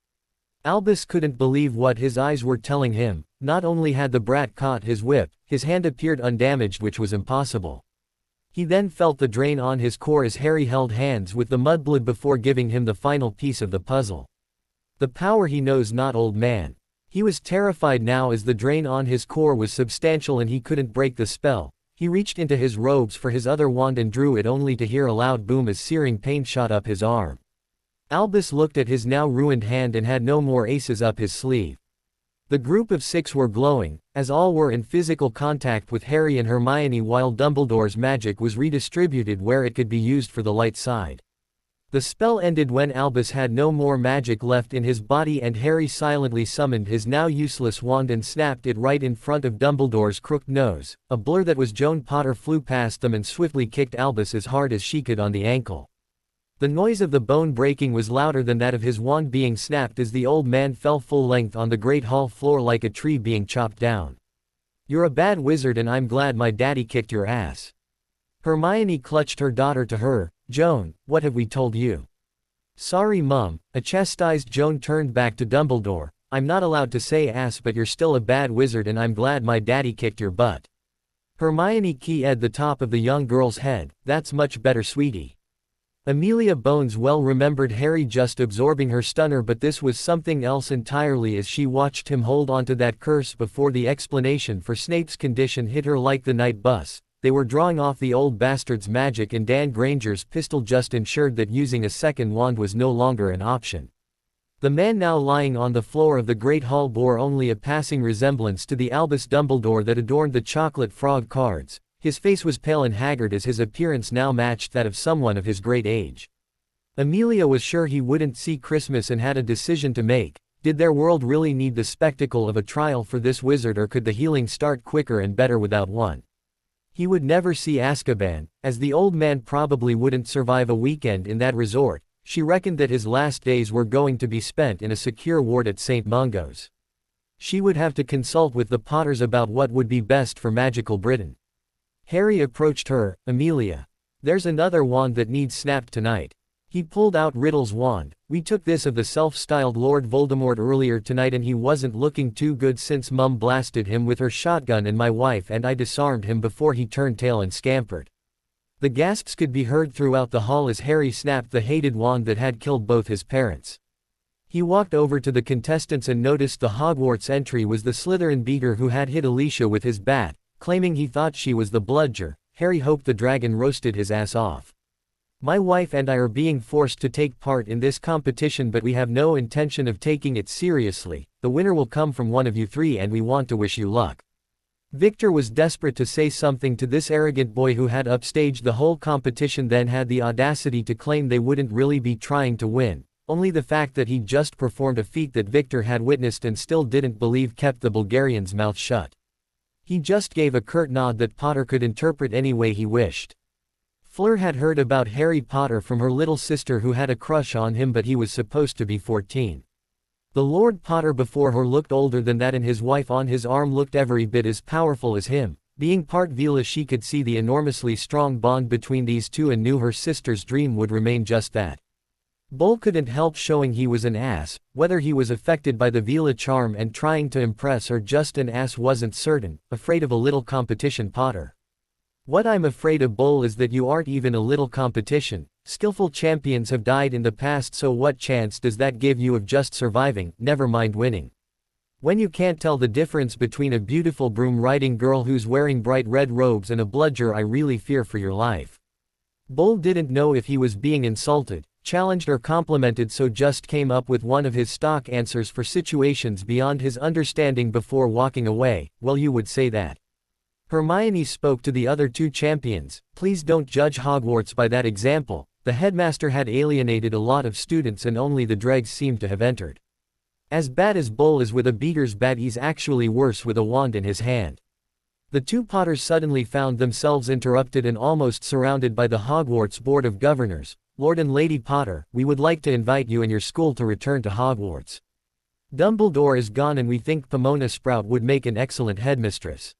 Albus couldn't believe what his eyes were telling him. Not only had the brat caught his whip, his hand appeared undamaged, which was impossible. He then felt the drain on his core as Harry held hands with the mudblood before giving him the final piece of the puzzle. The power he knows not, old man. He was terrified now as the drain on his core was substantial and he couldn't break the spell. He reached into his robes for his other wand and drew it only to hear a loud boom as searing pain shot up his arm. Albus looked at his now ruined hand and had no more aces up his sleeve. The group of 6 were glowing, as all were in physical contact with Harry and Hermione while Dumbledore's magic was redistributed where it could be used for the light side. The spell ended when Albus had no more magic left in his body and Harry silently summoned his now useless wand and snapped it right in front of Dumbledore's crooked nose. A blur that was Joan Potter flew past them and swiftly kicked Albus as hard as she could on the ankle. The noise of the bone breaking was louder than that of his wand being snapped as the old man fell full length on the great hall floor like a tree being chopped down. "You're a bad wizard and I'm glad my daddy kicked your ass." Hermione clutched her daughter to her. "Joan, what have we told you?" "Sorry Mum." A chastised Joan turned back to Dumbledore. "I'm not allowed to say ass, but you're still a bad wizard and I'm glad my daddy kicked your butt." Hermione keyed the top of the young girl's head. "That's much better, sweetie." Amelia Bones well remembered Harry just absorbing her stunner, but this was something else entirely as she watched him hold onto that curse before the explanation for Snape's condition hit her like the night bus. They were drawing off the old bastard's magic and Dan Granger's pistol just ensured that using a second wand was no longer an option. The man now lying on the floor of the Great Hall bore only a passing resemblance to the Albus Dumbledore that adorned the chocolate frog cards. His face was pale and haggard as his appearance now matched that of someone of his great age. Amelia was sure he wouldn't see Christmas and had a decision to make. Did their world really need the spectacle of a trial for this wizard, or could the healing start quicker and better without one? He would never see Azkaban, as the old man probably wouldn't survive a weekend in that resort. She reckoned that his last days were going to be spent in a secure ward at St. Mungo's. She would have to consult with the Potters about what would be best for magical Britain. Harry approached her. "Amelia. There's another wand that needs snapped tonight." He pulled out Riddle's wand. "We took this of the self-styled Lord Voldemort earlier tonight and he wasn't looking too good since Mum blasted him with her shotgun and my wife and I disarmed him before he turned tail and scampered." The gasps could be heard throughout the hall as Harry snapped the hated wand that had killed both his parents. He walked over to the contestants and noticed the Hogwarts entry was the Slytherin beater who had hit Alicia with his bat, claiming he thought she was the bludger. Harry hoped the dragon roasted his ass off. "My wife and I are being forced to take part in this competition, but we have no intention of taking it seriously. The winner will come from one of you 3 and we want to wish you luck." Victor was desperate to say something to this arrogant boy who had upstaged the whole competition, then had the audacity to claim they wouldn't really be trying to win. Only the fact that he'd just performed a feat that Victor had witnessed and still didn't believe kept the Bulgarian's mouth shut. He just gave a curt nod that Potter could interpret any way he wished. Fleur had heard about Harry Potter from her little sister who had a crush on him, but he was supposed to be 14. The Lord Potter before her looked older than that and his wife on his arm looked every bit as powerful as him. Being part Veela, she could see the enormously strong bond between these two and knew her sister's dream would remain just that. Bull couldn't help showing he was an ass. Whether he was affected by the Veela charm and trying to impress or just an ass wasn't certain. "Afraid of a little competition, Potter?" "What I'm afraid of, Bull, is that you aren't even a little competition. Skillful champions have died in the past, so what chance does that give you of just surviving, never mind winning? When you can't tell the difference between a beautiful broom-riding girl who's wearing bright red robes and a bludger, I really fear for your life." Bull didn't know if he was being insulted, challenged or complimented, so just came up with one of his stock answers for situations beyond his understanding before walking away. "Well, you would say that." Hermione spoke to the other 2 champions. "Please don't judge Hogwarts by that example. The headmaster had alienated a lot of students and only the dregs seemed to have entered. As bad as Bull is with a beater's bat, he's actually worse with a wand in his hand." The 2 Potters suddenly found themselves interrupted and almost surrounded by the Hogwarts Board of Governors. "Lord and Lady Potter, we would like to invite you and your school to return to Hogwarts. Dumbledore is gone and we think Pomona Sprout would make an excellent headmistress."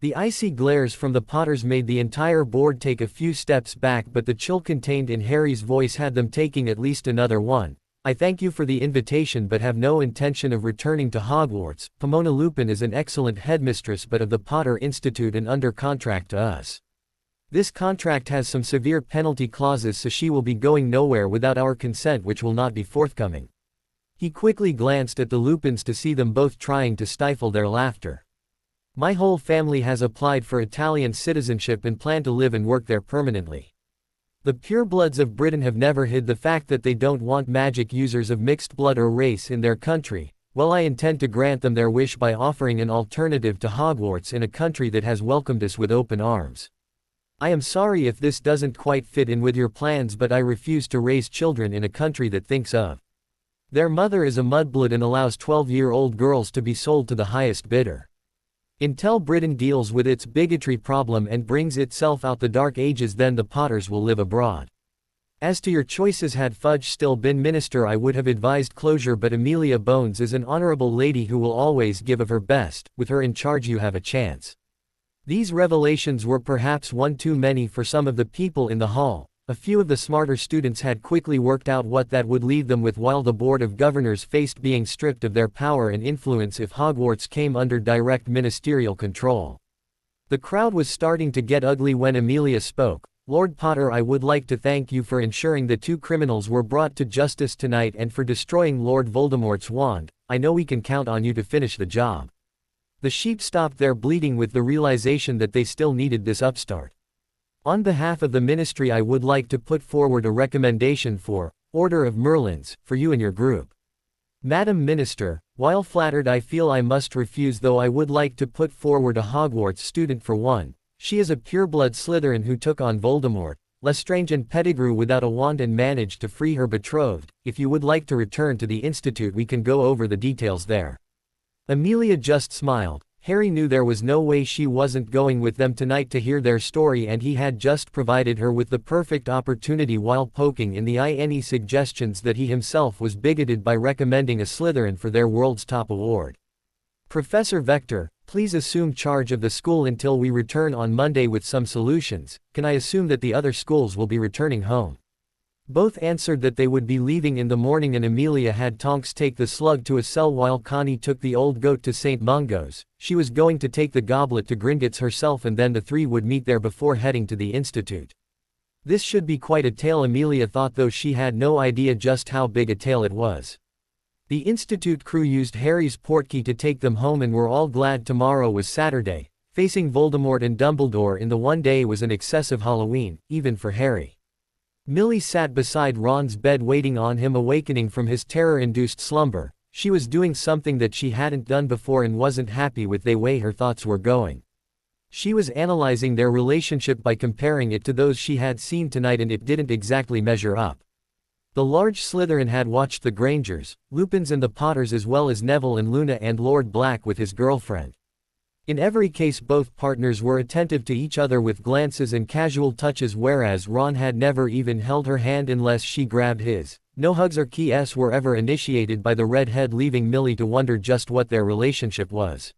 The icy glares from the Potters made the entire board take a few steps back, but the chill contained in Harry's voice had them taking at least another one. "I thank you for the invitation but have no intention of returning to Hogwarts. Pomona Lupin is an excellent headmistress but of the Potter Institute and under contract to us." This contract has some severe penalty clauses, so she will be going nowhere without our consent, which will not be forthcoming." He quickly glanced at the Lupins to see them both trying to stifle their laughter. "My whole family has applied for Italian citizenship and plan to live and work there permanently. The purebloods of Britain have never hid the fact that they don't want magic users of mixed blood or race in their country. Well, I intend to grant them their wish by offering an alternative to Hogwarts in a country that has welcomed us with open arms. I am sorry if this doesn't quite fit in with your plans, but I refuse to raise children in a country that thinks of their mother as a mudblood and allows 12-year-old girls to be sold to the highest bidder. Until Britain deals with its bigotry problem and brings itself out the Dark Ages, then the Potters will live abroad. As to your choices, had Fudge still been minister, I would have advised closure, but Amelia Bones is an honorable lady who will always give of her best. With her in charge, you have a chance." These revelations were perhaps one too many for some of the people in the hall. A few of the smarter students had quickly worked out what that would leave them with, while the Board of Governors faced being stripped of their power and influence if Hogwarts came under direct ministerial control. The crowd was starting to get ugly when Amelia spoke. "Lord Potter, I would like to thank you for ensuring the two criminals were brought to justice tonight and for destroying Lord Voldemort's wand. I know we can count on you to finish the job." The sheep stopped their bleating with the realization that they still needed this upstart. "On behalf of the ministry, I would like to put forward a recommendation for Order of Merlins for you and your group." "Madam Minister, while flattered, I feel I must refuse, though I would like to put forward a Hogwarts student for one. She is a pureblood Slytherin who took on Voldemort, Lestrange and Pettigrew without a wand and managed to free her betrothed. If you would like to return to the Institute, we can go over the details there." Amelia just smiled. Harry knew there was no way she wasn't going with them tonight to hear their story, and he had just provided her with the perfect opportunity while poking in the eye any suggestions that he himself was bigoted by recommending a Slytherin for their world's top award. "Professor Vector, please assume charge of the school until we return on Monday with some solutions. Can I assume that the other schools will be returning home?" Both answered that they would be leaving in the morning, and Amelia had Tonks take the slug to a cell while Connie took the old goat to St. Mungo's. She was going to take the goblet to Gringotts herself, and then the three would meet there before heading to the Institute. This should be quite a tale, Amelia thought, though she had no idea just how big a tale it was. The Institute crew used Harry's portkey to take them home and were all glad tomorrow was Saturday. Facing Voldemort and Dumbledore in the one day was an excessive Halloween, even for Harry. Millie sat beside Ron's bed waiting on him, awakening from his terror-induced slumber. She was doing something that she hadn't done before and wasn't happy with the way her thoughts were going. She was analyzing their relationship by comparing it to those she had seen tonight, and it didn't exactly measure up. The large Slytherin had watched the Grangers, Lupins and the Potters, as well as Neville and Luna and Lord Black with his girlfriend. In every case both partners were attentive to each other with glances and casual touches, whereas Ron had never even held her hand unless she grabbed his. No hugs or kisses were ever initiated by the redhead, leaving Millie to wonder just what their relationship was.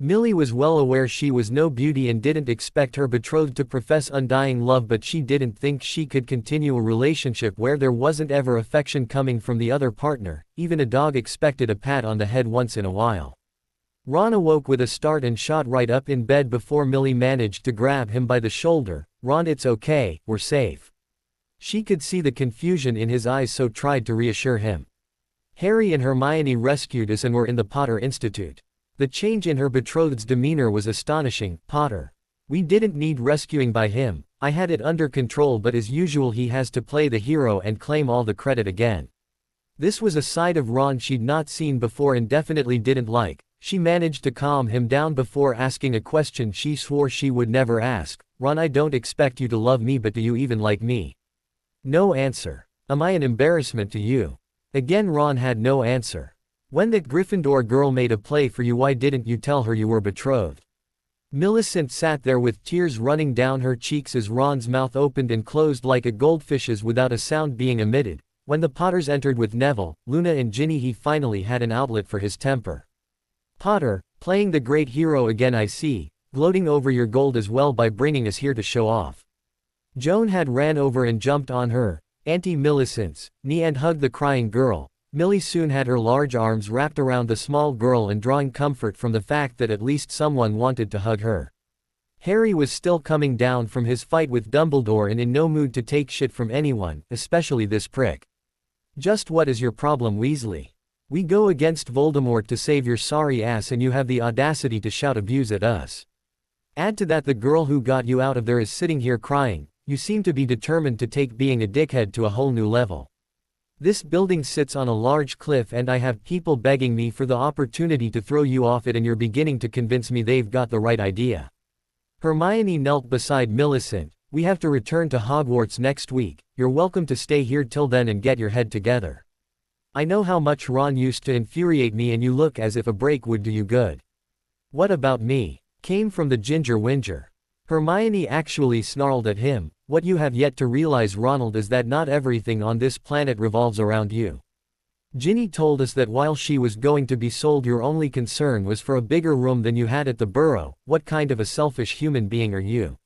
Millie was well aware she was no beauty and didn't expect her betrothed to profess undying love, but she didn't think she could continue a relationship where there wasn't ever affection coming from the other partner. Even a dog expected a pat on the head once in a while. Ron awoke with a start and shot right up in bed before Millie managed to grab him by the shoulder. "Ron, it's okay, we're safe." She could see the confusion in his eyes, so tried to reassure him. Harry and Hermione rescued us and were in the Potter Institute. The change in her betrothed's demeanor was astonishing. "Potter. We didn't need rescuing by him. I had it under control, but as usual he has to play the hero and claim all the credit again." This was a side of Ron she'd not seen before and definitely didn't like. She managed to calm him down before asking a question she swore she would never ask. "Ron, I don't expect you to love me, but do you even like me?" No answer. "Am I an embarrassment to you?" Again Ron had no answer. "When that Gryffindor girl made a play for you, why didn't you tell her you were betrothed?" Millicent sat there with tears running down her cheeks as Ron's mouth opened and closed like a goldfish's without a sound being emitted. When the Potters entered with Neville, Luna and Ginny, he finally had an outlet for his temper. "Potter, playing the great hero again, I see, gloating over your gold as well by bringing us here to show off." Joan had ran over and jumped on her Auntie Millicent's knee and hugged the crying girl. Millie soon had her large arms wrapped around the small girl and drawing comfort from the fact that at least someone wanted to hug her. Harry was still coming down from his fight with Dumbledore and in no mood to take shit from anyone, especially this prick. Just what is your problem, Weasley? We go against Voldemort to save your sorry ass and you have the audacity to shout abuse at us. Add to that the girl who got you out of there is sitting here crying. You seem to be determined to take being a dickhead to a whole new level. This building sits on a large cliff and I have people begging me for the opportunity to throw you off it and you're beginning to convince me they've got the right idea. Hermione knelt beside Millicent. We have to return to Hogwarts next week. You're welcome to stay here till then and get your head together. I know how much Ron used to infuriate me and you look as if a break would do you good. What about me? Came from the Ginger Whinger. Hermione actually snarled at him. What you have yet to realize, Ronald, is that not everything on this planet revolves around you. Ginny told us that while she was going to be sold your only concern was for a bigger room than you had at the Burrow. What kind of a selfish human being are you?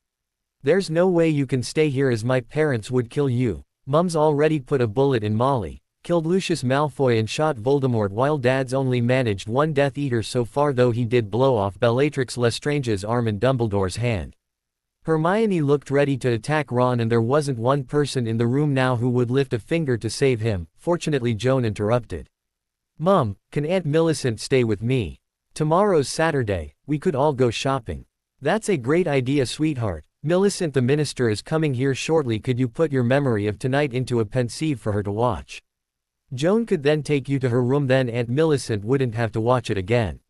There's no way you can stay here as my parents would kill you. Mum's already put a bullet in Molly, killed Lucius Malfoy and shot Voldemort while Dad's only managed one Death Eater so far, though he did blow off Bellatrix Lestrange's arm in Dumbledore's hand. Hermione looked ready to attack Ron and there wasn't one person in the room now who would lift a finger to save him. Fortunately Joan interrupted. Mum, can Aunt Millicent stay with me? Tomorrow's Saturday, we could all go shopping. That's a great idea, sweetheart. Millicent, the minister is coming here shortly. Could you put your memory of tonight into a pensieve for her to watch? Joan could then take you to her room, then Aunt Millicent wouldn't have to watch it again.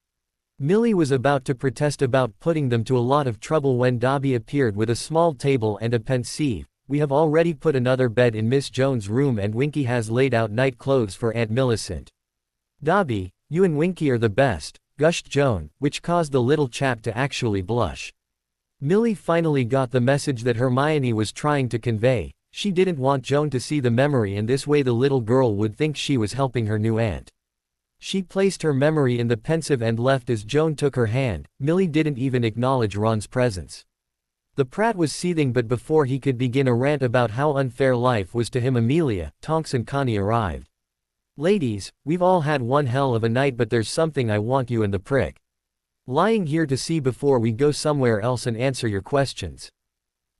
Millie was about to protest about putting them to a lot of trouble when Dobby appeared with a small table and a pensieve. We have already put another bed in Miss Jones' room and Winky has laid out night clothes for Aunt Millicent. Dobby, you and Winky are the best, gushed Joan, which caused the little chap to actually blush. Millie finally got the message that Hermione was trying to convey. She didn't want Joan to see the memory, and this way the little girl would think she was helping her new aunt. She placed her memory in the pensieve and left as Joan took her hand. Millie didn't even acknowledge Ron's presence. The Prat was seething, but before he could begin a rant about how unfair life was to him, Amelia, Tonks and Connie arrived. Ladies, we've all had one hell of a night, but there's something I want you and the prick lying here to see before we go somewhere else and answer your questions.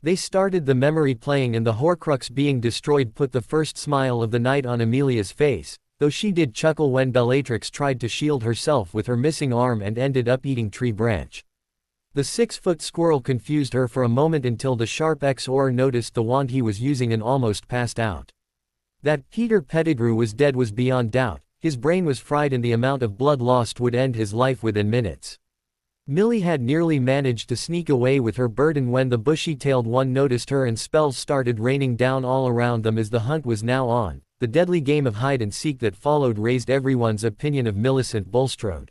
They started the memory playing and the Horcrux being destroyed put the first smile of the night on Amelia's face, though she did chuckle when Bellatrix tried to shield herself with her missing arm and ended up eating Tree Branch. The 6-foot squirrel confused her for a moment until the sharp XOR noticed the wand he was using and almost passed out. That Peter Pettigrew was dead was beyond doubt. His brain was fried and the amount of blood lost would end his life within minutes. Millie had nearly managed to sneak away with her burden when the bushy-tailed one noticed her and spells started raining down all around them as the hunt was now on. The deadly game of hide-and-seek that followed raised everyone's opinion of Millicent Bulstrode.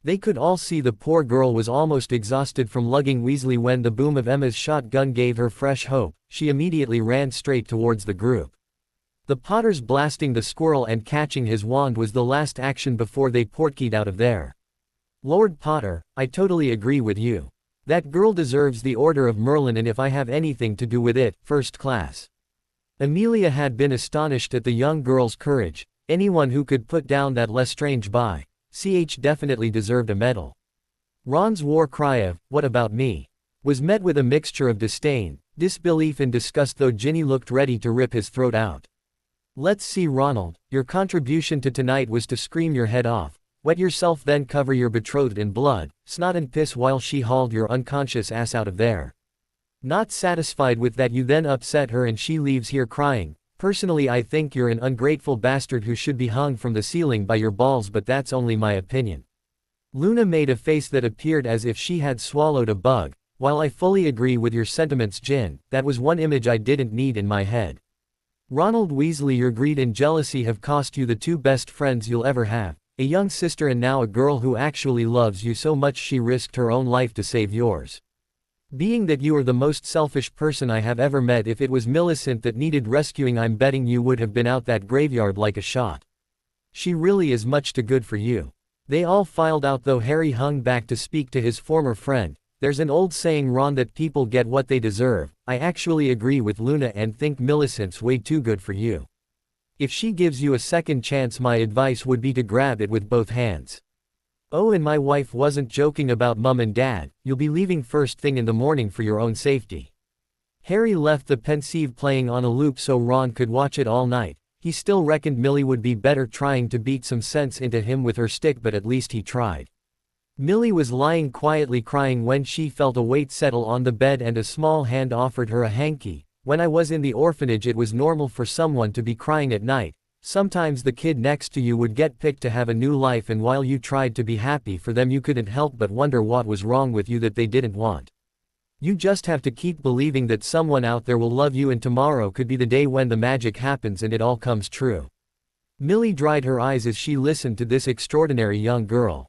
They could all see the poor girl was almost exhausted from lugging Weasley when the boom of Emma's shotgun gave her fresh hope. She immediately ran straight towards the group. The Potters blasting the squirrel and catching his wand was the last action before they portkeyed out of there. Lord Potter, I totally agree with you. That girl deserves the Order of Merlin, and if I have anything to do with it, first class. Amelia had been astonished at the young girl's courage. Anyone who could put down that Lestrange by ch definitely deserved a medal. Ron's war cry of, "What about me?" was met with a mixture of disdain, disbelief and disgust, though Ginny looked ready to rip his throat out. Let's see, Ronald, your contribution to tonight was to scream your head off, wet yourself, then cover your betrothed in blood, snot and piss while she hauled your unconscious ass out of there. Not satisfied with that, you then upset her and she leaves here crying. Personally, I think you're an ungrateful bastard who should be hung from the ceiling by your balls, but that's only my opinion. Luna made a face that appeared as if she had swallowed a bug. While I fully agree with your sentiments, Jin, that was one image I didn't need in my head. Ronald Weasley, your greed and jealousy have cost you the two best friends you'll ever have. A young sister and now a girl who actually loves you so much she risked her own life to save yours. Being that you are the most selfish person I have ever met, if it was Millicent that needed rescuing, I'm betting you would have been out that graveyard like a shot. She really is much too good for you. They all filed out, though Harry hung back to speak to his former friend. There's an old saying, Ron, that people get what they deserve. I actually agree with Luna and think Millicent's way too good for you. If she gives you a second chance, my advice would be to grab it with both hands. Oh, and my wife wasn't joking about Mum and Dad, you'll be leaving first thing in the morning for your own safety. Harry left the pensieve playing on a loop so Ron could watch it all night. He still reckoned Millie would be better trying to beat some sense into him with her stick, but at least he tried. Millie was lying quietly crying when she felt a weight settle on the bed and a small hand offered her a hanky. When I was in the orphanage it was normal for someone to be crying at night. Sometimes the kid next to you would get picked to have a new life, and while you tried to be happy for them you couldn't help but wonder what was wrong with you that they didn't want. You just have to keep believing that someone out there will love you, and tomorrow could be the day when the magic happens and it all comes true. Millie dried her eyes as she listened to this extraordinary young girl.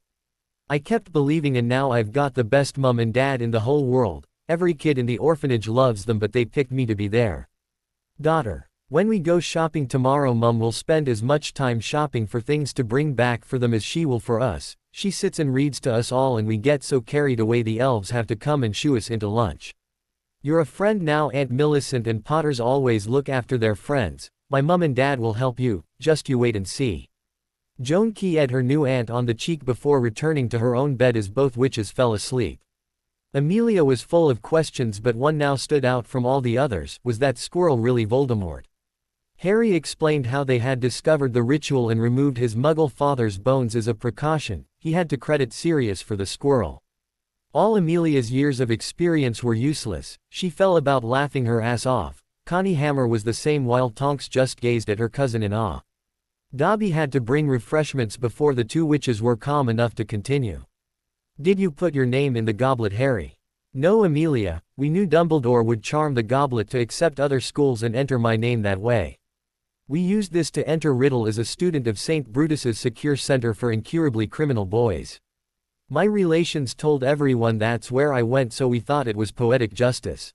I kept believing, and now I've got the best mum and dad in the whole world. Every kid in the orphanage loves them, but they picked me to be their daughter. When we go shopping tomorrow, Mum will spend as much time shopping for things to bring back for them as she will for us. She sits and reads to us all and we get so carried away the elves have to come and shoo us into lunch. You're a friend now, Aunt Millicent, and Potters always look after their friends. My mum and dad will help you, just you wait and see. Joan kissed her new aunt on the cheek before returning to her own bed as both witches fell asleep. Amelia was full of questions, but one now stood out from all the others. Was that squirrel really Voldemort? Harry explained how they had discovered the ritual and removed his Muggle father's bones as a precaution. He had to credit Sirius for the squirrel. All Amelia's years of experience were useless. She fell about laughing her ass off. Connie Hammer was the same, while Tonks just gazed at her cousin in awe. Dobby had to bring refreshments before the two witches were calm enough to continue. Did you put your name in the goblet, Harry? No, Amelia, we knew Dumbledore would charm the goblet to accept other schools and enter my name that way. We used this to enter Riddle as a student of St. Brutus's secure center for incurably criminal boys. My relations told everyone that's where I went, so we thought it was poetic justice.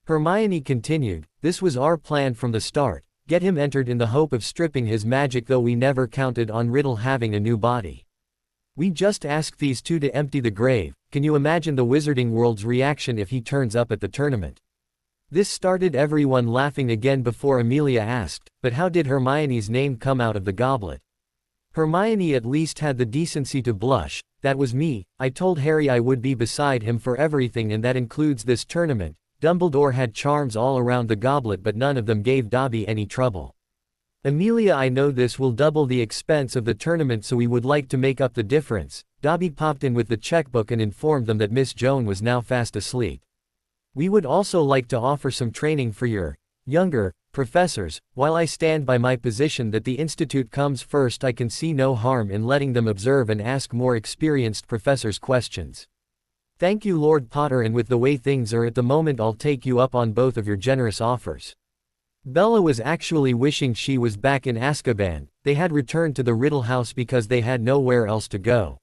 Hermione continued, this was our plan from the start, get him entered in the hope of stripping his magic, though we never counted on Riddle having a new body. We just asked these two to empty the grave. Can you imagine the wizarding world's reaction if he turns up at the tournament? This started everyone laughing again before Amelia asked, but how did Hermione's name come out of the goblet? Hermione at least had the decency to blush. That was me. I told Harry I would be beside him for everything, and that includes this tournament. Dumbledore had charms all around the goblet, but none of them gave Dobby any trouble. Amelia, I know this will double the expense of the tournament, so we would like to make up the difference. Dobby popped in with the checkbook and informed them that Miss Joan was now fast asleep. We would also like to offer some training for your younger professors. While I stand by my position that the Institute comes first, I can see no harm in letting them observe and ask more experienced professors questions. Thank you, Lord Potter, and with the way things are at the moment, I'll take you up on both of your generous offers. Bella was actually wishing she was back in Azkaban. They had returned to the Riddle House because they had nowhere else to go.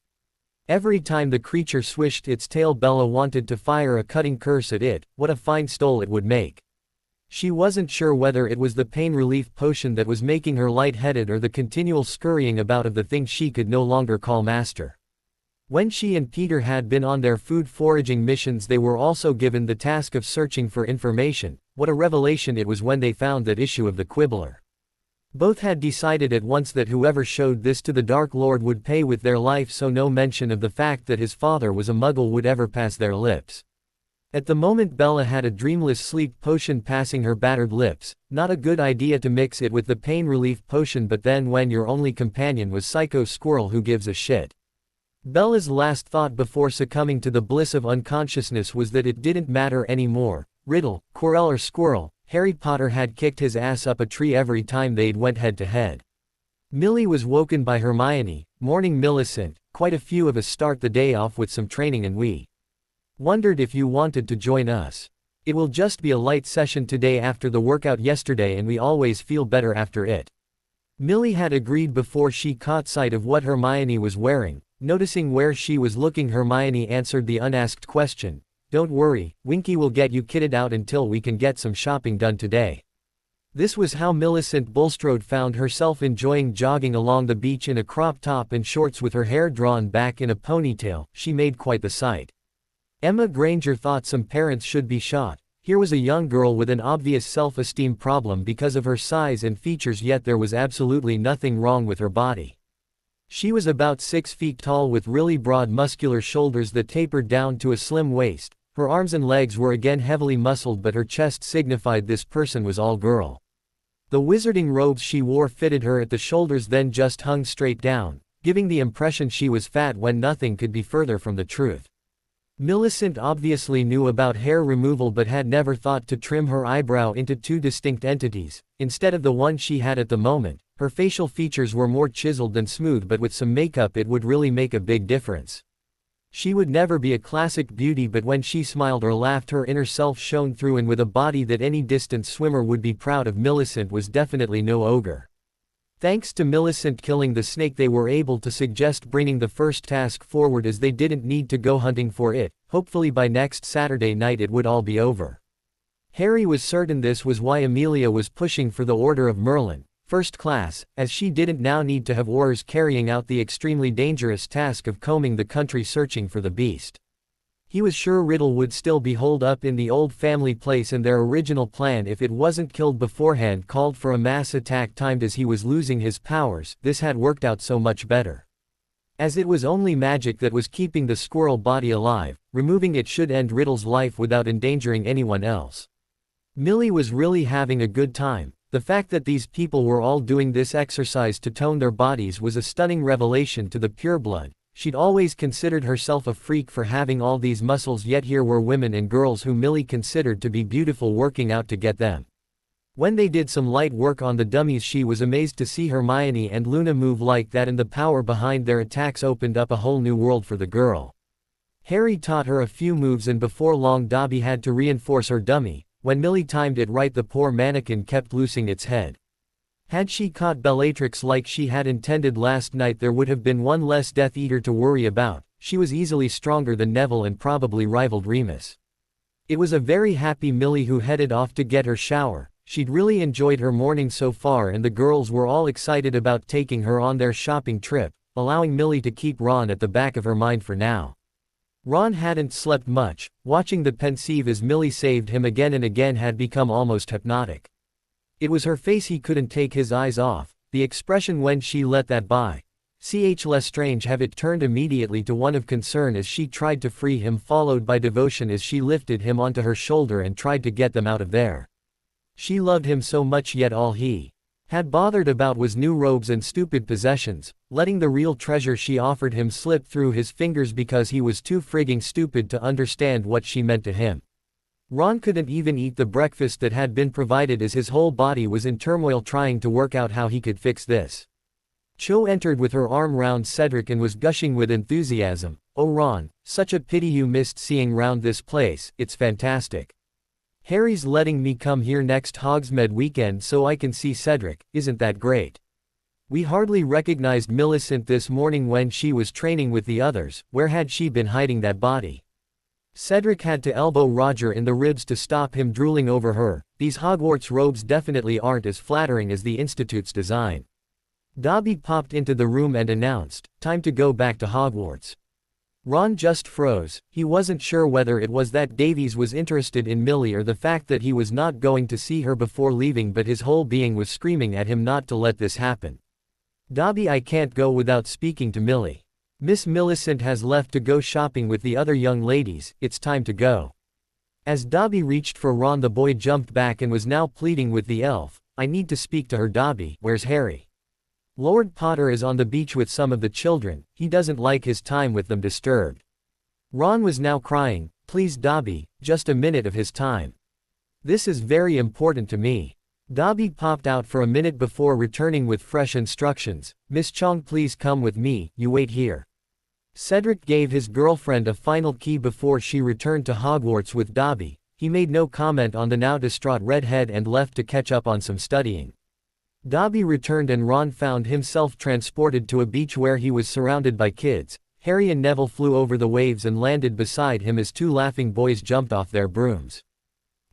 Every time the creature swished its tail, Bella wanted to fire a cutting curse at it. What a fine stole it would make. She wasn't sure whether it was the pain relief potion that was making her lightheaded or the continual scurrying about of the thing she could no longer call master. When she and Peter had been on their food foraging missions, they were also given the task of searching for information. What a revelation it was when they found that issue of the Quibbler. Both had decided at once that whoever showed this to the Dark Lord would pay with their life, so no mention of the fact that his father was a Muggle would ever pass their lips. At the moment, Bella had a dreamless sleep potion passing her battered lips. Not a good idea to mix it with the pain relief potion, but then when your only companion was Psycho Squirrel, who gives a shit? Bella's last thought before succumbing to the bliss of unconsciousness was that it didn't matter anymore. Riddle, Quirrell or Squirrel, Harry Potter had kicked his ass up a tree every time they'd went head to head. Millie was woken by Hermione. Morning, Millicent. Quite a few of us start the day off with some training, and we wondered if you wanted to join us. It will just be a light session today after the workout yesterday, and we always feel better after it. Millie had agreed before she caught sight of what Hermione was wearing. Noticing where she was looking, Hermione answered the unasked question. Don't worry, Winky will get you kitted out until we can get some shopping done today. This was how Millicent Bulstrode found herself enjoying jogging along the beach in a crop top and shorts with her hair drawn back in a ponytail. She made quite the sight. Emma Granger thought some parents should be shot. Here was a young girl with an obvious self-esteem problem because of her size and features, yet there was absolutely nothing wrong with her body. She was about 6 feet tall with really broad muscular shoulders that tapered down to a slim waist. Her arms and legs were again heavily muscled, but her chest signified this person was all girl. The wizarding robes she wore fitted her at the shoulders then just hung straight down, giving the impression she was fat when nothing could be further from the truth. Millicent obviously knew about hair removal but had never thought to trim her eyebrow into two distinct entities, instead of the one she had at the moment. Her facial features were more chiseled than smooth, but with some makeup it would really make a big difference. She would never be a classic beauty, but when she smiled or laughed her inner self shone through, and with a body that any distance swimmer would be proud of, Millicent was definitely no ogre. Thanks to Millicent killing the snake, they were able to suggest bringing the first task forward, as they didn't need to go hunting for it. Hopefully by next Saturday night it would all be over. Harry was certain this was why Amelia was pushing for the Order of Merlin, first class, as she didn't now need to have Aurors carrying out the extremely dangerous task of combing the country searching for the beast. He was sure Riddle would still be holed up in the old family place, and their original plan, if it wasn't killed beforehand, called for a mass attack timed as he was losing his powers. This had worked out so much better. As it was only magic that was keeping the squirrel body alive, removing it should end Riddle's life without endangering anyone else. Millie was really having a good time. The fact that these people were all doing this exercise to tone their bodies was a stunning revelation to the pureblood. She'd always considered herself a freak for having all these muscles, yet here were women and girls whom Millie considered to be beautiful working out to get them. When they did some light work on the dummies, she was amazed to see Hermione and Luna move like that, and the power behind their attacks opened up a whole new world for the girl. Harry taught her a few moves, and before long Dobby had to reinforce her dummy. When Millie timed it right, the poor mannequin kept losing its head. Had she caught Bellatrix like she had intended last night, there would have been one less Death Eater to worry about. She was easily stronger than Neville and probably rivaled Remus. It was a very happy Millie who headed off to get her shower. She'd really enjoyed her morning so far, and the girls were all excited about taking her on their shopping trip, allowing Millie to keep Ron at the back of her mind for now. Ron hadn't slept much. Watching the pensive as Millie saved him again and again had become almost hypnotic. It was her face he couldn't take his eyes off, the expression when she let that by. Lestrange have it turned immediately to one of concern as she tried to free him, followed by devotion as she lifted him onto her shoulder and tried to get them out of there. She loved him so much, yet all he had bothered about was new robes and stupid possessions, letting the real treasure she offered him slip through his fingers because he was too frigging stupid to understand what she meant to him. Ron couldn't even eat the breakfast that had been provided as his whole body was in turmoil trying to work out how he could fix this. Cho entered with her arm round Cedric and was gushing with enthusiasm. "Oh Ron, such a pity you missed seeing round this place, it's fantastic. Harry's letting me come here next Hogsmeade weekend so I can see Cedric, isn't that great? We hardly recognized Millicent this morning when she was training with the others. Where had she been hiding that body?" Cedric had to elbow Roger in the ribs to stop him drooling over her. "These Hogwarts robes definitely aren't as flattering as the Institute's design." Dobby popped into the room and announced, "Time to go back to Hogwarts." Ron just froze. He wasn't sure whether it was that Davies was interested in Millie or the fact that he was not going to see her before leaving, but his whole being was screaming at him not to let this happen. "Dobby, I can't go without speaking to Millie. Miss Millicent has left to go shopping with the other young ladies, it's time to go." As Dobby reached for Ron, the boy jumped back and was now pleading with the elf. "I need to speak to her, Dobby." "Where's Harry?" "Lord Potter is on the beach with some of the children, he doesn't like his time with them disturbed." Ron was now crying. "Please Dobby, just a minute of his time. This is very important to me." Dobby popped out for a minute before returning with fresh instructions. "Miss Chong, please come with me, you wait here." Cedric gave his girlfriend a final key before she returned to Hogwarts with Dobby. He made no comment on the now distraught redhead and left to catch up on some studying. Dobby returned and Ron found himself transported to a beach where he was surrounded by kids. Harry and Neville flew over the waves and landed beside him as two laughing boys jumped off their brooms.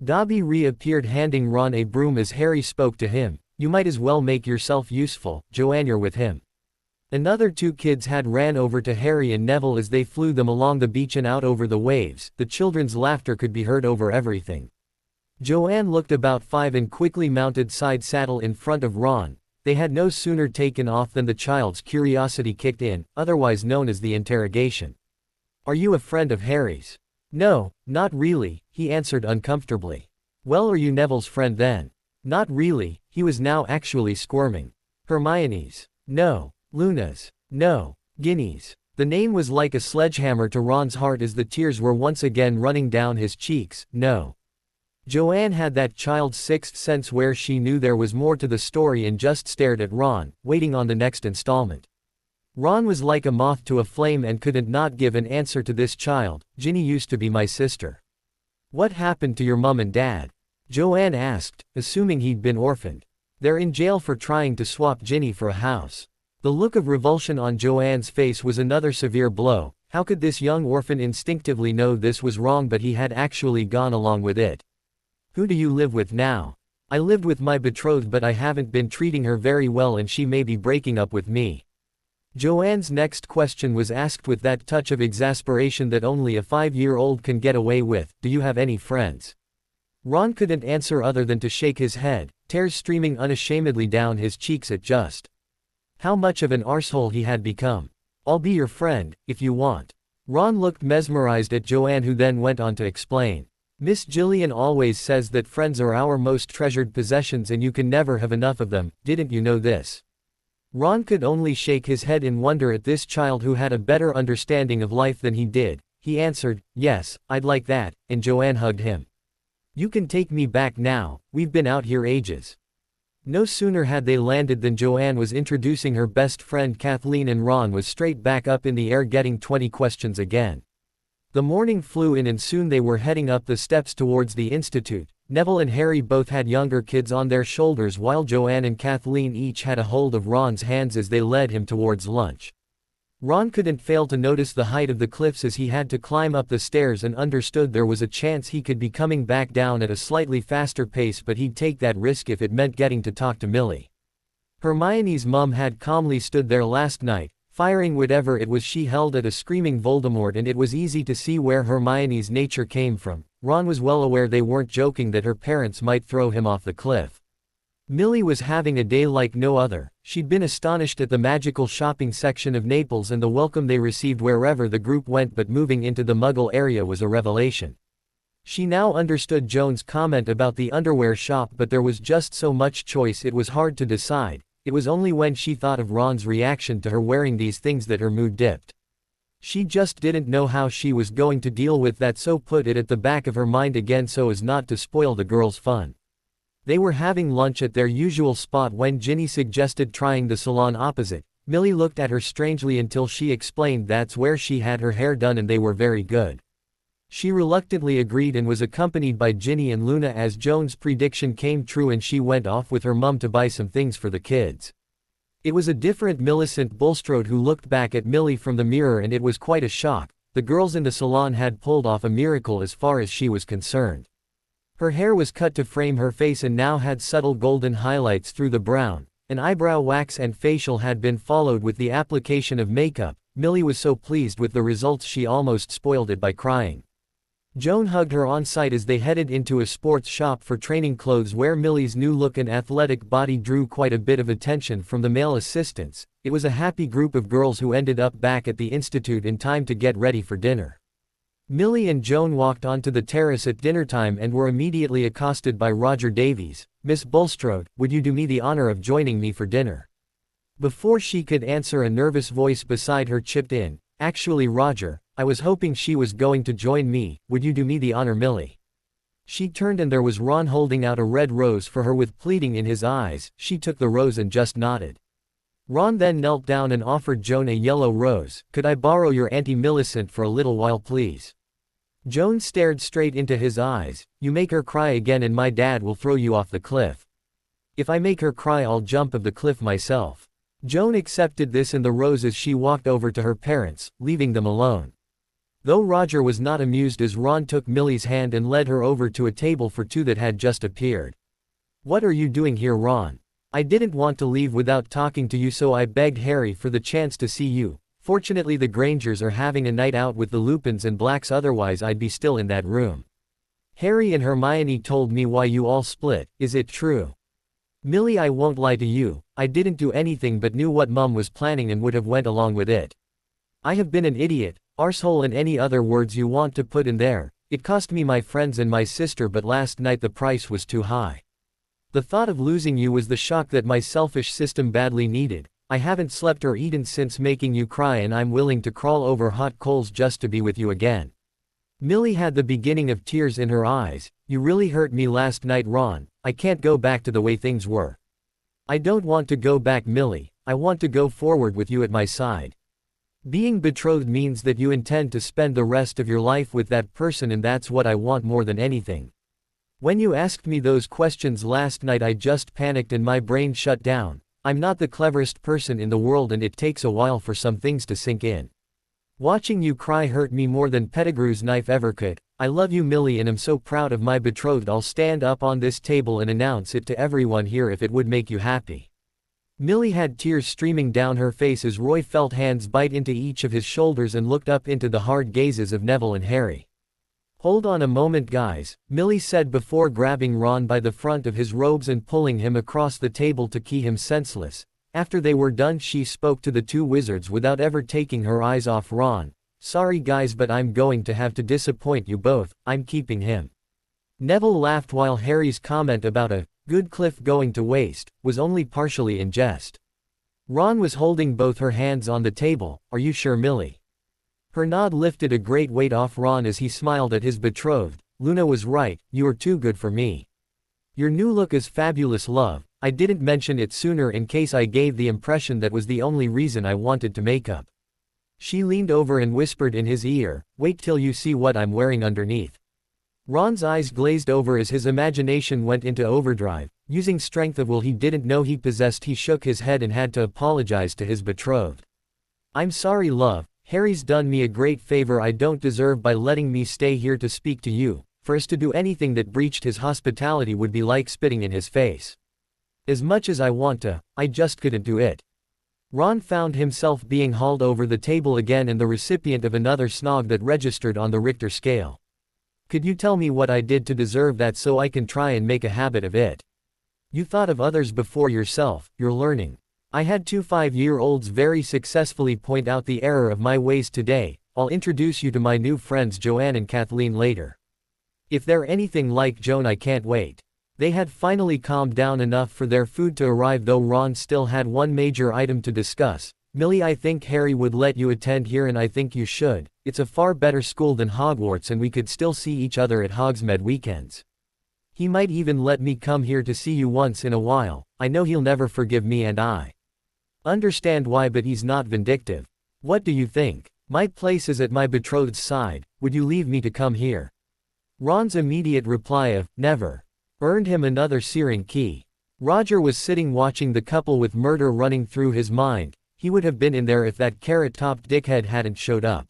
Dobby reappeared handing Ron a broom as Harry spoke to him. "You might as well make yourself useful, Joanne, you're with him." Another two kids had ran over to Harry and Neville as they flew them along the beach and out over the waves. The children's laughter could be heard over everything. Joanne looked about 5 and quickly mounted side saddle in front of Ron. They had no sooner taken off than the child's curiosity kicked in, otherwise known as the interrogation. "Are you a friend of Harry's?" "No, not really," he answered uncomfortably. "Well, are you Neville's friend then?" "Not really," he was now actually squirming. "Hermione's?" "No." "Luna's?" "No." "Ginny's?" The name was like a sledgehammer to Ron's heart as the tears were once again running down his cheeks. "No." Joanne had that child's sixth sense where she knew there was more to the story and just stared at Ron, waiting on the next installment. Ron was like a moth to a flame and couldn't not give an answer to this child. "Ginny used to be my sister." "What happened to your mum and dad?" Joanne asked, assuming he'd been orphaned. "They're in jail for trying to swap Ginny for a house." The look of revulsion on Joanne's face was another severe blow. How could this young orphan instinctively know this was wrong, but he had actually gone along with it? "Who do you live with now?" "I lived with my betrothed, but I haven't been treating her very well and she may be breaking up with me." Joanne's next question was asked with that touch of exasperation that only a 5-year-old can get away with. "Do you have any friends?" Ron couldn't answer other than to shake his head, tears streaming unashamedly down his cheeks at just how much of an arsehole he had become. "I'll be your friend, if you want." Ron looked mesmerized at Joanne, who then went on to explain. "Miss Gillian always says that friends are our most treasured possessions and you can never have enough of them. Didn't you know this?" Ron could only shake his head in wonder at this child who had a better understanding of life than he did. He answered, "Yes, I'd like that," and Joanne hugged him. "You can take me back now, we've been out here ages." No sooner had they landed than Joanne was introducing her best friend Kathleen and Ron was straight back up in the air getting 20 questions again. The morning flew in and soon they were heading up the steps towards the institute. Neville and Harry both had younger kids on their shoulders while Joanne and Kathleen each had a hold of Ron's hands as they led him towards lunch. Ron couldn't fail to notice the height of the cliffs as he had to climb up the stairs and understood there was a chance he could be coming back down at a slightly faster pace, but he'd take that risk if it meant getting to talk to Millie. Hermione's mum had calmly stood there last night, firing whatever it was she held at a screaming Voldemort, and it was easy to see where Hermione's nature came from. Ron was well aware they weren't joking that her parents might throw him off the cliff. Millie was having a day like no other. She'd been astonished at the magical shopping section of Naples and the welcome they received wherever the group went, but moving into the Muggle area was a revelation. She now understood Joan's comment about the underwear shop, but there was just so much choice it was hard to decide. It was only when she thought of Ron's reaction to her wearing these things that her mood dipped. She just didn't know how she was going to deal with that, so put it at the back of her mind again so as not to spoil the girls' fun. They were having lunch at their usual spot when Ginny suggested trying the salon opposite. Millie looked at her strangely until she explained that's where she had her hair done and they were very good. She reluctantly agreed and was accompanied by Ginny and Luna as Joan's prediction came true and she went off with her mum to buy some things for the kids. It was a different Millicent Bulstrode who looked back at Millie from the mirror, and it was quite a shock. The girls in the salon had pulled off a miracle as far as she was concerned. Her hair was cut to frame her face and now had subtle golden highlights through the brown. An eyebrow wax and facial had been followed with the application of makeup. Millie was so pleased with the results she almost spoiled it by crying. Joan hugged her on sight as they headed into a sports shop for training clothes where Millie's new look and athletic body drew quite a bit of attention from the male assistants. It was a happy group of girls who ended up back at the institute in time to get ready for dinner. Millie and Joan walked onto the terrace at dinnertime and were immediately accosted by Roger Davies. "Miss Bulstrode, would you do me the honor of joining me for dinner?" Before she could answer, a nervous voice beside her chipped in. "Actually, Roger, I was hoping she was going to join me. Would you do me the honor, Millie?" She turned and there was Ron holding out a red rose for her with pleading in his eyes. She took the rose and just nodded. Ron then knelt down and offered Joan a yellow rose. "Could I borrow your Auntie Millicent for a little while, please?" Joan stared straight into his eyes. "You make her cry again and my dad will throw you off the cliff." "If I make her cry, I'll jump off the cliff myself." Joan accepted this and the rose as she walked over to her parents, leaving them alone. Though Roger was not amused as Ron took Millie's hand and led her over to a table for two that had just appeared. "What are you doing here, Ron? I didn't want to leave without talking to you, so I begged Harry for the chance to see you. Fortunately the Grangers are having a night out with the Lupins and Blacks, otherwise I'd be still in that room. Harry and Hermione told me why you all split. Is it true?" Millie, I won't lie to you, I didn't do anything but knew what Mum was planning and would have went along with it. I have been an idiot, arsehole and any other words you want to put in there. It cost me my friends and my sister, but last night the price was too high. The thought of losing you was the shock that my selfish system badly needed. I haven't slept or eaten since making you cry, and I'm willing to crawl over hot coals just to be with you again. Millie had the beginning of tears in her eyes. You really hurt me last night, Ron. I can't go back to the way things were. I don't want to go back, Millie. I want to go forward with you at my side. Being betrothed means that you intend to spend the rest of your life with that person, and that's what I want more than anything. When you asked me those questions last night, I just panicked and my brain shut down. I'm not the cleverest person in the world, and it takes a while for some things to sink in. Watching you cry hurt me more than Pettigrew's knife ever could. I love you, Millie, and am so proud of my betrothed. I'll stand up on this table and announce it to everyone here if it would make you happy. Millie had tears streaming down her face as Roy felt hands bite into each of his shoulders and looked up into the hard gazes of Neville and Harry. Hold on a moment, guys, Millie said before grabbing Ron by the front of his robes and pulling him across the table to key him senseless. After they were done, she spoke to the two wizards without ever taking her eyes off Ron. Sorry guys, but I'm going to have to disappoint you both. I'm keeping him. Neville laughed, while Harry's comment about a good cliff going to waste was only partially in jest. Ron was holding both her hands on the table. Are you sure, Millie? Her nod lifted a great weight off Ron as he smiled at his betrothed. Luna was right, you are too good for me. Your new look is fabulous, love. I didn't mention it sooner in case I gave the impression that was the only reason I wanted to make up. She leaned over and whispered in his ear, wait till you see what I'm wearing underneath. Ron's eyes glazed over as his imagination went into overdrive. Using strength of will he didn't know he possessed, he shook his head and had to apologize to his betrothed. I'm sorry, love. Harry's done me a great favor I don't deserve by letting me stay here to speak to you. For us to do anything that breached his hospitality would be like spitting in his face. As much as I want to, I just couldn't do it. Ron found himself being hauled over the table again and the recipient of another snog that registered on the Richter scale. Could you tell me what I did to deserve that so I can try and make a habit of it? You thought of others before yourself, you're learning. I had two 5-year-olds very successfully point out the error of my ways today. I'll introduce you to my new friends Joanne and Kathleen later. If they're anything like Joan, I can't wait. They had finally calmed down enough for their food to arrive, though Ron still had one major item to discuss. Millie, I think Harry would let you attend here, and I think you should. It's a far better school than Hogwarts, and we could still see each other at Hogsmeade weekends. He might even let me come here to see you once in a while. I know he'll never forgive me, and I understand why, but he's not vindictive. What do you think? My place is at my betrothed's side. Would you leave me to come here? Ron's immediate reply of, never, earned him another searing key. Roger was sitting watching the couple with murder running through his mind. He would have been in there if that carrot-topped dickhead hadn't showed up.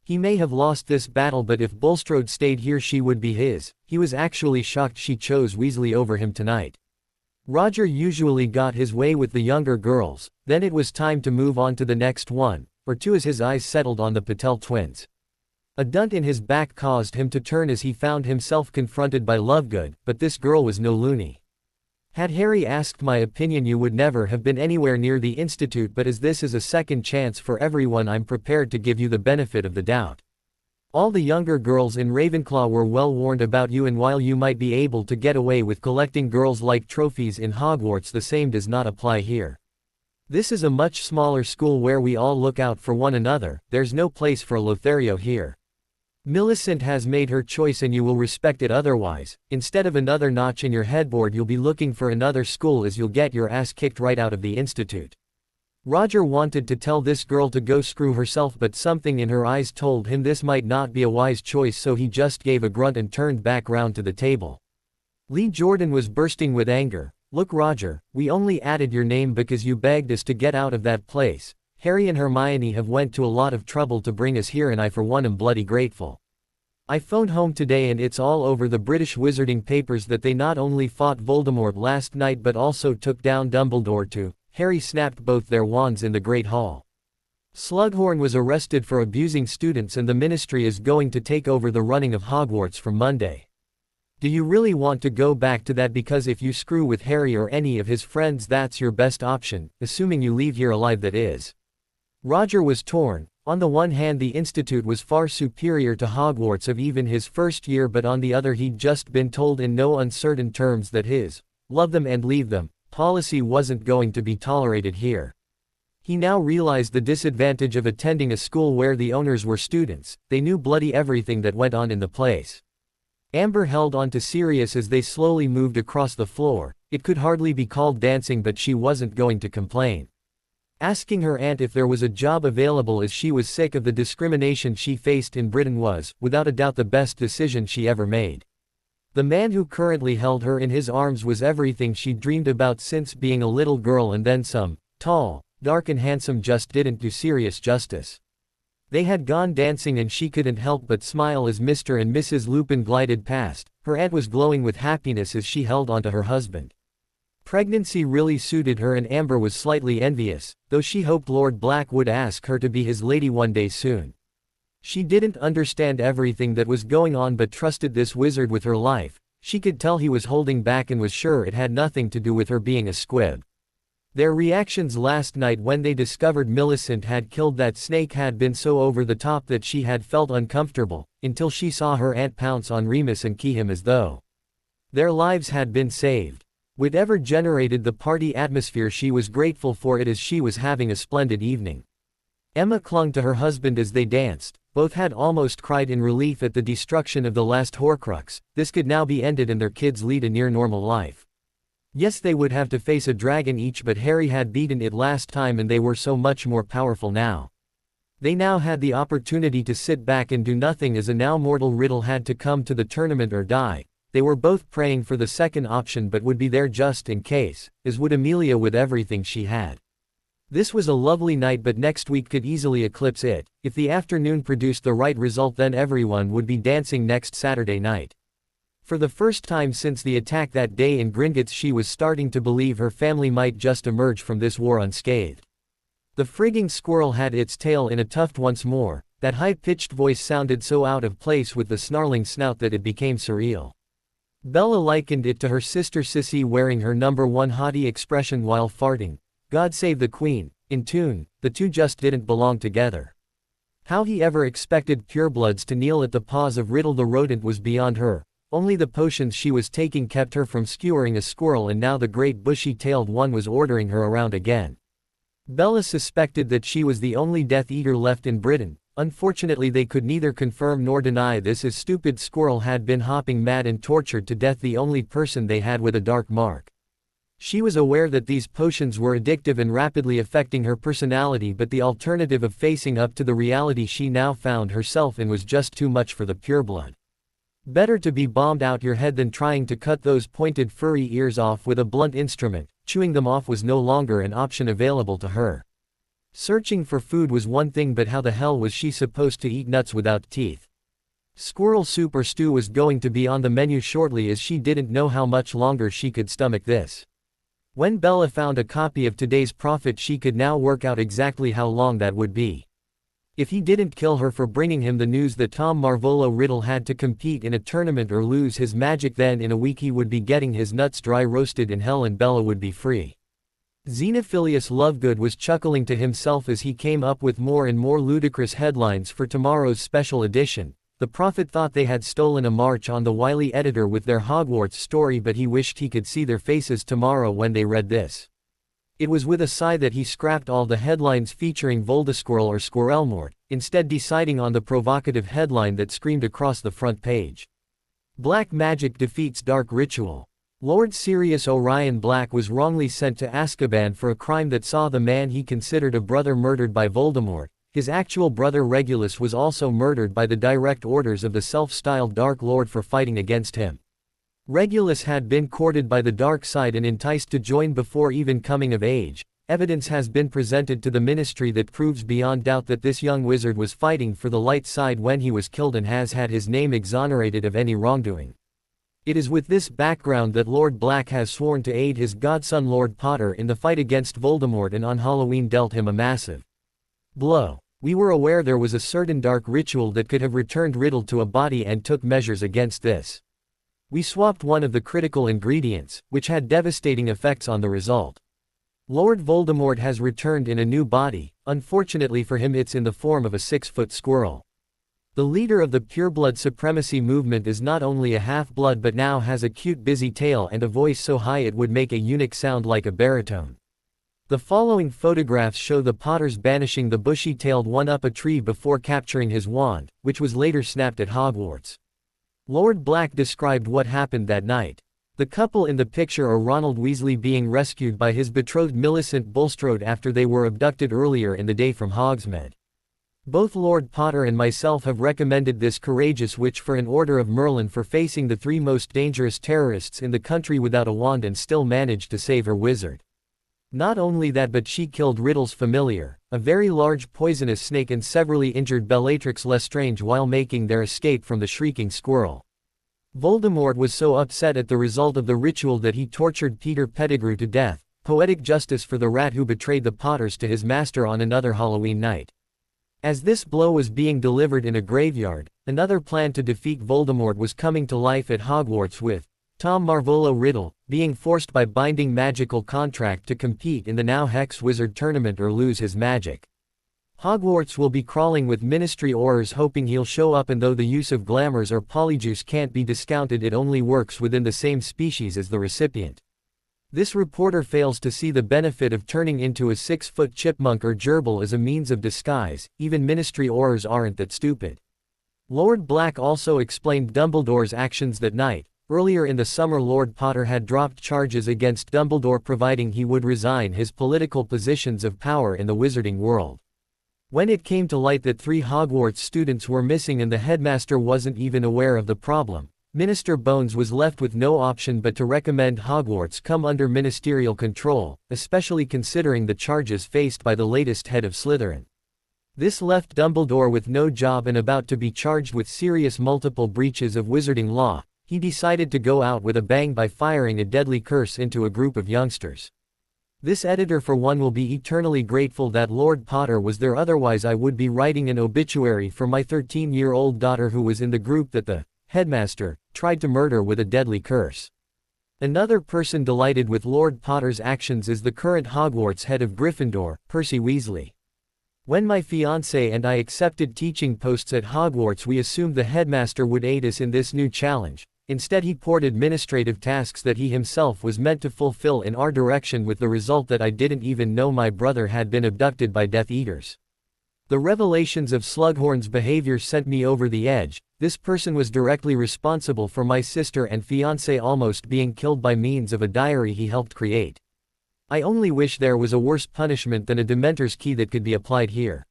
He may have lost this battle, but if Bulstrode stayed here, she would be his. He was actually shocked she chose Weasley over him tonight. Roger usually got his way with the younger girls, then it was time to move on to the next one, or two, as his eyes settled on the Patel twins. A dunt in his back caused him to turn as he found himself confronted by Lovegood, but this girl was no loony. Had Harry asked my opinion, you would never have been anywhere near the Institute, but as this is a second chance for everyone, I'm prepared to give you the benefit of the doubt. All the younger girls in Ravenclaw were well warned about you, and while you might be able to get away with collecting girls like trophies in Hogwarts, the same does not apply here. This is a much smaller school where we all look out for one another. There's no place for a Lothario here. Millicent has made her choice and you will respect it, otherwise, instead of another notch in your headboard, you'll be looking for another school, as you'll get your ass kicked right out of the Institute. Roger wanted to tell this girl to go screw herself, but something in her eyes told him this might not be a wise choice, so he just gave a grunt and turned back round to the table. Lee Jordan was bursting with anger. Look, Roger, we only added your name because you begged us to get out of that place. Harry and Hermione have went to a lot of trouble to bring us here, and I for one am bloody grateful. I phoned home today and it's all over the British wizarding papers that they not only fought Voldemort last night but also took down Dumbledore too. Harry snapped both their wands in the Great Hall. Slughorn was arrested for abusing students, and the Ministry is going to take over the running of Hogwarts from Monday. Do you really want to go back to that? Because if you screw with Harry or any of his friends, that's your best option, assuming you leave here alive, that is. Roger was torn. On the one hand, the institute was far superior to Hogwarts of even his first year, but on the other, he'd just been told in no uncertain terms that his love them and leave them policy wasn't going to be tolerated here. He now realized the disadvantage of attending a school where the owners were students. They knew bloody everything that went on in the place. Amber held on to Sirius as they slowly moved across the floor. It could hardly be called dancing, but she wasn't going to complain. Asking her aunt if there was a job available as she was sick of the discrimination she faced in Britain was, without a doubt, the best decision she ever made. The man who currently held her in his arms was everything she'd dreamed about since being a little girl, and then some. Tall, dark and handsome just didn't do Sirius justice. They had gone dancing and she couldn't help but smile as Mr. and Mrs. Lupin glided past. Her aunt was glowing with happiness as she held onto her husband. Pregnancy really suited her, and Amber was slightly envious, though she hoped Lord Black would ask her to be his lady one day soon. She didn't understand everything that was going on but trusted this wizard with her life. She could tell he was holding back and was sure it had nothing to do with her being a squib. Their reactions last night when they discovered Millicent had killed that snake had been so over the top that she had felt uncomfortable, until she saw her aunt pounce on Remus and key him as though their lives had been saved. Whatever generated the party atmosphere, she was grateful for it as she was having a splendid evening. Emma clung to her husband as they danced. Both had almost cried in relief at the destruction of the last Horcrux. This could now be ended and their kids lead a near normal life. Yes, they would have to face a dragon each, but Harry had beaten it last time and they were so much more powerful now. They now had the opportunity to sit back and do nothing, as a now mortal Riddle had to come to the tournament or die. They were both praying for the second option, but would be there just in case, as would Amelia with everything she had. This was a lovely night, but next week could easily eclipse it. If the afternoon produced the right result, then everyone would be dancing next Saturday night. For the first time since the attack that day in Gringotts, she was starting to believe her family might just emerge from this war unscathed. The frigging squirrel had its tail in a tuft once more. That high-pitched voice sounded so out of place with the snarling snout that it became surreal. Bella likened it to her sister Sissy wearing her #1 haughty expression while farting. God save the Queen. In tune, the two just didn't belong together. How he ever expected purebloods to kneel at the paws of Riddle the rodent was beyond her. Only the potions she was taking kept her from skewering a squirrel, and now the great bushy-tailed one was ordering her around again. Bella suspected that she was the only Death Eater left in Britain. Unfortunately, they could neither confirm nor deny this, as stupid squirrel had been hopping mad and tortured to death the only person they had with a dark mark. She was aware that these potions were addictive and rapidly affecting her personality, but the alternative of facing up to the reality she now found herself in was just too much for the pureblood. Better to be bombed out your head than trying to cut those pointed furry ears off with a blunt instrument. Chewing them off was no longer an option available to her. Searching for food was one thing, but how the hell was she supposed to eat nuts without teeth? Squirrel soup or stew was going to be on the menu shortly, as she didn't know how much longer she could stomach this. When Bella found a copy of Today's Prophet, she could now work out exactly how long that would be. If he didn't kill her for bringing him the news that Tom Marvolo Riddle had to compete in a tournament or lose his magic, then in a week he would be getting his nuts dry roasted in hell and Bella would be free. Xenophilius Lovegood was chuckling to himself as he came up with more and more ludicrous headlines for tomorrow's special edition. The Prophet thought they had stolen a march on the wily editor with their Hogwarts story, but he wished he could see their faces tomorrow when they read this. It was with a sigh that he scrapped all the headlines featuring Voldasquirrel or Squirrelmort, instead deciding on the provocative headline that screamed across the front page. Black Magic Defeats Dark Ritual. Lord Sirius Orion Black was wrongly sent to Azkaban for a crime that saw the man he considered a brother murdered by Voldemort. His actual brother Regulus was also murdered by the direct orders of the self-styled Dark Lord for fighting against him. Regulus had been courted by the dark side and enticed to join before even coming of age. Evidence has been presented to the Ministry that proves beyond doubt that this young wizard was fighting for the light side when he was killed and has had his name exonerated of any wrongdoing. It is with this background that Lord Black has sworn to aid his godson Lord Potter in the fight against Voldemort, and on Halloween dealt him a massive blow. We were aware there was a certain dark ritual that could have returned Riddle to a body and took measures against this. We swapped one of the critical ingredients, which had devastating effects on the result. Lord Voldemort has returned in a new body, unfortunately for him it's in the form of a 6-foot squirrel. The leader of the pureblood supremacy movement is not only a half-blood but now has a cute busy tail and a voice so high it would make a eunuch sound like a baritone. The following photographs show the Potters banishing the bushy-tailed one up a tree before capturing his wand, which was later snapped at Hogwarts. Lord Black described what happened that night. The couple in the picture are Ronald Weasley being rescued by his betrothed Millicent Bulstrode after they were abducted earlier in the day from Hogsmeade. Both Lord Potter and myself have recommended this courageous witch for an Order of Merlin for facing the 3 most dangerous terrorists in the country without a wand and still managed to save her wizard. Not only that but she killed Riddle's familiar, a very large poisonous snake, and severely injured Bellatrix Lestrange while making their escape from the shrieking squirrel. Voldemort was so upset at the result of the ritual that he tortured Peter Pettigrew to death, poetic justice for the rat who betrayed the Potters to his master on another Halloween night. As this blow was being delivered in a graveyard, another plan to defeat Voldemort was coming to life at Hogwarts with Tom Marvolo Riddle being forced by binding magical contract to compete in the now Hex Wizard tournament or lose his magic. Hogwarts will be crawling with Ministry Aurors hoping he'll show up, and though the use of glamours or polyjuice can't be discounted, it only works within the same species as the recipient. This reporter fails to see the benefit of turning into a 6-foot chipmunk or gerbil as a means of disguise. Even Ministry Aurors aren't that stupid. Lord Black also explained Dumbledore's actions that night. Earlier in the summer Lord Potter had dropped charges against Dumbledore providing he would resign his political positions of power in the wizarding world. When it came to light that 3 Hogwarts students were missing and the headmaster wasn't even aware of the problem, Minister Bones was left with no option but to recommend Hogwarts come under ministerial control, especially considering the charges faced by the latest head of Slytherin. This left Dumbledore with no job and about to be charged with serious multiple breaches of wizarding law. He decided to go out with a bang by firing a deadly curse into a group of youngsters. This editor for one will be eternally grateful that Lord Potter was there, otherwise I would be writing an obituary for my 13-year-old daughter who was in the group that the headmaster tried to murder with a deadly curse. Another person delighted with Lord Potter's actions is the current Hogwarts head of Gryffindor, Percy Weasley. When my fiancé and I accepted teaching posts at Hogwarts, we assumed the headmaster would aid us in this new challenge. Instead he poured administrative tasks that he himself was meant to fulfill in our direction, with the result that I didn't even know my brother had been abducted by Death Eaters. The revelations of Slughorn's behavior sent me over the edge. This person was directly responsible for my sister and fiancé almost being killed by means of a diary he helped create. I only wish there was a worse punishment than a Dementor's key that could be applied here.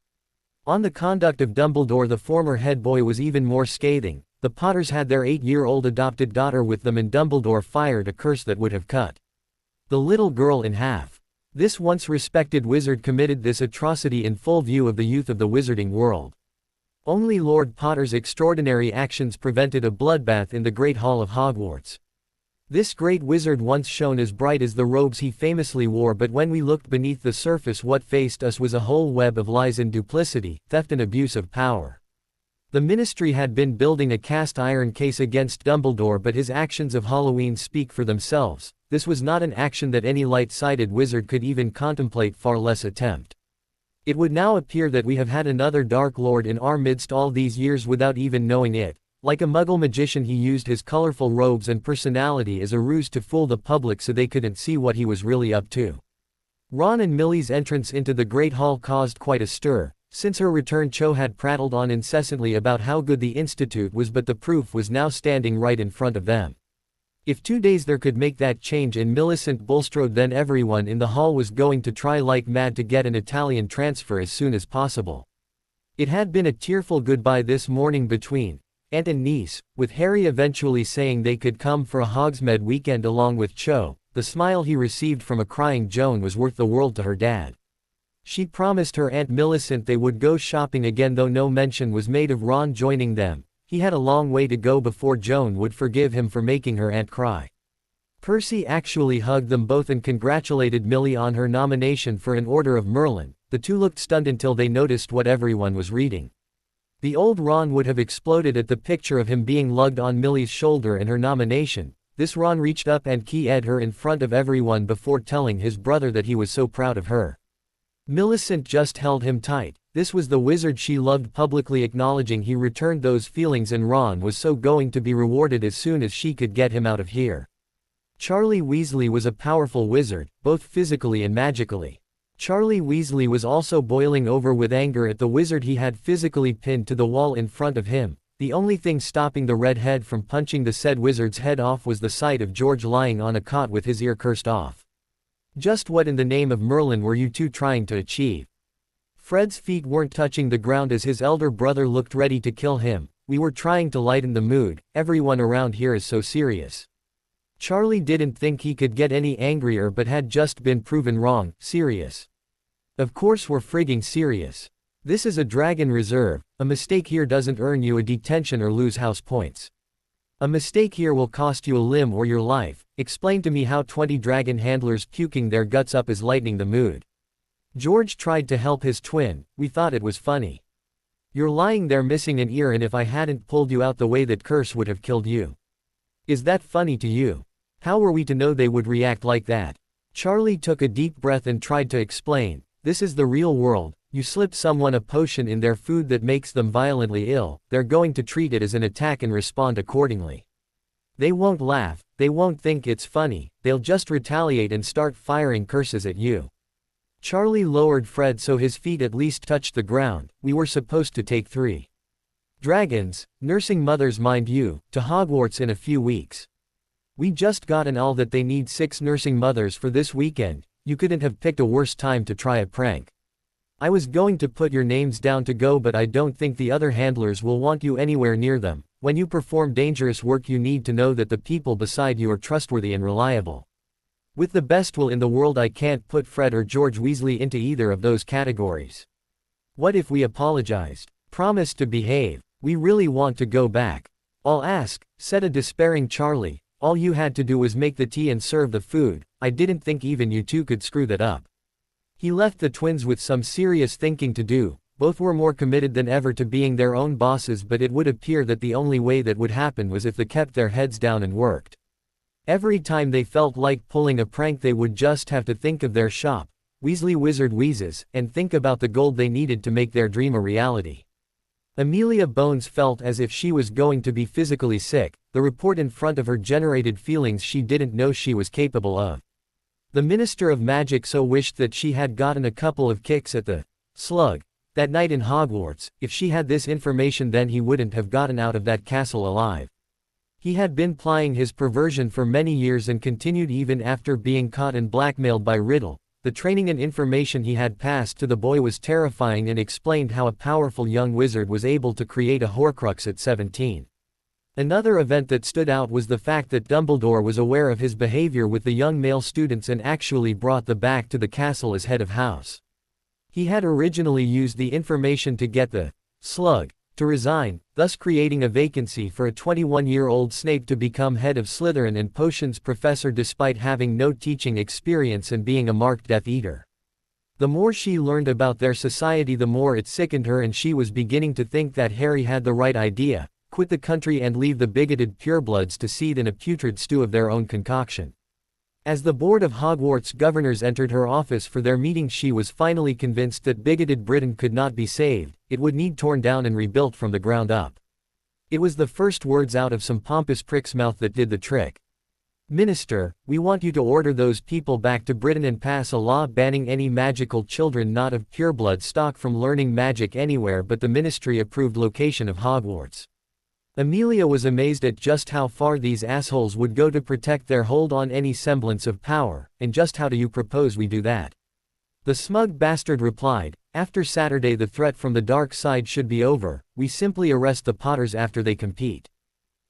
On the conduct of Dumbledore, the former head boy was even more scathing. The Potters had their 8-year-old adopted daughter with them and Dumbledore fired a curse that would have cut the little girl in half. This once respected wizard committed this atrocity in full view of the youth of the wizarding world. Only Lord Potter's extraordinary actions prevented a bloodbath in the Great Hall of Hogwarts. This great wizard once shone as bright as the robes he famously wore, but when we looked beneath the surface what faced us was a whole web of lies and duplicity, theft and abuse of power. The Ministry had been building a cast iron case against Dumbledore, but his actions of Halloween speak for themselves. This was not an action that any light-sided wizard could even contemplate, far less attempt. It would now appear that we have had another Dark Lord in our midst all these years without even knowing it. Like a Muggle magician, he used his colorful robes and personality as a ruse to fool the public so they couldn't see what he was really up to. Ron and Millie's entrance into the Great Hall caused quite a stir. Since her return, Cho had prattled on incessantly about how good the Institute was, but the proof was now standing right in front of them. If 2 days there could make that change in Millicent Bulstrode, then everyone in the hall was going to try like mad to get an Italian transfer as soon as possible. It had been a tearful goodbye this morning between aunt and niece, with Harry eventually saying they could come for a Hogsmeade weekend along with Cho. The smile he received from a crying Joan was worth the world to her dad. She promised her Aunt Millicent they would go shopping again, though no mention was made of Ron joining them. He had a long way to go before Joan would forgive him for making her aunt cry. Percy actually hugged them both and congratulated Millie on her nomination for an Order of Merlin. The two looked stunned until they noticed what everyone was reading. The old Ron would have exploded at the picture of him being lugged on Millie's shoulder and her nomination. This Ron reached up and kissed her in front of everyone before telling his brother that he was so proud of her. Millicent just held him tight. This was the wizard she loved, publicly acknowledging he returned those feelings, and Ron was so going to be rewarded as soon as she could get him out of here. Charlie Weasley was a powerful wizard, both physically and magically. Charlie Weasley was also boiling over with anger at the wizard he had physically pinned to the wall in front of him. The only thing stopping the redhead from punching the said wizard's head off was the sight of George lying on a cot with his ear cursed off. Just what in the name of Merlin were you two trying to achieve? Fred's feet weren't touching the ground as his elder brother looked ready to kill him. We were trying to lighten the mood, everyone around here is so serious. Charlie didn't think he could get any angrier but had just been proven wrong. Serious. Of course we're frigging serious. This is a dragon reserve. A mistake here doesn't earn you a detention or lose house points. A mistake here will cost you a limb or your life. Explain to me how 20 dragon handlers puking their guts up is lightening the mood. George tried to help his twin. We thought it was funny. You're lying there missing an ear, and if I hadn't pulled you out the way, that curse would have killed you. Is that funny to you? How were we to know they would react like that? Charlie took a deep breath and tried to explain. This is the real world. You slip someone a potion in their food that makes them violently ill, they're going to treat it as an attack and respond accordingly. They won't laugh, they won't think it's funny, they'll just retaliate and start firing curses at you. Charlie lowered Fred so his feet at least touched the ground. We were supposed to take 3 dragons, nursing mothers mind you, to Hogwarts in a few weeks. We just gotten all that they need 6 nursing mothers for this weekend. You couldn't have picked a worse time to try a prank. I was going to put your names down to go, but I don't think the other handlers will want you anywhere near them. When you perform dangerous work, you need to know that the people beside you are trustworthy and reliable. With the best will in the world, I can't put Fred or George Weasley into either of those categories. What if we apologized? Promised to behave? We really want to go back. I'll ask, said a despairing Charlie. All you had to do was make the tea and serve the food. I didn't think even you two could screw that up. He left the twins with some serious thinking to do. Both were more committed than ever to being their own bosses, but it would appear that the only way that would happen was if they kept their heads down and worked. Every time they felt like pulling a prank, they would just have to think of their shop, Weasley Wizard Wheezes, and think about the gold they needed to make their dream a reality. Amelia Bones felt as if she was going to be physically sick. The report in front of her generated feelings she didn't know she was capable of. The Minister of Magic so wished that she had gotten a couple of kicks at the slug that night in Hogwarts. If she had this information, then he wouldn't have gotten out of that castle alive. He had been plying his perversion for many years and continued even after being caught and blackmailed by Riddle. The training and information he had passed to the boy was terrifying and explained how a powerful young wizard was able to create a Horcrux at 17. Another event that stood out was the fact that Dumbledore was aware of his behavior with the young male students and actually brought them back to the castle as head of house. He had originally used the information to get the slug to resign, thus creating a vacancy for a 21-year-old Snape to become head of Slytherin and potions professor despite having no teaching experience and being a marked Death Eater. The more she learned about their society, the more it sickened her, and she was beginning to think that Harry had the right idea: quit the country and leave the bigoted purebloods to seethe in a putrid stew of their own concoction. As the Board of Hogwarts governors entered her office for their meeting, she was finally convinced that bigoted Britain could not be saved. It would need torn down and rebuilt from the ground up. It was the first words out of some pompous prick's mouth that did the trick. Minister, we want you to order those people back to Britain and pass a law banning any magical children not of pureblood stock from learning magic anywhere but the ministry-approved location of Hogwarts. Amelia was amazed at just how far these assholes would go to protect their hold on any semblance of power. And just how do you propose we do that? The smug bastard replied, after Saturday the threat from the dark side should be over. We simply arrest the Potters after they compete.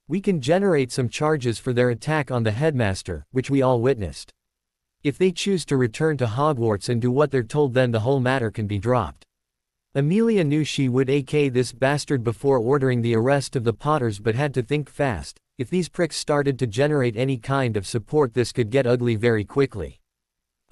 We can generate some charges for their attack on the headmaster, which we all witnessed. If they choose to return to Hogwarts and do what they're told, then the whole matter can be dropped. Amelia knew she would AK this bastard before ordering the arrest of the Potters, but had to think fast. If these pricks started to generate any kind of support, this could get ugly very quickly.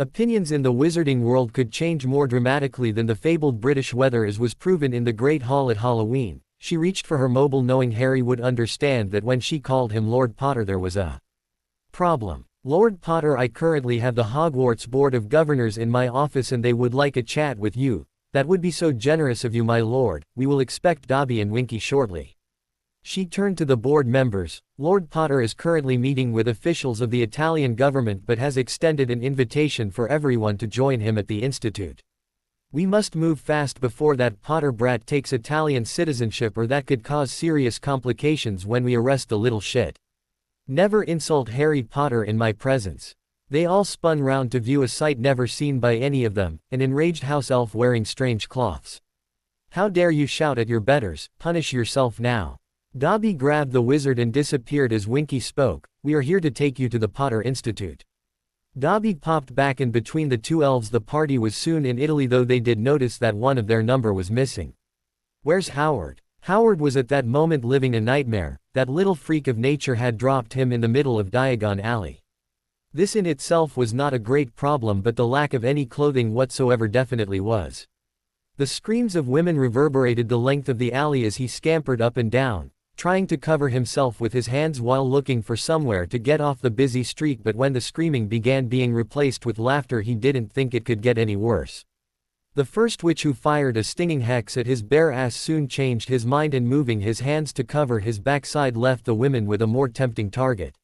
Opinions in the wizarding world could change more dramatically than the fabled British weather, as was proven in the Great Hall at Halloween. She reached for her mobile knowing Harry would understand that when she called him Lord Potter there was a problem. Lord Potter, I currently have the Hogwarts Board of Governors in my office and they would like a chat with you. That would be so generous of you, my lord. We will expect Dobby and Winky shortly. She turned to the board members. Lord Potter is currently meeting with officials of the Italian government but has extended an invitation for everyone to join him at the Institute. We must move fast before that Potter brat takes Italian citizenship, or that could cause serious complications when we arrest the little shit. Never insult Harry Potter in my presence. They all spun round to view a sight never seen by any of them, an enraged house elf wearing strange cloths. How dare you shout at your betters? Punish yourself now. Dobby grabbed the wizard and disappeared as Winky spoke. We are here to take you to the Potter Institute. Dobby popped back in between the two elves. The party was soon in Italy, though they did notice that one of their number was missing. Where's Howard? Howard was at that moment living a nightmare. That little freak of nature had dropped him in the middle of Diagon Alley. This in itself was not a great problem, but the lack of any clothing whatsoever definitely was. The screams of women reverberated the length of the alley as he scampered up and down, trying to cover himself with his hands while looking for somewhere to get off the busy street, but when the screaming began being replaced with laughter he didn't think it could get any worse. The first witch who fired a stinging hex at his bare ass soon changed his mind and moving his hands to cover his backside left the women with a more tempting target.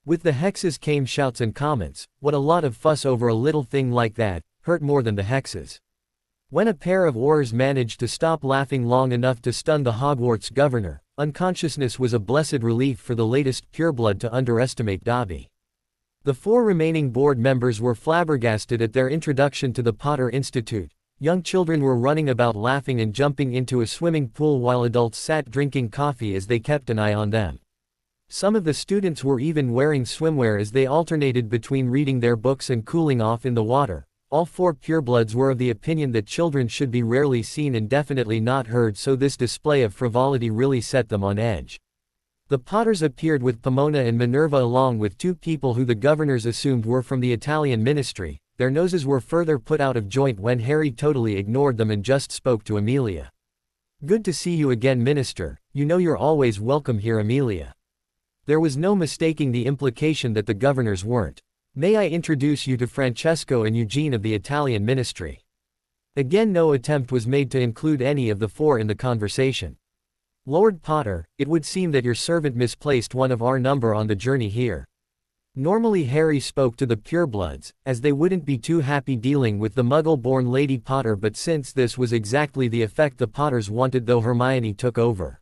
With the hexes came shouts and comments. What a lot of fuss over a little thing like that, hurt more than the hexes. When a pair of oars managed to stop laughing long enough to stun the Hogwarts governor, unconsciousness was a blessed relief for the latest pureblood to underestimate Dobby. The four remaining board members were flabbergasted at their introduction to the Potter Institute. Young children were running about laughing and jumping into a swimming pool while adults sat drinking coffee as they kept an eye on them. Some of the students were even wearing swimwear as they alternated between reading their books and cooling off in the water. All four purebloods were of the opinion that children should be rarely seen and definitely not heard, so this display of frivolity really set them on edge. The Potters appeared with Pomona and Minerva along with two people who the governors assumed were from the Italian ministry. Their noses were further put out of joint when Harry totally ignored them and just spoke to Amelia. Good to see you again, Minister. You know you're always welcome here, Amelia. There was no mistaking the implication that the governors weren't. May I introduce you to Francesco and Eugene of the Italian ministry. Again no attempt was made to include any of the four in the conversation. Lord Potter, it would seem that your servant misplaced one of our number on the journey here. Normally Harry spoke to the purebloods, as they wouldn't be too happy dealing with the muggle-born Lady Potter, but since this was exactly the effect the Potters wanted, though Hermione took over.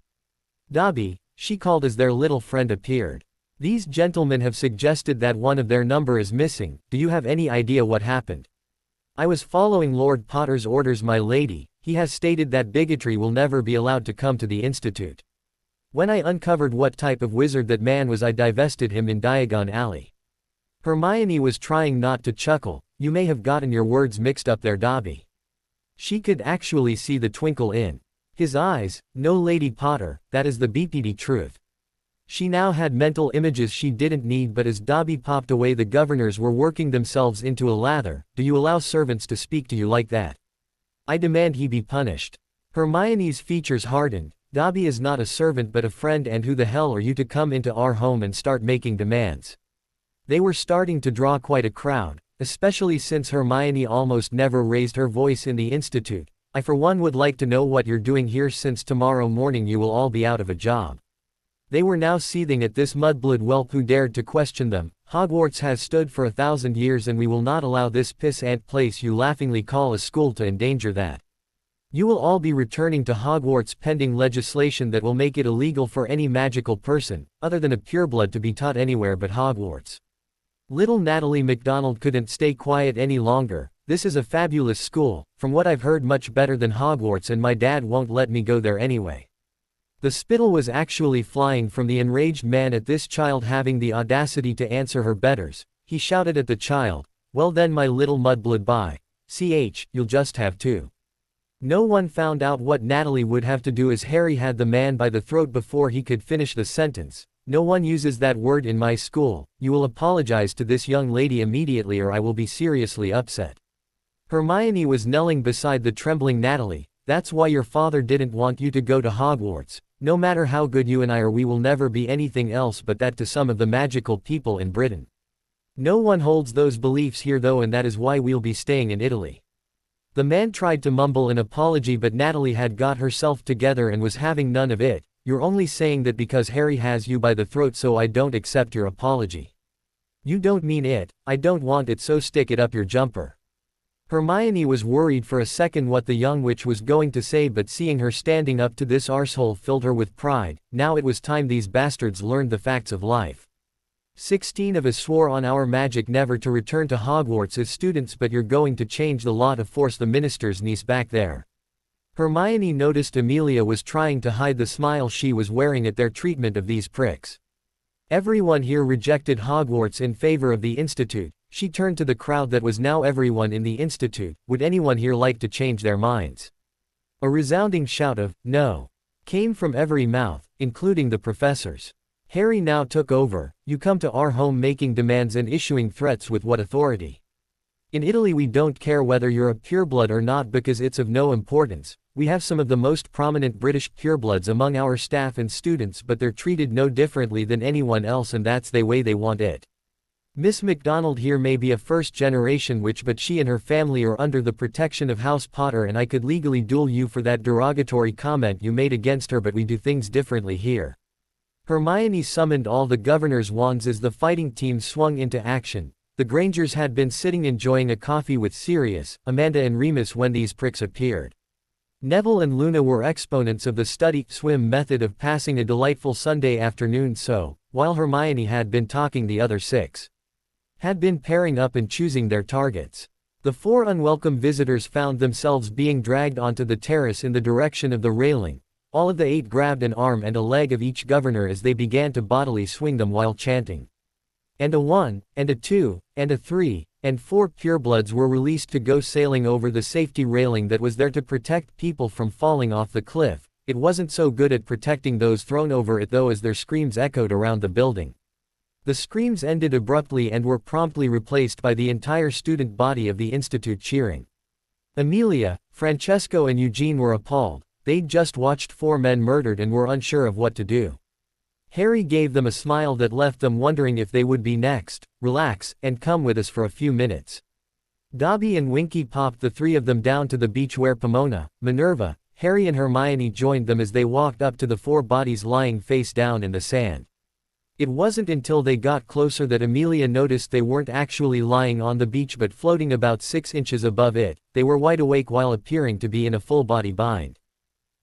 Dobby, she called as their little friend appeared. These gentlemen have suggested that one of their number is missing. Do you have any idea what happened? I was following Lord Potter's orders, my lady. He has stated that bigotry will never be allowed to come to the Institute. When I uncovered what type of wizard that man was, I divested him in Diagon Alley. Hermione was trying not to chuckle. You may have gotten your words mixed up there, Dobby. She could actually see the twinkle in his eyes. No, Lady Potter, that is the BPD truth. She now had mental images she didn't need, but as Dobby popped away the governors were working themselves into a lather. Do you allow servants to speak to you like that? I demand he be punished. Hermione's features hardened. Dobby is not a servant but a friend, and who the hell are you to come into our home and start making demands? They were starting to draw quite a crowd, especially since Hermione almost never raised her voice in the Institute. I for one would like to know what you're doing here, since tomorrow morning you will all be out of a job. They were now seething at this mudblood whelp who dared to question them. Hogwarts has stood for 1,000 years and we will not allow this piss-ant place you laughingly call a school to endanger that. You will all be returning to Hogwarts pending legislation that will make it illegal for any magical person, other than a pureblood, to be taught anywhere but Hogwarts. Little Natalie MacDonald couldn't stay quiet any longer. This is a fabulous school, from what I've heard much better than Hogwarts, and my dad won't let me go there anyway. The spittle was actually flying from the enraged man at this child having the audacity to answer her betters. He shouted at the child, well then my little mudblood, bye. You'll just have to. No one found out what Natalie would have to do, as Harry had the man by the throat before he could finish the sentence. No one uses that word in my school. You will apologize to this young lady immediately or I will be seriously upset. Hermione was kneeling beside the trembling Natalie. That's why your father didn't want you to go to Hogwarts. No matter how good you and I are, we will never be anything else but that to some of the magical people in Britain. No one holds those beliefs here though, and that is why we'll be staying in Italy." The man tried to mumble an apology, but Natalie had got herself together and was having none of it. "You're only saying that because Harry has you by the throat, so I don't accept your apology. You don't mean it. I don't want it, so stick it up your jumper." Hermione was worried for a second what the young witch was going to say, but seeing her standing up to this arsehole filled her with pride. Now it was time these bastards learned the facts of life. 16 of us swore on our magic never to return to Hogwarts as students, but you're going to change the law to force the minister's niece back there. Hermione noticed Amelia was trying to hide the smile she was wearing at their treatment of these pricks. Everyone here rejected Hogwarts in favor of the Institute. She turned to the crowd that was now everyone in the Institute. Would anyone here like to change their minds? A resounding shout of "No" came from every mouth, including the professors. Harry now took over. "You come to our home making demands and issuing threats with what authority? In Italy we don't care whether you're a pureblood or not because it's of no importance. We have some of the most prominent British purebloods among our staff and students, but they're treated no differently than anyone else, and that's the way they want it. Miss McDonald here may be a first-generation witch, but she and her family are under the protection of House Potter, and I could legally duel you for that derogatory comment you made against her, but we do things differently here." Hermione summoned all the governor's wands as the fighting team swung into action. The Grangers had been sitting enjoying a coffee with Sirius, Amanda and Remus when these pricks appeared. Neville and Luna were exponents of the study-swim method of passing a delightful Sunday afternoon, so, while Hermione had been talking, the other 6 had been pairing up and choosing their targets. The 4 unwelcome visitors found themselves being dragged onto the terrace in the direction of the railing. All of the 8 grabbed an arm and a leg of each governor as they began to bodily swing them while chanting. And a 1, and a 2, and a 3, and 4 purebloods were released to go sailing over the safety railing that was there to protect people from falling off the cliff. It wasn't so good at protecting those thrown over it though, as their screams echoed around the building. The screams ended abruptly and were promptly replaced by the entire student body of the Institute cheering. Amelia, Francesco and Eugene were appalled. They'd just watched 4 men murdered and were unsure of what to do. Harry gave them a smile that left them wondering if they would be next. "Relax, and come with us for a few minutes." Dobby and Winky popped the 3 of them down to the beach where Pomona, Minerva, Harry and Hermione joined them as they walked up to the 4 bodies lying face down in the sand. It wasn't until they got closer that Amelia noticed they weren't actually lying on the beach but floating about 6 inches above it. They were wide awake while appearing to be in a full-body bind.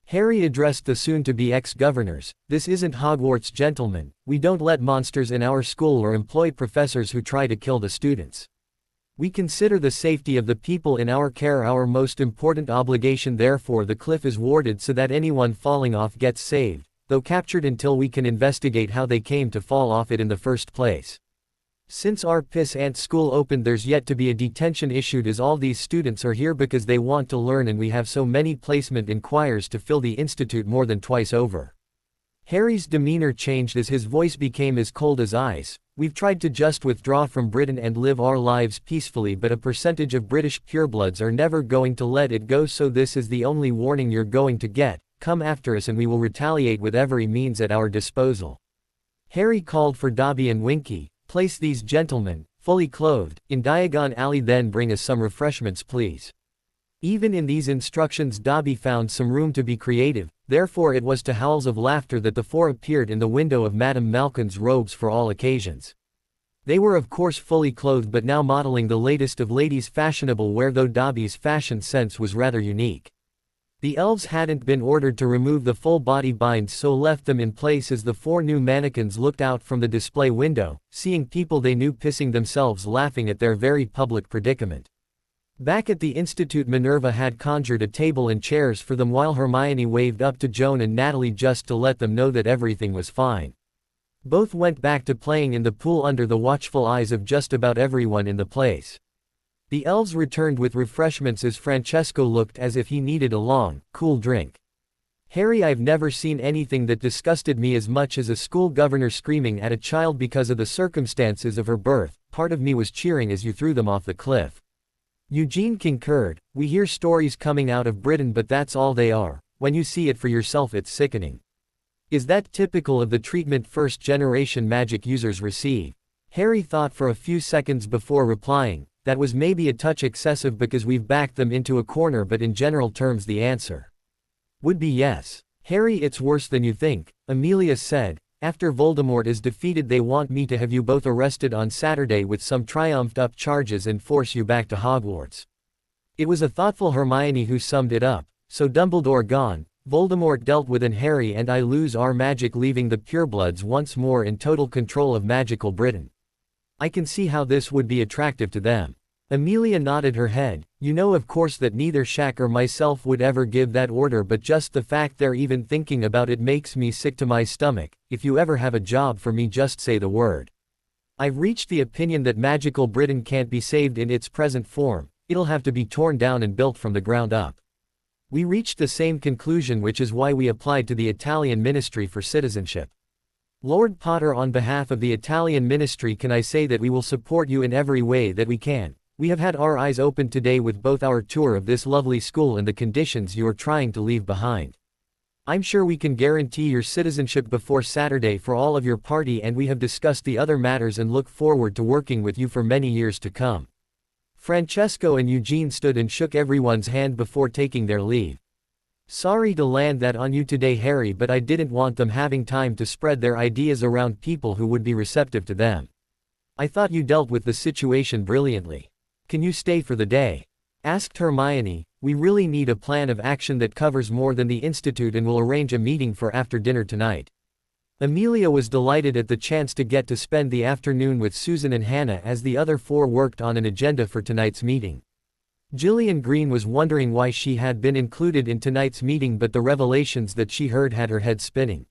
Harry addressed the soon-to-be ex-governors. "This isn't Hogwarts, gentlemen. We don't let monsters in our school or employ professors who try to kill the students. We consider the safety of the people in our care our most important obligation, therefore the cliff is warded so that anyone falling off gets saved, though captured until we can investigate how they came to fall off it in the first place. Since our piss ant school opened, there's yet to be a detention issued, as all these students are here because they want to learn, and we have so many placement inquiries to fill the institute more than twice over." Harry's demeanor changed as his voice became as cold as ice. "We've tried to just withdraw from Britain and live our lives peacefully, but a percentage of British purebloods are never going to let it go, so this is the only warning you're going to get. Come after us and we will retaliate with every means at our disposal." Harry called for Dobby and Winky. "Place these gentlemen, fully clothed, in Diagon Alley, then bring us some refreshments please." Even in these instructions Dobby found some room to be creative, therefore it was to howls of laughter that the 4 appeared in the window of Madame Malkin's robes for all occasions. They were of course fully clothed, but now modeling the latest of ladies' fashionable wear, though Dobby's fashion sense was rather unique. The elves hadn't been ordered to remove the full-body binds, so left them in place as the 4 new mannequins looked out from the display window, seeing people they knew pissing themselves laughing at their very public predicament. Back at the Institute, Minerva had conjured a table and chairs for them while Hermione waved up to Joan and Natalie just to let them know that everything was fine. Both went back to playing in the pool under the watchful eyes of just about everyone in the place. The elves returned with refreshments as Francesco looked as if he needed a long, cool drink. "Harry, I've never seen anything that disgusted me as much as a school governor screaming at a child because of the circumstances of her birth. Part of me was cheering as you threw them off the cliff. Eugene concurred, we hear stories coming out of Britain but that's all they are, when you see it for yourself it's sickening. Is that typical of the treatment first-generation magic users receive? Harry thought for a few seconds before replying, that was maybe a touch excessive because we've backed them into a corner but in general terms the answer would be yes. Harry, it's worse than you think, Amelia said. After Voldemort is defeated they want me to have you both arrested on Saturday with some triumphed-up charges and force you back to Hogwarts. It was a thoughtful Hermione who summed it up. So Dumbledore gone, Voldemort dealt with and Harry and I lose our magic, leaving the purebloods once more in total control of magical Britain. I can see how this would be attractive to them. Amelia nodded her head. You know of course that neither Shaq or myself would ever give that order, but just the fact they're even thinking about it makes me sick to my stomach. If you ever have a job for me just say the word. I've reached the opinion that magical Britain can't be saved in its present form, it'll have to be torn down and built from the ground up. We reached the same conclusion, which is why we applied to the Italian Ministry for Citizenship. Lord Potter, on behalf of the Italian Ministry can I say that we will support you in every way that we can. We have had our eyes opened today with both our tour of this lovely school and the conditions you are trying to leave behind. I'm sure we can guarantee your citizenship before Saturday for all of your party, and we have discussed the other matters and look forward to working with you for many years to come. Francesco and Eugene stood and shook everyone's hand before taking their leave. Sorry to land that on you today, Harry, but I didn't want them having time to spread their ideas around people who would be receptive to them. I thought you dealt with the situation brilliantly. Can you stay for the day? Asked Hermione. We really need a plan of action that covers more than the Institute and will arrange a meeting for after dinner tonight. Amelia was delighted at the chance to get to spend the afternoon with Susan and Hannah as the other four worked on an agenda for tonight's meeting. Gillian Green was wondering why she had been included in tonight's meeting, but the revelations that she heard had her head spinning.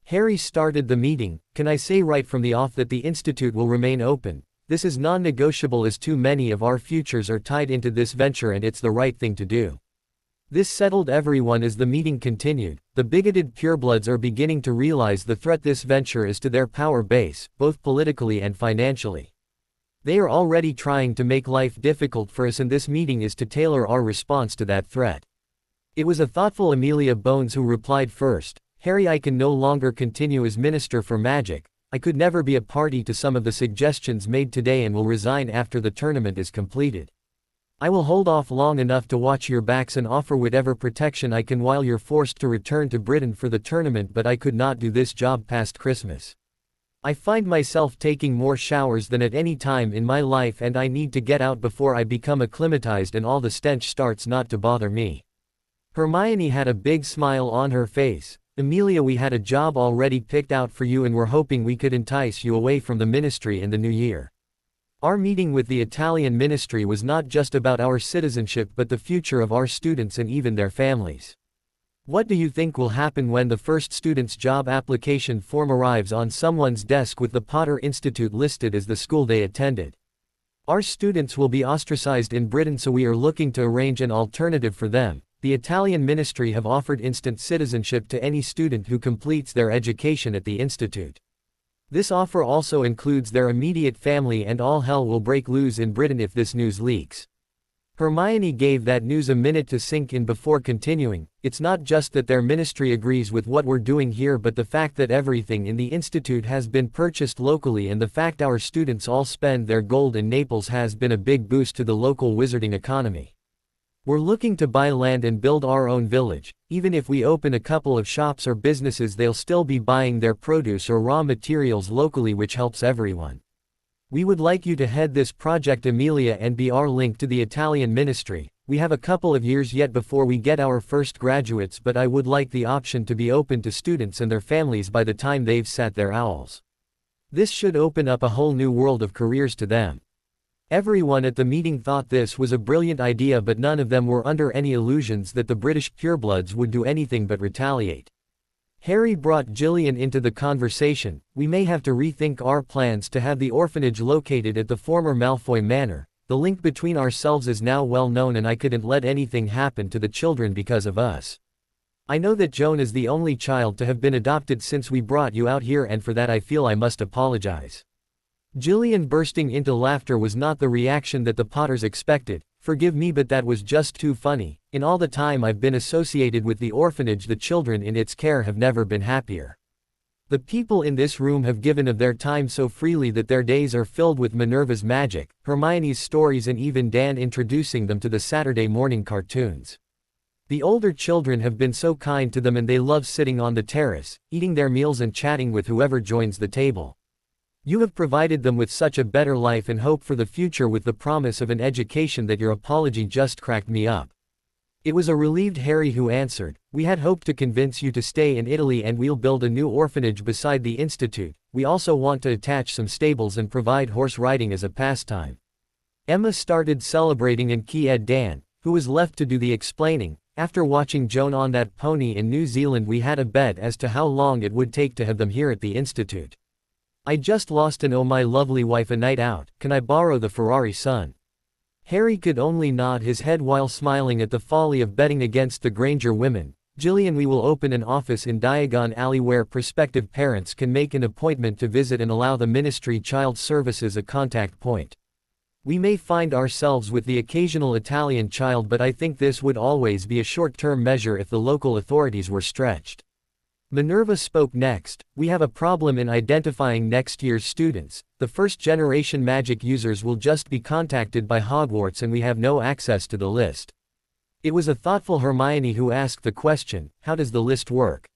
Harry started the meeting. Can I say right from the off that the Institute will remain open? This is non-negotiable as too many of our futures are tied into this venture and it's the right thing to do. This settled everyone as the meeting continued. The bigoted purebloods are beginning to realize the threat this venture is to their power base, both politically and financially. They are already trying to make life difficult for us, and this meeting is to tailor our response to that threat. It was a thoughtful Amelia Bones who replied first. Harry, I can no longer continue as Minister for Magic. I could never be a party to some of the suggestions made today and will resign after the tournament is completed. I will hold off long enough to watch your backs and offer whatever protection I can while you're forced to return to Britain for the tournament, but I could not do this job past Christmas. I find myself taking more showers than at any time in my life, and I need to get out before I become acclimatized and all the stench starts not to bother me. Hermione had a big smile on her face. Amelia, we had a job already picked out for you and we're hoping we could entice you away from the ministry in the new year. Our meeting with the Italian ministry was not just about our citizenship but the future of our students and even their families. What do you think will happen when the first student's job application form arrives on someone's desk with the Potter Institute listed as the school they attended? Our students will be ostracized in Britain, so we are looking to arrange an alternative for them. The Italian ministry have offered instant citizenship to any student who completes their education at the institute. This offer also includes their immediate family, and all hell will break loose in Britain if this news leaks. Hermione gave that news a minute to sink in before continuing. It's not just that their ministry agrees with what we're doing here, but the fact that everything in the institute has been purchased locally, and the fact our students all spend their gold in Naples has been a big boost to the local wizarding economy. We're looking to buy land and build our own village. Even if we open a couple of shops or businesses, they'll still be buying their produce or raw materials locally, which helps everyone. We would like you to head this project, Amelia, and be our link to the Italian ministry. We have a couple of years yet before we get our first graduates, but I would like the option to be open to students and their families by the time they've sat their owls. This should open up a whole new world of careers to them. Everyone at the meeting thought this was a brilliant idea, but none of them were under any illusions that the British purebloods would do anything but retaliate. Harry brought Gillian into the conversation. We may have to rethink our plans to have the orphanage located at the former Malfoy Manor. The link between ourselves is now well known, and I couldn't let anything happen to the children because of us. I know that Joan is the only child to have been adopted since we brought you out here, and for that I feel I must apologize. Gillian bursting into laughter was not the reaction that the Potters expected. Forgive me, but that was just too funny. In all the time I've been associated with the orphanage, the children in its care have never been happier. The people in this room have given of their time so freely that their days are filled with Minerva's magic, Hermione's stories, and even Dan introducing them to the Saturday morning cartoons. The older children have been so kind to them, and they love sitting on the terrace, eating their meals and chatting with whoever joins the table. You have provided them with such a better life and hope for the future with the promise of an education that your apology just cracked me up. It was a relieved Harry who answered, "We had hoped to convince you to stay in Italy, and we'll build a new orphanage beside the institute. We also want to attach some stables and provide horse riding as a pastime." Emma started celebrating, and keyed Dan, who was left to do the explaining. "After watching Joan on that pony in New Zealand, we had a bet as to how long it would take to have them here at the institute. I just lost an 'oh my lovely wife' a night out. Can I borrow the Ferrari son?" Harry could only nod his head while smiling at the folly of betting against the Granger women. "Gillian, we will open an office in Diagon Alley where prospective parents can make an appointment to visit and allow the Ministry Child Services a contact point. We may find ourselves with the occasional Italian child, but I think this would always be a short-term measure if the local authorities were stretched." Minerva spoke next. "We have a problem in identifying next year's students. The first-generation magic users will just be contacted by Hogwarts, and we have no access to the list." It was a thoughtful Hermione who asked the question, "How does the list work?"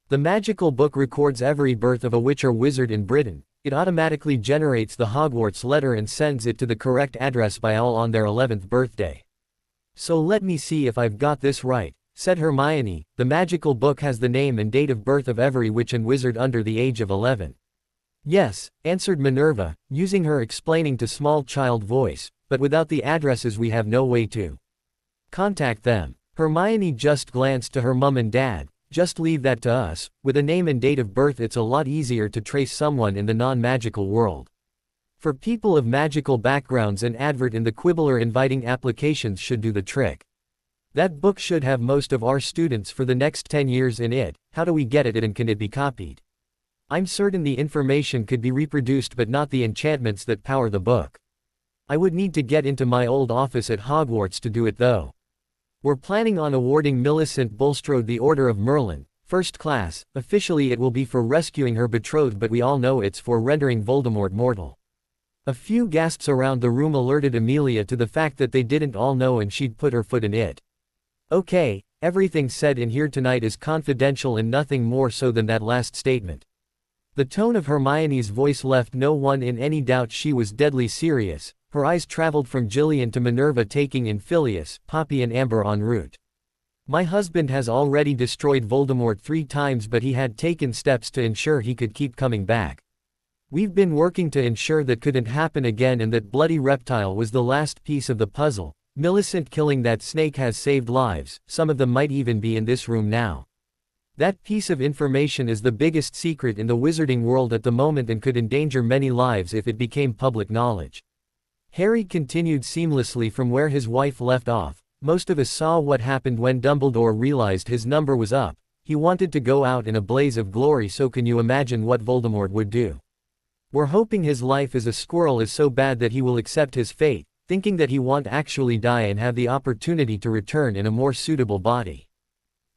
"The magical book records every birth of a witch or wizard in Britain. It automatically generates the Hogwarts letter and sends it to the correct address by all on their 11th birthday. So let me see if I've got this right," said Hermione. "The magical book has the name and date of birth of every witch and wizard under the age of 11. "Yes," answered Minerva, using her explaining to small child voice, "but without the addresses we have no way to contact them." Hermione just glanced to her mum and dad. "Just leave that to us. With a name and date of birth it's a lot easier to trace someone in the non-magical world. For people of magical backgrounds, an advert in the Quibbler inviting applications should do the trick. That book should have most of our students for the next 10 years in it. How do we get it, and can it be copied? I'm certain the information could be reproduced, but not the enchantments that power the book. I would need to get into my old office at Hogwarts to do it though. We're planning on awarding Millicent Bulstrode the Order of Merlin, First Class. Officially it will be for rescuing her betrothed, but we all know it's for rendering Voldemort mortal." A few gasps around the room alerted Amelia to the fact that they didn't all know, and she'd put her foot in it. "Okay, everything said in here tonight is confidential, and nothing more so than that last statement." The tone of Hermione's voice left no one in any doubt she was deadly serious. Her eyes traveled from Gillian to Minerva, taking in Phileas, Poppy and Amber en route. "My husband has already destroyed Voldemort 3 times, but he had taken steps to ensure he could keep coming back. We've been working to ensure that couldn't happen again, and that bloody reptile was the last piece of the puzzle. Millicent killing that snake has saved lives, some of them might even be in this room now. That piece of information is the biggest secret in the wizarding world at the moment and could endanger many lives if it became public knowledge." Harry continued seamlessly from where his wife left off. "Most of us saw what happened when Dumbledore realized his number was up. He wanted to go out in a blaze of glory, so can you imagine what Voldemort would do? We're hoping his life as a squirrel is so bad that he will accept his fate, thinking that he won't actually die and have the opportunity to return in a more suitable body."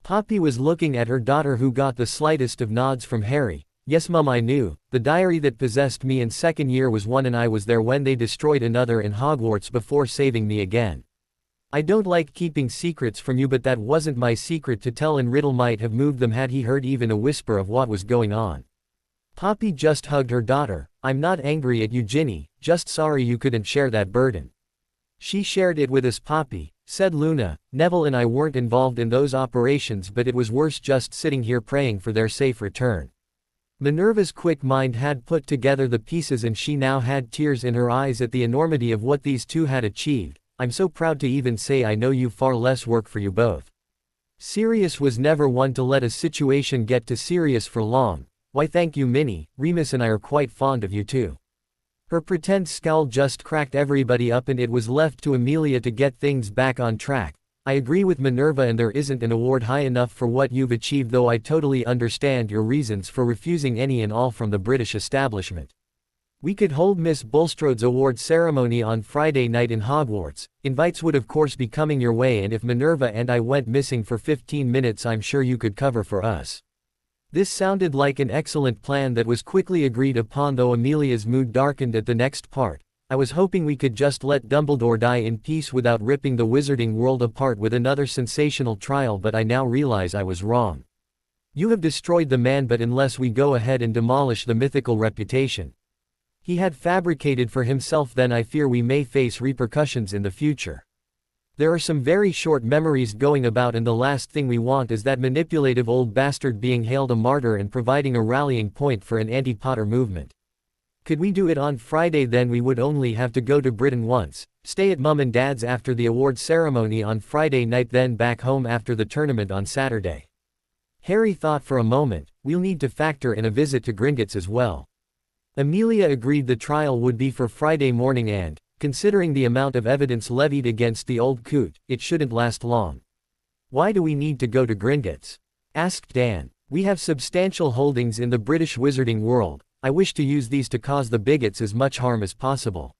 Poppy was looking at her daughter, who got the slightest of nods from Harry. "Yes Mum, I knew. The diary that possessed me in second year was one, and I was there when they destroyed another in Hogwarts before saving me again. I don't like keeping secrets from you, but that wasn't my secret to tell, and Riddle might have moved them had he heard even a whisper of what was going on." Poppy just hugged her daughter. "I'm not angry at you, Ginny, just sorry you couldn't share that burden." "She shared it with us, Poppy," said Luna. "Neville and I weren't involved in those operations, but it was worse just sitting here praying for their safe return." Minerva's quick mind had put together the pieces, and she now had tears in her eyes at the enormity of what these two had achieved. "I'm so proud to even say I know you. Far less work for you both." Sirius was never one to let a situation get too serious for long. "Why thank you, Minnie. Remus and I are quite fond of you too." Her pretend scowl just cracked everybody up, and it was left to Amelia to get things back on track. "I agree with Minerva, and there isn't an award high enough for what you've achieved, though I totally understand your reasons for refusing any and all from the British establishment. We could hold Miss Bulstrode's award ceremony on Friday night in Hogwarts. Invites would of course be coming your way, and if Minerva and I went missing for 15 minutes I'm sure you could cover for us. This sounded like an excellent plan that was quickly agreed upon, though Amelia's mood darkened at the next part. I was hoping we could just let Dumbledore die in peace without ripping the wizarding world apart with another sensational trial, but I now realize I was wrong. You have destroyed the man, but unless we go ahead and demolish the mythical reputation he had fabricated for himself, then I fear we may face repercussions in the future. There are some very short memories going about, and the last thing we want is that manipulative old bastard being hailed a martyr and providing a rallying point for an anti-Potter movement. Could we do it on Friday? Then we would only have to go to Britain once, stay at Mum and Dad's after the award ceremony on Friday night, then back home after the tournament on Saturday. Harry thought for a moment. We'll need to factor in a visit to Gringotts as well. Amelia agreed the trial would be for Friday morning, and, considering the amount of evidence levied against the old coot, it shouldn't last long. Why do we need to go to Gringotts? Asked Dan. We have substantial holdings in the British wizarding world. I wish to use these to cause the bigots as much harm as possible.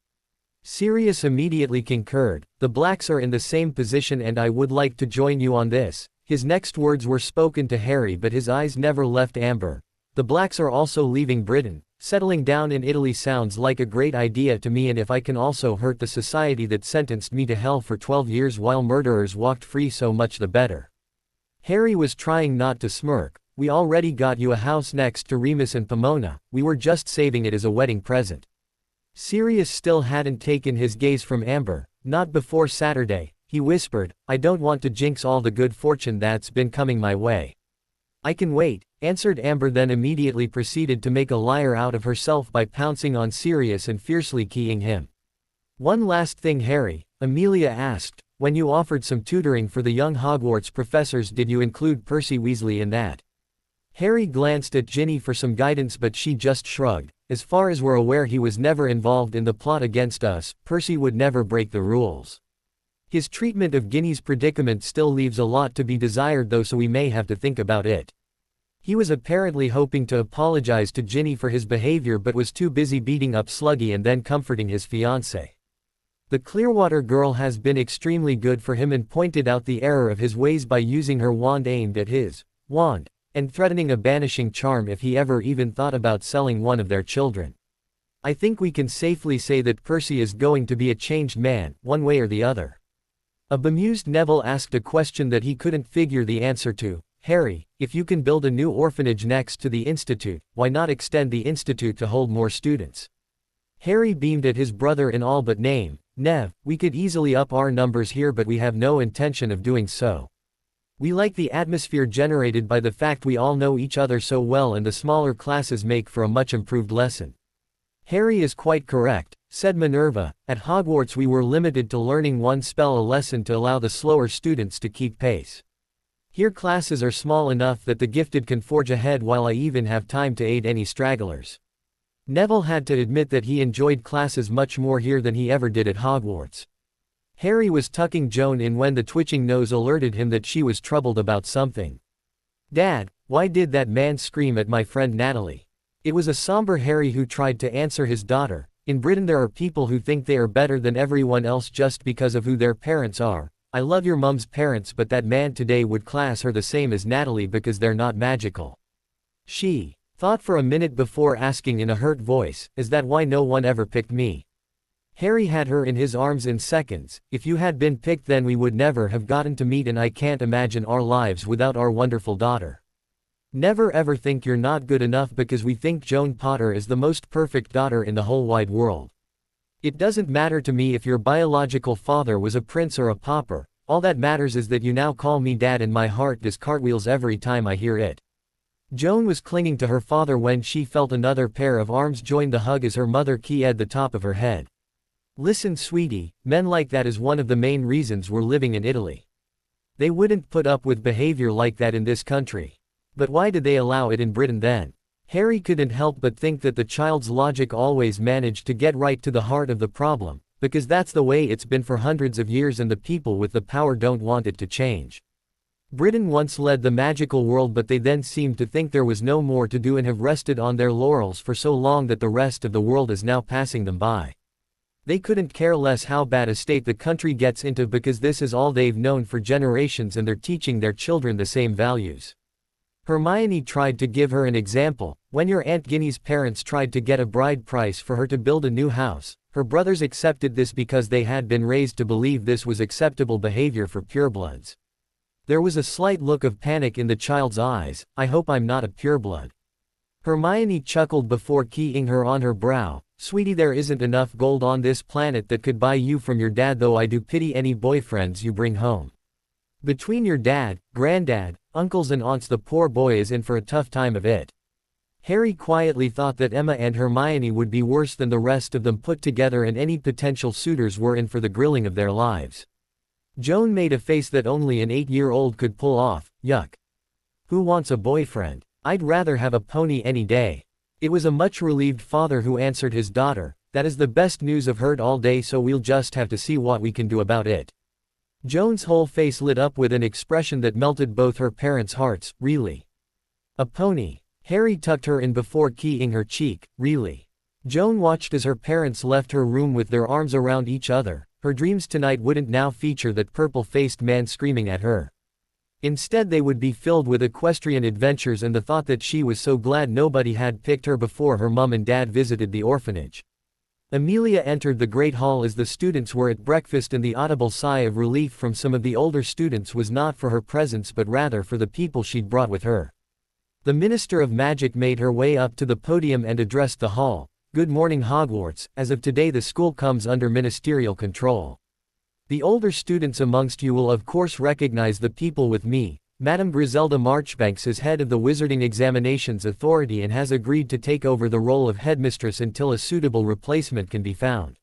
Sirius immediately concurred. The Blacks are in the same position and I would like to join you on this. His next words were spoken to Harry, but his eyes never left Amber. The Blacks are also leaving Britain. Settling down in Italy sounds like a great idea to me, and if I can also hurt the society that sentenced me to hell for 12 years while murderers walked free, so much the better. Harry was trying not to smirk. We already got you a house next to Remus and Pomona. We were just saving it as a wedding present. Sirius still hadn't taken his gaze from Amber. Not before Saturday, he whispered. I don't want to jinx all the good fortune that's been coming my way. I can wait, answered Amber, then immediately proceeded to make a liar out of herself by pouncing on Sirius and fiercely keying him. One last thing, Harry, Amelia asked. When you offered some tutoring for the young Hogwarts professors, did you include Percy Weasley in that? Harry glanced at Ginny for some guidance, but she just shrugged. As far as we're aware, he was never involved in the plot against us. Percy would never break the rules. His treatment of Ginny's predicament still leaves a lot to be desired though, so we may have to think about it. He was apparently hoping to apologize to Ginny for his behavior, but was too busy beating up Sluggy and then comforting his fiancée. The Clearwater girl has been extremely good for him and pointed out the error of his ways by using her wand aimed at his wand, and threatening a banishing charm if he ever even thought about selling one of their children. I think we can safely say that Percy is going to be a changed man, one way or the other. A bemused Neville asked a question that he couldn't figure the answer to. Harry, if you can build a new orphanage next to the Institute, why not extend the Institute to hold more students? Harry beamed at his brother in all but name. Nev, we could easily up our numbers here, but we have no intention of doing so. We like the atmosphere generated by the fact we all know each other so well, and the smaller classes make for a much improved lesson. Harry is quite correct, said Minerva. At Hogwarts we were limited to learning one spell a lesson to allow the slower students to keep pace. Here classes are small enough that the gifted can forge ahead while I even have time to aid any stragglers. Neville had to admit that he enjoyed classes much more here than he ever did at Hogwarts. Harry was tucking Joan in when the twitching nose alerted him that she was troubled about something. Dad, why did that man scream at my friend Natalie? It was a somber Harry who tried to answer his daughter. In Britain there are people who think they are better than everyone else just because of who their parents are. I love your mum's parents, but that man today would class her the same as Natalie because they're not magical. She thought for a minute before asking in a hurt voice, is that why no one ever picked me? Harry had her in his arms in seconds. If you had been picked, then we would never have gotten to meet, and I can't imagine our lives without our wonderful daughter. Never ever think you're not good enough because we think Joan Potter is the most perfect daughter in the whole wide world. It doesn't matter to me if your biological father was a prince or a pauper. All that matters is that you now call me dad, and my heart does cartwheels every time I hear it. Joan was clinging to her father when she felt another pair of arms join the hug as her mother keyed the top of her head. Listen, sweetie, men like that is one of the main reasons we're living in Italy. They wouldn't put up with behavior like that in this country. But why did they allow it in Britain then? Harry couldn't help but think that the child's logic always managed to get right to the heart of the problem, because that's the way it's been for hundreds of years and the people with the power don't want it to change. Britain once led the magical world, but they then seemed to think there was no more to do and have rested on their laurels for so long that the rest of the world is now passing them by. They couldn't care less how bad a state the country gets into because this is all they've known for generations and they're teaching their children the same values. Hermione tried to give her an example. When your Aunt Ginny's parents tried to get a bride price for her to build a new house, her brothers accepted this because they had been raised to believe this was acceptable behavior for purebloods. There was a slight look of panic in the child's eyes. I hope I'm not a pureblood. Hermione chuckled before keying her on her brow. Sweetie, there isn't enough gold on this planet that could buy you from your dad, though I do pity any boyfriends you bring home. Between your dad, granddad, uncles and aunts, the poor boy is in for a tough time of it. Harry quietly thought that Emma and Hermione would be worse than the rest of them put together, and any potential suitors were in for the grilling of their lives. Joan made a face that only an 8-year-old could pull off. Yuck. Who wants a boyfriend? I'd rather have a pony any day. It was a much relieved father who answered his daughter. That is the best news I've heard all day, so we'll just have to see what we can do about it. Joan's whole face lit up with an expression that melted both her parents' hearts. Really? A pony? Harry tucked her in before keying her cheek. Really? Joan watched as her parents left her room with their arms around each other. Her dreams tonight wouldn't now feature that purple-faced man screaming at her. Instead, they would be filled with equestrian adventures and the thought that she was so glad nobody had picked her before her mum and dad visited the orphanage. Amelia entered the Great Hall as the students were at breakfast, and the audible sigh of relief from some of the older students was not for her presence but rather for the people she'd brought with her. The Minister of Magic made her way up to the podium and addressed the hall. Good morning, Hogwarts. As of today, the school comes under ministerial control. The older students amongst you will of course recognize the people with me. Madame Griselda Marchbanks is head of the Wizarding Examinations Authority and has agreed to take over the role of headmistress until a suitable replacement can be found.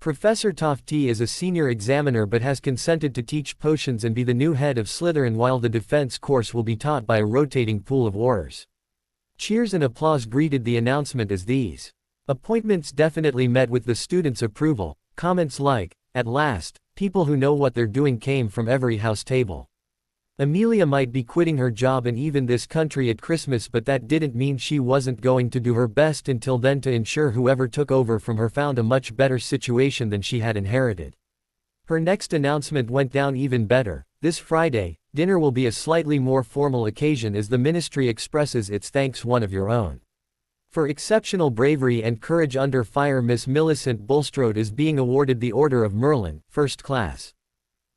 Professor Tofty is a senior examiner but has consented to teach potions and be the new head of Slytherin, while the defense course will be taught by a rotating pool of Aurors. Cheers and applause greeted the announcement as these appointments definitely met with the students' approval. Comments like, "At last, people who know what they're doing," came from every house table. Amelia might be quitting her job and even this country at Christmas, but that didn't mean she wasn't going to do her best until then to ensure whoever took over from her found a much better situation than she had inherited. Her next announcement went down even better. This Friday, dinner will be a slightly more formal occasion as the ministry expresses its thanks one of your own. For exceptional bravery and courage under fire, Miss Millicent Bulstrode is being awarded the Order of Merlin, First Class.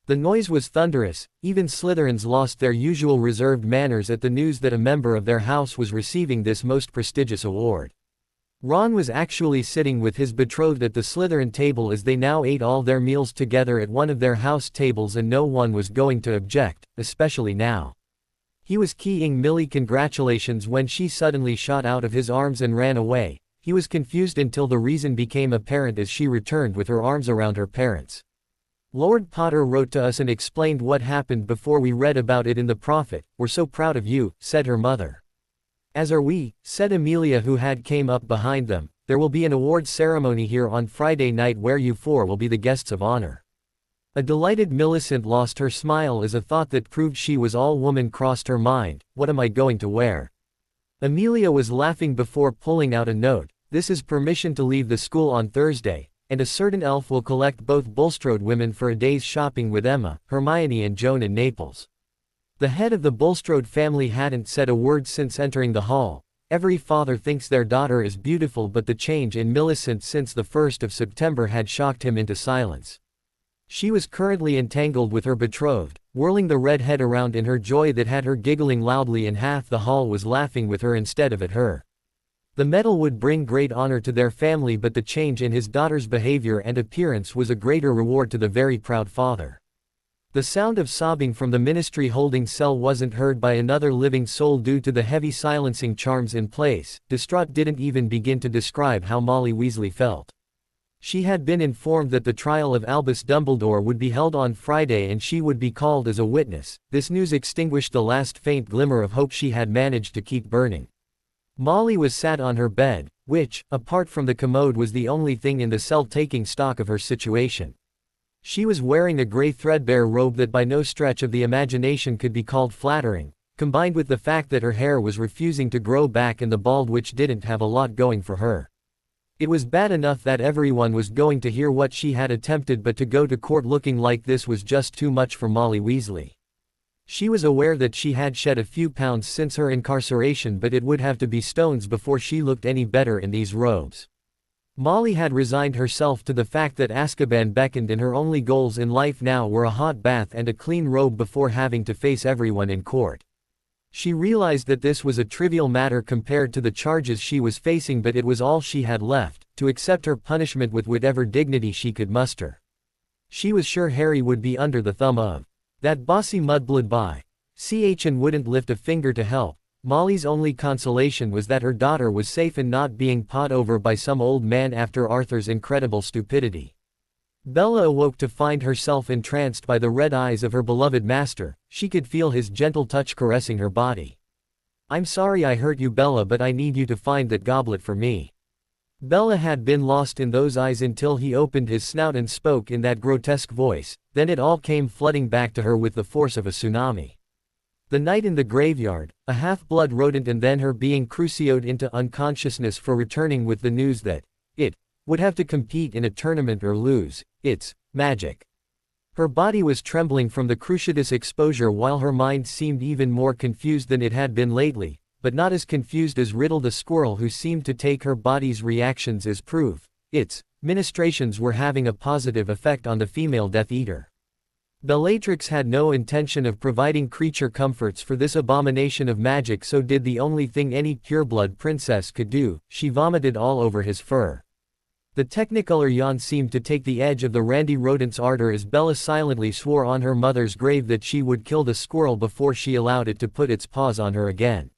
The noise was thunderous. Even Slytherins lost their usual reserved manners at the news that a member of their house was receiving this most prestigious award. Ron was actually sitting with his betrothed at the Slytherin table as they now ate all their meals together at one of their house tables, and no one was going to object, especially now. He was keying Millie congratulations when she suddenly shot out of his arms and ran away. He was confused until the reason became apparent as she returned with her arms around her parents. Lord Potter wrote to us and explained what happened before we read about it in the Prophet. We're so proud of you, said her mother. As are we, said Amelia, who had came up behind them. There will be an awards ceremony here on Friday night where you four will be the guests of honor. A delighted Millicent lost her smile as a thought that proved she was all woman crossed her mind. What am I going to wear? Amelia was laughing before pulling out a note. This is permission to leave the school on Thursday, and a certain elf will collect both Bulstrode women for a day's shopping with Emma, Hermione and Joan in Naples. The head of the Bulstrode family hadn't said a word since entering the hall. Every father thinks their daughter is beautiful, but the change in Millicent since the 1st of September had shocked him into silence. She was currently entangled with her betrothed, whirling the red head around in her joy that had her giggling loudly, and half the hall was laughing with her instead of at her. The medal would bring great honor to their family, but the change in his daughter's behavior and appearance was a greater reward to the very proud father. The sound of sobbing from the ministry holding cell wasn't heard by another living soul due to the heavy silencing charms in place. Distraught didn't even begin to describe how Molly Weasley felt. She had been informed that the trial of Albus Dumbledore would be held on Friday and she would be called as a witness. This news extinguished the last faint glimmer of hope she had managed to keep burning. Molly was sat on her bed, which, apart from the commode, was the only thing in the cell taking stock of her situation. She was wearing a gray threadbare robe that by no stretch of the imagination could be called flattering, combined with the fact that her hair was refusing to grow back and the bald which didn't have a lot going for her. It was bad enough that everyone was going to hear what she had attempted, but to go to court looking like this was just too much for Molly Weasley. She was aware that she had shed a few pounds since her incarceration, but it would have to be stones before she looked any better in these robes. Molly had resigned herself to the fact that Azkaban beckoned, and her only goals in life now were a hot bath and a clean robe before having to face everyone in court. She realized that this was a trivial matter compared to the charges she was facing, but it was all she had left, to accept her punishment with whatever dignity she could muster. She was sure Harry would be under the thumb of that bossy mudblood by ch and wouldn't lift a finger to help. Molly's only consolation was that her daughter was safe and not being pawed over by some old man after Arthur's incredible stupidity. Bella awoke to find herself entranced by the red eyes of her beloved master. She could feel his gentle touch caressing her body. "I'm sorry I hurt you, Bella, but I need you to find that goblet for me." Bella had been lost in those eyes until he opened his snout and spoke in that grotesque voice, then it all came flooding back to her with the force of a tsunami. The night in the graveyard, a half-blood rodent, and then her being crucioed into unconsciousness for returning with the news that it would have to compete in a tournament or lose its magic. Her body was trembling from the cruciatus exposure while her mind seemed even more confused than it had been lately, but not as confused as Riddle the squirrel, who seemed to take her body's reactions as proof. Its ministrations were having a positive effect on the female Death Eater. Bellatrix had no intention of providing creature comforts for this abomination of magic, so did the only thing any pureblood princess could do: she vomited all over his fur. The Technicolor yawn seemed to take the edge of the randy rodent's ardor as Bella silently swore on her mother's grave that she would kill the squirrel before she allowed it to put its paws on her again.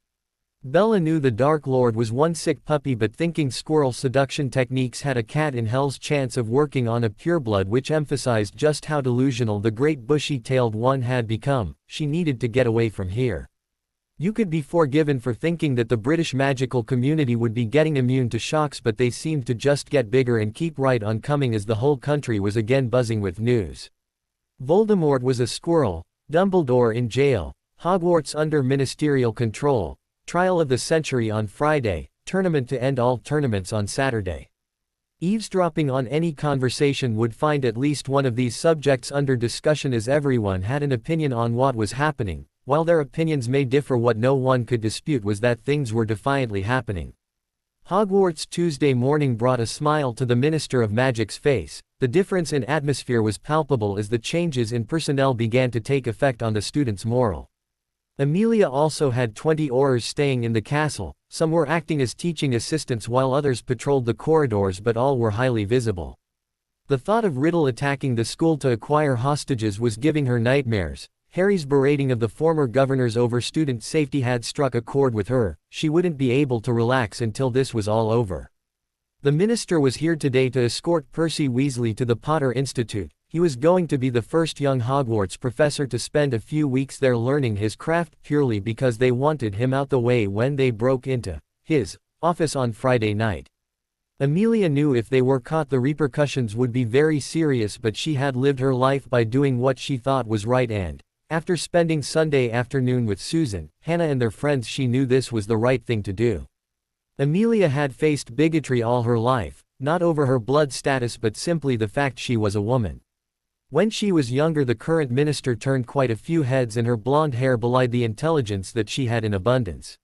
Bella knew the Dark Lord was one sick puppy, but thinking squirrel seduction techniques had a cat in hell's chance of working on a pureblood, which emphasized just how delusional the great bushy-tailed one had become, she needed to get away from here. You could be forgiven for thinking that the British magical community would be getting immune to shocks, but they seemed to just get bigger and keep right on coming as the whole country was again buzzing with news. Voldemort was a squirrel, Dumbledore in jail, Hogwarts under ministerial control, trial of the century on Friday, tournament to end all tournaments on Saturday. Eavesdropping on any conversation would find at least one of these subjects under discussion, as everyone had an opinion on what was happening. While their opinions may differ, what no one could dispute was that things were defiantly happening. Hogwarts Tuesday morning brought a smile to the Minister of Magic's face. The difference in atmosphere was palpable as the changes in personnel began to take effect on the students' morale. Amelia also had 20 Aurors staying in the castle. Some were acting as teaching assistants while others patrolled the corridors, but all were highly visible. The thought of Riddle attacking the school to acquire hostages was giving her nightmares. Harry's berating of the former governors over student safety had struck a chord with her. She wouldn't be able to relax until this was all over. The minister was here today to escort Percy Weasley to the Potter Institute. He was going to be the first young Hogwarts professor to spend a few weeks there learning his craft, purely because they wanted him out the way when they broke into his office on Friday night. Amelia knew if they were caught the repercussions would be very serious, but she had lived her life by doing what she thought was right, and after spending Sunday afternoon with Susan, Hannah and their friends, she knew this was the right thing to do. Amelia had faced bigotry all her life, not over her blood status but simply the fact she was a woman. When she was younger, the current minister turned quite a few heads and her blonde hair belied the intelligence that she had in abundance.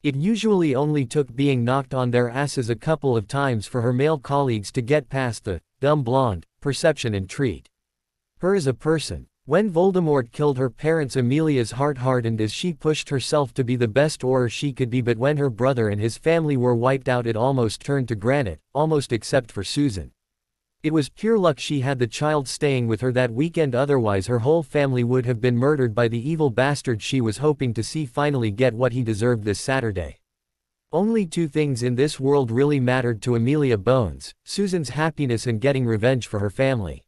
It usually only took being knocked on their asses a couple of times for her male colleagues to get past the dumb blonde perception and treat her as a person. When Voldemort killed her parents, Amelia's heart hardened as she pushed herself to be the best Auror she could be, but when her brother and his family were wiped out, it almost turned to granite, almost except for Susan. It was pure luck she had the child staying with her that weekend, otherwise her whole family would have been murdered by the evil bastard she was hoping to see finally get what he deserved this Saturday. Only two things in this world really mattered to Amelia Bones: Susan's happiness and getting revenge for her family.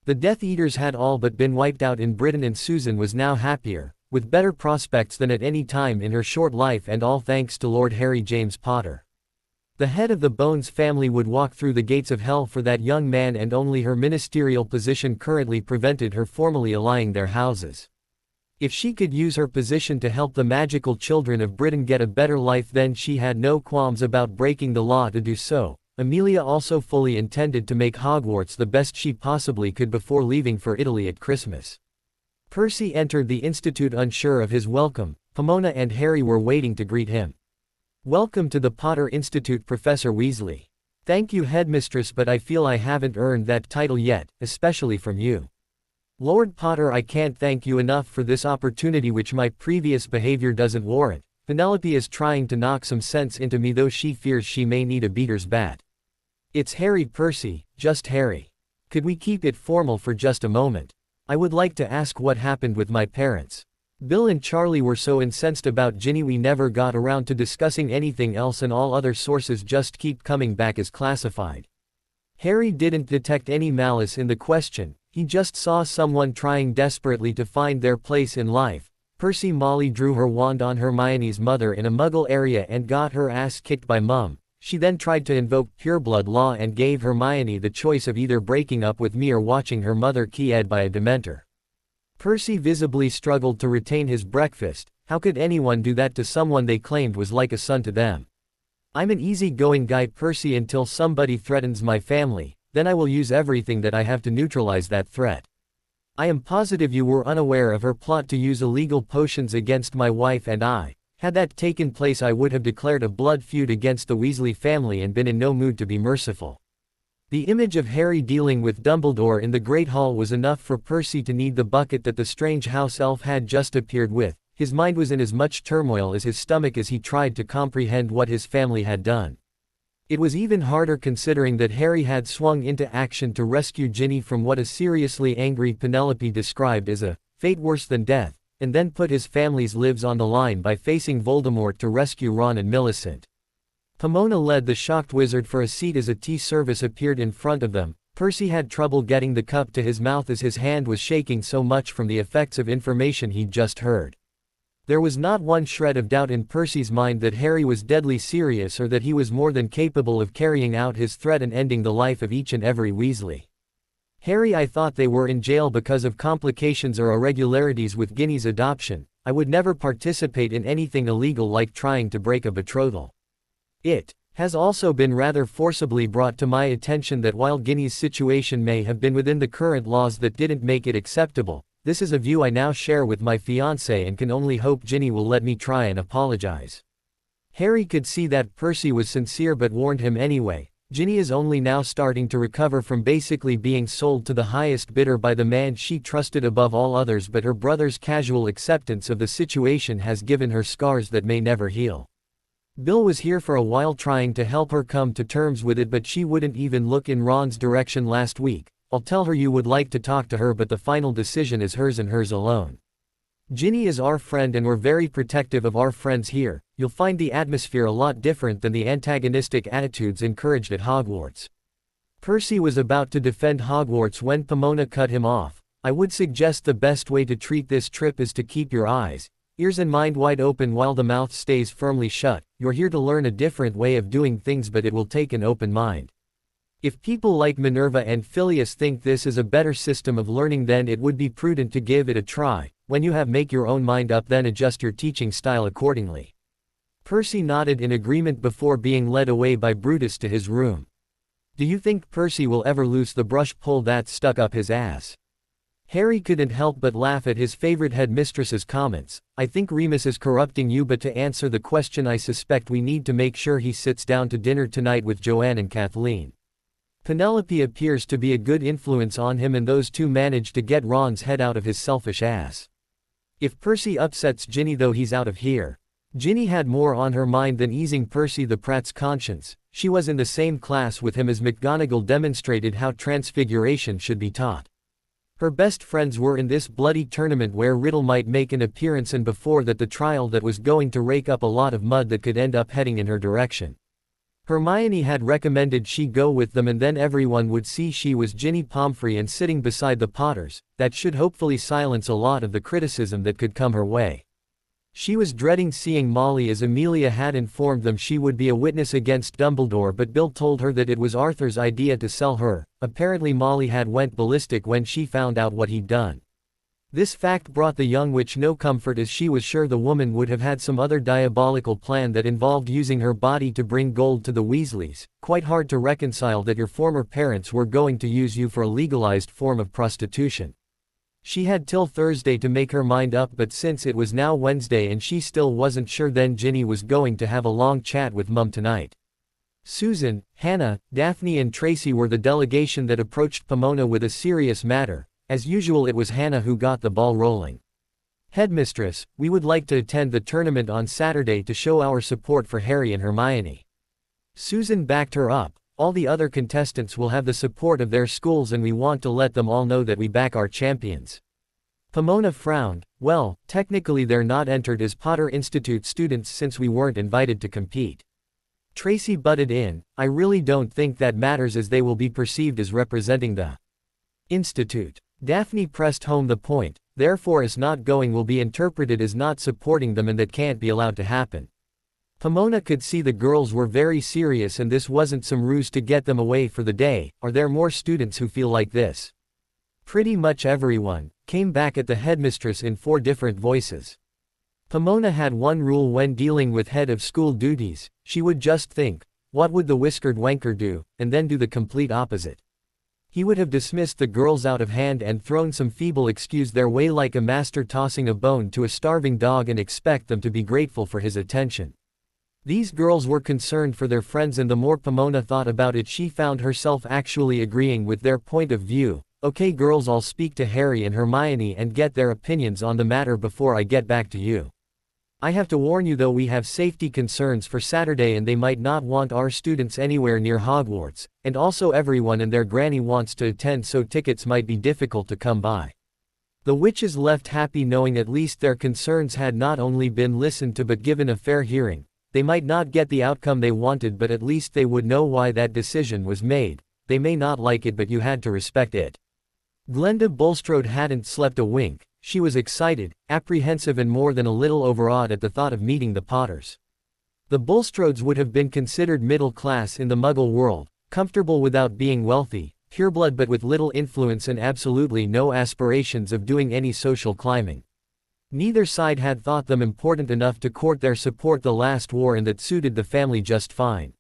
The Death Eaters had all but been wiped out in Britain, and Susan was now happier, with better prospects than at any time in her short life, and all thanks to Lord Harry James Potter. The head of the Bones family would walk through the gates of hell for that young man, and only her ministerial position currently prevented her formally allying their houses. If she could use her position to help the magical children of Britain get a better life, then she had no qualms about breaking the law to do so. Amelia also fully intended to make Hogwarts the best she possibly could before leaving for Italy at Christmas. Percy entered the institute unsure of his welcome. Pomona and Harry were waiting to greet him. "Welcome to the Potter Institute, Professor Weasley." "Thank you, Headmistress, but I feel I haven't earned that title yet, especially from you." "Lord Potter, I can't thank you enough for this opportunity which my previous behavior doesn't warrant. Penelope is trying to knock some sense into me, though she fears she may need a beater's bat." "It's Harry, Percy, just Harry. Could we keep it formal for just a moment? I would like to ask what happened with my parents. Bill and Charlie were so incensed about Ginny we never got around to discussing anything else, and all other sources just keep coming back as classified." Harry didn't detect any malice in the question, he just saw someone trying desperately to find their place in life. "Percy, Molly drew her wand on Hermione's mother in a muggle area and got her ass kicked by Mum. She then tried to invoke pureblood law and gave Hermione the choice of either breaking up with me or watching her mother keyed by a Dementor." Percy visibly struggled to retain his breakfast. How could anyone do that to someone they claimed was like a son to them? "I'm an easy-going guy, Percy, until somebody threatens my family, then I will use everything that I have to neutralize that threat. I am positive you were unaware of her plot to use illegal potions against my wife and I. Had that taken place, I would have declared a blood feud against the Weasley family and been in no mood to be merciful." The image of Harry dealing with Dumbledore in the Great Hall was enough for Percy to need the bucket that the strange house elf had just appeared with. His mind was in as much turmoil as his stomach as he tried to comprehend what his family had done. It was even harder considering that Harry had swung into action to rescue Ginny from what a seriously angry Penelope described as a fate worse than death, and then put his family's lives on the line by facing Voldemort to rescue Ron and Millicent. Pomona led the shocked wizard for a seat as a tea service appeared in front of them. Percy had trouble getting the cup to his mouth as his hand was shaking so much from the effects of information he'd just heard. There was not one shred of doubt in Percy's mind that Harry was deadly serious, or that he was more than capable of carrying out his threat and ending the life of each and every Weasley. "Harry, I thought they were in jail because of complications or irregularities with Ginny's adoption. I would never participate in anything illegal like trying to break a betrothal. It has also been rather forcibly brought to my attention that while Ginny's situation may have been within the current laws that didn't make it acceptable, this is a view I now share with my fiancée and can only hope Ginny will let me try and apologize." Harry could see that Percy was sincere but warned him anyway. "Ginny is only now starting to recover from basically being sold to the highest bidder by the man she trusted above all others, but her brother's casual acceptance of the situation has given her scars that may never heal. Bill was here for a while trying to help her come to terms with it, but she wouldn't even look in Ron's direction last week. I'll tell her you would like to talk to her, but the final decision is hers and hers alone. Ginny is our friend and we're very protective of our friends here. You'll find the atmosphere a lot different than the antagonistic attitudes encouraged at Hogwarts." Percy was about to defend Hogwarts when Pomona cut him off. "I would suggest the best way to treat this trip is to keep your eyes, ears and mind wide open while the mouth stays firmly shut. You're here to learn a different way of doing things, but it will take an open mind. If people like Minerva and Phileas think this is a better system of learning, then it would be prudent to give it a try. When you have make your own mind up, then adjust your teaching style accordingly." Percy nodded in agreement before being led away by Brutus to his room. "Do you think Percy will ever loose the brush pull that's stuck up his ass?" Harry couldn't help but laugh at his favorite headmistress's comments. "I think Remus is corrupting you, but to answer the question, I suspect we need to make sure he sits down to dinner tonight with Joanne and Kathleen. Penelope appears to be a good influence on him, and those two manage to get Ron's head out of his selfish ass. If Percy upsets Ginny, though, he's out of here." Ginny had more on her mind than easing Percy the Pratt's conscience. She was in the same class with him as McGonagall demonstrated how transfiguration should be taught. Her best friends were in this bloody tournament where Riddle might make an appearance, and before that the trial that was going to rake up a lot of mud that could end up heading in her direction. Hermione had recommended she go with them, and then everyone would see she was Ginny Pomfrey and sitting beside the Potters. That should hopefully silence a lot of the criticism that could come her way. She was dreading seeing Molly as Amelia had informed them she would be a witness against Dumbledore, but Bill told her that it was Arthur's idea to sell her. Apparently Molly had went ballistic when she found out what he'd done. This fact brought the young witch no comfort, as she was sure the woman would have had some other diabolical plan that involved using her body to bring gold to the Weasleys. Quite hard to reconcile that your former parents were going to use you for a legalized form of prostitution. She had till Thursday to make her mind up, but since it was now Wednesday and she still wasn't sure, then Ginny was going to have a long chat with Mum tonight. Susan, Hannah, Daphne and Tracy were the delegation that approached Pomona with a serious matter. As usual, it was Hannah who got the ball rolling. Headmistress, we would like to attend the tournament on Saturday to show our support for Harry and Hermione. Susan backed her up. All the other contestants will have the support of their schools and we want to let them all know that we back our champions. Pomona frowned. Well, technically they're not entered as Potter Institute students since we weren't invited to compete. Tracy butted in. I really don't think that matters, as they will be perceived as representing the Institute. Daphne pressed home the point. Therefore, as not going will be interpreted as not supporting them, and that can't be allowed to happen. Pomona could see the girls were very serious and this wasn't some ruse to get them away for the day. Are there more students who feel like this? Pretty much everyone, came back at the headmistress in 4 different voices. Pomona had one rule when dealing with head of school duties. She would just think, what would the whiskered wanker do, and then do the complete opposite. He would have dismissed the girls out of hand and thrown some feeble excuse their way, like a master tossing a bone to a starving dog, and expect them to be grateful for his attention. These girls were concerned for their friends, and the more Pomona thought about it, she found herself actually agreeing with their point of view. Okay girls, I'll speak to Harry and Hermione and get their opinions on the matter before I get back to you. I have to warn you though, we have safety concerns for Saturday and they might not want our students anywhere near Hogwarts, and also everyone and their granny wants to attend, so tickets might be difficult to come by. The witches left happy, knowing at least their concerns had not only been listened to but given a fair hearing. They might not get the outcome they wanted, but at least they would know why that decision was made. They may not like it, but you had to respect it. Glenda Bulstrode hadn't slept a wink. She was excited, apprehensive and more than a little overawed at the thought of meeting the Potters. The Bulstrodes would have been considered middle class in the Muggle world, comfortable without being wealthy, pureblood but with little influence and absolutely no aspirations of doing any social climbing. Neither side had thought them important enough to court their support the last war, and that suited the family just fine.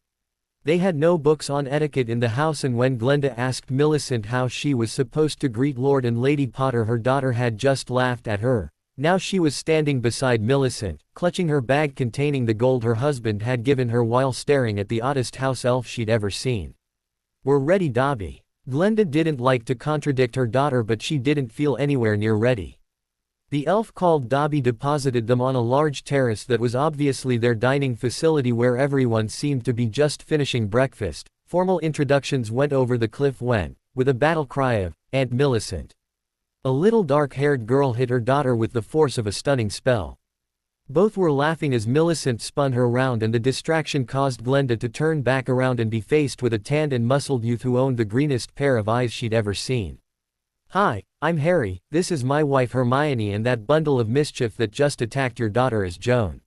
They had no books on etiquette in the house, and when Glenda asked Millicent how she was supposed to greet Lord and Lady Potter, her daughter had just laughed at her. Now she was standing beside Millicent, clutching her bag containing the gold her husband had given her while staring at the oddest house elf she'd ever seen. "We're ready, Dobby." Glenda didn't like to contradict her daughter, but she didn't feel anywhere near ready. The elf called Dobby deposited them on a large terrace that was obviously their dining facility, where everyone seemed to be just finishing breakfast. Formal introductions went over the cliff when, with a battle cry of, "Aunt Millicent!" a little dark-haired girl hit her daughter with the force of a stunning spell. Both were laughing as Millicent spun her round, and the distraction caused Glenda to turn back around and be faced with a tanned and muscled youth who owned the greenest pair of eyes she'd ever seen. "Hi, I'm Harry, this is my wife Hermione, and that bundle of mischief that just attacked your daughter is Joan."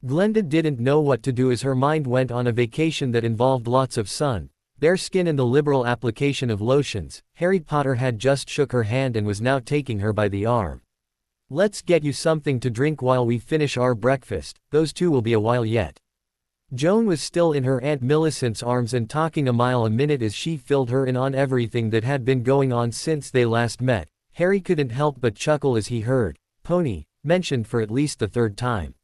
Glenda didn't know what to do as her mind went on a vacation that involved lots of sun, bare skin and the liberal application of lotions. Harry Potter had just shook her hand and was now taking her by the arm. "Let's get you something to drink while we finish our breakfast, those two will be a while yet." Joan was still in her Aunt Millicent's arms and talking a mile a minute as she filled her in on everything that had been going on since they last met. Harry couldn't help but chuckle as he heard "pony" mentioned for at least the 3rd time.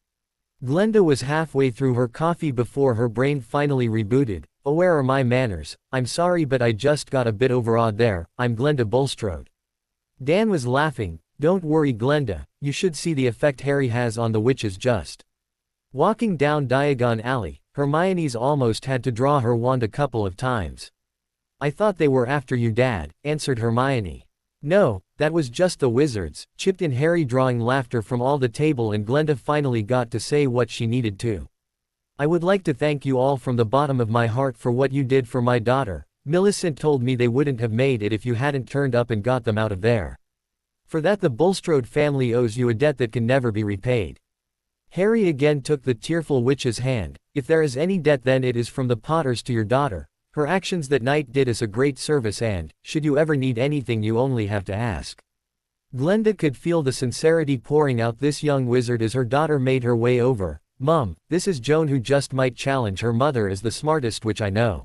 Glenda was halfway through her coffee before her brain finally rebooted. "Oh, where are my manners? I'm sorry, but I just got a bit overawed there. I'm Glenda Bulstrode." Dan was laughing. "Don't worry, Glenda, you should see the effect Harry has on the witches." Just walking down Diagon Alley, Hermione's almost had to draw her wand a couple of times. "I thought they were after you, Dad," answered Hermione. "No, that was just the wizards," chipped in Harry, drawing laughter from all the table, and Glenda finally got to say what she needed to. "I would like to thank you all from the bottom of my heart for what you did for my daughter. Millicent told me they wouldn't have made it if you hadn't turned up and got them out of there. For that the Bulstrode family owes you a debt that can never be repaid." Harry again took the tearful witch's hand. "If there is any debt, then it is from the Potters to your daughter. Her actions that night did us a great service, and, should you ever need anything, you only have to ask." Glenda could feel the sincerity pouring out this young wizard as her daughter made her way over. "Mum, this is Joan, who just might challenge her mother as the smartest witch I know."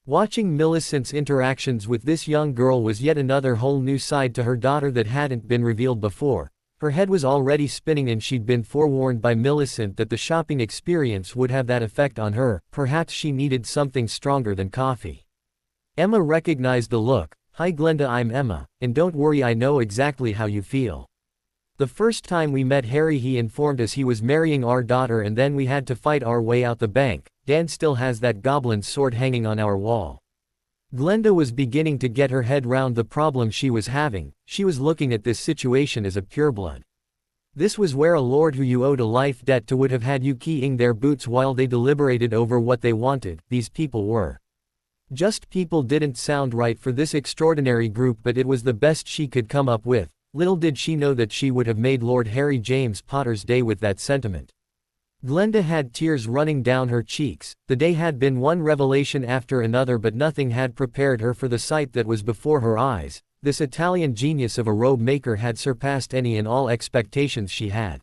Watching Millicent's interactions with this young girl was yet another whole new side to her daughter that hadn't been revealed before. Her head was already spinning, and she'd been forewarned by Millicent that the shopping experience would have that effect on her. Perhaps she needed something stronger than coffee. Emma recognized the look. "Hi Glenda, I'm Emma, and don't worry, I know exactly how you feel. The first time we met Harry, he informed us he was marrying our daughter, and then we had to fight our way out the bank. Dan still has that goblin's sword hanging on our wall." Glenda was beginning to get her head round the problem she was having. She was looking at this situation as a pureblood. This was where a lord who you owed a life debt to would have had you keying their boots while they deliberated over what they wanted. These people were just people. Didn't sound right for this extraordinary group, but it was the best she could come up with. Little did she know that she would have made Lord Harry James Potter's day with that sentiment. Glenda had tears running down her cheeks. The day had been one revelation after another, but nothing had prepared her for the sight that was before her eyes. This Italian genius of a robe maker had surpassed any and all expectations she had.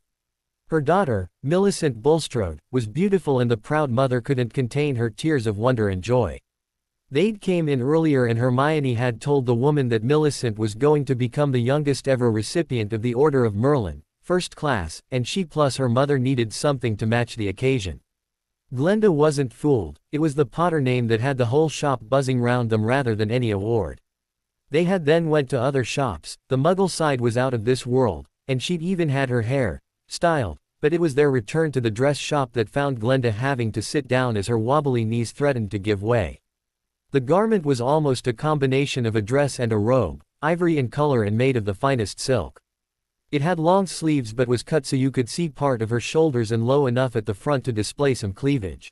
Her daughter, Millicent Bulstrode, was beautiful, and the proud mother couldn't contain her tears of wonder and joy. They'd came in earlier, and Hermione had told the woman that Millicent was going to become the youngest ever recipient of the Order of Merlin, first class, and she plus her mother needed something to match the occasion. Glenda wasn't fooled. It was the Potter name that had the whole shop buzzing round them rather than any award. They had then went to other shops. The Muggle side was out of this world, and she'd even had her hair styled, but it was their return to the dress shop that found Glenda having to sit down as her wobbly knees threatened to give way. The garment was almost a combination of a dress and a robe, ivory in color and made of the finest silk. It had long sleeves but was cut so you could see part of her shoulders and low enough at the front to display some cleavage.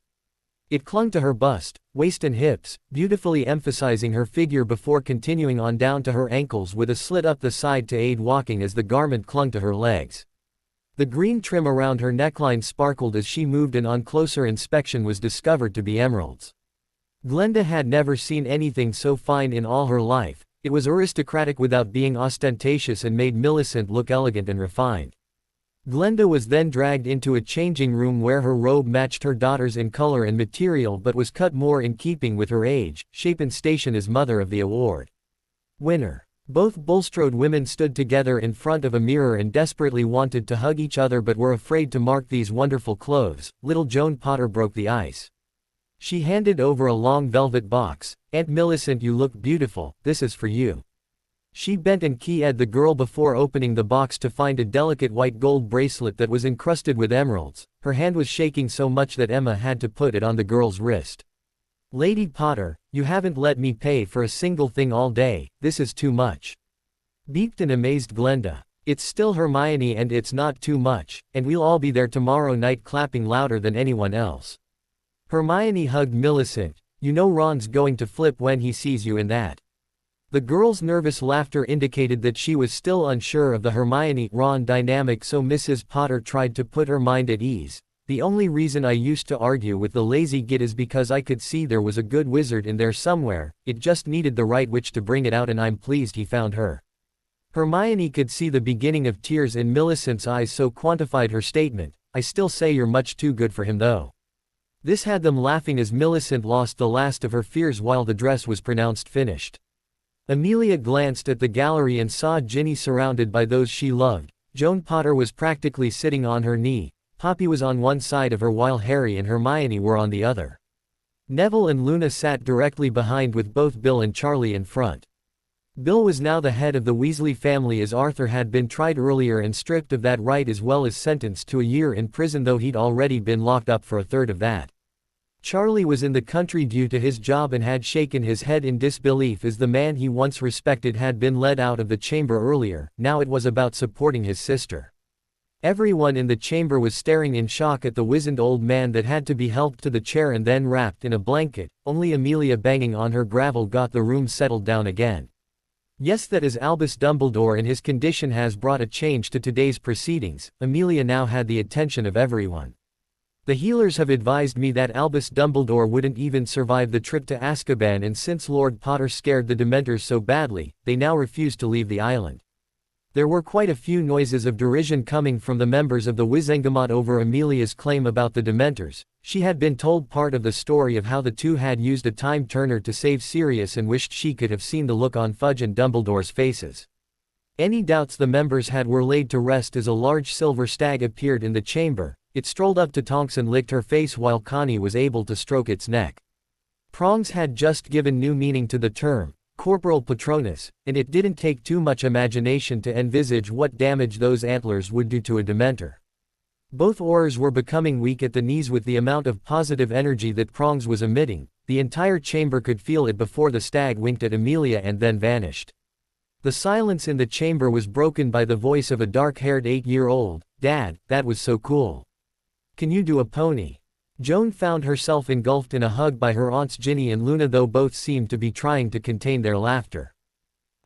It clung to her bust, waist and hips, beautifully emphasizing her figure before continuing on down to her ankles with a slit up the side to aid walking as the garment clung to her legs. The green trim around her neckline sparkled as she moved, and on closer inspection was discovered to be emeralds. Glenda had never seen anything so fine in all her life. It was aristocratic without being ostentatious and made Millicent look elegant and refined. Glenda was then dragged into a changing room where her robe matched her daughter's in color and material but was cut more in keeping with her age, shape and station as mother of the award winner. Both Bulstrode women stood together in front of a mirror and desperately wanted to hug each other but were afraid to mark these wonderful clothes. Little Joan Potter broke the ice. She handed over a long velvet box. "Aunt Millicent, you look beautiful, this is for you." She bent and keyed the girl before opening the box to find a delicate white gold bracelet that was encrusted with emeralds. Her hand was shaking so much that Emma had to put it on the girl's wrist. "Lady Potter, you haven't let me pay for a single thing all day, this is too much," beeped an amazed Glenda. "It's still Hermione, and it's not too much, and we'll all be there tomorrow night clapping louder than anyone else." Hermione hugged Millicent. "You know Ron's going to flip when he sees you in that." The girl's nervous laughter indicated that she was still unsure of the Hermione-Ron dynamic, so Mrs. Potter tried to put her mind at ease. "The only reason I used to argue with the lazy git is because I could see there was a good wizard in there somewhere, it just needed the right witch to bring it out, and I'm pleased he found her." Hermione could see the beginning of tears in Millicent's eyes, so quantified her statement. "I still say you're much too good for him though." This had them laughing as Millicent lost the last of her fears while the dress was pronounced finished. Amelia glanced at the gallery and saw Ginny surrounded by those she loved. Joan Potter was practically sitting on her knee. Poppy was on one side of her while Harry and Hermione were on the other. Neville and Luna sat directly behind with both Bill and Charlie in front. Bill was now the head of the Weasley family, as Arthur had been tried earlier and stripped of that right as well as sentenced to a year in prison, though he'd already been locked up for a third of that. Charlie was in the country due to his job and had shaken his head in disbelief as the man he once respected had been led out of the chamber earlier. Now it was about supporting his sister. Everyone in the chamber was staring in shock at the wizened old man that had to be helped to the chair and then wrapped in a blanket. Only Amelia banging on her gravel got the room settled down again. Yes, that is Albus Dumbledore, and his condition has brought a change to today's proceedings. Amelia now had the attention of everyone. The healers have advised me that Albus Dumbledore wouldn't even survive the trip to Azkaban, and since Lord Potter scared the Dementors so badly, they now refuse to leave the island. There were quite a few noises of derision coming from the members of the Wizengamot over Amelia's claim about the Dementors. She had been told part of the story of how the two had used a time turner to save Sirius and wished she could have seen the look on Fudge and Dumbledore's faces. Any doubts the members had were laid to rest as a large silver stag appeared in the chamber. It strolled up to Tonks and licked her face while Connie was able to stroke its neck. Prongs had just given new meaning to the term, Corporal Patronus, and it didn't take too much imagination to envisage what damage those antlers would do to a Dementor. Both Aurors were becoming weak at the knees with the amount of positive energy that Prongs was emitting. The entire chamber could feel it before the stag winked at Amelia and then vanished. The silence in the chamber was broken by the voice of a dark-haired 8-year-old. "Dad, that was so cool. Can you do a pony?" Joan found herself engulfed in a hug by her aunts Ginny and Luna, though both seemed to be trying to contain their laughter.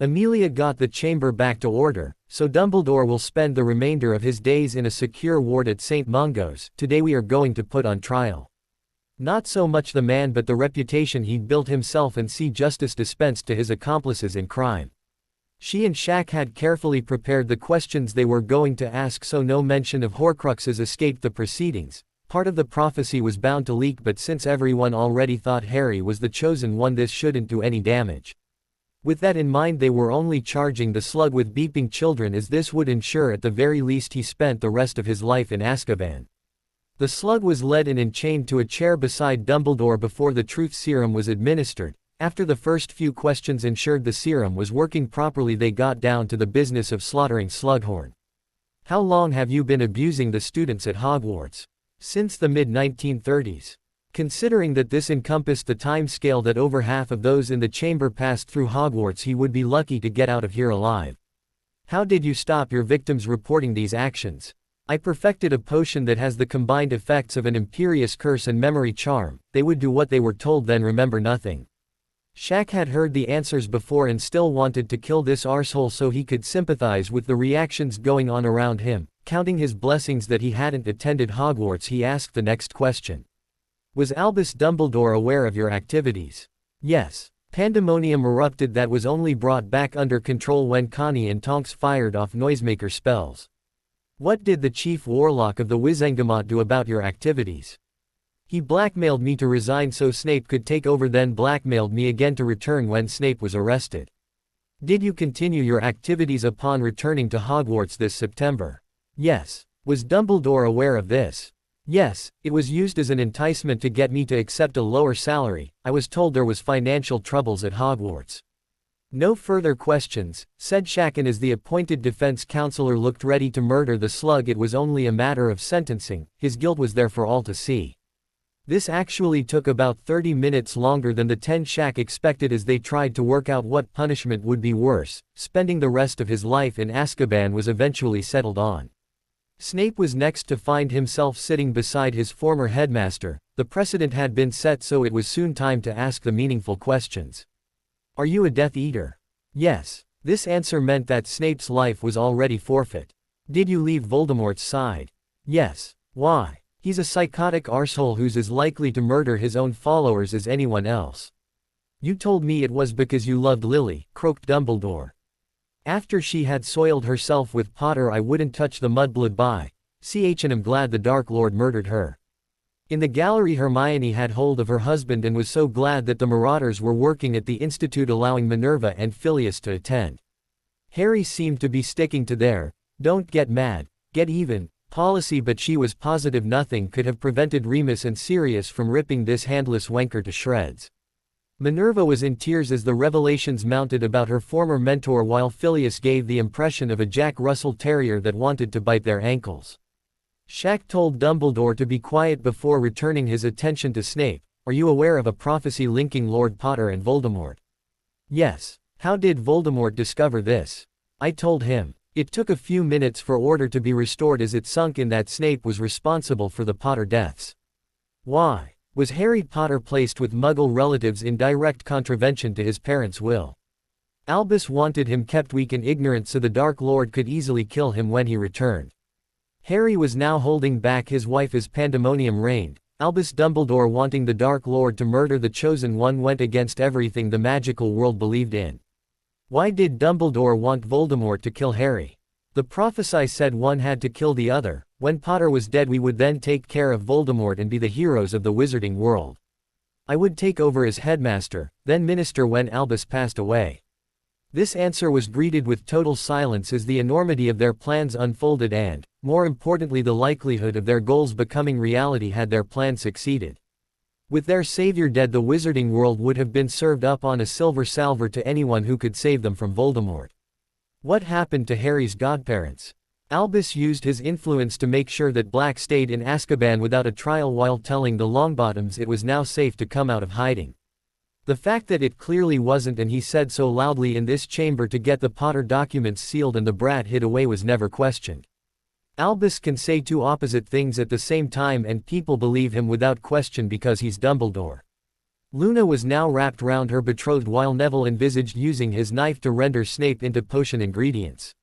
Amelia got the chamber back to order, so Dumbledore will spend the remainder of his days in a secure ward at St. Mungo's. Today we are going to put on trial not so much the man but the reputation he'd built himself, and see justice dispensed to his accomplices in crime. She and Shaq had carefully prepared the questions they were going to ask so no mention of Horcruxes escaped the proceedings. Part of the prophecy was bound to leak, but since everyone already thought Harry was the chosen one, this shouldn't do any damage. With that in mind, they were only charging the slug with beeping children, as this would ensure at the very least he spent the rest of his life in Azkaban. The slug was led in and chained to a chair beside Dumbledore before the truth serum was administered. After the first few questions ensured the serum was working properly, they got down to the business of slaughtering Slughorn. "How long have you been abusing the students at Hogwarts?" "Since the mid-1930s. Considering that this encompassed the time scale that over half of those in the chamber passed through Hogwarts, he would be lucky to get out of here alive." "How did you stop your victims reporting these actions?" "I perfected a potion that has the combined effects of an imperious curse and memory charm. They would do what they were told, then remember nothing." Shaq had heard the answers before and still wanted to kill this arsehole so he could sympathize with the reactions going on around him. Counting his blessings that he hadn't attended Hogwarts, he asked the next question. "Was Albus Dumbledore aware of your activities?" "Yes." Pandemonium erupted that was only brought back under control when Connie and Tonks fired off noisemaker spells. "What did the chief warlock of the Wizengamot do about your activities?" "He blackmailed me to resign so Snape could take over, then blackmailed me again to return when Snape was arrested." "Did you continue your activities upon returning to Hogwarts this September?" "Yes." "Was Dumbledore aware of this?" "Yes, it was used as an enticement to get me to accept a lower salary. I was told there was financial troubles at Hogwarts." "No further questions," said Shaq, and as the appointed defense counselor looked ready to murder the slug, it was only a matter of sentencing. His guilt was there for all to see. This actually took about 30 minutes longer than the 10 Shaq expected, as they tried to work out what punishment would be worse. Spending the rest of his life in Azkaban was eventually settled on. Snape was next to find himself sitting beside his former headmaster. The precedent had been set, so it was soon time to ask the meaningful questions. "Are you a Death Eater?" "Yes." This answer meant that Snape's life was already forfeit. "Did you leave Voldemort's side?" "Yes." "Why?" "He's a psychotic arsehole who's as likely to murder his own followers as anyone else." "You told me it was because you loved Lily," croaked Dumbledore. "After she had soiled herself with Potter, I wouldn't touch the mudblood by ch, and I'm glad the Dark Lord murdered her." In the gallery, Hermione had hold of her husband and was so glad that the Marauders were working at the Institute, allowing Minerva and Phileas to attend. Harry seemed to be sticking to their "don't get mad, get even" policy, but she was positive nothing could have prevented Remus and Sirius from ripping this handless wanker to shreds. Minerva was in tears as the revelations mounted about her former mentor, while Phileas gave the impression of a Jack Russell Terrier that wanted to bite their ankles. Shaq told Dumbledore to be quiet before returning his attention to Snape. "Are you aware of a prophecy linking Lord Potter and Voldemort?" "Yes." "How did Voldemort discover this?" "I told him." It took a few minutes for order to be restored, as it sunk in that Snape was responsible for the Potter deaths. "Why? Was Harry Potter placed with Muggle relatives in direct contravention to his parents' will?" Albus wanted him kept weak and ignorant so the Dark Lord could easily kill him when he returned. Harry was now holding back his wife as pandemonium reigned. Albus Dumbledore, wanting the Dark Lord to murder the Chosen One, went against everything the magical world believed in. Why did Dumbledore want Voldemort to kill Harry? The prophecy said one had to kill the other. When Potter was dead, we would then take care of Voldemort and be the heroes of the wizarding world. I would take over as headmaster, then minister when Albus passed away. This answer was greeted with total silence as the enormity of their plans unfolded and, more importantly, the likelihood of their goals becoming reality had their plan succeeded. With their savior dead, the wizarding world would have been served up on a silver salver to anyone who could save them from Voldemort. What happened to Harry's godparents? Albus used his influence to make sure that Black stayed in Azkaban without a trial while telling the Longbottoms it was now safe to come out of hiding. The fact that it clearly wasn't, and he said so loudly in this chamber to get the Potter documents sealed and the brat hid away, was never questioned. Albus can say two opposite things at the same time and people believe him without question because he's Dumbledore. Luna was now wrapped round her betrothed while Neville envisaged using his knife to render Snape into potion ingredients.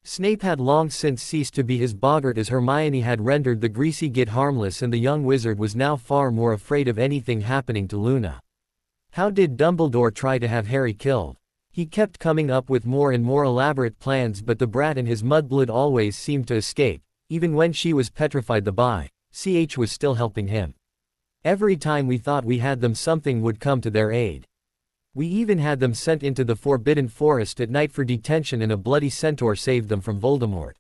Snape had long since ceased to be his boggart as Hermione had rendered the greasy git harmless, and the young wizard was now far more afraid of anything happening to Luna. How did Dumbledore try to have Harry killed? He kept coming up with more and more elaborate plans, but the brat and his mudblood always seemed to escape. Even when she was petrified, the Ch was still helping him. Every time we thought we had them, something would come to their aid. We even had them sent into the Forbidden Forest at night for detention, and a bloody centaur saved them from Voldemort.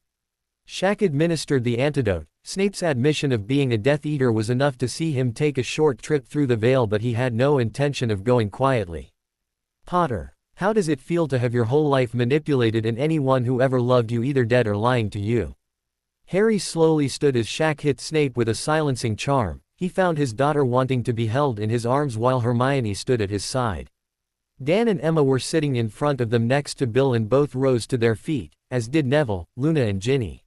Shaq administered the antidote. Snape's admission of being a Death Eater was enough to see him take a short trip through the veil, but he had no intention of going quietly. Potter, how does it feel to have your whole life manipulated and anyone who ever loved you either dead or lying to you? Harry slowly stood as Shaq hit Snape with a silencing charm. He found his daughter wanting to be held in his arms while Hermione stood at his side. Dan and Emma were sitting in front of them next to Bill and both rose to their feet, as did Neville, Luna and Ginny.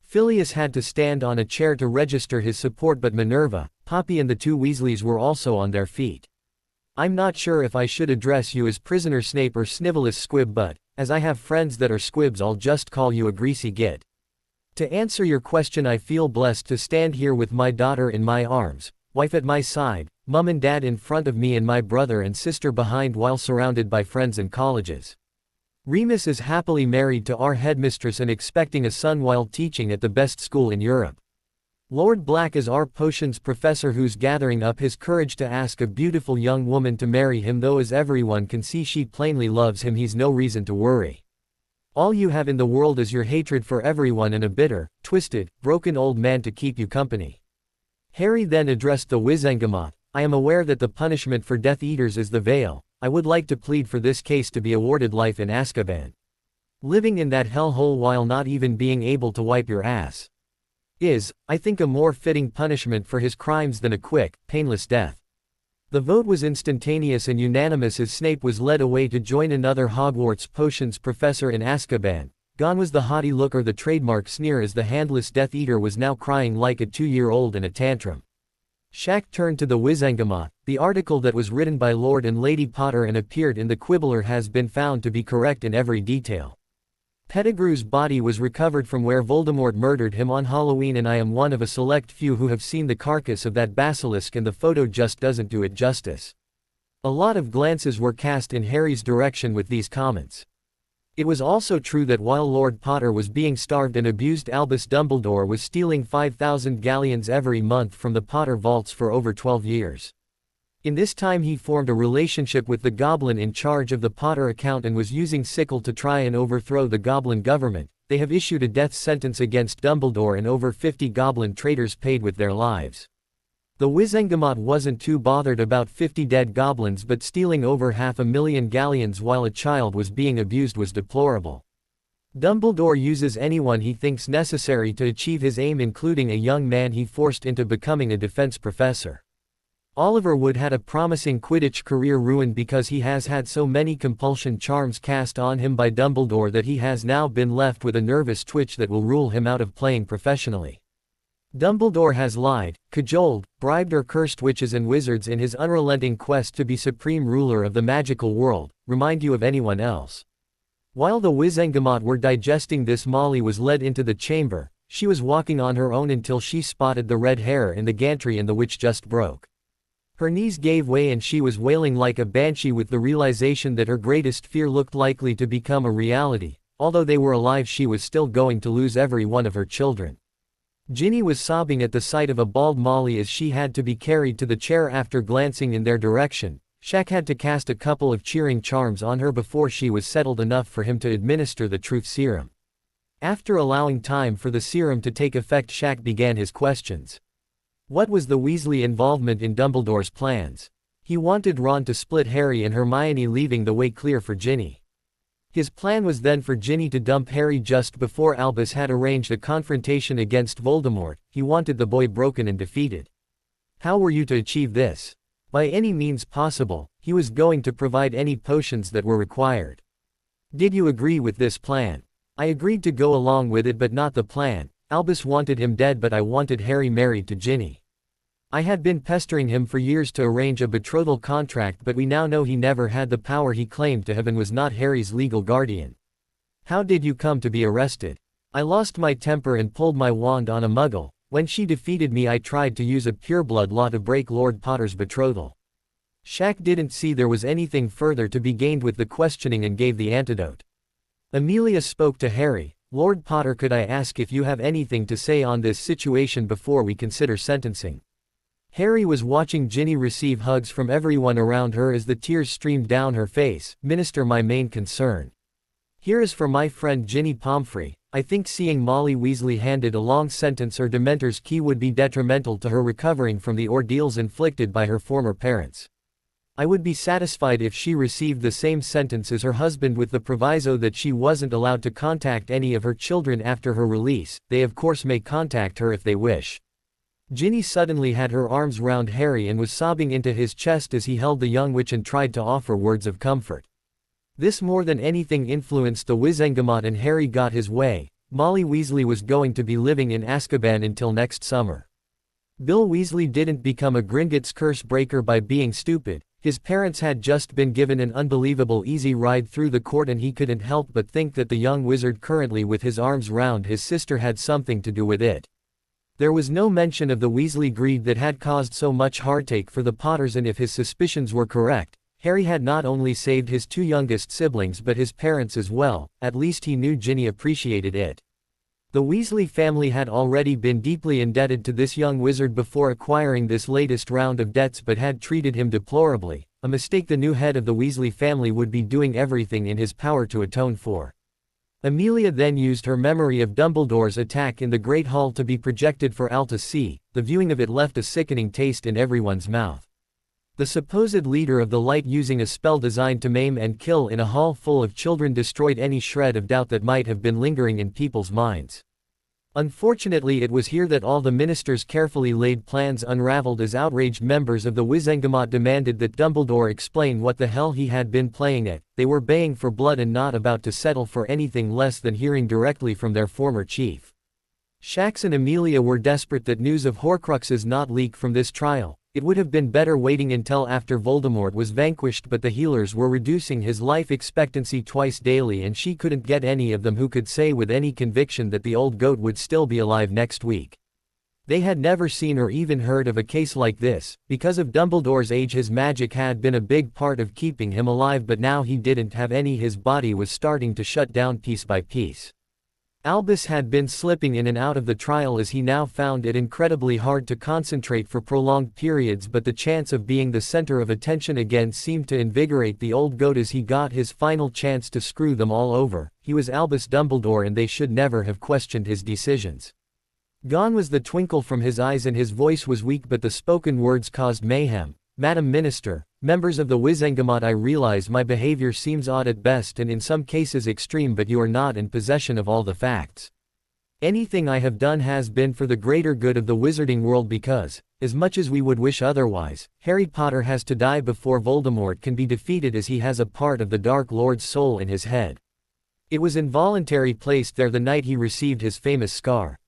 Phileas had to stand on a chair to register his support, but Minerva, Poppy and the two Weasleys were also on their feet. I'm not sure if I should address you as Prisoner Snape or Snivelus Squib, but, as I have friends that are squibs, I'll just call you a greasy git. To answer your question, I feel blessed to stand here with my daughter in my arms, wife at my side, mum and dad in front of me, and my brother and sister behind, while surrounded by friends and colleges. Remus is happily married to our headmistress and expecting a son while teaching at the best school in Europe. Lord Black is our potions professor who's gathering up his courage to ask a beautiful young woman to marry him, though as everyone can see she plainly loves him, he's no reason to worry. All you have in the world is your hatred for everyone and a bitter, twisted, broken old man to keep you company. Harry then addressed the Wizengamot. I am aware that the punishment for Death Eaters is the veil. I would like to plead for this case to be awarded life in Azkaban. Living in that hellhole while not even being able to wipe your ass is, I think, a more fitting punishment for his crimes than a quick, painless death. The vote was instantaneous and unanimous as Snape was led away to join another Hogwarts potions professor in Azkaban. Gone was the haughty look or the trademark sneer, as the handless Death Eater was now crying like a 2-year-old in a tantrum. Shaq turned to the Wizengamot. The article that was written by Lord and Lady Potter and appeared in the Quibbler has been found to be correct in every detail. Pettigrew's body was recovered from where Voldemort murdered him on Halloween, and I am one of a select few who have seen the carcass of that basilisk, and the photo just doesn't do it justice. A lot of glances were cast in Harry's direction with these comments. It was also true that while Lord Potter was being starved and abused, Albus Dumbledore was stealing 5,000 galleons every month from the Potter vaults for over 12 years. In this time he formed a relationship with the Goblin in charge of the Potter account and was using Sickle to try and overthrow the Goblin government. They have issued a death sentence against Dumbledore, and over 50 Goblin traitors paid with their lives. The Wizengamot wasn't too bothered about 50 dead goblins, but stealing over 500,000 galleons while a child was being abused was deplorable. Dumbledore uses anyone he thinks necessary to achieve his aim, including a young man he forced into becoming a defense professor. Oliver Wood had a promising Quidditch career ruined because he has had so many compulsion charms cast on him by Dumbledore that he has now been left with a nervous twitch that will rule him out of playing professionally. Dumbledore has lied, cajoled, bribed or cursed witches and wizards in his unrelenting quest to be supreme ruler of the magical world. Remind you of anyone else? While the Wizengamot were digesting this, Molly was led into the chamber. She was walking on her own until she spotted the red hair in the gantry and the witch just broke. Her knees gave way and she was wailing like a banshee with the realization that her greatest fear looked likely to become a reality. Although they were alive, she was still going to lose every one of her children. Ginny was sobbing at the sight of a bald Molly as she had to be carried to the chair. After glancing in their direction, Shaq had to cast a couple of cheering charms on her before she was settled enough for him to administer the truth serum. After allowing time for the serum to take effect, Shaq began his questions. What was the Weasley involvement in Dumbledore's plans? He wanted Ron to split Harry and Hermione, leaving the way clear for Ginny. His plan was then for Ginny to dump Harry just before Albus had arranged a confrontation against Voldemort. He wanted the boy broken and defeated. How were you to achieve this? By any means possible. He was going to provide any potions that were required. Did you agree with this plan? I agreed to go along with it, but not the plan. Albus wanted him dead, but I wanted Harry married to Ginny. I had been pestering him for years to arrange a betrothal contract, but we now know he never had the power he claimed to have and was not Harry's legal guardian. How did you come to be arrested? I lost my temper and pulled my wand on a muggle. When she defeated me, I tried to use a pureblood law to break Lord Potter's betrothal. Shaq didn't see there was anything further to be gained with the questioning and gave the antidote. Amelia spoke to Harry. Lord Potter, could I ask if you have anything to say on this situation before we consider sentencing? Harry was watching Ginny receive hugs from everyone around her as the tears streamed down her face. Minister, my main concern here is for my friend Ginny Pomfrey. I think seeing Molly Weasley handed a long sentence or Dementor's key would be detrimental to her recovering from the ordeals inflicted by her former parents. I would be satisfied if she received the same sentence as her husband, with the proviso that she wasn't allowed to contact any of her children after her release. They of course may contact her if they wish. Ginny suddenly had her arms round Harry and was sobbing into his chest as he held the young witch and tried to offer words of comfort. This more than anything influenced the Wizengamot, and Harry got his way. Molly Weasley was going to be living in Azkaban until next summer. Bill Weasley didn't become a Gringotts curse breaker by being stupid. His parents had just been given an unbelievable easy ride through the court, and he couldn't help but think that the young wizard currently with his arms round his sister had something to do with it. There was no mention of the Weasley greed that had caused so much heartache for the Potters, and if his suspicions were correct, Harry had not only saved his two youngest siblings but his parents as well. At least he knew Ginny appreciated it. The Weasley family had already been deeply indebted to this young wizard before acquiring this latest round of debts, but had treated him deplorably, a mistake the new head of the Weasley family would be doing everything in his power to atone for. Amelia then used her memory of Dumbledore's attack in the Great Hall to be projected for all to see. The viewing of it left a sickening taste in everyone's mouth. The supposed leader of the light using a spell designed to maim and kill in a hall full of children destroyed any shred of doubt that might have been lingering in people's minds. Unfortunately, it was here that all the minister's carefully laid plans unraveled as outraged members of the Wizengamot demanded that Dumbledore explain what the hell he had been playing at. They were baying for blood and not about to settle for anything less than hearing directly from their former chief. Shax and Amelia were desperate that news of Horcruxes not leak from this trial. It would have been better waiting until after Voldemort was vanquished, but the healers were reducing his life expectancy twice daily, and she couldn't get any of them who could say with any conviction that the old goat would still be alive next week. They had never seen or even heard of a case like this. Because of Dumbledore's age, his magic had been a big part of keeping him alive, but now he didn't have any. His body was starting to shut down piece by piece. Albus had been slipping in and out of the trial as he now found it incredibly hard to concentrate for prolonged periods, but the chance of being the center of attention again seemed to invigorate the old goat as he got his final chance to screw them all over. He was Albus Dumbledore, and they should never have questioned his decisions. Gone was the twinkle from his eyes and his voice was weak, but the spoken words caused mayhem. Madam Minister, members of the Wizengamot, I realize my behavior seems odd at best and in some cases extreme, but you are not in possession of all the facts. Anything I have done has been for the greater good of the wizarding world because, as much as we would wish otherwise, Harry Potter has to die before Voldemort can be defeated, as he has a part of the Dark Lord's soul in his head. It was involuntary, placed there the night he received his famous scar.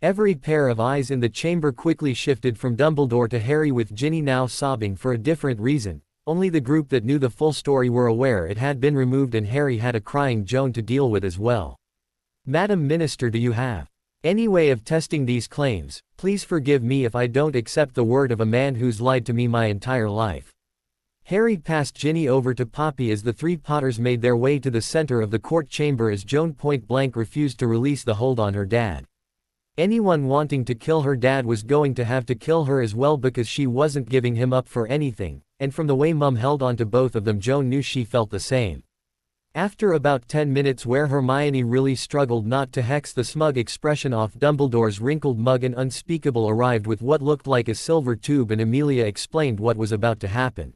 Every pair of eyes in the chamber quickly shifted from Dumbledore to Harry, with Ginny now sobbing for a different reason. Only the group that knew the full story were aware it had been removed, and Harry had a crying Joan to deal with as well. "Madam Minister, do you have any way of testing these claims? Please forgive me if I don't accept the word of a man who's lied to me my entire life." Harry passed Ginny over to Poppy as the three Potters made their way to the center of the court chamber as Joan point-blank refused to release the hold on her dad. Anyone wanting to kill her dad was going to have to kill her as well, because she wasn't giving him up for anything, and from the way Mum held on to both of them, Joan knew she felt the same. After about 10 minutes where Hermione really struggled not to hex the smug expression off Dumbledore's wrinkled mug, and Unspeakable arrived with what looked like a silver tube, and Amelia explained what was about to happen.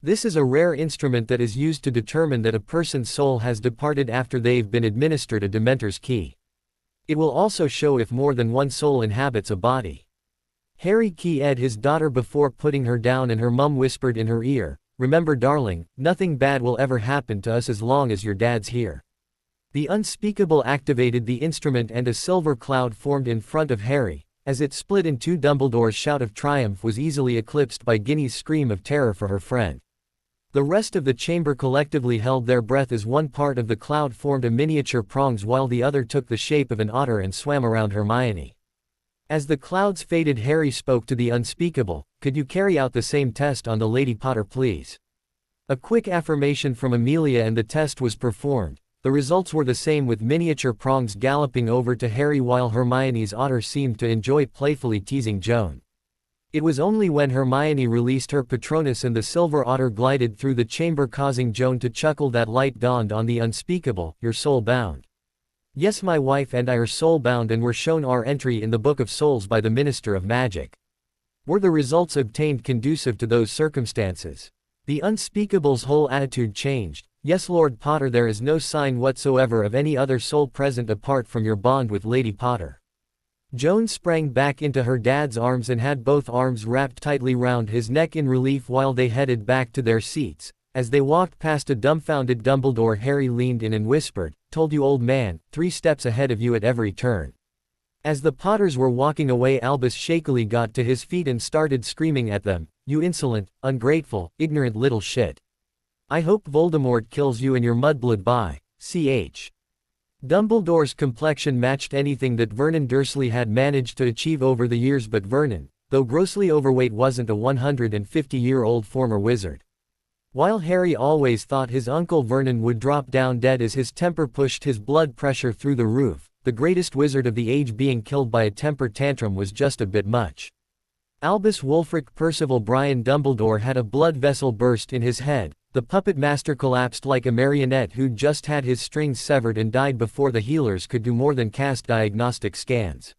This is a rare instrument that is used to determine that a person's soul has departed after they've been administered a Dementor's key. It will also show if more than one soul inhabits a body. Harry keyed his daughter before putting her down, and her mum whispered in her ear, "Remember darling, nothing bad will ever happen to us as long as your dad's here." The Unspeakable activated the instrument and a silver cloud formed in front of Harry. As it split in two, Dumbledore's shout of triumph was easily eclipsed by Ginny's scream of terror for her friend. The rest of the chamber collectively held their breath as one part of the cloud formed a miniature prongs while the other took the shape of an otter and swam around Hermione. As the clouds faded, Harry spoke to the Unspeakable, "Could you carry out the same test on the Lady Potter, please?" A quick affirmation from Amelia and the test was performed. The results were the same, with miniature prongs galloping over to Harry while Hermione's otter seemed to enjoy playfully teasing Joan. It was only when Hermione released her Patronus and the silver otter glided through the chamber, causing Joan to chuckle, that light dawned on the Unspeakable. "You're soul-bound." "Yes, my wife and I are soul-bound, and were shown our entry in the Book of Souls by the Minister of Magic." Were the results obtained conducive to those circumstances? The Unspeakable's whole attitude changed. "Yes, Lord Potter, there is no sign whatsoever of any other soul present apart from your bond with Lady Potter." Joan sprang back into her dad's arms and had both arms wrapped tightly round his neck in relief while they headed back to their seats. As they walked past a dumbfounded Dumbledore, Harry leaned in and whispered, "Told you, old man, 3 steps ahead of you at every turn." As the Potters were walking away, Albus shakily got to his feet and started screaming at them, "You insolent, ungrateful, ignorant little shit. I hope Voldemort kills you and your mudblood by ch." Dumbledore's complexion matched anything that Vernon Dursley had managed to achieve over the years, but Vernon, though grossly overweight, wasn't a 150-year-old former wizard. While Harry always thought his uncle Vernon would drop down dead as his temper pushed his blood pressure through the roof, the greatest wizard of the age being killed by a temper tantrum was just a bit much. Albus Wulfric Percival Brian Dumbledore had a blood vessel burst in his head. The puppet master collapsed like a marionette who'd just had his strings severed and died before the healers could do more than cast diagnostic scans.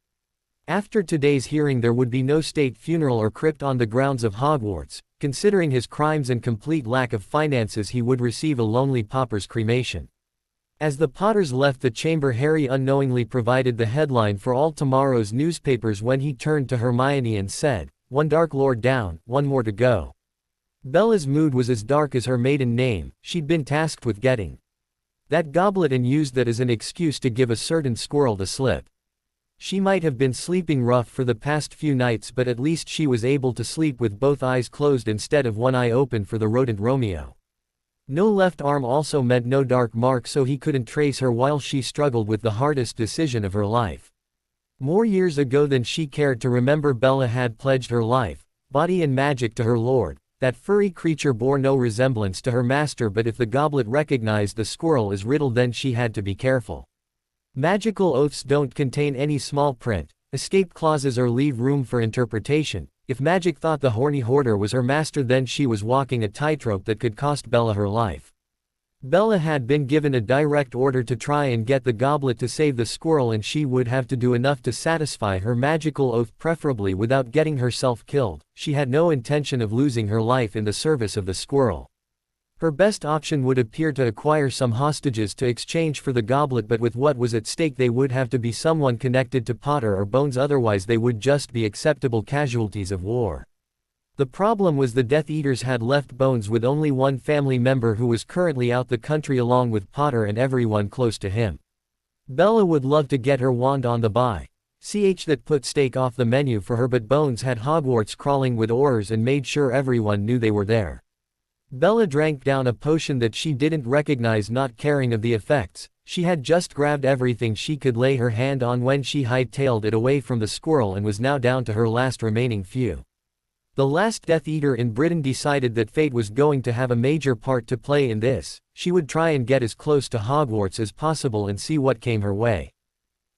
After today's hearing, there would be no state funeral or crypt on the grounds of Hogwarts. Considering his crimes and complete lack of finances, he would receive a lonely pauper's cremation. As the Potters left the chamber, Harry unknowingly provided the headline for all tomorrow's newspapers when he turned to Hermione and said, "One Dark Lord down, one more to go." Bella's mood was as dark as her maiden name. She'd been tasked with getting that goblet and used that as an excuse to give a certain squirrel the slip. She might have been sleeping rough for the past few nights, but at least she was able to sleep with both eyes closed instead of one eye open for the rodent Romeo. No left arm also meant no dark mark, so he couldn't trace her while she struggled with the hardest decision of her life. More years ago than she cared to remember, Bella had pledged her life, body and magic to her lord. That furry creature bore no resemblance to her master, but if the goblet recognized the squirrel as Riddle, then she had to be careful. Magical oaths don't contain any small print, escape clauses, or leave room for interpretation. If magic thought the horny hoarder was her master, then she was walking a tightrope that could cost Bella her life. Bella had been given a direct order to try and get the goblet to save the squirrel, and she would have to do enough to satisfy her magical oath, preferably without getting herself killed. She had no intention of losing her life in the service of the squirrel. Her best option would appear to acquire some hostages to exchange for the goblet, but with what was at stake, they would have to be someone connected to Potter or Bones, otherwise they would just be acceptable casualties of war. The problem was the Death Eaters had left Bones with only one family member who was currently out the country along with Potter and everyone close to him. Bella would love to get her wand on the by That put steak off the menu for her, but Bones had Hogwarts crawling with horrors and made sure everyone knew they were there. Bella drank down a potion that she didn't recognize, not caring of the effects. She had just grabbed everything she could lay her hand on when she hightailed it away from the squirrel and was now down to her last remaining few. The last Death Eater in Britain decided that fate was going to have a major part to play in this. She would try and get as close to Hogwarts as possible and see what came her way.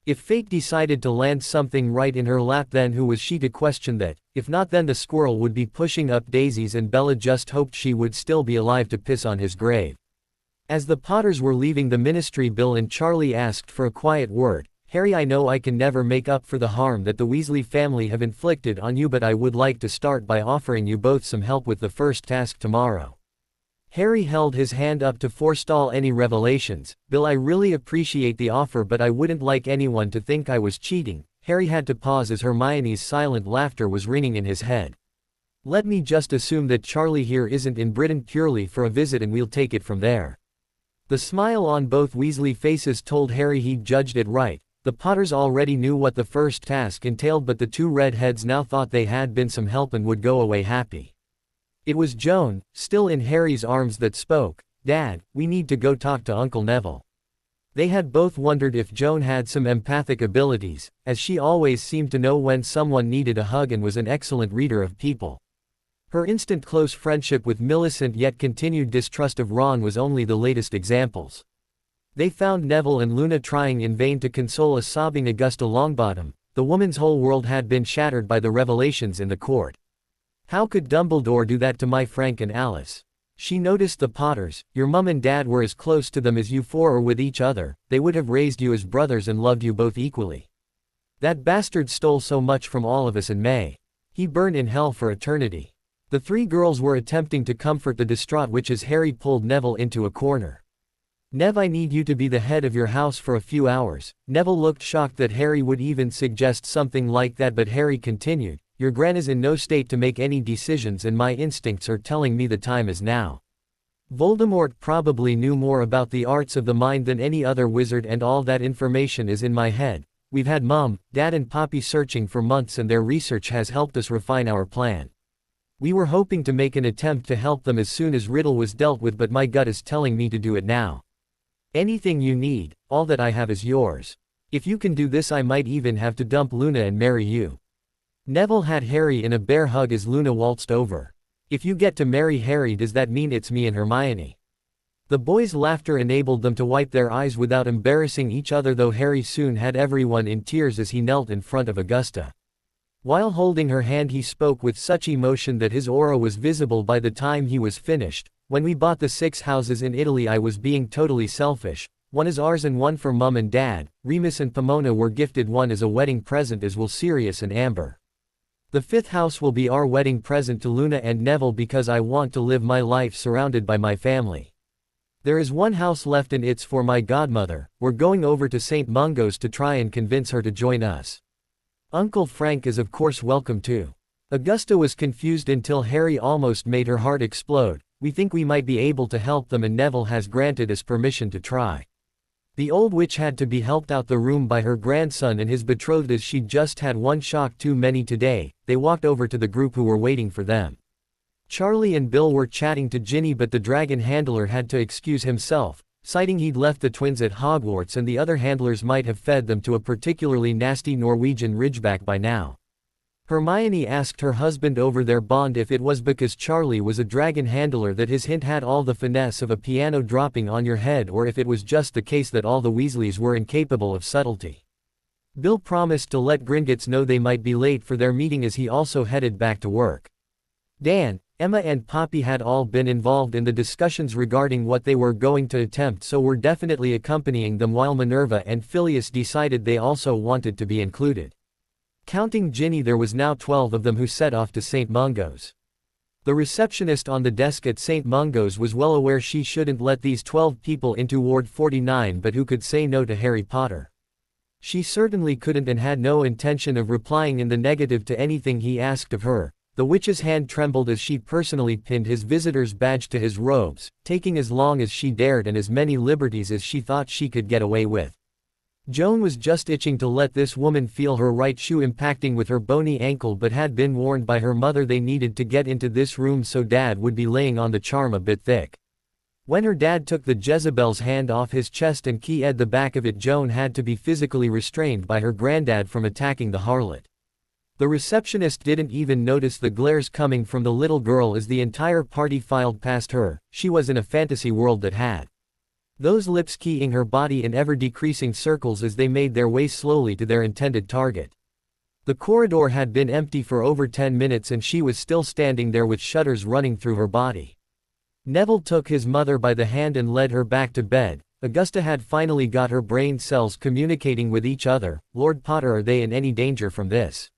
If fate decided to land something right in her lap, then who was she to question that? If not, then the squirrel would be pushing up daisies, and Bella just hoped she would still be alive to piss on his grave. As the Potters were leaving the ministry, Bill and Charlie asked for a quiet word. "Harry, I know I can never make up for the harm that the Weasley family have inflicted on you, but I would like to start by offering you both some help with the first task tomorrow." Harry held his hand up to forestall any revelations. "Bill, I really appreciate the offer, but I wouldn't like anyone to think I was cheating." Harry had to pause as Hermione's silent laughter was ringing in his head. "Let me just assume that Charlie here isn't in Britain purely for a visit, and we'll take it from there." The smile on both Weasley faces told Harry he'd judged it right. The Potters already knew what the first task entailed, but the two redheads now thought they had been some help and would go away happy. It was Joan, still in Harry's arms, that spoke. "Dad, we need to go talk to Uncle Neville." They had both wondered if Joan had some empathic abilities, as she always seemed to know when someone needed a hug and was an excellent reader of people. Her instant close friendship with Millicent yet continued distrust of Ron was only the latest examples. They found Neville and Luna trying in vain to console a sobbing Augusta Longbottom. The woman's whole world had been shattered by the revelations in the court. "How could Dumbledore do that to my Frank and Alice?" She noticed the Potters. "Your mum and dad were as close to them as you four are with each other. They would have raised you as brothers and loved you both equally. That bastard stole so much from all of us and May. He burned in hell for eternity." The three girls were attempting to comfort the distraught witch as Harry pulled Neville into a corner. "Nev, I need you to be the head of your house for a few hours." Neville looked shocked that Harry would even suggest something like that, but Harry continued. "Your gran is in no state to make any decisions, and my instincts are telling me the time is now." Voldemort probably knew more about the arts of the mind than any other wizard, and all that information is in my head. We've had Mom, Dad and Poppy searching for months, and their research has helped us refine our plan. We were hoping to make an attempt to help them as soon as Riddle was dealt with, but my gut is telling me to do it now. Anything you need, all that I have is yours. If you can do this, I might even have to dump Luna and marry you." Neville had Harry in a bear hug as Luna waltzed over. "If you get to marry Harry, does that mean it's me and Hermione?" The boys' laughter enabled them to wipe their eyes without embarrassing each other, though Harry soon had everyone in tears as he knelt in front of Augusta. While holding her hand, he spoke with such emotion that his aura was visible by the time he was finished. "When we bought the 6 houses in Italy, I was being totally selfish. One is ours and one for Mum and Dad. Remus and Pomona were gifted one as a wedding present, as will Sirius and Amber. The 5th house will be our wedding present to Luna and Neville because I want to live my life surrounded by my family. There is one house left and it's for my godmother. We're going over to St. Mungo's to try and convince her to join us. Uncle Frank is of course welcome too." Augusta was confused until Harry almost made her heart explode. "We think we might be able to help them, and Neville has granted us permission to try." The old witch had to be helped out the room by her grandson and his betrothed, as she'd just had one shock too many today. They walked over to the group who were waiting for them. Charlie and Bill were chatting to Ginny, but the dragon handler had to excuse himself, citing he'd left the twins at Hogwarts and the other handlers might have fed them to a particularly nasty Norwegian ridgeback by now. Hermione asked her husband over their bond if it was because Charlie was a dragon handler that his hint had all the finesse of a piano dropping on your head, or if it was just the case that all the Weasleys were incapable of subtlety. Bill promised to let Gringotts know they might be late for their meeting as he also headed back to work. Dan, Emma and Poppy had all been involved in the discussions regarding what they were going to attempt, so were definitely accompanying them, while Minerva and Phileas decided they also wanted to be included. Counting Ginny, there was now 12 of them who set off to St. Mungo's. The receptionist on the desk at St. Mungo's was well aware she shouldn't let these 12 people into Ward 49, but who could say no to Harry Potter? She certainly couldn't, and had no intention of replying in the negative to anything he asked of her. The witch's hand trembled as she personally pinned his visitor's badge to his robes, taking as long as she dared and as many liberties as she thought she could get away with. Joan was just itching to let this woman feel her right shoe impacting with her bony ankle, but had been warned by her mother they needed to get into this room so Dad would be laying on the charm a bit thick. When her dad took the Jezebel's hand off his chest and keyed the back of it, Joan had to be physically restrained by her granddad from attacking the harlot. The receptionist didn't even notice the glares coming from the little girl as the entire party filed past her. She was in a fantasy world that had those lips keying her body in ever-decreasing circles as they made their way slowly to their intended target. The corridor had been empty for over 10 minutes and she was still standing there with shudders running through her body. Neville took his mother by the hand and led her back to bed. Augusta had finally got her brain cells communicating with each other. Lord Potter, are they in any danger from this?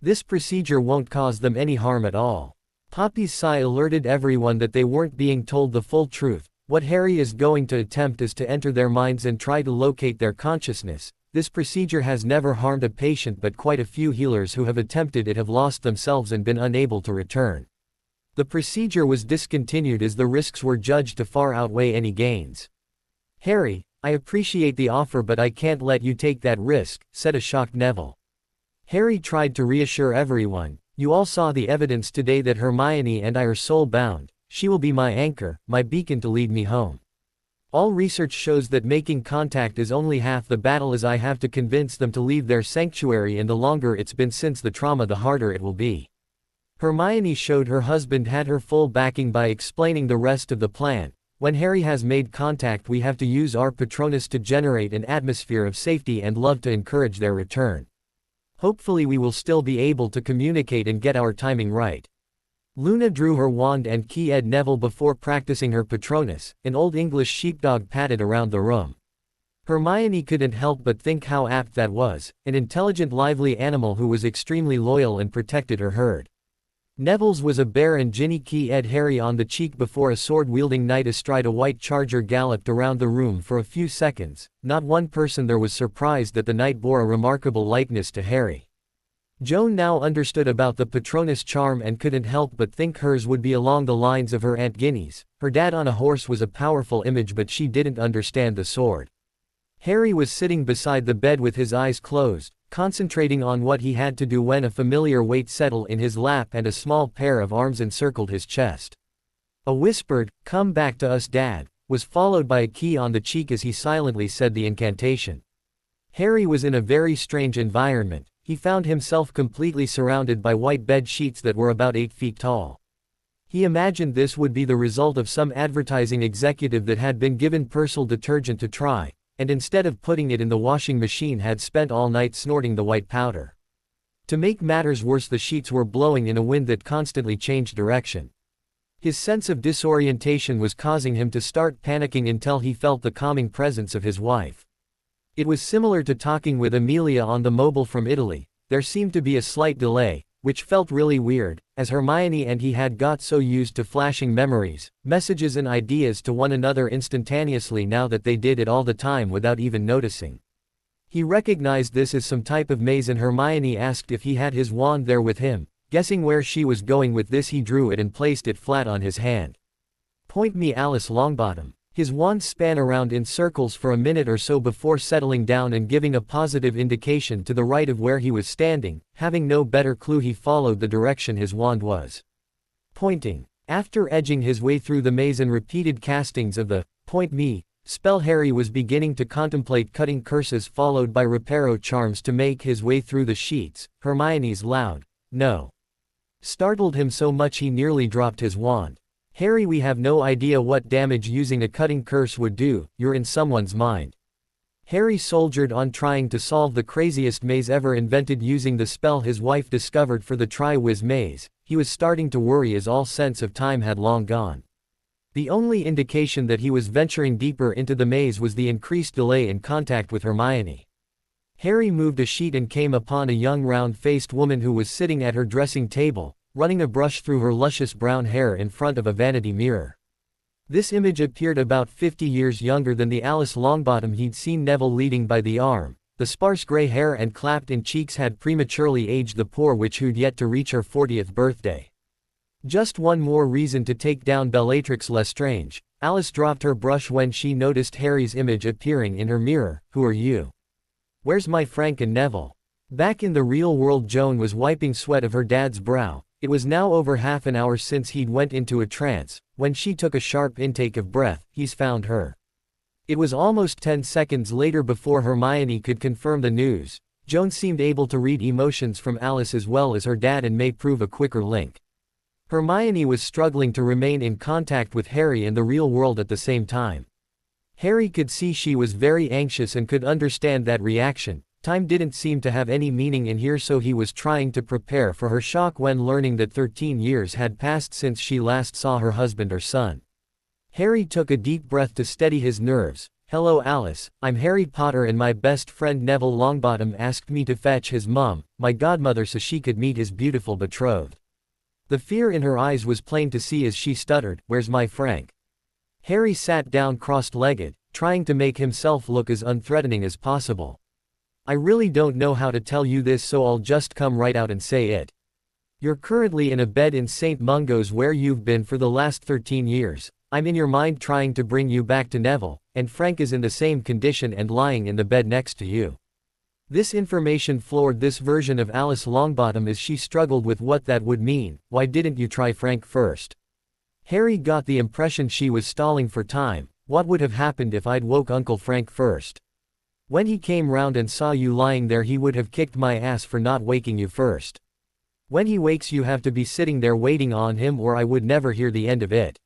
This procedure won't cause them any harm at all. Poppy's sigh alerted everyone that they weren't being told the full truth. What Harry is going to attempt is to enter their minds and try to locate their consciousness. This procedure has never harmed a patient, but quite a few healers who have attempted it have lost themselves and been unable to return. The procedure was discontinued as the risks were judged to far outweigh any gains. Harry, I appreciate the offer, but I can't let you take that risk, said a shocked Neville. Harry tried to reassure everyone. You all saw the evidence today that Hermione and I are soul-bound. She will be my anchor, my beacon to lead me home. All research shows that making contact is only half the battle, as I have to convince them to leave their sanctuary, and the longer it's been since the trauma, the harder it will be. Hermione showed her husband had her full backing by explaining the rest of the plan. When Harry has made contact, we have to use our Patronus to generate an atmosphere of safety and love to encourage their return. Hopefully we will still be able to communicate and get our timing right. Luna drew her wand and keyed Neville before practicing her Patronus. An old English sheepdog padded around the room. Hermione couldn't help but think how apt that was, an intelligent, lively animal who was extremely loyal and protected her herd. Neville's was a bear, and Ginny keyed Harry on the cheek before a sword-wielding knight astride a white charger galloped around the room for a few seconds. Not one person there was surprised that the knight bore a remarkable likeness to Harry. Joan now understood about the Patronus charm and couldn't help but think hers would be along the lines of her Aunt Ginny's. Her dad on a horse was a powerful image, but she didn't understand the sword. Harry was sitting beside the bed with his eyes closed, concentrating on what he had to do when a familiar weight settled in his lap and a small pair of arms encircled his chest. A whispered, "Come back to us, Dad," was followed by a key on the cheek as he silently said the incantation. Harry was in a very strange environment. He found himself completely surrounded by white bed sheets that were about 8 feet tall. He imagined this would be the result of some advertising executive that had been given Persil detergent to try, and instead of putting it in the washing machine had spent all night snorting the white powder. To make matters worse, the sheets were blowing in a wind that constantly changed direction. His sense of disorientation was causing him to start panicking until he felt the calming presence of his wife. It was similar to talking with Amelia on the mobile from Italy. There seemed to be a slight delay, which felt really weird, as Hermione and he had got so used to flashing memories, messages and ideas to one another instantaneously now that they did it all the time without even noticing. He recognized this as some type of maze, and Hermione asked if he had his wand there with him. Guessing where she was going with this, he drew it and placed it flat on his hand. "Point me, Alice Longbottom." His wand span around in circles for a minute or so before settling down and giving a positive indication to the right of where he was standing. Having no better clue, he followed the direction his wand was pointing. After edging his way through the maze and repeated castings of the "point me" spell, Harry was beginning to contemplate cutting curses followed by reparo charms to make his way through the sheets. Hermione's loud "no" startled him so much he nearly dropped his wand. "Harry, we have no idea what damage using a cutting curse would do. You're in someone's mind." Harry soldiered on, trying to solve the craziest maze ever invented using the spell his wife discovered for the Tri-Wiz maze. He was starting to worry as all sense of time had long gone. The only indication that he was venturing deeper into the maze was the increased delay in contact with Hermione. Harry moved a sheet and came upon a young round-faced woman who was sitting at her dressing table, running a brush through her luscious brown hair in front of a vanity mirror. This image appeared about 50 years younger than the Alice Longbottom he'd seen Neville leading by the arm. The sparse gray hair and clapped-in cheeks had prematurely aged the poor witch who'd yet to reach her 40th birthday. Just one more reason to take down Bellatrix Lestrange. Alice dropped her brush when she noticed Harry's image appearing in her mirror. "Who are you?" Where's my Frank and Neville? Back in the real world, Joan was wiping sweat of her dad's brow. It was now over half an hour since he'd went into a trance. When she took a sharp intake of breath, he's found her. It was almost 10 seconds later before Hermione could confirm the news. Joan seemed able to read emotions from Alice as well as her dad and may prove a quicker link. Hermione was struggling to remain in contact with Harry and the real world at the same time. Harry could see she was very anxious and could understand that reaction. Time didn't seem to have any meaning in here, so he was trying to prepare for her shock when learning that 13 years had passed since she last saw her husband or son. Harry took a deep breath to steady his nerves. "Hello Alice, I'm Harry Potter and my best friend Neville Longbottom asked me to fetch his mom, my godmother, so she could meet his beautiful betrothed." The fear in her eyes was plain to see as she stuttered, "Where's my Frank?" Harry sat down crossed-legged, trying to make himself look as unthreatening as possible. "I really don't know how to tell you this, so I'll just come right out and say it. You're currently in a bed in St. Mungo's where you've been for the last 13 years. I'm in your mind trying to bring you back to Neville, and Frank is in the same condition and lying in the bed next to you." This information floored this version of Alice Longbottom as she struggled with what that would mean. "Why didn't you try Frank first?" Harry got the impression she was stalling for time. "What would have happened if I'd woke Uncle Frank first? When he came round and saw you lying there, he would have kicked my ass for not waking you first. When he wakes, you have to be sitting there waiting on him, or I would never hear the end of it."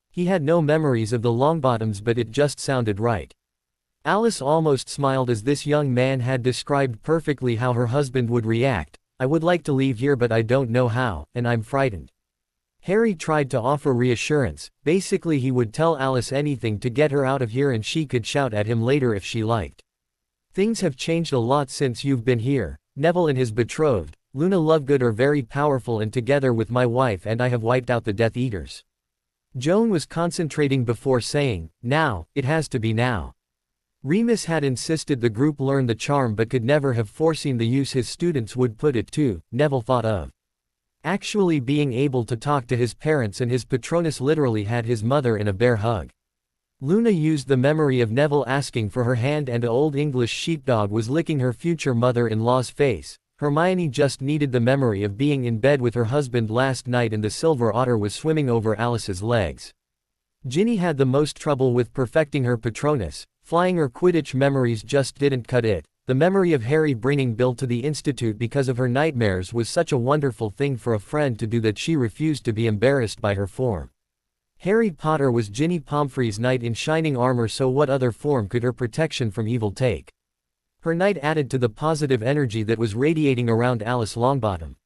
He had no memories of the Longbottoms, but it just sounded right. Alice almost smiled as this young man had described perfectly how her husband would react. "I would like to leave here, but I don't know how, and I'm frightened." Harry tried to offer reassurance. Basically, he would tell Alice anything to get her out of here and she could shout at him later if she liked. "Things have changed a lot since you've been here. Neville and his betrothed, Luna Lovegood, are very powerful, and together with my wife and I have wiped out the Death Eaters." Joan was concentrating before saying, "Now, it has to be now." Remus had insisted the group learn the charm but could never have foreseen the use his students would put it to. Neville thought of actually being able to talk to his parents, and his Patronus literally had his mother in a bear hug. Luna used the memory of Neville asking for her hand, and an old English sheepdog was licking her future mother-in-law's face. Hermione just needed the memory of being in bed with her husband last night, and the silver otter was swimming over Alice's legs. Ginny had the most trouble with perfecting her Patronus. Flying or Quidditch memories just didn't cut it. The memory of Harry bringing Bill to the institute because of her nightmares was such a wonderful thing for a friend to do that she refused to be embarrassed by her form. Harry Potter was Ginny Pomfrey's knight in shining armor, so what other form could her protection from evil take? Her knight added to the positive energy that was radiating around Alice Longbottom.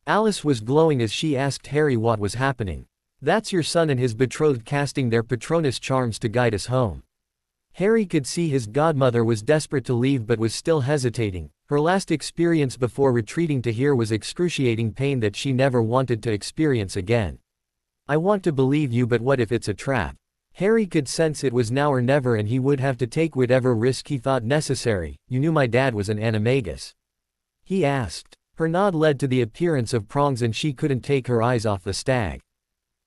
Alice was glowing as she asked Harry what was happening. "That's your son and his betrothed casting their Patronus charms to guide us home." Harry could see his godmother was desperate to leave but was still hesitating. Her last experience before retreating to here was excruciating pain that she never wanted to experience again. "I want to believe you, but what if it's a trap?" Harry could sense it was now or never, and he would have to take whatever risk he thought necessary. "You knew my dad was an animagus?" he asked. Her nod led to the appearance of prongs, and she couldn't take her eyes off the stag.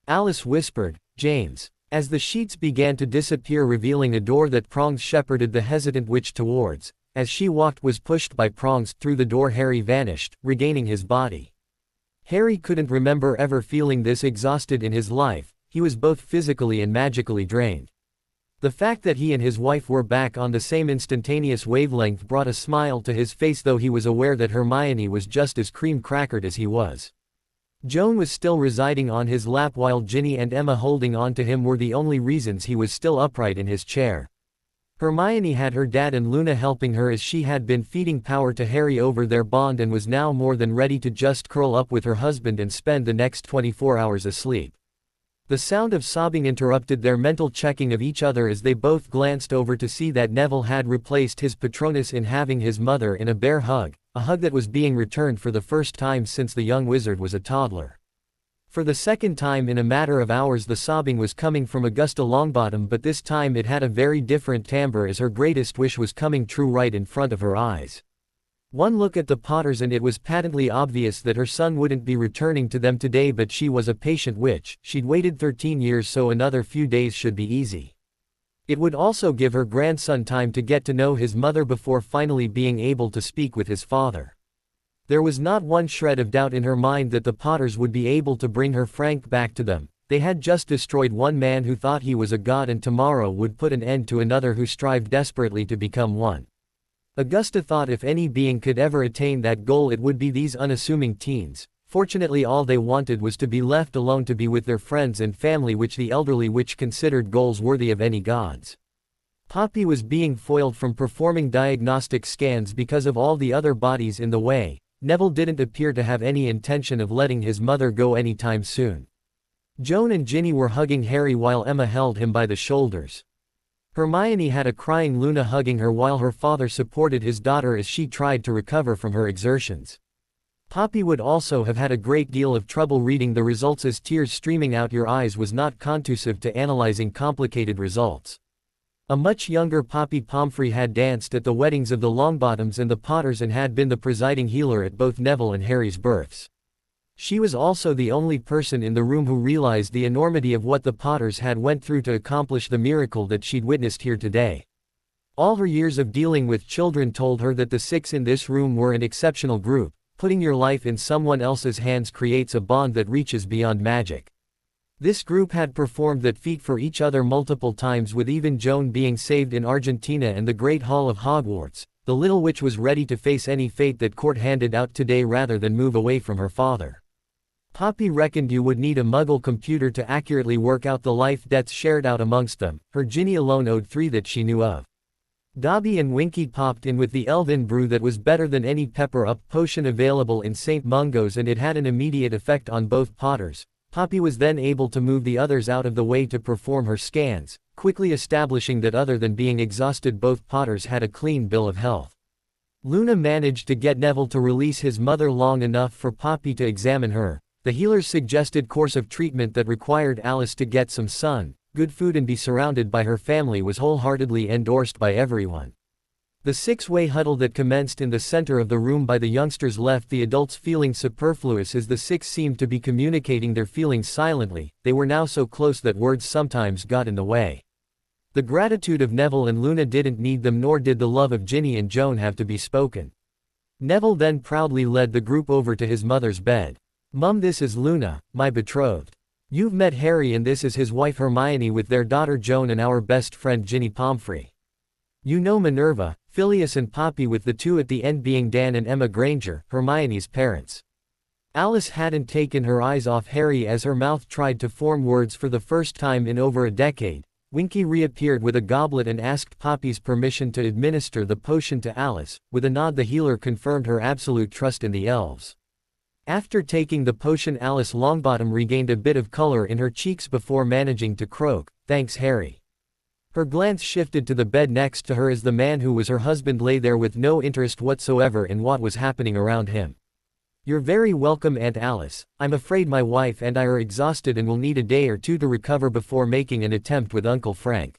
Alice whispered, "James." As the sheets began to disappear, revealing a door that Prongs shepherded the hesitant witch towards. As she walked was pushed by Prongs. Through the door Harry vanished, regaining his body. Harry couldn't remember ever feeling this exhausted in his life. He was both physically and magically drained. The fact that he and his wife were back on the same instantaneous wavelength brought a smile to his face, though he was aware that Hermione was just as cream-crackered as he was. Joan was still residing on his lap, while Ginny and Emma holding on to him were the only reasons he was still upright in his chair. Hermione had her dad and Luna helping her as she had been feeding power to Harry over their bond, and was now more than ready to just curl up with her husband and spend the next 24 hours asleep. The sound of sobbing interrupted their mental checking of each other as they both glanced over to see that Neville had replaced his Patronus in having his mother in a bear hug, a hug that was being returned for the first time since the young wizard was a toddler. For the second time in a matter of hours, the sobbing was coming from Augusta Longbottom, but this time it had a very different timbre as her greatest wish was coming true right in front of her eyes. One look at the Potters and it was patently obvious that her son wouldn't be returning to them today, but she was a patient witch. She'd waited 13 years, so another few days should be easy. It would also give her grandson time to get to know his mother before finally being able to speak with his father. There was not one shred of doubt in her mind that the Potters would be able to bring her Frank back to them. They had just destroyed one man who thought he was a god, and tomorrow would put an end to another who strived desperately to become one. Augusta thought if any being could ever attain that goal, it would be these unassuming teens. Fortunately, all they wanted was to be left alone to be with their friends and family, which the elderly witch considered goals worthy of any gods. Poppy was being foiled from performing diagnostic scans because of all the other bodies in the way. Neville didn't appear to have any intention of letting his mother go anytime soon. Joan and Ginny were hugging Harry while Emma held him by the shoulders. Hermione had a crying Luna hugging her while her father supported his daughter as she tried to recover from her exertions. Poppy would also have had a great deal of trouble reading the results, as tears streaming out your eyes was not conducive to analyzing complicated results. A much younger Poppy Pomfrey had danced at the weddings of the Longbottoms and the Potters and had been the presiding healer at both Neville and Harry's births. She was also the only person in the room who realized the enormity of what the Potters had went through to accomplish the miracle that she'd witnessed here today. All her years of dealing with children told her that the six in this room were an exceptional group. Putting your life in someone else's hands creates a bond that reaches beyond magic. This group had performed that feat for each other multiple times, with even Joan being saved in Argentina and the Great Hall of Hogwarts. The little witch was ready to face any fate that court handed out today rather than move away from her father. Poppy reckoned you would need a Muggle computer to accurately work out the life-deaths shared out amongst them. Her Ginny alone owed 3 that she knew of. Dobby and Winky popped in with the elven brew that was better than any pepper-up potion available in St. Mungo's, and it had an immediate effect on both Potters. Poppy was then able to move the others out of the way to perform her scans, quickly establishing that other than being exhausted, both Potters had a clean bill of health. Luna managed to get Neville to release his mother long enough for Poppy to examine her. The healer's suggested course of treatment that required Alice to get some sun, good food and be surrounded by her family was wholeheartedly endorsed by everyone. The six-way huddle that commenced in the center of the room by the youngsters left the adults feeling superfluous, as the six seemed to be communicating their feelings silently. They were now so close that words sometimes got in the way. The gratitude of Neville and Luna didn't need them, nor did the love of Ginny and Joan have to be spoken. Neville then proudly led the group over to his mother's bed. "Mum, this is Luna, my betrothed. You've met Harry, and this is his wife Hermione with their daughter Joan and our best friend Ginny Pomfrey. You know Minerva, Phileas and Poppy, with the two at the end being Dan and Emma Granger, Hermione's parents." Alice hadn't taken her eyes off Harry as her mouth tried to form words for the first time in over a decade. Winky reappeared with a goblet and asked Poppy's permission to administer the potion to Alice. With a nod, the healer confirmed her absolute trust in the elves. After taking the potion, Alice Longbottom regained a bit of color in her cheeks before managing to croak, "Thanks, Harry." Her glance shifted to the bed next to her as the man who was her husband lay there with no interest whatsoever in what was happening around him. "You're very welcome, Aunt Alice. I'm afraid my wife and I are exhausted and will need a day or two to recover before making an attempt with Uncle Frank."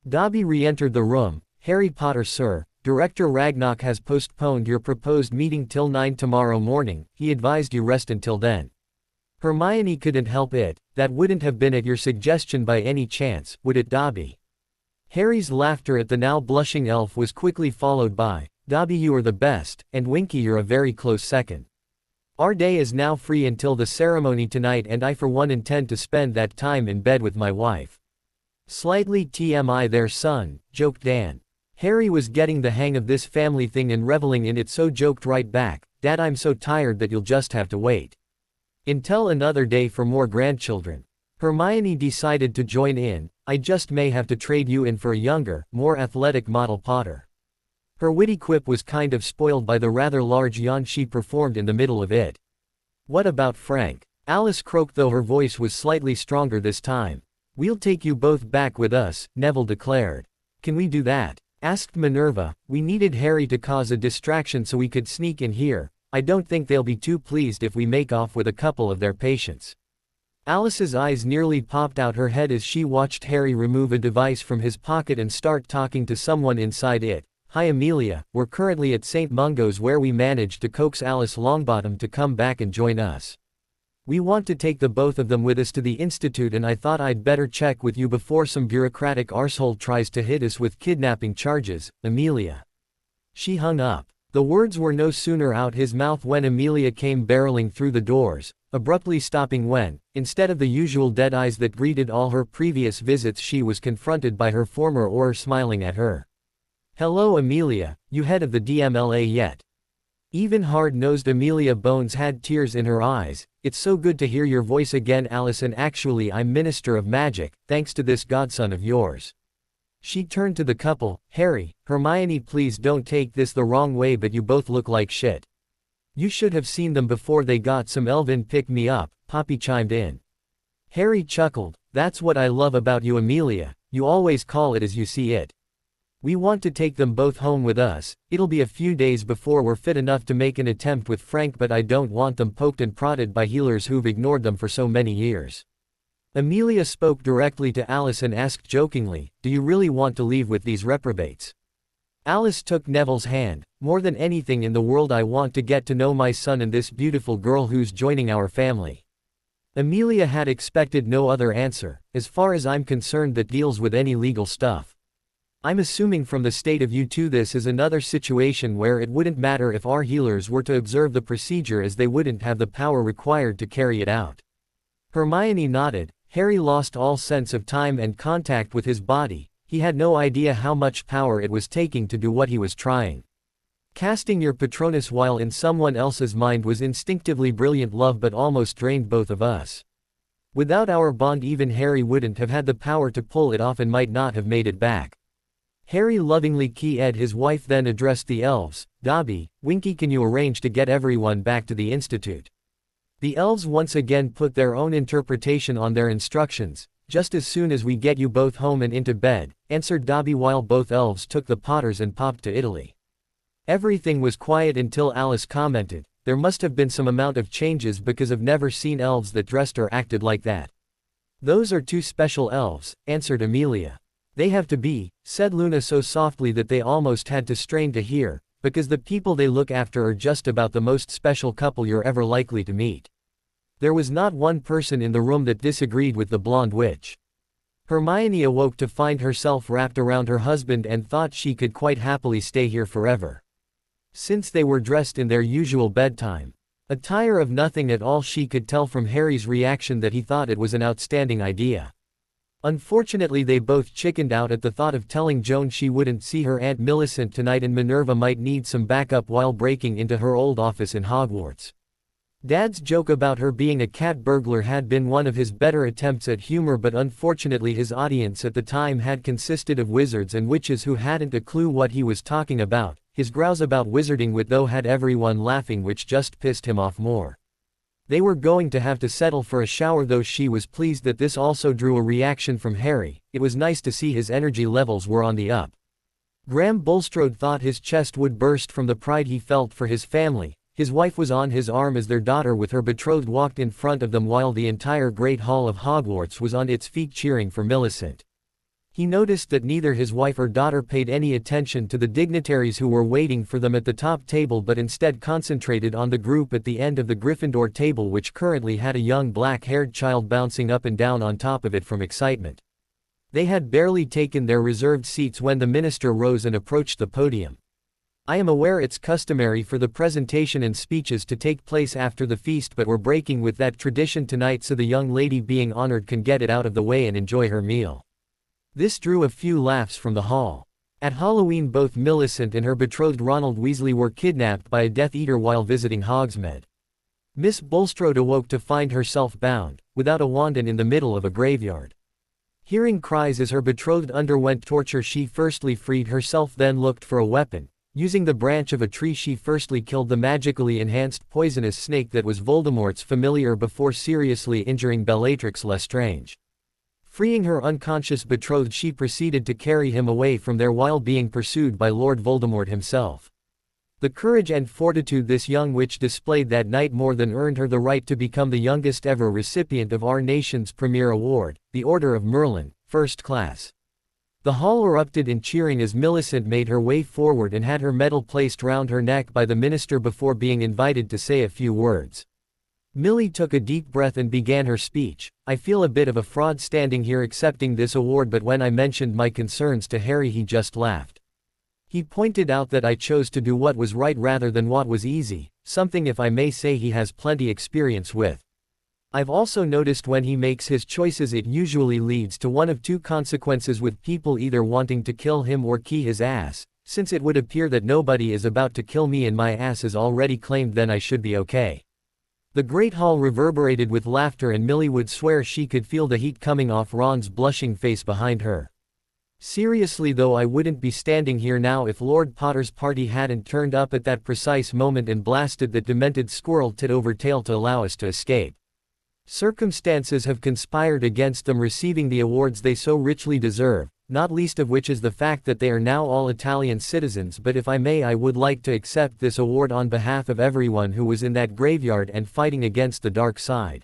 Dobby re-entered the room. "Harry Potter, sir. Director Ragnarok has postponed your proposed meeting till 9 tomorrow morning. He advised you rest until then." Hermione couldn't help it. "That wouldn't have been at your suggestion by any chance, would it, Dobby?" Harry's laughter at the now blushing elf was quickly followed by, "Dobby, you are the best, and Winky, you're a very close second. Our day is now free until the ceremony tonight, and I for one intend to spend that time in bed with my wife." "Slightly TMI there, son," joked Dan. Harry was getting the hang of this family thing and reveling in it, so joked right back, "Dad, I'm so tired that you'll just have to wait until another day for more grandchildren." Hermione decided to join in. "I just may have to trade you in for a younger, more athletic model Potter." Her witty quip was kind of spoiled by the rather large yawn she performed in the middle of it. "What about Frank?" Alice croaked, though her voice was slightly stronger this time. "We'll take you both back with us," Neville declared. "Can we do that?" asked Minerva. "We needed Harry to cause a distraction so we could sneak in here. I don't think they'll be too pleased if we make off with a couple of their patients." Alice's eyes nearly popped out her head as she watched Harry remove a device from his pocket and start talking to someone inside it. "Hi Amelia, we're currently at St. Mungo's where we managed to coax Alice Longbottom to come back and join us. We want to take the both of them with us to the institute, and I thought I'd better check with you before some bureaucratic arsehole tries to hit us with kidnapping charges, Amelia." She hung up. The words were no sooner out his mouth when Amelia came barreling through the doors, abruptly stopping when, instead of the usual dead eyes that greeted all her previous visits, she was confronted by her former aura smiling at her. "Hello Amelia, you head of the DMLA yet?" Even hard-nosed Amelia Bones had tears in her eyes. "It's so good to hear your voice again, Alice, and actually I'm Minister of Magic, thanks to this godson of yours." She turned to the couple. "Harry, Hermione, please don't take this the wrong way, but you both look like shit. You should have seen them before they got some elven pick-me-up," Poppy chimed in. Harry chuckled. "That's what I love about you, Amelia, you always call it as you see it. We want to take them both home with us. It'll be a few days before we're fit enough to make an attempt with Frank, but I don't want them poked and prodded by healers who've ignored them for so many years." Amelia spoke directly to Alice and asked jokingly, "Do you really want to leave with these reprobates?" Alice took Neville's hand. "More than anything in the world I want to get to know my son and this beautiful girl who's joining our family." Amelia had expected no other answer, "As far as I'm concerned, that deals with any legal stuff. I'm assuming from the state of you two this is another situation where it wouldn't matter if our healers were to observe the procedure, as they wouldn't have the power required to carry it out." Hermione nodded. Harry lost all sense of time and contact with his body. He had no idea how much power it was taking to do what he was trying. Casting your Patronus while in someone else's mind was instinctively brilliant love, but almost drained both of us. Without our bond, even Harry wouldn't have had the power to pull it off and might not have made it back. Harry lovingly keyed his wife, then addressed the elves. "Dobby, Winky, can you arrange to get everyone back to the institute?" The elves once again put their own interpretation on their instructions. "Just as soon as we get you both home and into bed," answered Dobby, while both elves took the Potters and popped to Italy. Everything was quiet until Alice commented, "There must have been some amount of changes, because I've never seen elves that dressed or acted like that." "Those are two special elves," answered Amelia. "They have to be," said Luna so softly that they almost had to strain to hear, "because the people they look after are just about the most special couple you're ever likely to meet." There was not one person in the room that disagreed with the blonde witch. Hermione awoke to find herself wrapped around her husband and thought she could quite happily stay here forever. Since they were dressed in their usual bedtime attire of nothing at all, she could tell from Harry's reaction that he thought it was an outstanding idea. Unfortunately, they both chickened out at the thought of telling Joan she wouldn't see her Aunt Millicent tonight, and Minerva might need some backup while breaking into her old office in Hogwarts. Dad's joke about her being a cat burglar had been one of his better attempts at humor, but unfortunately his audience at the time had consisted of wizards and witches who hadn't a clue what he was talking about. His grouse about wizarding wit though had everyone laughing, which just pissed him off more. They were going to have to settle for a shower, though she was pleased that this also drew a reaction from Harry. It was nice to see his energy levels were on the up. Graham Bulstrode thought his chest would burst from the pride he felt for his family. His wife was on his arm as their daughter with her betrothed walked in front of them, while the entire Great Hall of Hogwarts was on its feet cheering for Millicent. He noticed that neither his wife or daughter paid any attention to the dignitaries who were waiting for them at the top table, but instead concentrated on the group at the end of the Gryffindor table, which currently had a young black-haired child bouncing up and down on top of it from excitement. They had barely taken their reserved seats when the minister rose and approached the podium. "I am aware it's customary for the presentation and speeches to take place after the feast, but we're breaking with that tradition tonight so the young lady being honored can get it out of the way and enjoy her meal." This drew a few laughs from the hall. At Halloween, both Millicent and her betrothed Ronald Weasley were kidnapped by a Death Eater while visiting Hogsmeade. Miss Bulstrode awoke to find herself bound, without a wand and in the middle of a graveyard. Hearing cries as her betrothed underwent torture, she firstly freed herself, then looked for a weapon. Using the branch of a tree, she firstly killed the magically enhanced poisonous snake that was Voldemort's familiar before seriously injuring Bellatrix Lestrange. Freeing her unconscious betrothed, she proceeded to carry him away from there while being pursued by Lord Voldemort himself. The courage and fortitude this young witch displayed that night more than earned her the right to become the youngest ever recipient of our nation's premier award, the Order of Merlin, First Class. The hall erupted in cheering as Millicent made her way forward and had her medal placed round her neck by the minister before being invited to say a few words. Millie took a deep breath and began her speech. I feel a bit of a fraud standing here accepting this award, but when I mentioned my concerns to Harry he just laughed. He pointed out that I chose to do what was right rather than what was easy, something if I may say he has plenty experience with. I've also noticed when he makes his choices it usually leads to one of two consequences, with people either wanting to kill him or key his ass. Since it would appear that nobody is about to kill me and my ass is already claimed, then I should be okay. The great hall reverberated with laughter and Millie would swear she could feel the heat coming off Ron's blushing face behind her. Seriously though, I wouldn't be standing here now if Lord Potter's party hadn't turned up at that precise moment and blasted that demented squirrel tit over tail to allow us to escape. Circumstances have conspired against them receiving the awards they so richly deserve, not least of which is the fact that they are now all Italian citizens. But if I may, I would like to accept this award on behalf of everyone who was in that graveyard and fighting against the dark side.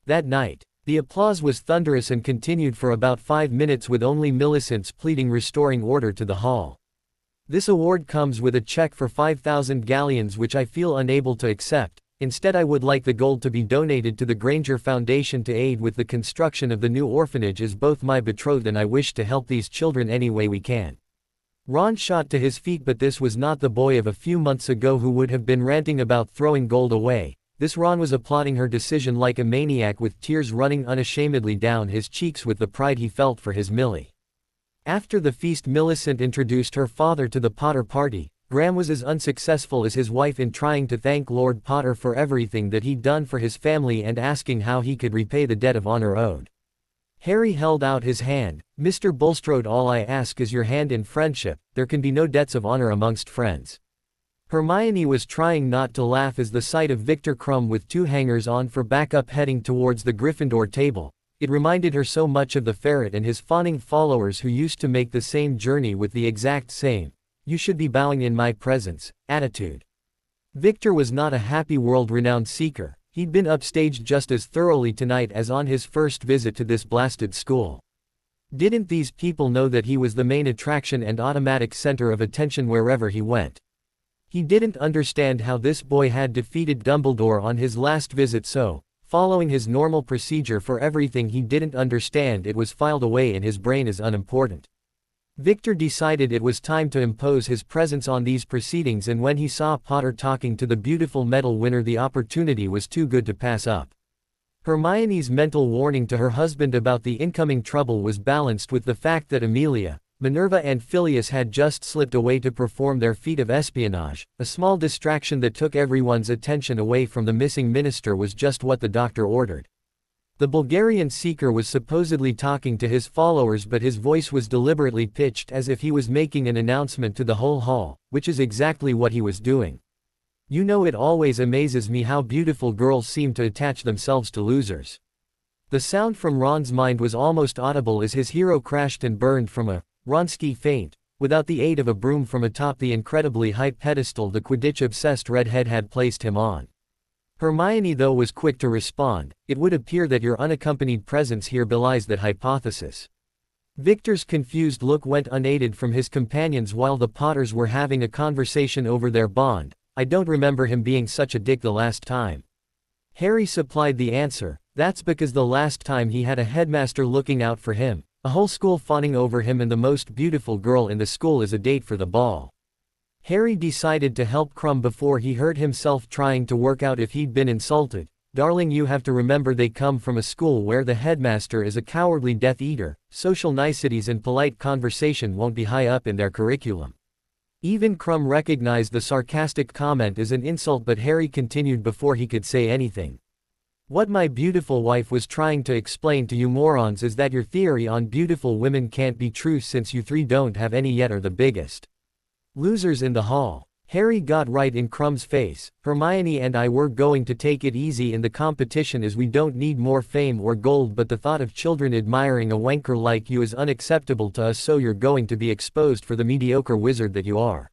That night, the applause was thunderous and continued for about 5 minutes, with only Millicent's pleading restoring order to the hall. This award comes with a check for 5,000 galleons which I feel unable to accept. Instead, I would like the gold to be donated to the Granger Foundation to aid with the construction of the new orphanage, as both my betrothed and I wish to help these children any way we can. Ron shot to his feet, but this was not the boy of a few months ago who would have been ranting about throwing gold away. This Ron was applauding her decision like a maniac, with tears running unashamedly down his cheeks with the pride he felt for his Millie. After the feast, Millicent introduced her father to the Potter party. Graham was as unsuccessful as his wife in trying to thank Lord Potter for everything that he'd done for his family and asking how he could repay the debt of honor owed. Harry held out his hand. Mr. Bulstrode, all I ask is your hand in friendship. There can be no debts of honor amongst friends. Hermione was trying not to laugh as the sight of Victor Crumb with 2 hangers-on for backup heading towards the Gryffindor table. It reminded her so much of the ferret and his fawning followers who used to make the same journey with the exact same "you should be bowing in my presence" attitude. Victor was not a happy world-renowned seeker. He'd been upstaged just as thoroughly tonight as on his first visit to this blasted school. Didn't these people know that he was the main attraction and automatic center of attention wherever he went? He didn't understand how this boy had defeated Dumbledore on his last visit, so, following his normal procedure for everything he didn't understand, it was filed away in his brain as unimportant. Victor decided it was time to impose his presence on these proceedings, and when he saw Potter talking to the beautiful medal winner, the opportunity was too good to pass up. Hermione's mental warning to her husband about the incoming trouble was balanced with the fact that Amelia, Minerva and Phileas had just slipped away to perform their feat of espionage. A small distraction that took everyone's attention away from the missing minister was just what the doctor ordered. The Bulgarian seeker was supposedly talking to his followers, but his voice was deliberately pitched as if he was making an announcement to the whole hall, which is exactly what he was doing. You know, it always amazes me how beautiful girls seem to attach themselves to losers. The sound from Ron's mind was almost audible as his hero crashed and burned from a Ronski faint, without the aid of a broom from atop the incredibly high pedestal the Quidditch-obsessed redhead had placed him on. Hermione, though, was quick to respond. It would appear that your unaccompanied presence here belies that hypothesis. Victor's confused look went unaided from his companions while the Potters were having a conversation over their bond. I don't remember him being such a dick the last time. Harry supplied the answer. That's because the last time he had a headmaster looking out for him, a whole school fawning over him, and the most beautiful girl in the school as a date for the ball. Harry decided to help Crumb before he hurt himself trying to work out if he'd been insulted. Darling, you have to remember they come from a school where the headmaster is a cowardly Death Eater. Social niceties and polite conversation won't be high up in their curriculum. Even Crumb recognized the sarcastic comment as an insult, but Harry continued before he could say anything. What my beautiful wife was trying to explain to you morons is that your theory on beautiful women can't be true, since you 3 don't have any yet, are the biggest losers in the hall. Harry got right in Crumb's face. Hermione and I were going to take it easy in the competition as we don't need more fame or gold, but the thought of children admiring a wanker like you is unacceptable to us, so you're going to be exposed for the mediocre wizard that you are.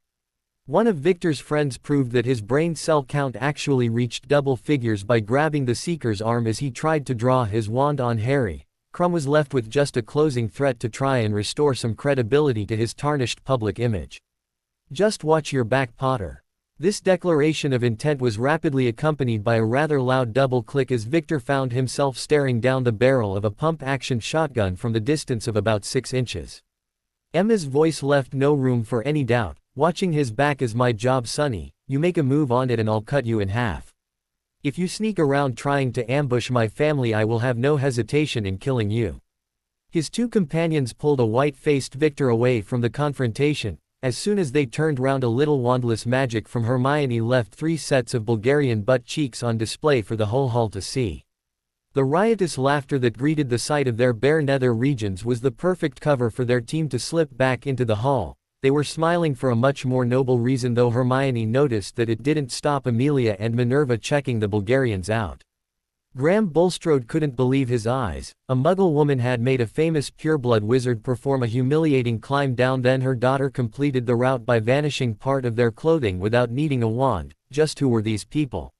One of Victor's friends proved that his brain cell count actually reached double figures by grabbing the Seeker's arm as he tried to draw his wand on Harry. Crumb was left with just a closing threat to try and restore some credibility to his tarnished public image. Just watch your back, Potter. This declaration of intent was rapidly accompanied by a rather loud double click as Victor found himself staring down the barrel of a pump-action shotgun from the distance of about 6 inches. Emma's voice left no room for any doubt. "Watching his back is my job, Sonny. You make a move on it and I'll cut you in half. If you sneak around trying to ambush my family, I will have no hesitation in killing you." His two companions pulled a white-faced Victor away from the confrontation. As soon as they turned round, a little wandless magic from Hermione left 3 sets of Bulgarian butt cheeks on display for the whole hall to see. The riotous laughter that greeted the sight of their bare nether regions was the perfect cover for their team to slip back into the hall. They were smiling for a much more noble reason, though Hermione noticed that it didn't stop Amelia and Minerva checking the Bulgarians out. Graham Bulstrode couldn't believe his eyes. A Muggle woman had made a famous pureblood wizard perform a humiliating climb down, then her daughter completed the route by vanishing part of their clothing without needing a wand. Just who were these people?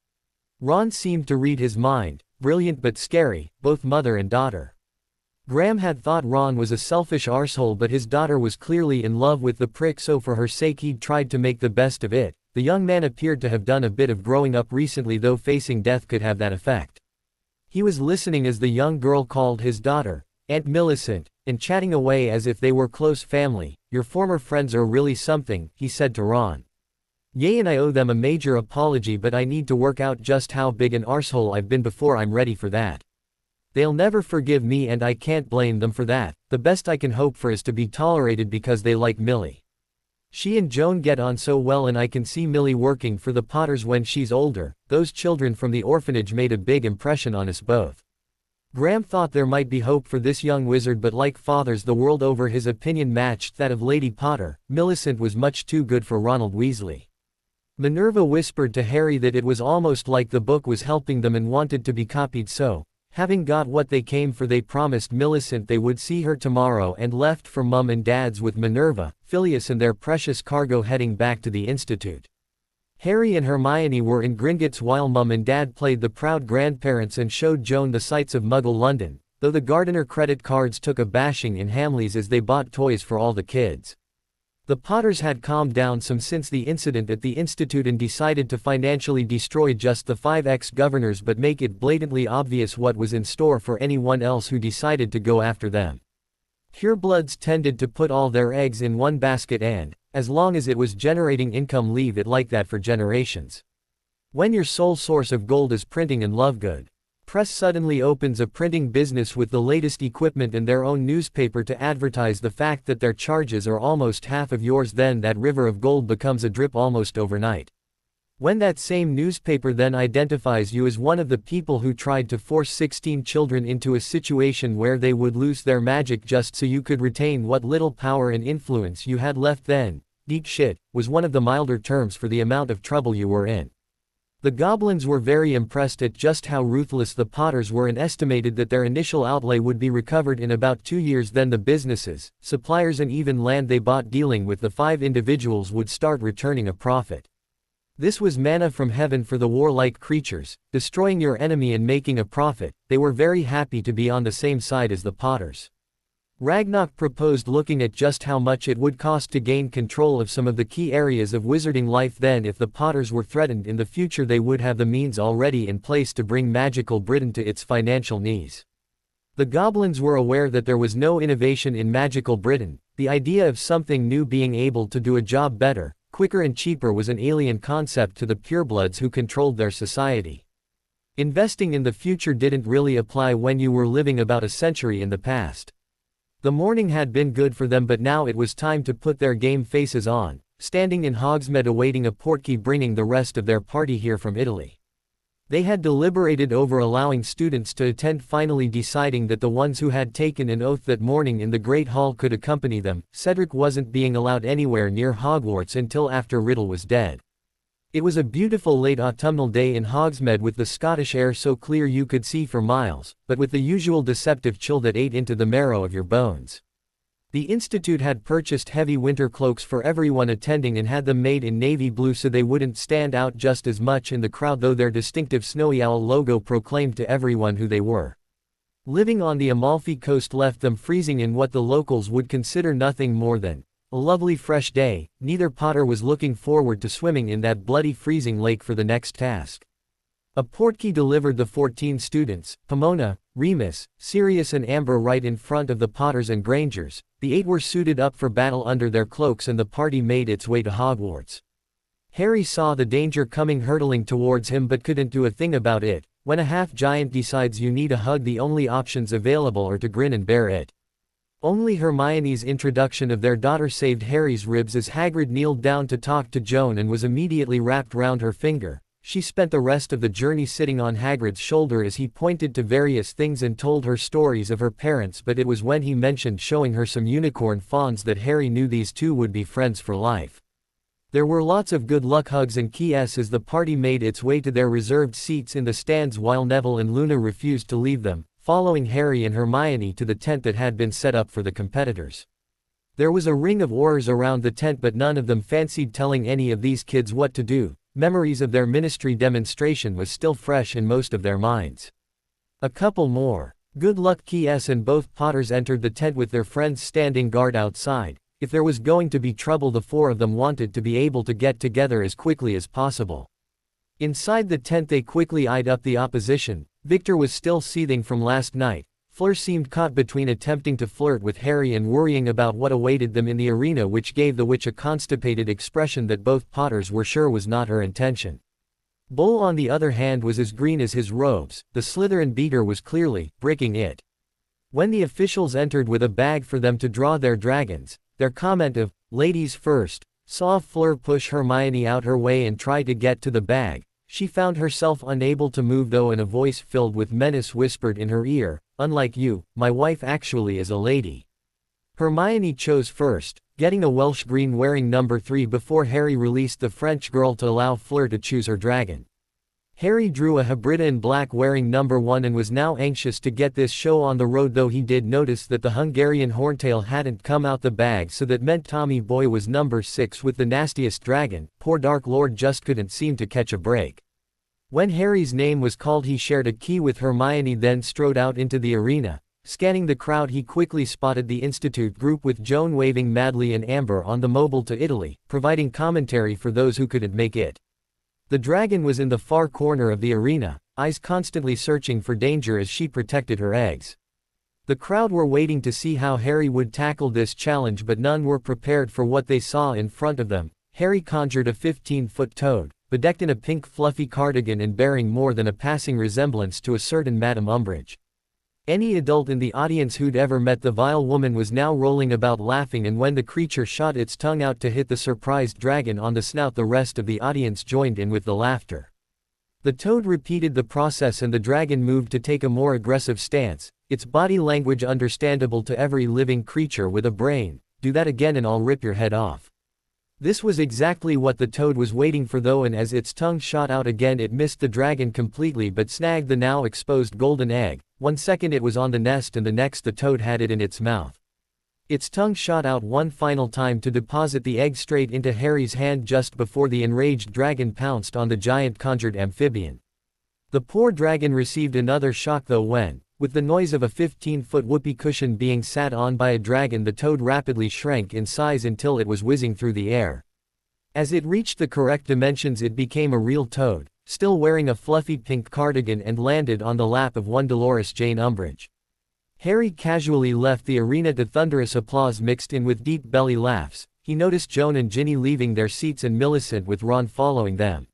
Ron seemed to read his mind. Brilliant but scary, both mother and daughter. Graham had thought Ron was a selfish arsehole, but his daughter was clearly in love with the prick, so for her sake he'd tried to make the best of it. The young man appeared to have done a bit of growing up recently, though facing death could have that effect. He was listening as the young girl called his daughter Aunt Millicent, and chatting away as if they were close family. "Your former friends are really something," he said to Ron. "Yay, and I owe them a major apology, but I need to work out just how big an arsehole I've been before I'm ready for that. They'll never forgive me and I can't blame them for that. The best I can hope for is to be tolerated because they like Millie. She and Joan get on so well, and I can see Millie working for the Potters when she's older. Those children from the orphanage made a big impression on us both." Graham thought there might be hope for this young wizard, but like fathers the world over, his opinion matched that of Lady Potter. Millicent was much too good for Ronald Weasley. Minerva whispered to Harry that it was almost like the book was helping them and wanted to be copied, so, having got what they came for, they promised Millicent they would see her tomorrow and left for Mum and Dad's with Minerva, Phileas and their precious cargo heading back to the Institute. Harry and Hermione were in Gringotts while Mum and Dad played the proud grandparents and showed Joan the sights of Muggle London, though the Gardiner credit cards took a bashing in Hamleys as they bought toys for all the kids. The Potters had calmed down some since the incident at the Institute and decided to financially destroy just the 5 ex-governors but make it blatantly obvious what was in store for anyone else who decided to go after them. Purebloods tended to put all their eggs in one basket and, as long as it was generating income, leave it like that for generations. When your sole source of gold is printing and Lovegood Press suddenly opens a printing business with the latest equipment and their own newspaper to advertise the fact that their charges are almost half of yours, then that river of gold becomes a drip almost overnight. When that same newspaper then identifies you as one of the people who tried to force 16 children into a situation where they would lose their magic just so you could retain what little power and influence you had left, then, deep shit, was one of the milder terms for the amount of trouble you were in. The goblins were very impressed at just how ruthless the Potters were and estimated that their initial outlay would be recovered in about 2 years. Then the businesses, suppliers and even land they bought dealing with the 5 individuals would start returning a profit. This was manna from heaven for the warlike creatures, destroying your enemy and making a profit. They were very happy to be on the same side as the Potters. Ragnarok proposed looking at just how much it would cost to gain control of some of the key areas of wizarding life. Then if the Potters were threatened in the future, they would have the means already in place to bring magical Britain to its financial knees. The goblins were aware that there was no innovation in magical Britain. The idea of something new being able to do a job better, quicker and cheaper was an alien concept to the purebloods who controlled their society. Investing in the future didn't really apply when you were living about a century in the past. The morning had been good for them, but now it was time to put their game faces on, standing in Hogsmeade awaiting a portkey bringing the rest of their party here from Italy. They had deliberated over allowing students to attend, finally deciding that the ones who had taken an oath that morning in the Great Hall could accompany them. Cedric wasn't being allowed anywhere near Hogwarts until after Riddle was dead. It was a beautiful late autumnal day in Hogsmeade with the Scottish air so clear you could see for miles, but with the usual deceptive chill that ate into the marrow of your bones. The Institute had purchased heavy winter cloaks for everyone attending and had them made in navy blue so they wouldn't stand out just as much in the crowd, though their distinctive snowy owl logo proclaimed to everyone who they were. Living on the Amalfi Coast left them freezing in what the locals would consider nothing more than A lovely fresh day, neither Potter was looking forward to swimming in that bloody freezing lake for the next task. A portkey delivered the 14 students, Pomona, Remus, Sirius and Amber right in front of the Potters and Grangers. The 8 were suited up for battle under their cloaks and the party made its way to Hogwarts. Harry saw the danger coming hurtling towards him but couldn't do a thing about it. When a half-giant decides you need a hug, the only options available are to grin and bear it. Only Hermione's introduction of their daughter saved Harry's ribs as Hagrid kneeled down to talk to Joan and was immediately wrapped round her finger. She spent the rest of the journey sitting on Hagrid's shoulder as he pointed to various things and told her stories of her parents, but it was when he mentioned showing her some unicorn fawns that Harry knew these two would be friends for life. There were lots of good luck hugs and kisses as the party made its way to their reserved seats in the stands while Neville and Luna refused to leave them, following Harry and Hermione to the tent that had been set up for the competitors. There was a ring of Aurors around the tent but none of them fancied telling any of these kids what to do. Memories of their ministry demonstration was still fresh in most of their minds. A couple more good luck kisses and both Potters entered the tent with their friends standing guard outside. If there was going to be trouble, the 4 of them wanted to be able to get together as quickly as possible. Inside the tent they quickly eyed up the opposition. Victor was still seething from last night. Fleur seemed caught between attempting to flirt with Harry and worrying about what awaited them in the arena, which gave the witch a constipated expression that both Potters were sure was not her intention. Bull on the other hand was as green as his robes. The Slytherin beater was clearly breaking it. When the officials entered with a bag for them to draw their dragons, their comment of, "Ladies first," saw Fleur push Hermione out her way and try to get to the bag. She found herself unable to move though, and a voice filled with menace whispered in her ear, "Unlike you, my wife actually is a lady." Hermione chose first, getting a Welsh green wearing number 3 before Harry released the French girl to allow Fleur to choose her dragon. Harry drew a Hebrida in black wearing number 1 and was now anxious to get this show on the road, though he did notice that the Hungarian Horntail hadn't come out the bag, so that meant Tommy Boy was number 6 with the nastiest dragon. Poor Dark Lord just couldn't seem to catch a break. When Harry's name was called he shared a key with Hermione, then strode out into the arena. Scanning the crowd he quickly spotted the Institute group with Joan waving madly and Amber on the mobile to Italy, providing commentary for those who couldn't make it. The dragon was in the far corner of the arena, eyes constantly searching for danger as she protected her eggs. The crowd were waiting to see how Harry would tackle this challenge, but none were prepared for what they saw in front of them. Harry conjured a 15-foot toad, bedecked in a pink fluffy cardigan and bearing more than a passing resemblance to a certain Madame Umbridge. Any adult in the audience who'd ever met the vile woman was now rolling about laughing, and when the creature shot its tongue out to hit the surprised dragon on the snout, the rest of the audience joined in with the laughter. The toad repeated the process and the dragon moved to take a more aggressive stance, its body language understandable to every living creature with a brain. "Do that again and I'll rip your head off." This was exactly what the toad was waiting for though, and as its tongue shot out again it missed the dragon completely but snagged the now exposed golden egg. 1 second it was on the nest and the next the toad had it in its mouth. Its tongue shot out one final time to deposit the egg straight into Harry's hand just before the enraged dragon pounced on the giant conjured amphibian. The poor dragon received another shock though when, with the noise of a 15-foot whoopee cushion being sat on by a dragon, the toad rapidly shrank in size until it was whizzing through the air. As it reached the correct dimensions it became a real toad, still wearing a fluffy pink cardigan, and landed on the lap of one Dolores Jane Umbridge. Harry casually left the arena to thunderous applause mixed in with deep belly laughs. He noticed Joan and Ginny leaving their seats and Millicent with Ron following them.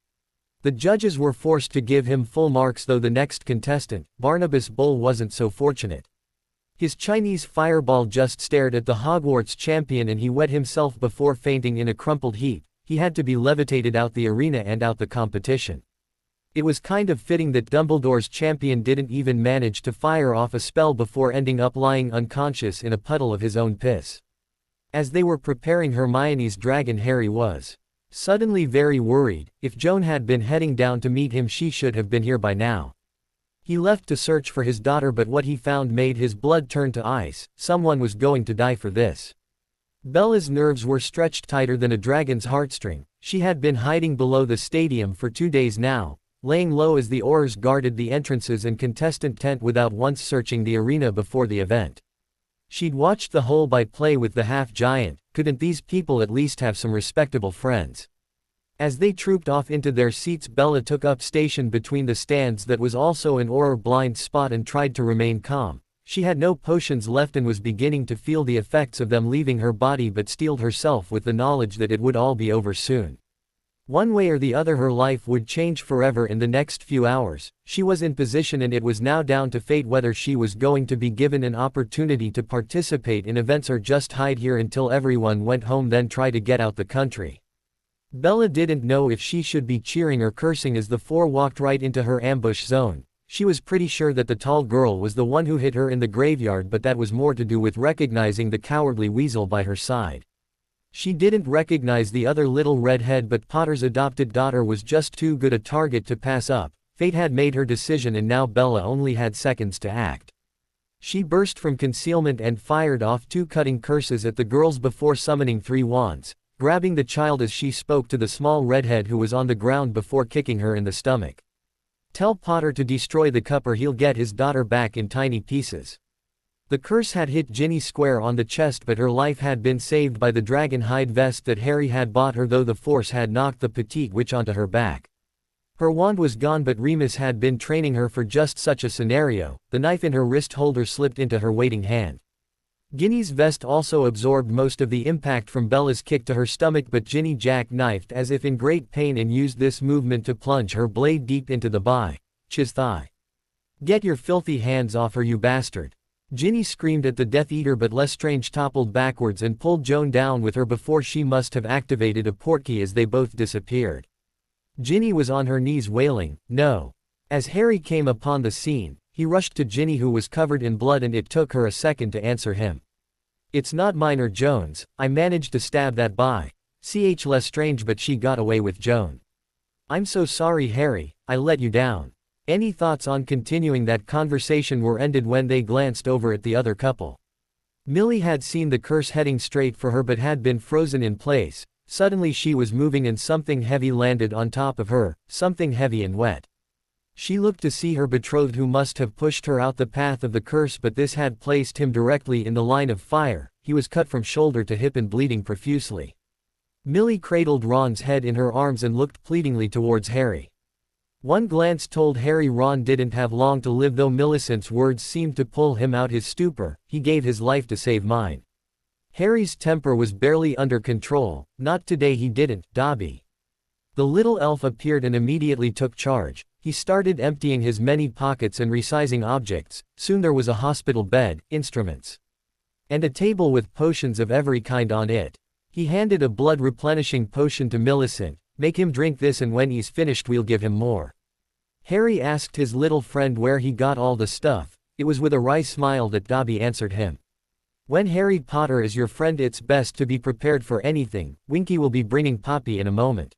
The judges were forced to give him full marks though the next contestant, Barnabas Bull, wasn't so fortunate. His Chinese fireball just stared at the Hogwarts champion and he wet himself before fainting in a crumpled heap. He had to be levitated out the arena and out the competition. It was kind of fitting that Dumbledore's champion didn't even manage to fire off a spell before ending up lying unconscious in a puddle of his own piss. As they were preparing Hermione's dragon, Harry was suddenly very worried. If Joan had been heading down to meet him she should have been here by now. He left to search for his daughter, but what he found made his blood turn to ice. Someone was going to die for this. Bella's nerves were stretched tighter than a dragon's heartstring. She had been hiding below the stadium for 2 days now, laying low as the Aurors guarded the entrances and contestant tent without once searching the arena before the event. She'd watched the whole by play with the half-giant. Couldn't these people at least have some respectable friends? As they trooped off into their seats, Bella took up station between the stands that was also an auror-blind spot and tried to remain calm. She had no potions left and was beginning to feel the effects of them leaving her body, but steeled herself with the knowledge that it would all be over soon. One way or the other her life would change forever in the next few hours. She was in position and it was now down to fate whether she was going to be given an opportunity to participate in events or just hide here until everyone went home, then try to get out the country. Bella didn't know if she should be cheering or cursing as the four walked right into her ambush zone. She was pretty sure that the tall girl was the one who hit her in the graveyard, but that was more to do with recognizing the cowardly weasel by her side. She didn't recognize the other little redhead, but Potter's adopted daughter was just too good a target to pass up. Fate had made her decision and now Bella only had seconds to act. She burst from concealment and fired off 2 cutting curses at the girls before summoning 3 wands, grabbing the child as she spoke to the small redhead who was on the ground before kicking her in the stomach. Tell Potter to destroy the cup or he'll get his daughter back in tiny pieces. The curse had hit Ginny square on the chest, but her life had been saved by the dragon hide vest that Harry had bought her, though the force had knocked the petite witch onto her back. Her wand was gone, but Remus had been training her for just such a scenario. The knife in her wrist holder slipped into her waiting hand. Ginny's vest also absorbed most of the impact from Bella's kick to her stomach, but Ginny jackknifed as if in great pain and used this movement to plunge her blade deep into the bitch's thigh. "Get your filthy hands off her, you bastard!" Ginny screamed at the Death Eater, but Lestrange toppled backwards and pulled Joan down with her before she must have activated a portkey as they both disappeared. Ginny was on her knees wailing, "No!" As Harry came upon the scene, he rushed to Ginny, who was covered in blood, and it took her a second to answer him. "It's not mine or Joan's. I managed to stab that bitch Lestrange, but she got away with Joan." "I'm so sorry, Harry, I let you down." Any thoughts on continuing that conversation were ended when they glanced over at the other couple. Millie had seen the curse heading straight for her but had been frozen in place. Suddenly she was moving and something heavy landed on top of her, something heavy and wet. She looked to see her betrothed, who must have pushed her out the path of the curse, but this had placed him directly in the line of fire. He was cut from shoulder to hip and bleeding profusely. Millie cradled Ron's head in her arms and looked pleadingly towards Harry. One glance told Harry Ron didn't have long to live, though Millicent's words seemed to pull him out his stupor. "He gave his life to save mine." Harry's temper was barely under control. "Not today, he didn't, Dobby." The little elf appeared and immediately took charge. He started emptying his many pockets and resizing objects. Soon there was a hospital bed, instruments, and a table with potions of every kind on it. He handed a blood-replenishing potion to Millicent. "Make him drink this, and when he's finished we'll give him more." Harry asked his little friend where he got all the stuff. It was with a wry smile that Dobby answered him. "When Harry Potter is your friend, it's best to be prepared for anything. Winky will be bringing Poppy in a moment."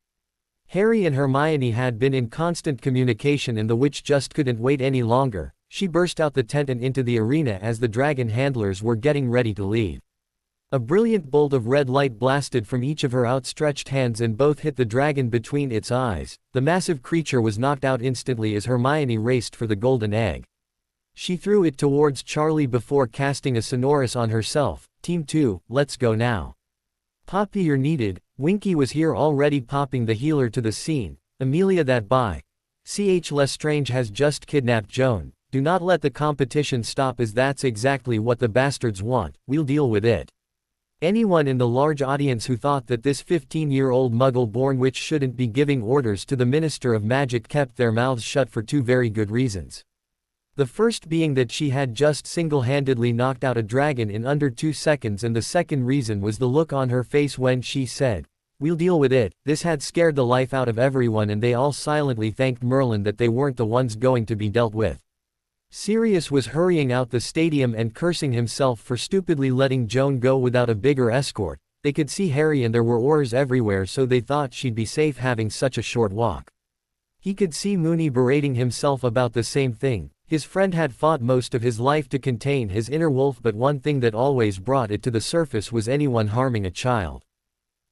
Harry and Hermione had been in constant communication, and the witch just couldn't wait any longer. She burst out the tent and into the arena as the dragon handlers were getting ready to leave. A brilliant bolt of red light blasted from each of her outstretched hands and both hit the dragon between its eyes. The massive creature was knocked out instantly as Hermione raced for the golden egg. She threw it towards Charlie before casting a sonorous on herself. "Team 2, let's go now." "Poppy, you're needed." Winky was here already, popping the healer to the scene. "Amelia, that bitch Lestrange has just kidnapped Joan. Do not let the competition stop, as that's exactly what the bastards want. We'll deal with it." Anyone in the large audience who thought that this 15-year-old muggle-born witch shouldn't be giving orders to the Minister of Magic kept their mouths shut for 2 very good reasons. The first being that she had just single-handedly knocked out a dragon in under 2 seconds, and the second reason was the look on her face when she said, "We'll deal with it." This had scared the life out of everyone, and they all silently thanked Merlin that they weren't the ones going to be dealt with. Sirius was hurrying out the stadium and cursing himself for stupidly letting Joan go without a bigger escort. They could see Harry and there were oars everywhere, so they thought she'd be safe having such a short walk. He could see Moony berating himself about the same thing. His friend had fought most of his life to contain his inner wolf, but one thing that always brought it to the surface was anyone harming a child.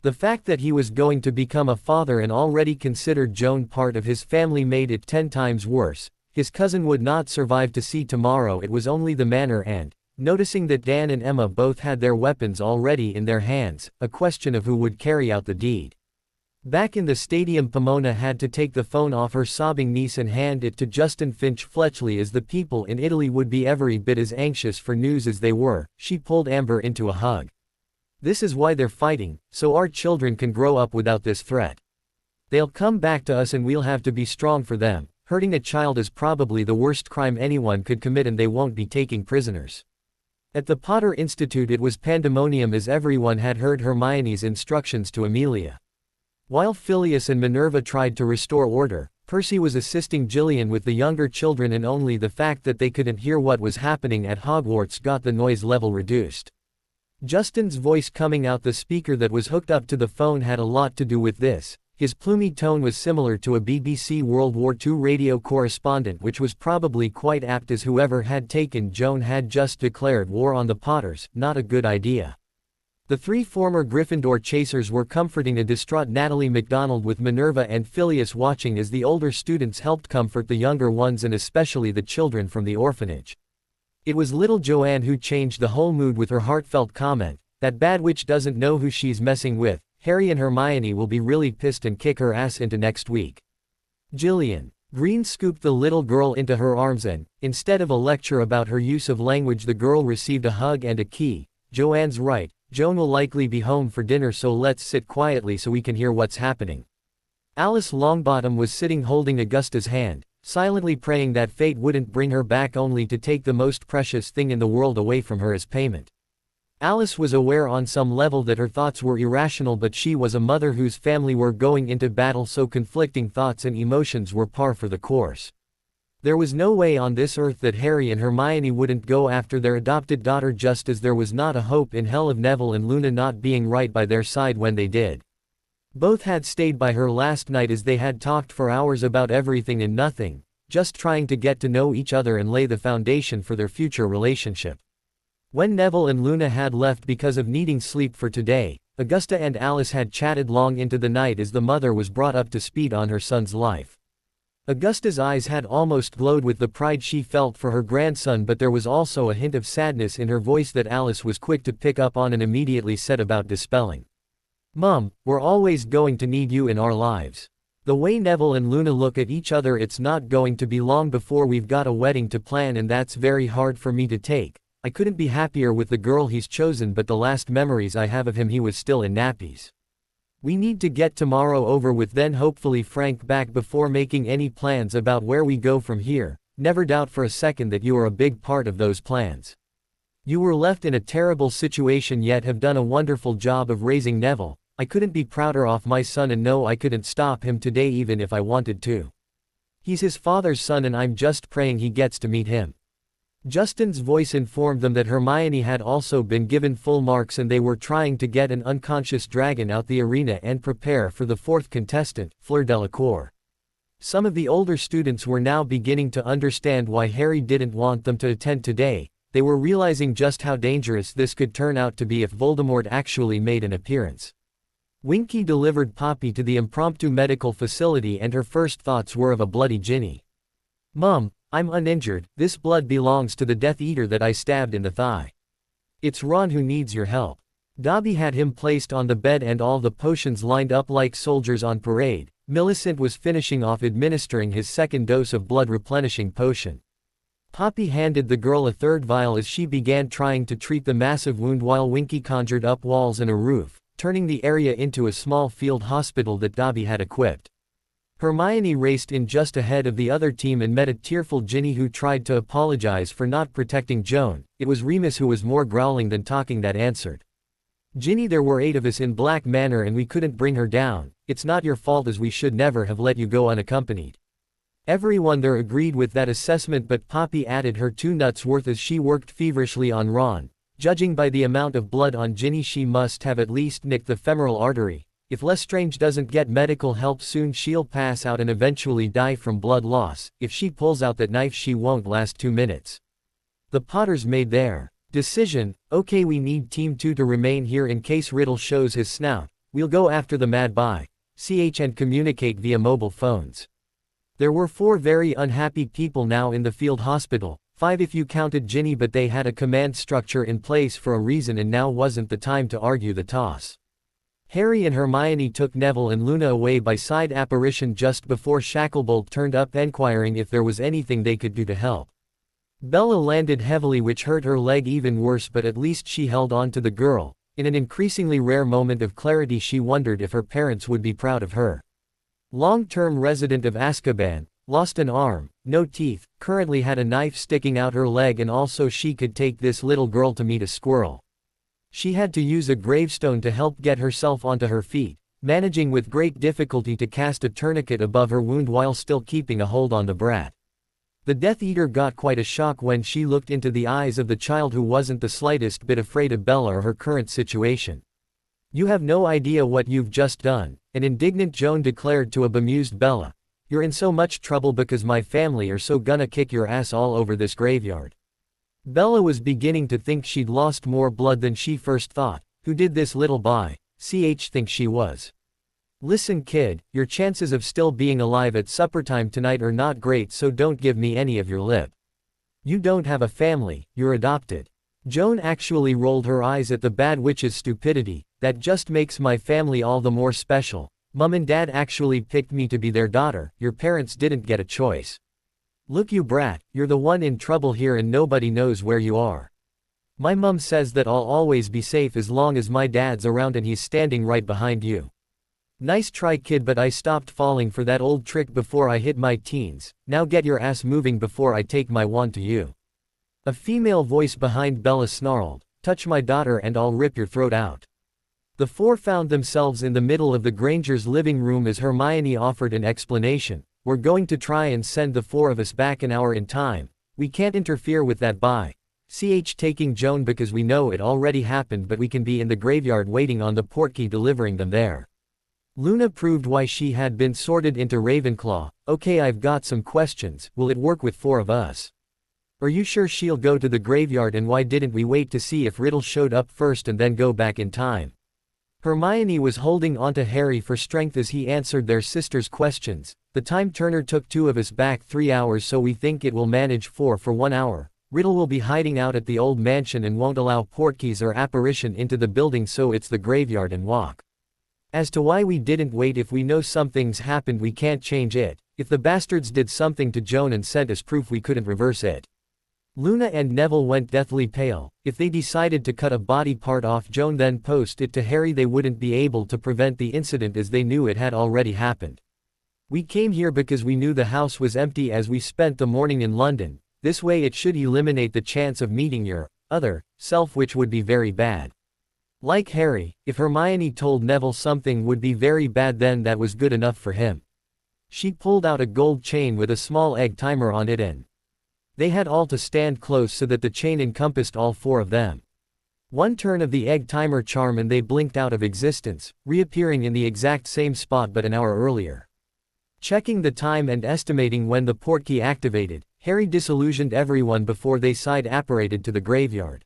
The fact that he was going to become a father and already considered Joan part of his family made it 10 times worse. His cousin would not survive to see tomorrow. It was only the manner and Noticing that Dan and Emma both had their weapons already in their hands, a question of who would carry out the deed. Back in the stadium, Pomona had to take the phone off her sobbing niece and hand it to Justin Finch Fletchley. As the people in Italy would be every bit as anxious for news as they were, she pulled Amber into a hug. This is why they're fighting, so our children can grow up without this threat. They'll come back to us and we'll have to be strong for them. Hurting a child is probably the worst crime anyone could commit, and they won't be taking prisoners. At the Potter Institute it was pandemonium as everyone had heard Hermione's instructions to Amelia. While Phileas and Minerva tried to restore order, Percy was assisting Gillian with the younger children, and only the fact that they couldn't hear what was happening at Hogwarts got the noise level reduced. Justin's voice coming out the speaker that was hooked up to the phone had a lot to do with this. His plumey tone was similar to a BBC World War II radio correspondent, which was probably quite apt as whoever had taken Joan had just declared war on the Potters. Not a good idea. The three former Gryffindor chasers were comforting a distraught Natalie MacDonald, with Minerva and Phileas watching as the older students helped comfort the younger ones, and especially the children from the orphanage. It was little Joanne who changed the whole mood with her heartfelt comment, "That bad witch doesn't know who she's messing with. Harry and Hermione will be really pissed and kick her ass into next week." Gillian Green scooped the little girl into her arms and, instead of a lecture about her use of language, the girl received a hug and a key. "Joanne's right. Joan will likely be home for dinner, so let's sit quietly so we can hear what's happening." Alice Longbottom was sitting holding Augusta's hand, silently praying that fate wouldn't bring her back only to take the most precious thing in the world away from her as payment. Alice was aware on some level that her thoughts were irrational, but she was a mother whose family were going into battle, so conflicting thoughts and emotions were par for the course. There was no way on this earth that Harry and Hermione wouldn't go after their adopted daughter, just as there was not a hope in hell of Neville and Luna not being right by their side when they did. Both had stayed by her last night as they had talked for hours about everything and nothing, just trying to get to know each other and lay the foundation for their future relationship. When Neville and Luna had left because of needing sleep for today, Augusta and Alice had chatted long into the night as the mother was brought up to speed on her son's life. Augusta's eyes had almost glowed with the pride she felt for her grandson, but there was also a hint of sadness in her voice that Alice was quick to pick up on and immediately set about dispelling. "Mom, we're always going to need you in our lives. The way Neville and Luna look at each other, it's not going to be long before we've got a wedding to plan, and that's very hard for me to take. I couldn't be happier with the girl he's chosen, but the last memories I have of him he was still in nappies. We need to get tomorrow over with, then hopefully Frank back before making any plans about where we go from here. Never doubt for a second that you are a big part of those plans. You were left in a terrible situation yet have done a wonderful job of raising Neville. I couldn't be prouder of my son, and no, I couldn't stop him today even if I wanted to. He's his father's son and I'm just praying he gets to meet him." Justin's voice informed them that Hermione had also been given full marks and they were trying to get an unconscious dragon out the arena and prepare for the fourth contestant, Fleur Delacour. Some of the older students were now beginning to understand why Harry didn't want them to attend today. They were realizing just how dangerous this could turn out to be if Voldemort actually made an appearance. Winky delivered Poppy to the impromptu medical facility and her first thoughts were of a bloody Ginny. "Mom, I'm uninjured. This blood belongs to the Death Eater that I stabbed in the thigh. It's Ron who needs your help." Dobby had him placed on the bed and all the potions lined up like soldiers on parade. Millicent was finishing off administering his second dose of blood replenishing potion. Poppy handed the girl a third vial as she began trying to treat the massive wound while Winky conjured up walls and a roof, turning the area into a small field hospital that Dobby had equipped. Hermione raced in just ahead of the other team and met a tearful Ginny who tried to apologize for not protecting Joan. It was Remus, who was more growling than talking, that answered. "Ginny, there were 8 of us in Black Manor and we couldn't bring her down. It's not your fault, as we should never have let you go unaccompanied." Everyone there agreed with that assessment, but Poppy added her 2 nuts worth as she worked feverishly on Ron. Judging by the amount of blood on Ginny, she must have at least nicked the femoral artery. If Lestrange doesn't get medical help soon, she'll pass out and eventually die from blood loss. If she pulls out that knife, she won't last 2 minutes. The Potters made their decision. "Okay, we need Team 2 to remain here in case Riddle shows his snout. We'll go after the Mad Bye, CH, and communicate via mobile phones." There were 4 very unhappy people now in the field hospital. 5 if you counted Ginny, but they had a command structure in place for a reason and now wasn't the time to argue the toss. Harry and Hermione took Neville and Luna away by side apparition just before Shacklebolt turned up enquiring if there was anything they could do to help. Bella landed heavily, which hurt her leg even worse, but at least she held on to the girl. In an increasingly rare moment of clarity, she wondered if her parents would be proud of her. Long-term resident of Azkaban, lost an arm, no teeth, currently had a knife sticking out her leg, and also she could take this little girl to meet a squirrel. She had to use a gravestone to help get herself onto her feet, managing with great difficulty to cast a tourniquet above her wound while still keeping a hold on the brat. The Death Eater got quite a shock when she looked into the eyes of the child, who wasn't the slightest bit afraid of Bella or her current situation. "You have no idea what you've just done," an indignant Joan declared to a bemused Bella. "You're in so much trouble because my family are so gonna kick your ass all over this graveyard." Bella was beginning to think she'd lost more blood than she first thought. Who did this little boy think she was? "Listen kid, your chances of still being alive at supper time tonight are not great, so don't give me any of your lip. You don't have a family, you're adopted." Joan actually rolled her eyes at the bad witch's stupidity. "That just makes my family all the more special. Mum and Dad actually picked me to be their daughter, your parents didn't get a choice. Look you brat, you're the one in trouble here and nobody knows where you are. My mum says that I'll always be safe as long as my dad's around and he's standing right behind you. Nice try kid, but I stopped falling for that old trick before I hit my teens, now get your ass moving before I take my wand to you." A female voice behind Bella snarled, "Touch my daughter and I'll rip your throat out." The four found themselves in the middle of the Grangers' living room as Hermione offered an explanation. "We're going to try and send the four of us back an hour in time. We can't interfere with that by taking Joan because we know it already happened, but we can be in the graveyard waiting on the portkey delivering them there." Luna proved why she had been sorted into Ravenclaw. "Okay, I've got some questions. Will it work with 4 of us? Are you sure she'll go to the graveyard, and why didn't we wait to see if Riddle showed up first and then go back in time?" Hermione was holding onto Harry for strength as he answered their sister's questions. "The time turner took 2 of us back 3 hours, so we think it will manage 4 for 1 hour. Riddle will be hiding out at the old mansion and won't allow portkeys or apparition into the building, so it's the graveyard and walk. As to why we didn't wait, if we know something's happened we can't change it. If the bastards did something to Joan and sent us proof, we couldn't reverse it." Luna and Neville went deathly pale. If they decided to cut a body part off Joan then post it to Harry, they wouldn't be able to prevent the incident as they knew it had already happened. "We came here because we knew the house was empty as we spent the morning in London. This way it should eliminate the chance of meeting your other self, which would be very bad." Like Harry, if Hermione told Neville something would be very bad, then that was good enough for him. She pulled out a gold chain with a small egg timer on it, and they had all to stand close so that the chain encompassed all 4 of them. One turn of the egg timer charm and they blinked out of existence, reappearing in the exact same spot but an hour earlier. Checking the time and estimating when the portkey activated, Harry disillusioned everyone before they side-apparated to the graveyard.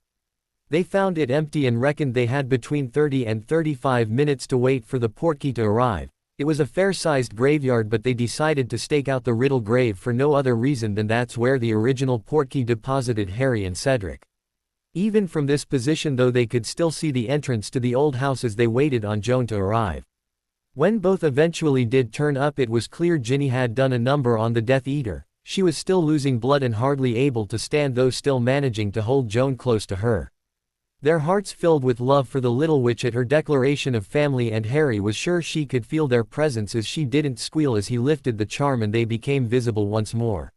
They found it empty and reckoned they had between 30 and 35 minutes to wait for the portkey to arrive. It was a fair-sized graveyard, but they decided to stake out the Riddle grave for no other reason than that's where the original portkey deposited Harry and Cedric. Even from this position though, they could still see the entrance to the old house as they waited on Joan to arrive. When both eventually did turn up, it was clear Ginny had done a number on the Death Eater. She was still losing blood and hardly able to stand, though still managing to hold Joan close to her. Their hearts filled with love for the little witch at her declaration of family, and Harry was sure she could feel their presence as she didn't squeal as he lifted the charm and they became visible once more.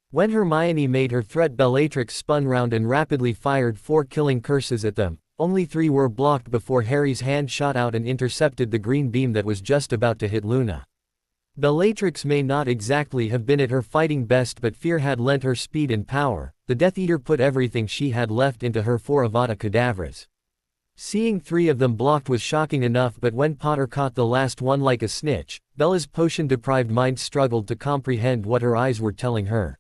When Hermione made her threat, Bellatrix spun round and rapidly fired 4 killing curses at them. Only 3 were blocked before Harry's hand shot out and intercepted the green beam that was just about to hit Luna. Bellatrix may not exactly have been at her fighting best, but fear had lent her speed and power. The Death Eater put everything she had left into her 4 Avada Kedavras. Seeing 3 of them blocked was shocking enough, but when Potter caught the last one like a snitch, Bella's potion-deprived mind struggled to comprehend what her eyes were telling her.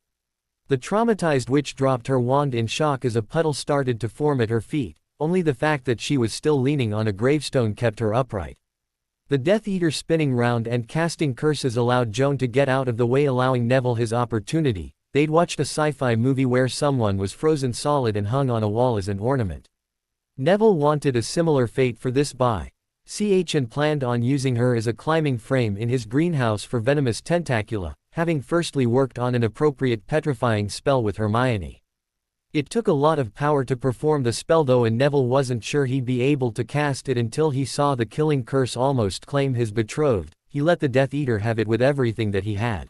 The traumatized witch dropped her wand in shock as a puddle started to form at her feet. Only the fact that she was still leaning on a gravestone kept her upright. The Death Eater spinning round and casting curses allowed Joan to get out of the way, allowing Neville his opportunity. They'd watched a sci-fi movie where someone was frozen solid and hung on a wall as an ornament. Neville wanted a similar fate for this ch and planned on using her as a climbing frame in his greenhouse for venomous tentacula, having firstly worked on an appropriate petrifying spell with Hermione. It took a lot of power to perform the spell though, and Neville wasn't sure he'd be able to cast it until he saw the killing curse almost claim his betrothed. He let the Death Eater have it with everything that he had.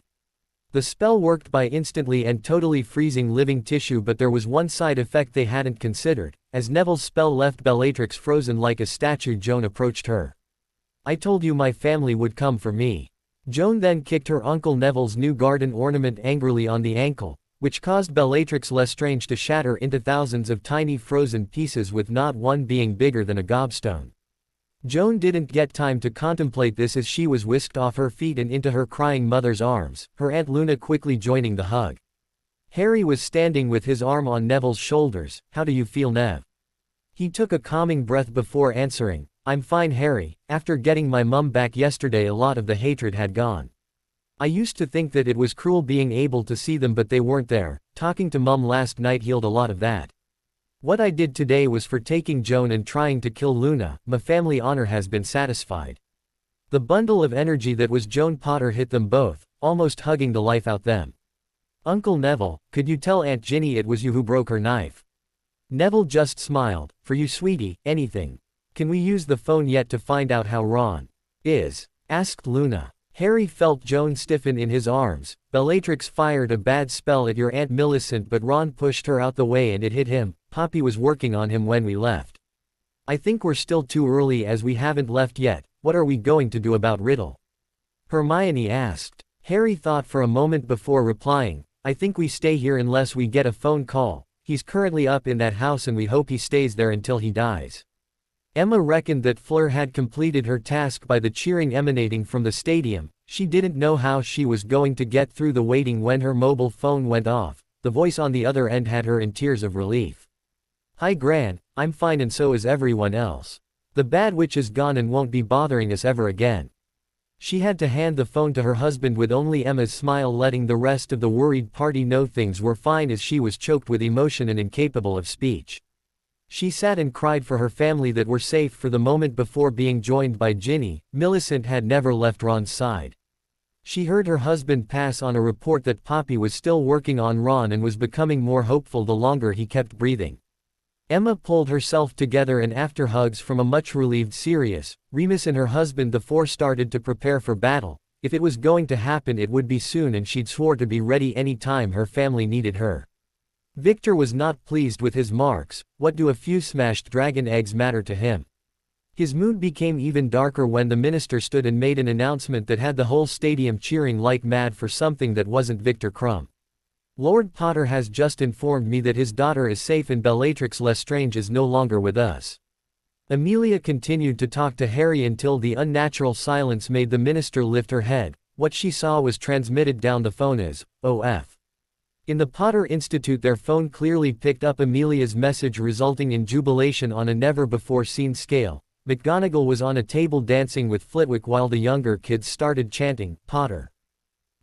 The spell worked by instantly and totally freezing living tissue, but there was one side effect they hadn't considered. As Neville's spell left Bellatrix frozen like a statue, Joan approached her. "I told you my family would come for me." Joan then kicked her Uncle Neville's new garden ornament angrily on the ankle, which caused Bellatrix Lestrange to shatter into thousands of tiny frozen pieces, with not one being bigger than a gobstone. Joan didn't get time to contemplate this as she was whisked off her feet and into her crying mother's arms, her Aunt Luna quickly joining the hug. Harry was standing with his arm on Neville's shoulders. "How do you feel, Nev?" He took a calming breath before answering, "I'm fine, Harry. After getting my mum back yesterday, a lot of the hatred had gone. I used to think that it was cruel being able to see them, but they weren't there. Talking to Mum last night healed a lot of that. What I did today was for taking Joan and trying to kill Luna. My family honor has been satisfied." The bundle of energy that was Joan Potter hit them both, almost hugging the life out them. "Uncle Neville, could you tell Aunt Ginny it was you who broke her knife?" Neville just smiled. "For you, sweetie, anything. Can we use the phone yet to find out how Ron is?" asked Luna. Harry felt Joan stiffen in his arms. "Bellatrix fired a bad spell at your Aunt Millicent, but Ron pushed her out the way and it hit him. Poppy was working on him when we left. I think we're still too early as we haven't left yet. What are we going to do about Riddle?" Hermione asked. Harry thought for a moment before replying, "I think we stay here unless we get a phone call. He's currently up in that house and we hope he stays there until he dies." Emma reckoned that Fleur had completed her task by the cheering emanating from the stadium. She didn't know how she was going to get through the waiting when her mobile phone went off. The voice on the other end had her in tears of relief. "Hi Gran, I'm fine and so is everyone else. The bad witch is gone and won't be bothering us ever again." She had to hand the phone to her husband with only Emma's smile letting the rest of the worried party know things were fine as she was choked with emotion and incapable of speech. She sat and cried for her family that were safe for the moment before being joined by Ginny. Millicent had never left Ron's side. She heard her husband pass on a report that Poppy was still working on Ron and was becoming more hopeful the longer he kept breathing. Emma pulled herself together and after hugs from a much relieved Sirius, Remus and her husband the four started to prepare for battle. If it was going to happen it would be soon and she'd swore to be ready any time her family needed her. Victor was not pleased with his marks. What do a few smashed dragon eggs matter to him? His mood became even darker when the minister stood and made an announcement that had the whole stadium cheering like mad for something that wasn't Victor Crumb. "Lord Potter has just informed me that his daughter is safe and Bellatrix Lestrange is no longer with us." Amelia continued to talk to Harry until the unnatural silence made the minister lift her head. What she saw was transmitted down the phone as, "OF." In the Potter Institute their phone clearly picked up Amelia's message, resulting in jubilation on a never-before-seen scale. McGonagall was on a table dancing with Flitwick while the younger kids started chanting, "Potter!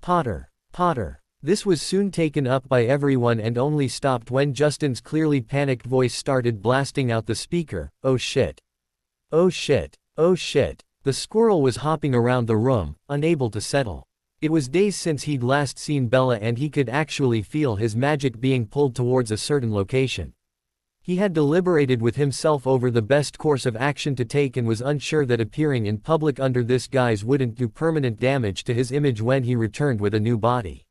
Potter! Potter!" This was soon taken up by everyone and only stopped when Justin's clearly panicked voice started blasting out the speaker, "Oh shit! Oh shit! Oh shit!" The squirrel was hopping around the room, unable to settle. It was days since he'd last seen Bella and he could actually feel his magic being pulled towards a certain location. He had deliberated with himself over the best course of action to take and was unsure that appearing in public under this guise wouldn't do permanent damage to his image when he returned with a new body.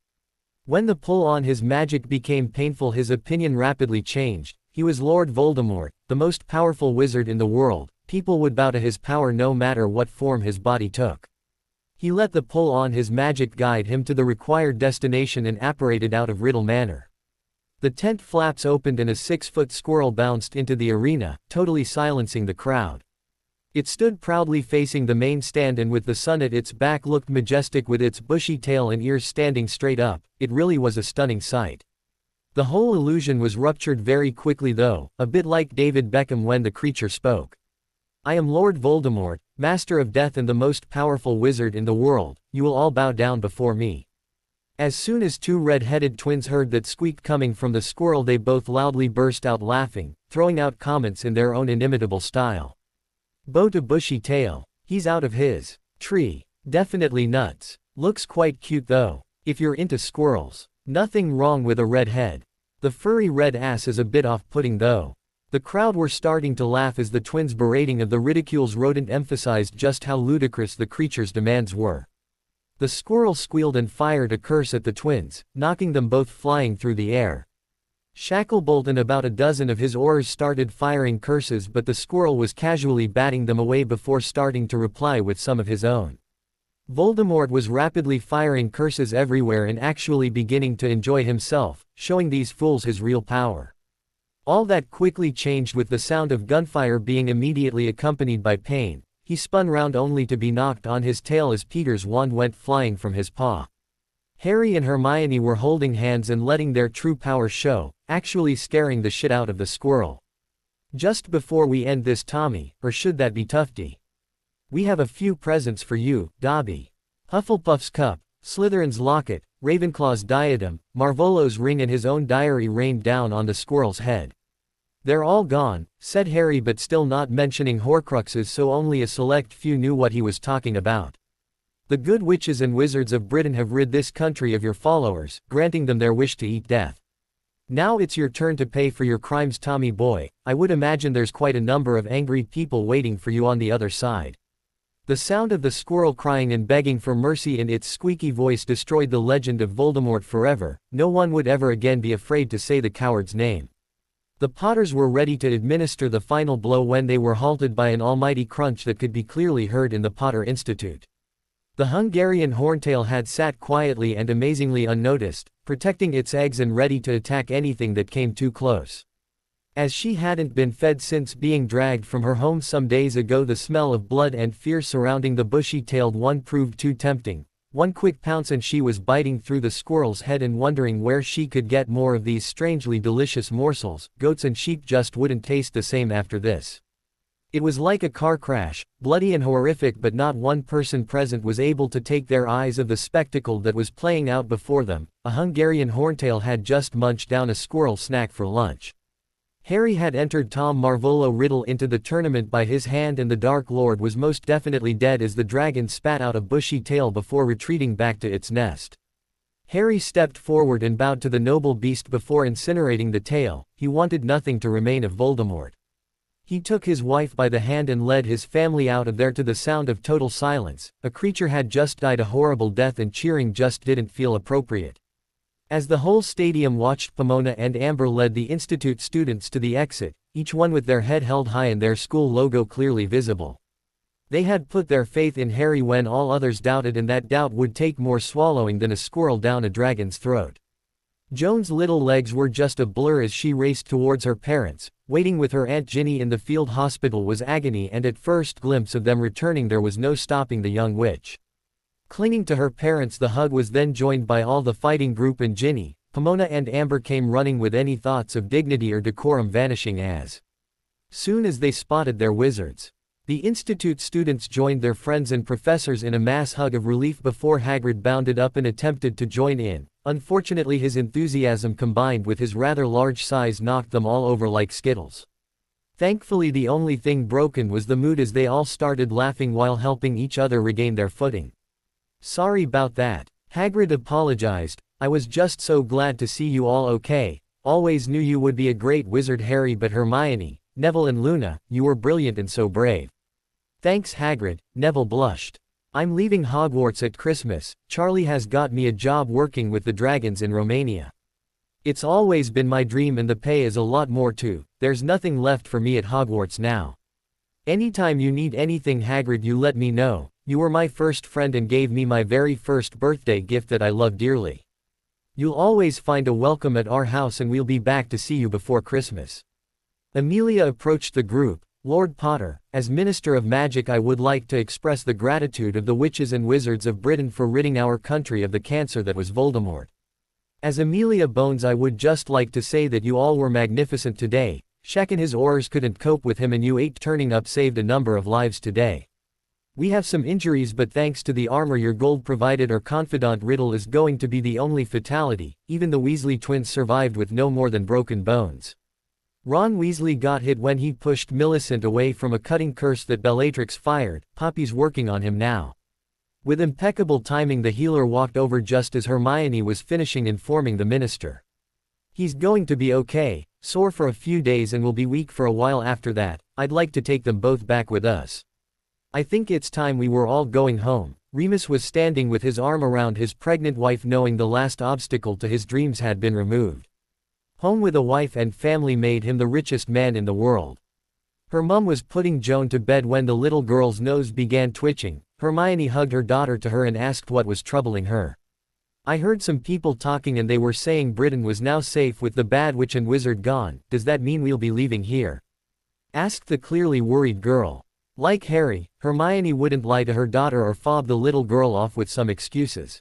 When the pull on his magic became painful his opinion rapidly changed. He was Lord Voldemort, the most powerful wizard in the world. People would bow to his power no matter what form his body took. He let the pull on his magic guide him to the required destination and apparated out of Riddle Manor. The tent flaps opened and a 6-foot squirrel bounced into the arena, totally silencing the crowd. It stood proudly facing the main stand and with the sun at its back looked majestic with its bushy tail and ears standing straight up. It really was a stunning sight. The whole illusion was ruptured very quickly though, a bit like David Beckham when the creature spoke. "I am Lord Voldemort, Master of Death and the most powerful wizard in the world. You will all bow down before me." As soon as two red-headed twins heard that squeak coming from the squirrel, they both loudly burst out laughing, throwing out comments in their own inimitable style. Bow to bushy tail. He's out of his tree. Definitely nuts. Looks quite cute though, if you're into squirrels. Nothing wrong with a red head. The furry red ass is a bit off-putting though. The crowd were starting to laugh as the twins' berating of the ridicule's rodent emphasized just how ludicrous the creature's demands were. The squirrel squealed and fired a curse at the twins, knocking them both flying through the air. Shacklebolt and about a dozen of his oars started firing curses, but the squirrel was casually batting them away before starting to reply with some of his own. Voldemort was rapidly firing curses everywhere and actually beginning to enjoy himself, showing these fools his real power. All that quickly changed with the sound of gunfire being immediately accompanied by pain. He spun round only to be knocked on his tail as Peter's wand went flying from his paw. Harry and Hermione were holding hands and letting their true power show, actually scaring the shit out of the squirrel. Just before we end this, Tommy, or should that be Tufty? We have a few presents for you, Dobby. Hufflepuff's cup, Slytherin's locket, Ravenclaw's diadem, Marvolo's ring and his own diary rained down on the squirrel's head. They're all gone, said Harry, but still not mentioning Horcruxes, so only a select few knew what he was talking about. The good witches and wizards of Britain have rid this country of your followers, granting them their wish to eat death. Now it's your turn to pay for your crimes, Tommy boy. I would imagine there's quite a number of angry people waiting for you on the other side. The sound of the squirrel crying and begging for mercy in its squeaky voice destroyed the legend of Voldemort forever. No one would ever again be afraid to say the coward's name. The Potters were ready to administer the final blow when they were halted by an almighty crunch that could be clearly heard in the Potter Institute. The Hungarian horntail had sat quietly and amazingly unnoticed, protecting its eggs and ready to attack anything that came too close. As she hadn't been fed since being dragged from her home some days ago, the smell of blood and fear surrounding the bushy-tailed one proved too tempting. One quick pounce and she was biting through the squirrel's head and wondering where she could get more of these strangely delicious morsels. Goats and sheep just wouldn't taste the same after this. It was like a car crash, bloody and horrific, but not one person present was able to take their eyes off the spectacle that was playing out before them. A Hungarian horntail had just munched down a squirrel snack for lunch. Harry had entered Tom Marvolo Riddle into the tournament by his hand, and the Dark Lord was most definitely dead as the dragon spat out a bushy tail before retreating back to its nest. Harry stepped forward and bowed to the noble beast before incinerating the tail. He wanted nothing to remain of Voldemort. He took his wife by the hand and led his family out of there to the sound of total silence. A creature had just died a horrible death and cheering just didn't feel appropriate. As the whole stadium watched, Pomona and Amber led the Institute students to the exit, each one with their head held high and their school logo clearly visible. They had put their faith in Harry when all others doubted, and that doubt would take more swallowing than a squirrel down a dragon's throat. Joan's little legs were just a blur as she raced towards her parents. Waiting with her Aunt Ginny in the field hospital was agony, and at first glimpse of them returning there was no stopping the young witch. Clinging to her parents, the hug was then joined by all the fighting group, and Ginny, Pomona and Amber came running with any thoughts of dignity or decorum vanishing as soon as they spotted their wizards. The Institute students joined their friends and professors in a mass hug of relief before Hagrid bounded up and attempted to join in. Unfortunately, his enthusiasm combined with his rather large size knocked them all over like Skittles. Thankfully, the only thing broken was the mood as they all started laughing while helping each other regain their footing. "Sorry about that," Hagrid apologized. "I was just so glad to see you all okay. Always knew you would be a great wizard, Harry, but Hermione, Neville and Luna, you were brilliant and so brave." "Thanks, Hagrid," Neville blushed. "I'm leaving Hogwarts at Christmas. Charlie has got me a job working with the dragons in Romania. It's always been my dream, and the pay is a lot more too. There's nothing left for me at Hogwarts now. Anytime you need anything, Hagrid, you let me know. You were my first friend and gave me my very first birthday gift that I love dearly. You'll always find a welcome at our house, and we'll be back to see you before Christmas." Amelia approached the group. "Lord Potter, as Minister of Magic, I would like to express the gratitude of the witches and wizards of Britain for ridding our country of the cancer that was Voldemort. As Amelia Bones, I would just like to say that you all were magnificent today. Shaq and his oars couldn't cope with him, and you 8 turning up saved a number of lives today. We have some injuries, but thanks to the armor your gold provided, our confidant Riddle is going to be the only fatality. Even the Weasley twins survived with no more than broken bones. Ron Weasley got hit when he pushed Millicent away from a cutting curse that Bellatrix fired. Poppy's working on him now. With impeccable timing, the healer walked over just as Hermione was finishing informing the minister. He's going to be okay, sore for a few days and will be weak for a while after that. I'd like to take them both back with us. I think it's time we were all going home. Remus was standing with his arm around his pregnant wife, knowing the last obstacle to his dreams had been removed. Home with a wife and family made him the richest man in the world. Her mum was putting Joan to bed when the little girl's nose began twitching. Hermione hugged her daughter to her and asked what was troubling her. I heard some people talking and they were saying Britain was now safe with the bad witch and wizard gone. Does that mean we'll be leaving here? Asked the clearly worried girl. Like Harry, Hermione wouldn't lie to her daughter or fob the little girl off with some excuses.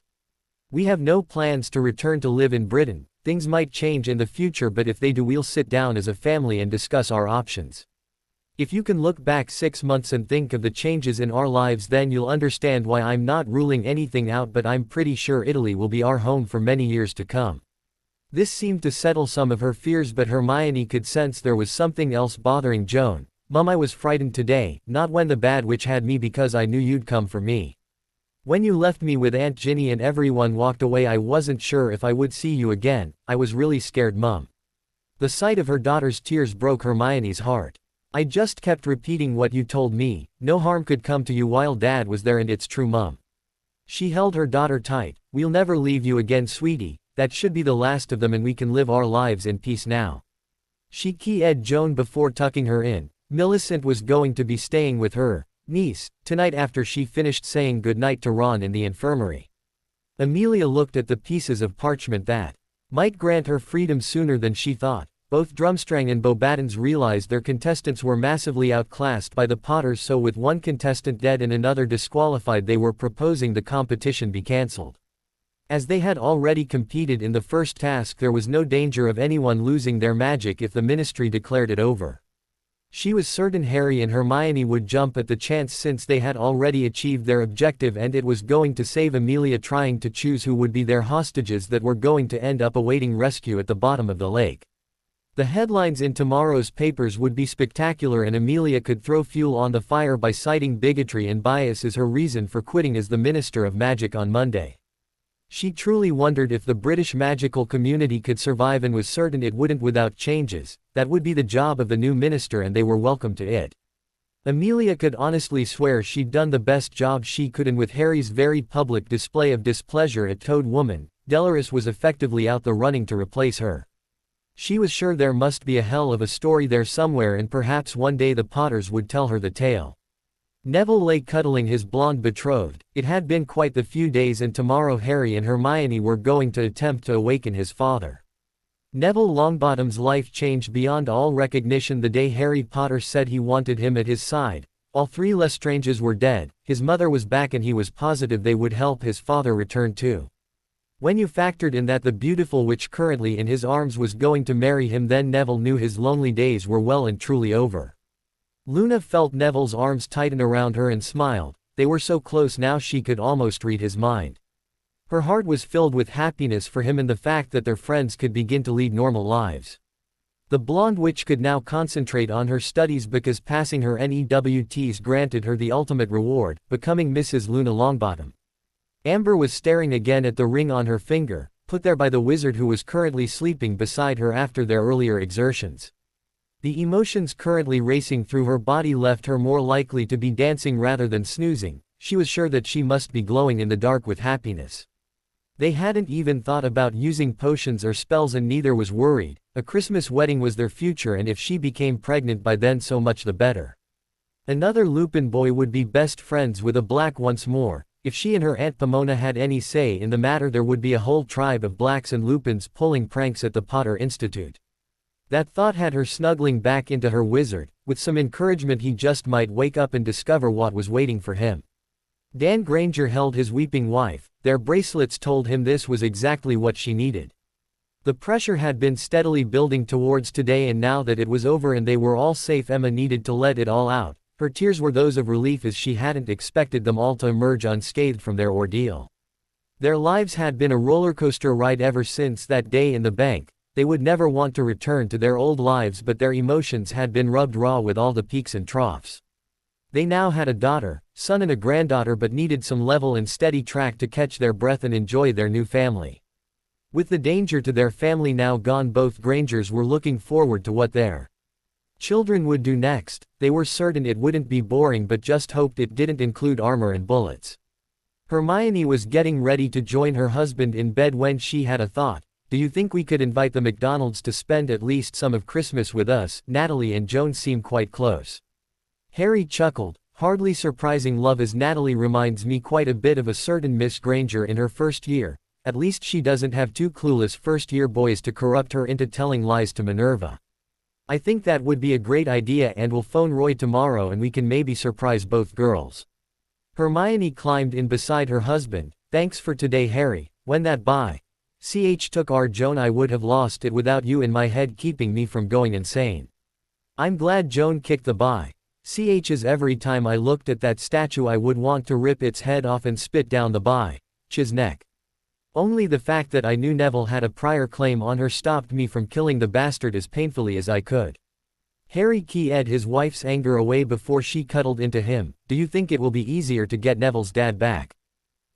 We have no plans to return to live in Britain. Things might change in the future, but if they do, we'll sit down as a family and discuss our options. If you can look back 6 months and think of the changes in our lives, then you'll understand why I'm not ruling anything out, but I'm pretty sure Italy will be our home for many years to come. This seemed to settle some of her fears, but Hermione could sense there was something else bothering Joan. Mum, I was frightened today, not when the bad witch had me, because I knew you'd come for me. When you left me with Aunt Ginny and everyone walked away, I wasn't sure if I would see you again. I was really scared, Mum. The sight of her daughter's tears broke Hermione's heart. I just kept repeating what you told me. No harm could come to you while Dad was there, and it's true, Mum. She held her daughter tight. We'll never leave you again, sweetie. That should be the last of them, and we can live our lives in peace now. She keyed Joan before tucking her in. Millicent was going to be staying with her niece tonight after she finished saying goodnight to Ron in the infirmary. Amelia looked at the pieces of parchment that might grant her freedom sooner than she thought. Both Drumstrang and Beauxbatons realized their contestants were massively outclassed by the Potters, so with one contestant dead and another disqualified, they were proposing the competition be cancelled. As they had already competed in the first task, there was no danger of anyone losing their magic if the ministry declared it over. She was certain Harry and Hermione would jump at the chance, since they had already achieved their objective, and it was going to save Amelia trying to choose who would be their hostages that were going to end up awaiting rescue at the bottom of the lake. The headlines in tomorrow's papers would be spectacular, and Amelia could throw fuel on the fire by citing bigotry and bias as her reason for quitting as the Minister of Magic on Monday. She truly wondered if the British magical community could survive, and was certain it wouldn't without changes. That would be the job of the new minister, and they were welcome to it. Amelia could honestly swear she'd done the best job she could, and with Harry's very public display of displeasure at Toad Woman, Dolores was effectively out the running to replace her. She was sure there must be a hell of a story there somewhere, and perhaps one day the Potters would tell her the tale. Neville lay cuddling his blonde betrothed. It had been quite the few days, and tomorrow Harry and Hermione were going to attempt to awaken his father. Neville Longbottom's life changed beyond all recognition the day Harry Potter said he wanted him at his side. All three Lestranges were dead, his mother was back, and he was positive they would help his father return too. When you factored in that the beautiful witch currently in his arms was going to marry him, then Neville knew his lonely days were well and truly over. Luna felt Neville's arms tighten around her and smiled. They were so close now she could almost read his mind. Her heart was filled with happiness for him and the fact that their friends could begin to lead normal lives. The blonde witch could now concentrate on her studies because passing her NEWTs granted her the ultimate reward, becoming Mrs. Luna Longbottom. Amber was staring again at the ring on her finger, put there by the wizard who was currently sleeping beside her after their earlier exertions. The emotions currently racing through her body left her more likely to be dancing rather than snoozing. She was sure that she must be glowing in the dark with happiness. They hadn't even thought about using potions or spells, and neither was worried. A Christmas wedding was their future, and if she became pregnant by then, so much the better. Another Lupin boy would be best friends with a black once more. If she and her Aunt Pomona had any say in the matter, there would be a whole tribe of Blacks and Lupins pulling pranks at the Potter Institute. That thought had her snuggling back into her wizard. With some encouragement, he just might wake up and discover what was waiting for him. Dan Granger held his weeping wife. Their bracelets told him this was exactly what she needed. The pressure had been steadily building towards today, and now that it was over and they were all safe, Emma needed to let it all out. Her tears were those of relief as she hadn't expected them all to emerge unscathed from their ordeal. Their lives had been a roller coaster ride ever since that day in the bank. They would never want to return to their old lives, but their emotions had been rubbed raw with all the peaks and troughs. They now had a daughter, son and a granddaughter, but needed some level and steady track to catch their breath and enjoy their new family. With the danger to their family now gone, both Grangers were looking forward to what their children would do next. They were certain it wouldn't be boring, but just hoped it didn't include armor and bullets. Hermione was getting ready to join her husband in bed when she had a thought. Do you think we could invite the McDonalds to spend at least some of Christmas with us? Natalie and Joan seem quite close. Harry chuckled, hardly surprising. Love as Natalie reminds me quite a bit of a certain Miss Granger in her first year. At least she doesn't have two clueless first-year boys to corrupt her into telling lies to Minerva. I think that would be a great idea, and we'll phone Roy tomorrow and we can maybe surprise both girls. Hermione climbed in beside her husband. Thanks for today, Harry. When that took our Joan, I would have lost it without you in my head keeping me from going insane. I'm glad Joan kicked the ch's. Every time I looked at that statue I would want to rip its head off and spit down the ch's neck. Only the fact that I knew Neville had a prior claim on her stopped me from killing the bastard as painfully as I could. Harry keyed his wife's anger away before she cuddled into him. Do you think it will be easier to get Neville's dad back?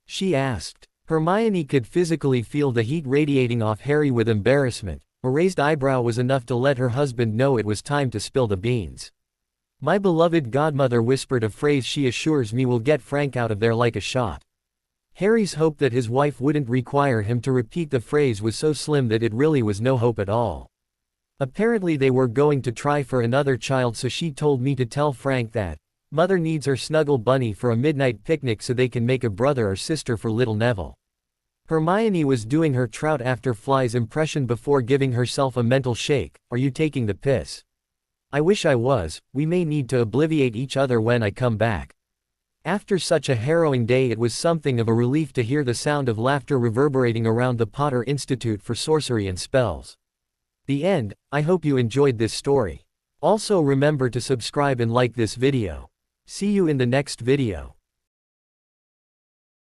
She asked. Hermione could physically feel the heat radiating off Harry with embarrassment. A raised eyebrow was enough to let her husband know it was time to spill the beans. My beloved godmother whispered a phrase she assures me will get Frank out of there like a shot. Harry's hope that his wife wouldn't require him to repeat the phrase was so slim that it really was no hope at all. Apparently they were going to try for another child, so she told me to tell Frank that Mother needs her snuggle bunny for a midnight picnic so they can make a brother or sister for little Neville. Hermione was doing her trout after flies impression before giving herself a mental shake. Are you taking the piss? I wish I was. We may need to obliviate each other when I come back. After such a harrowing day, it was something of a relief to hear the sound of laughter reverberating around the Potter Institute for Sorcery and Spells. The end. I hope you enjoyed this story. Also remember to subscribe and like this video. See you in the next video.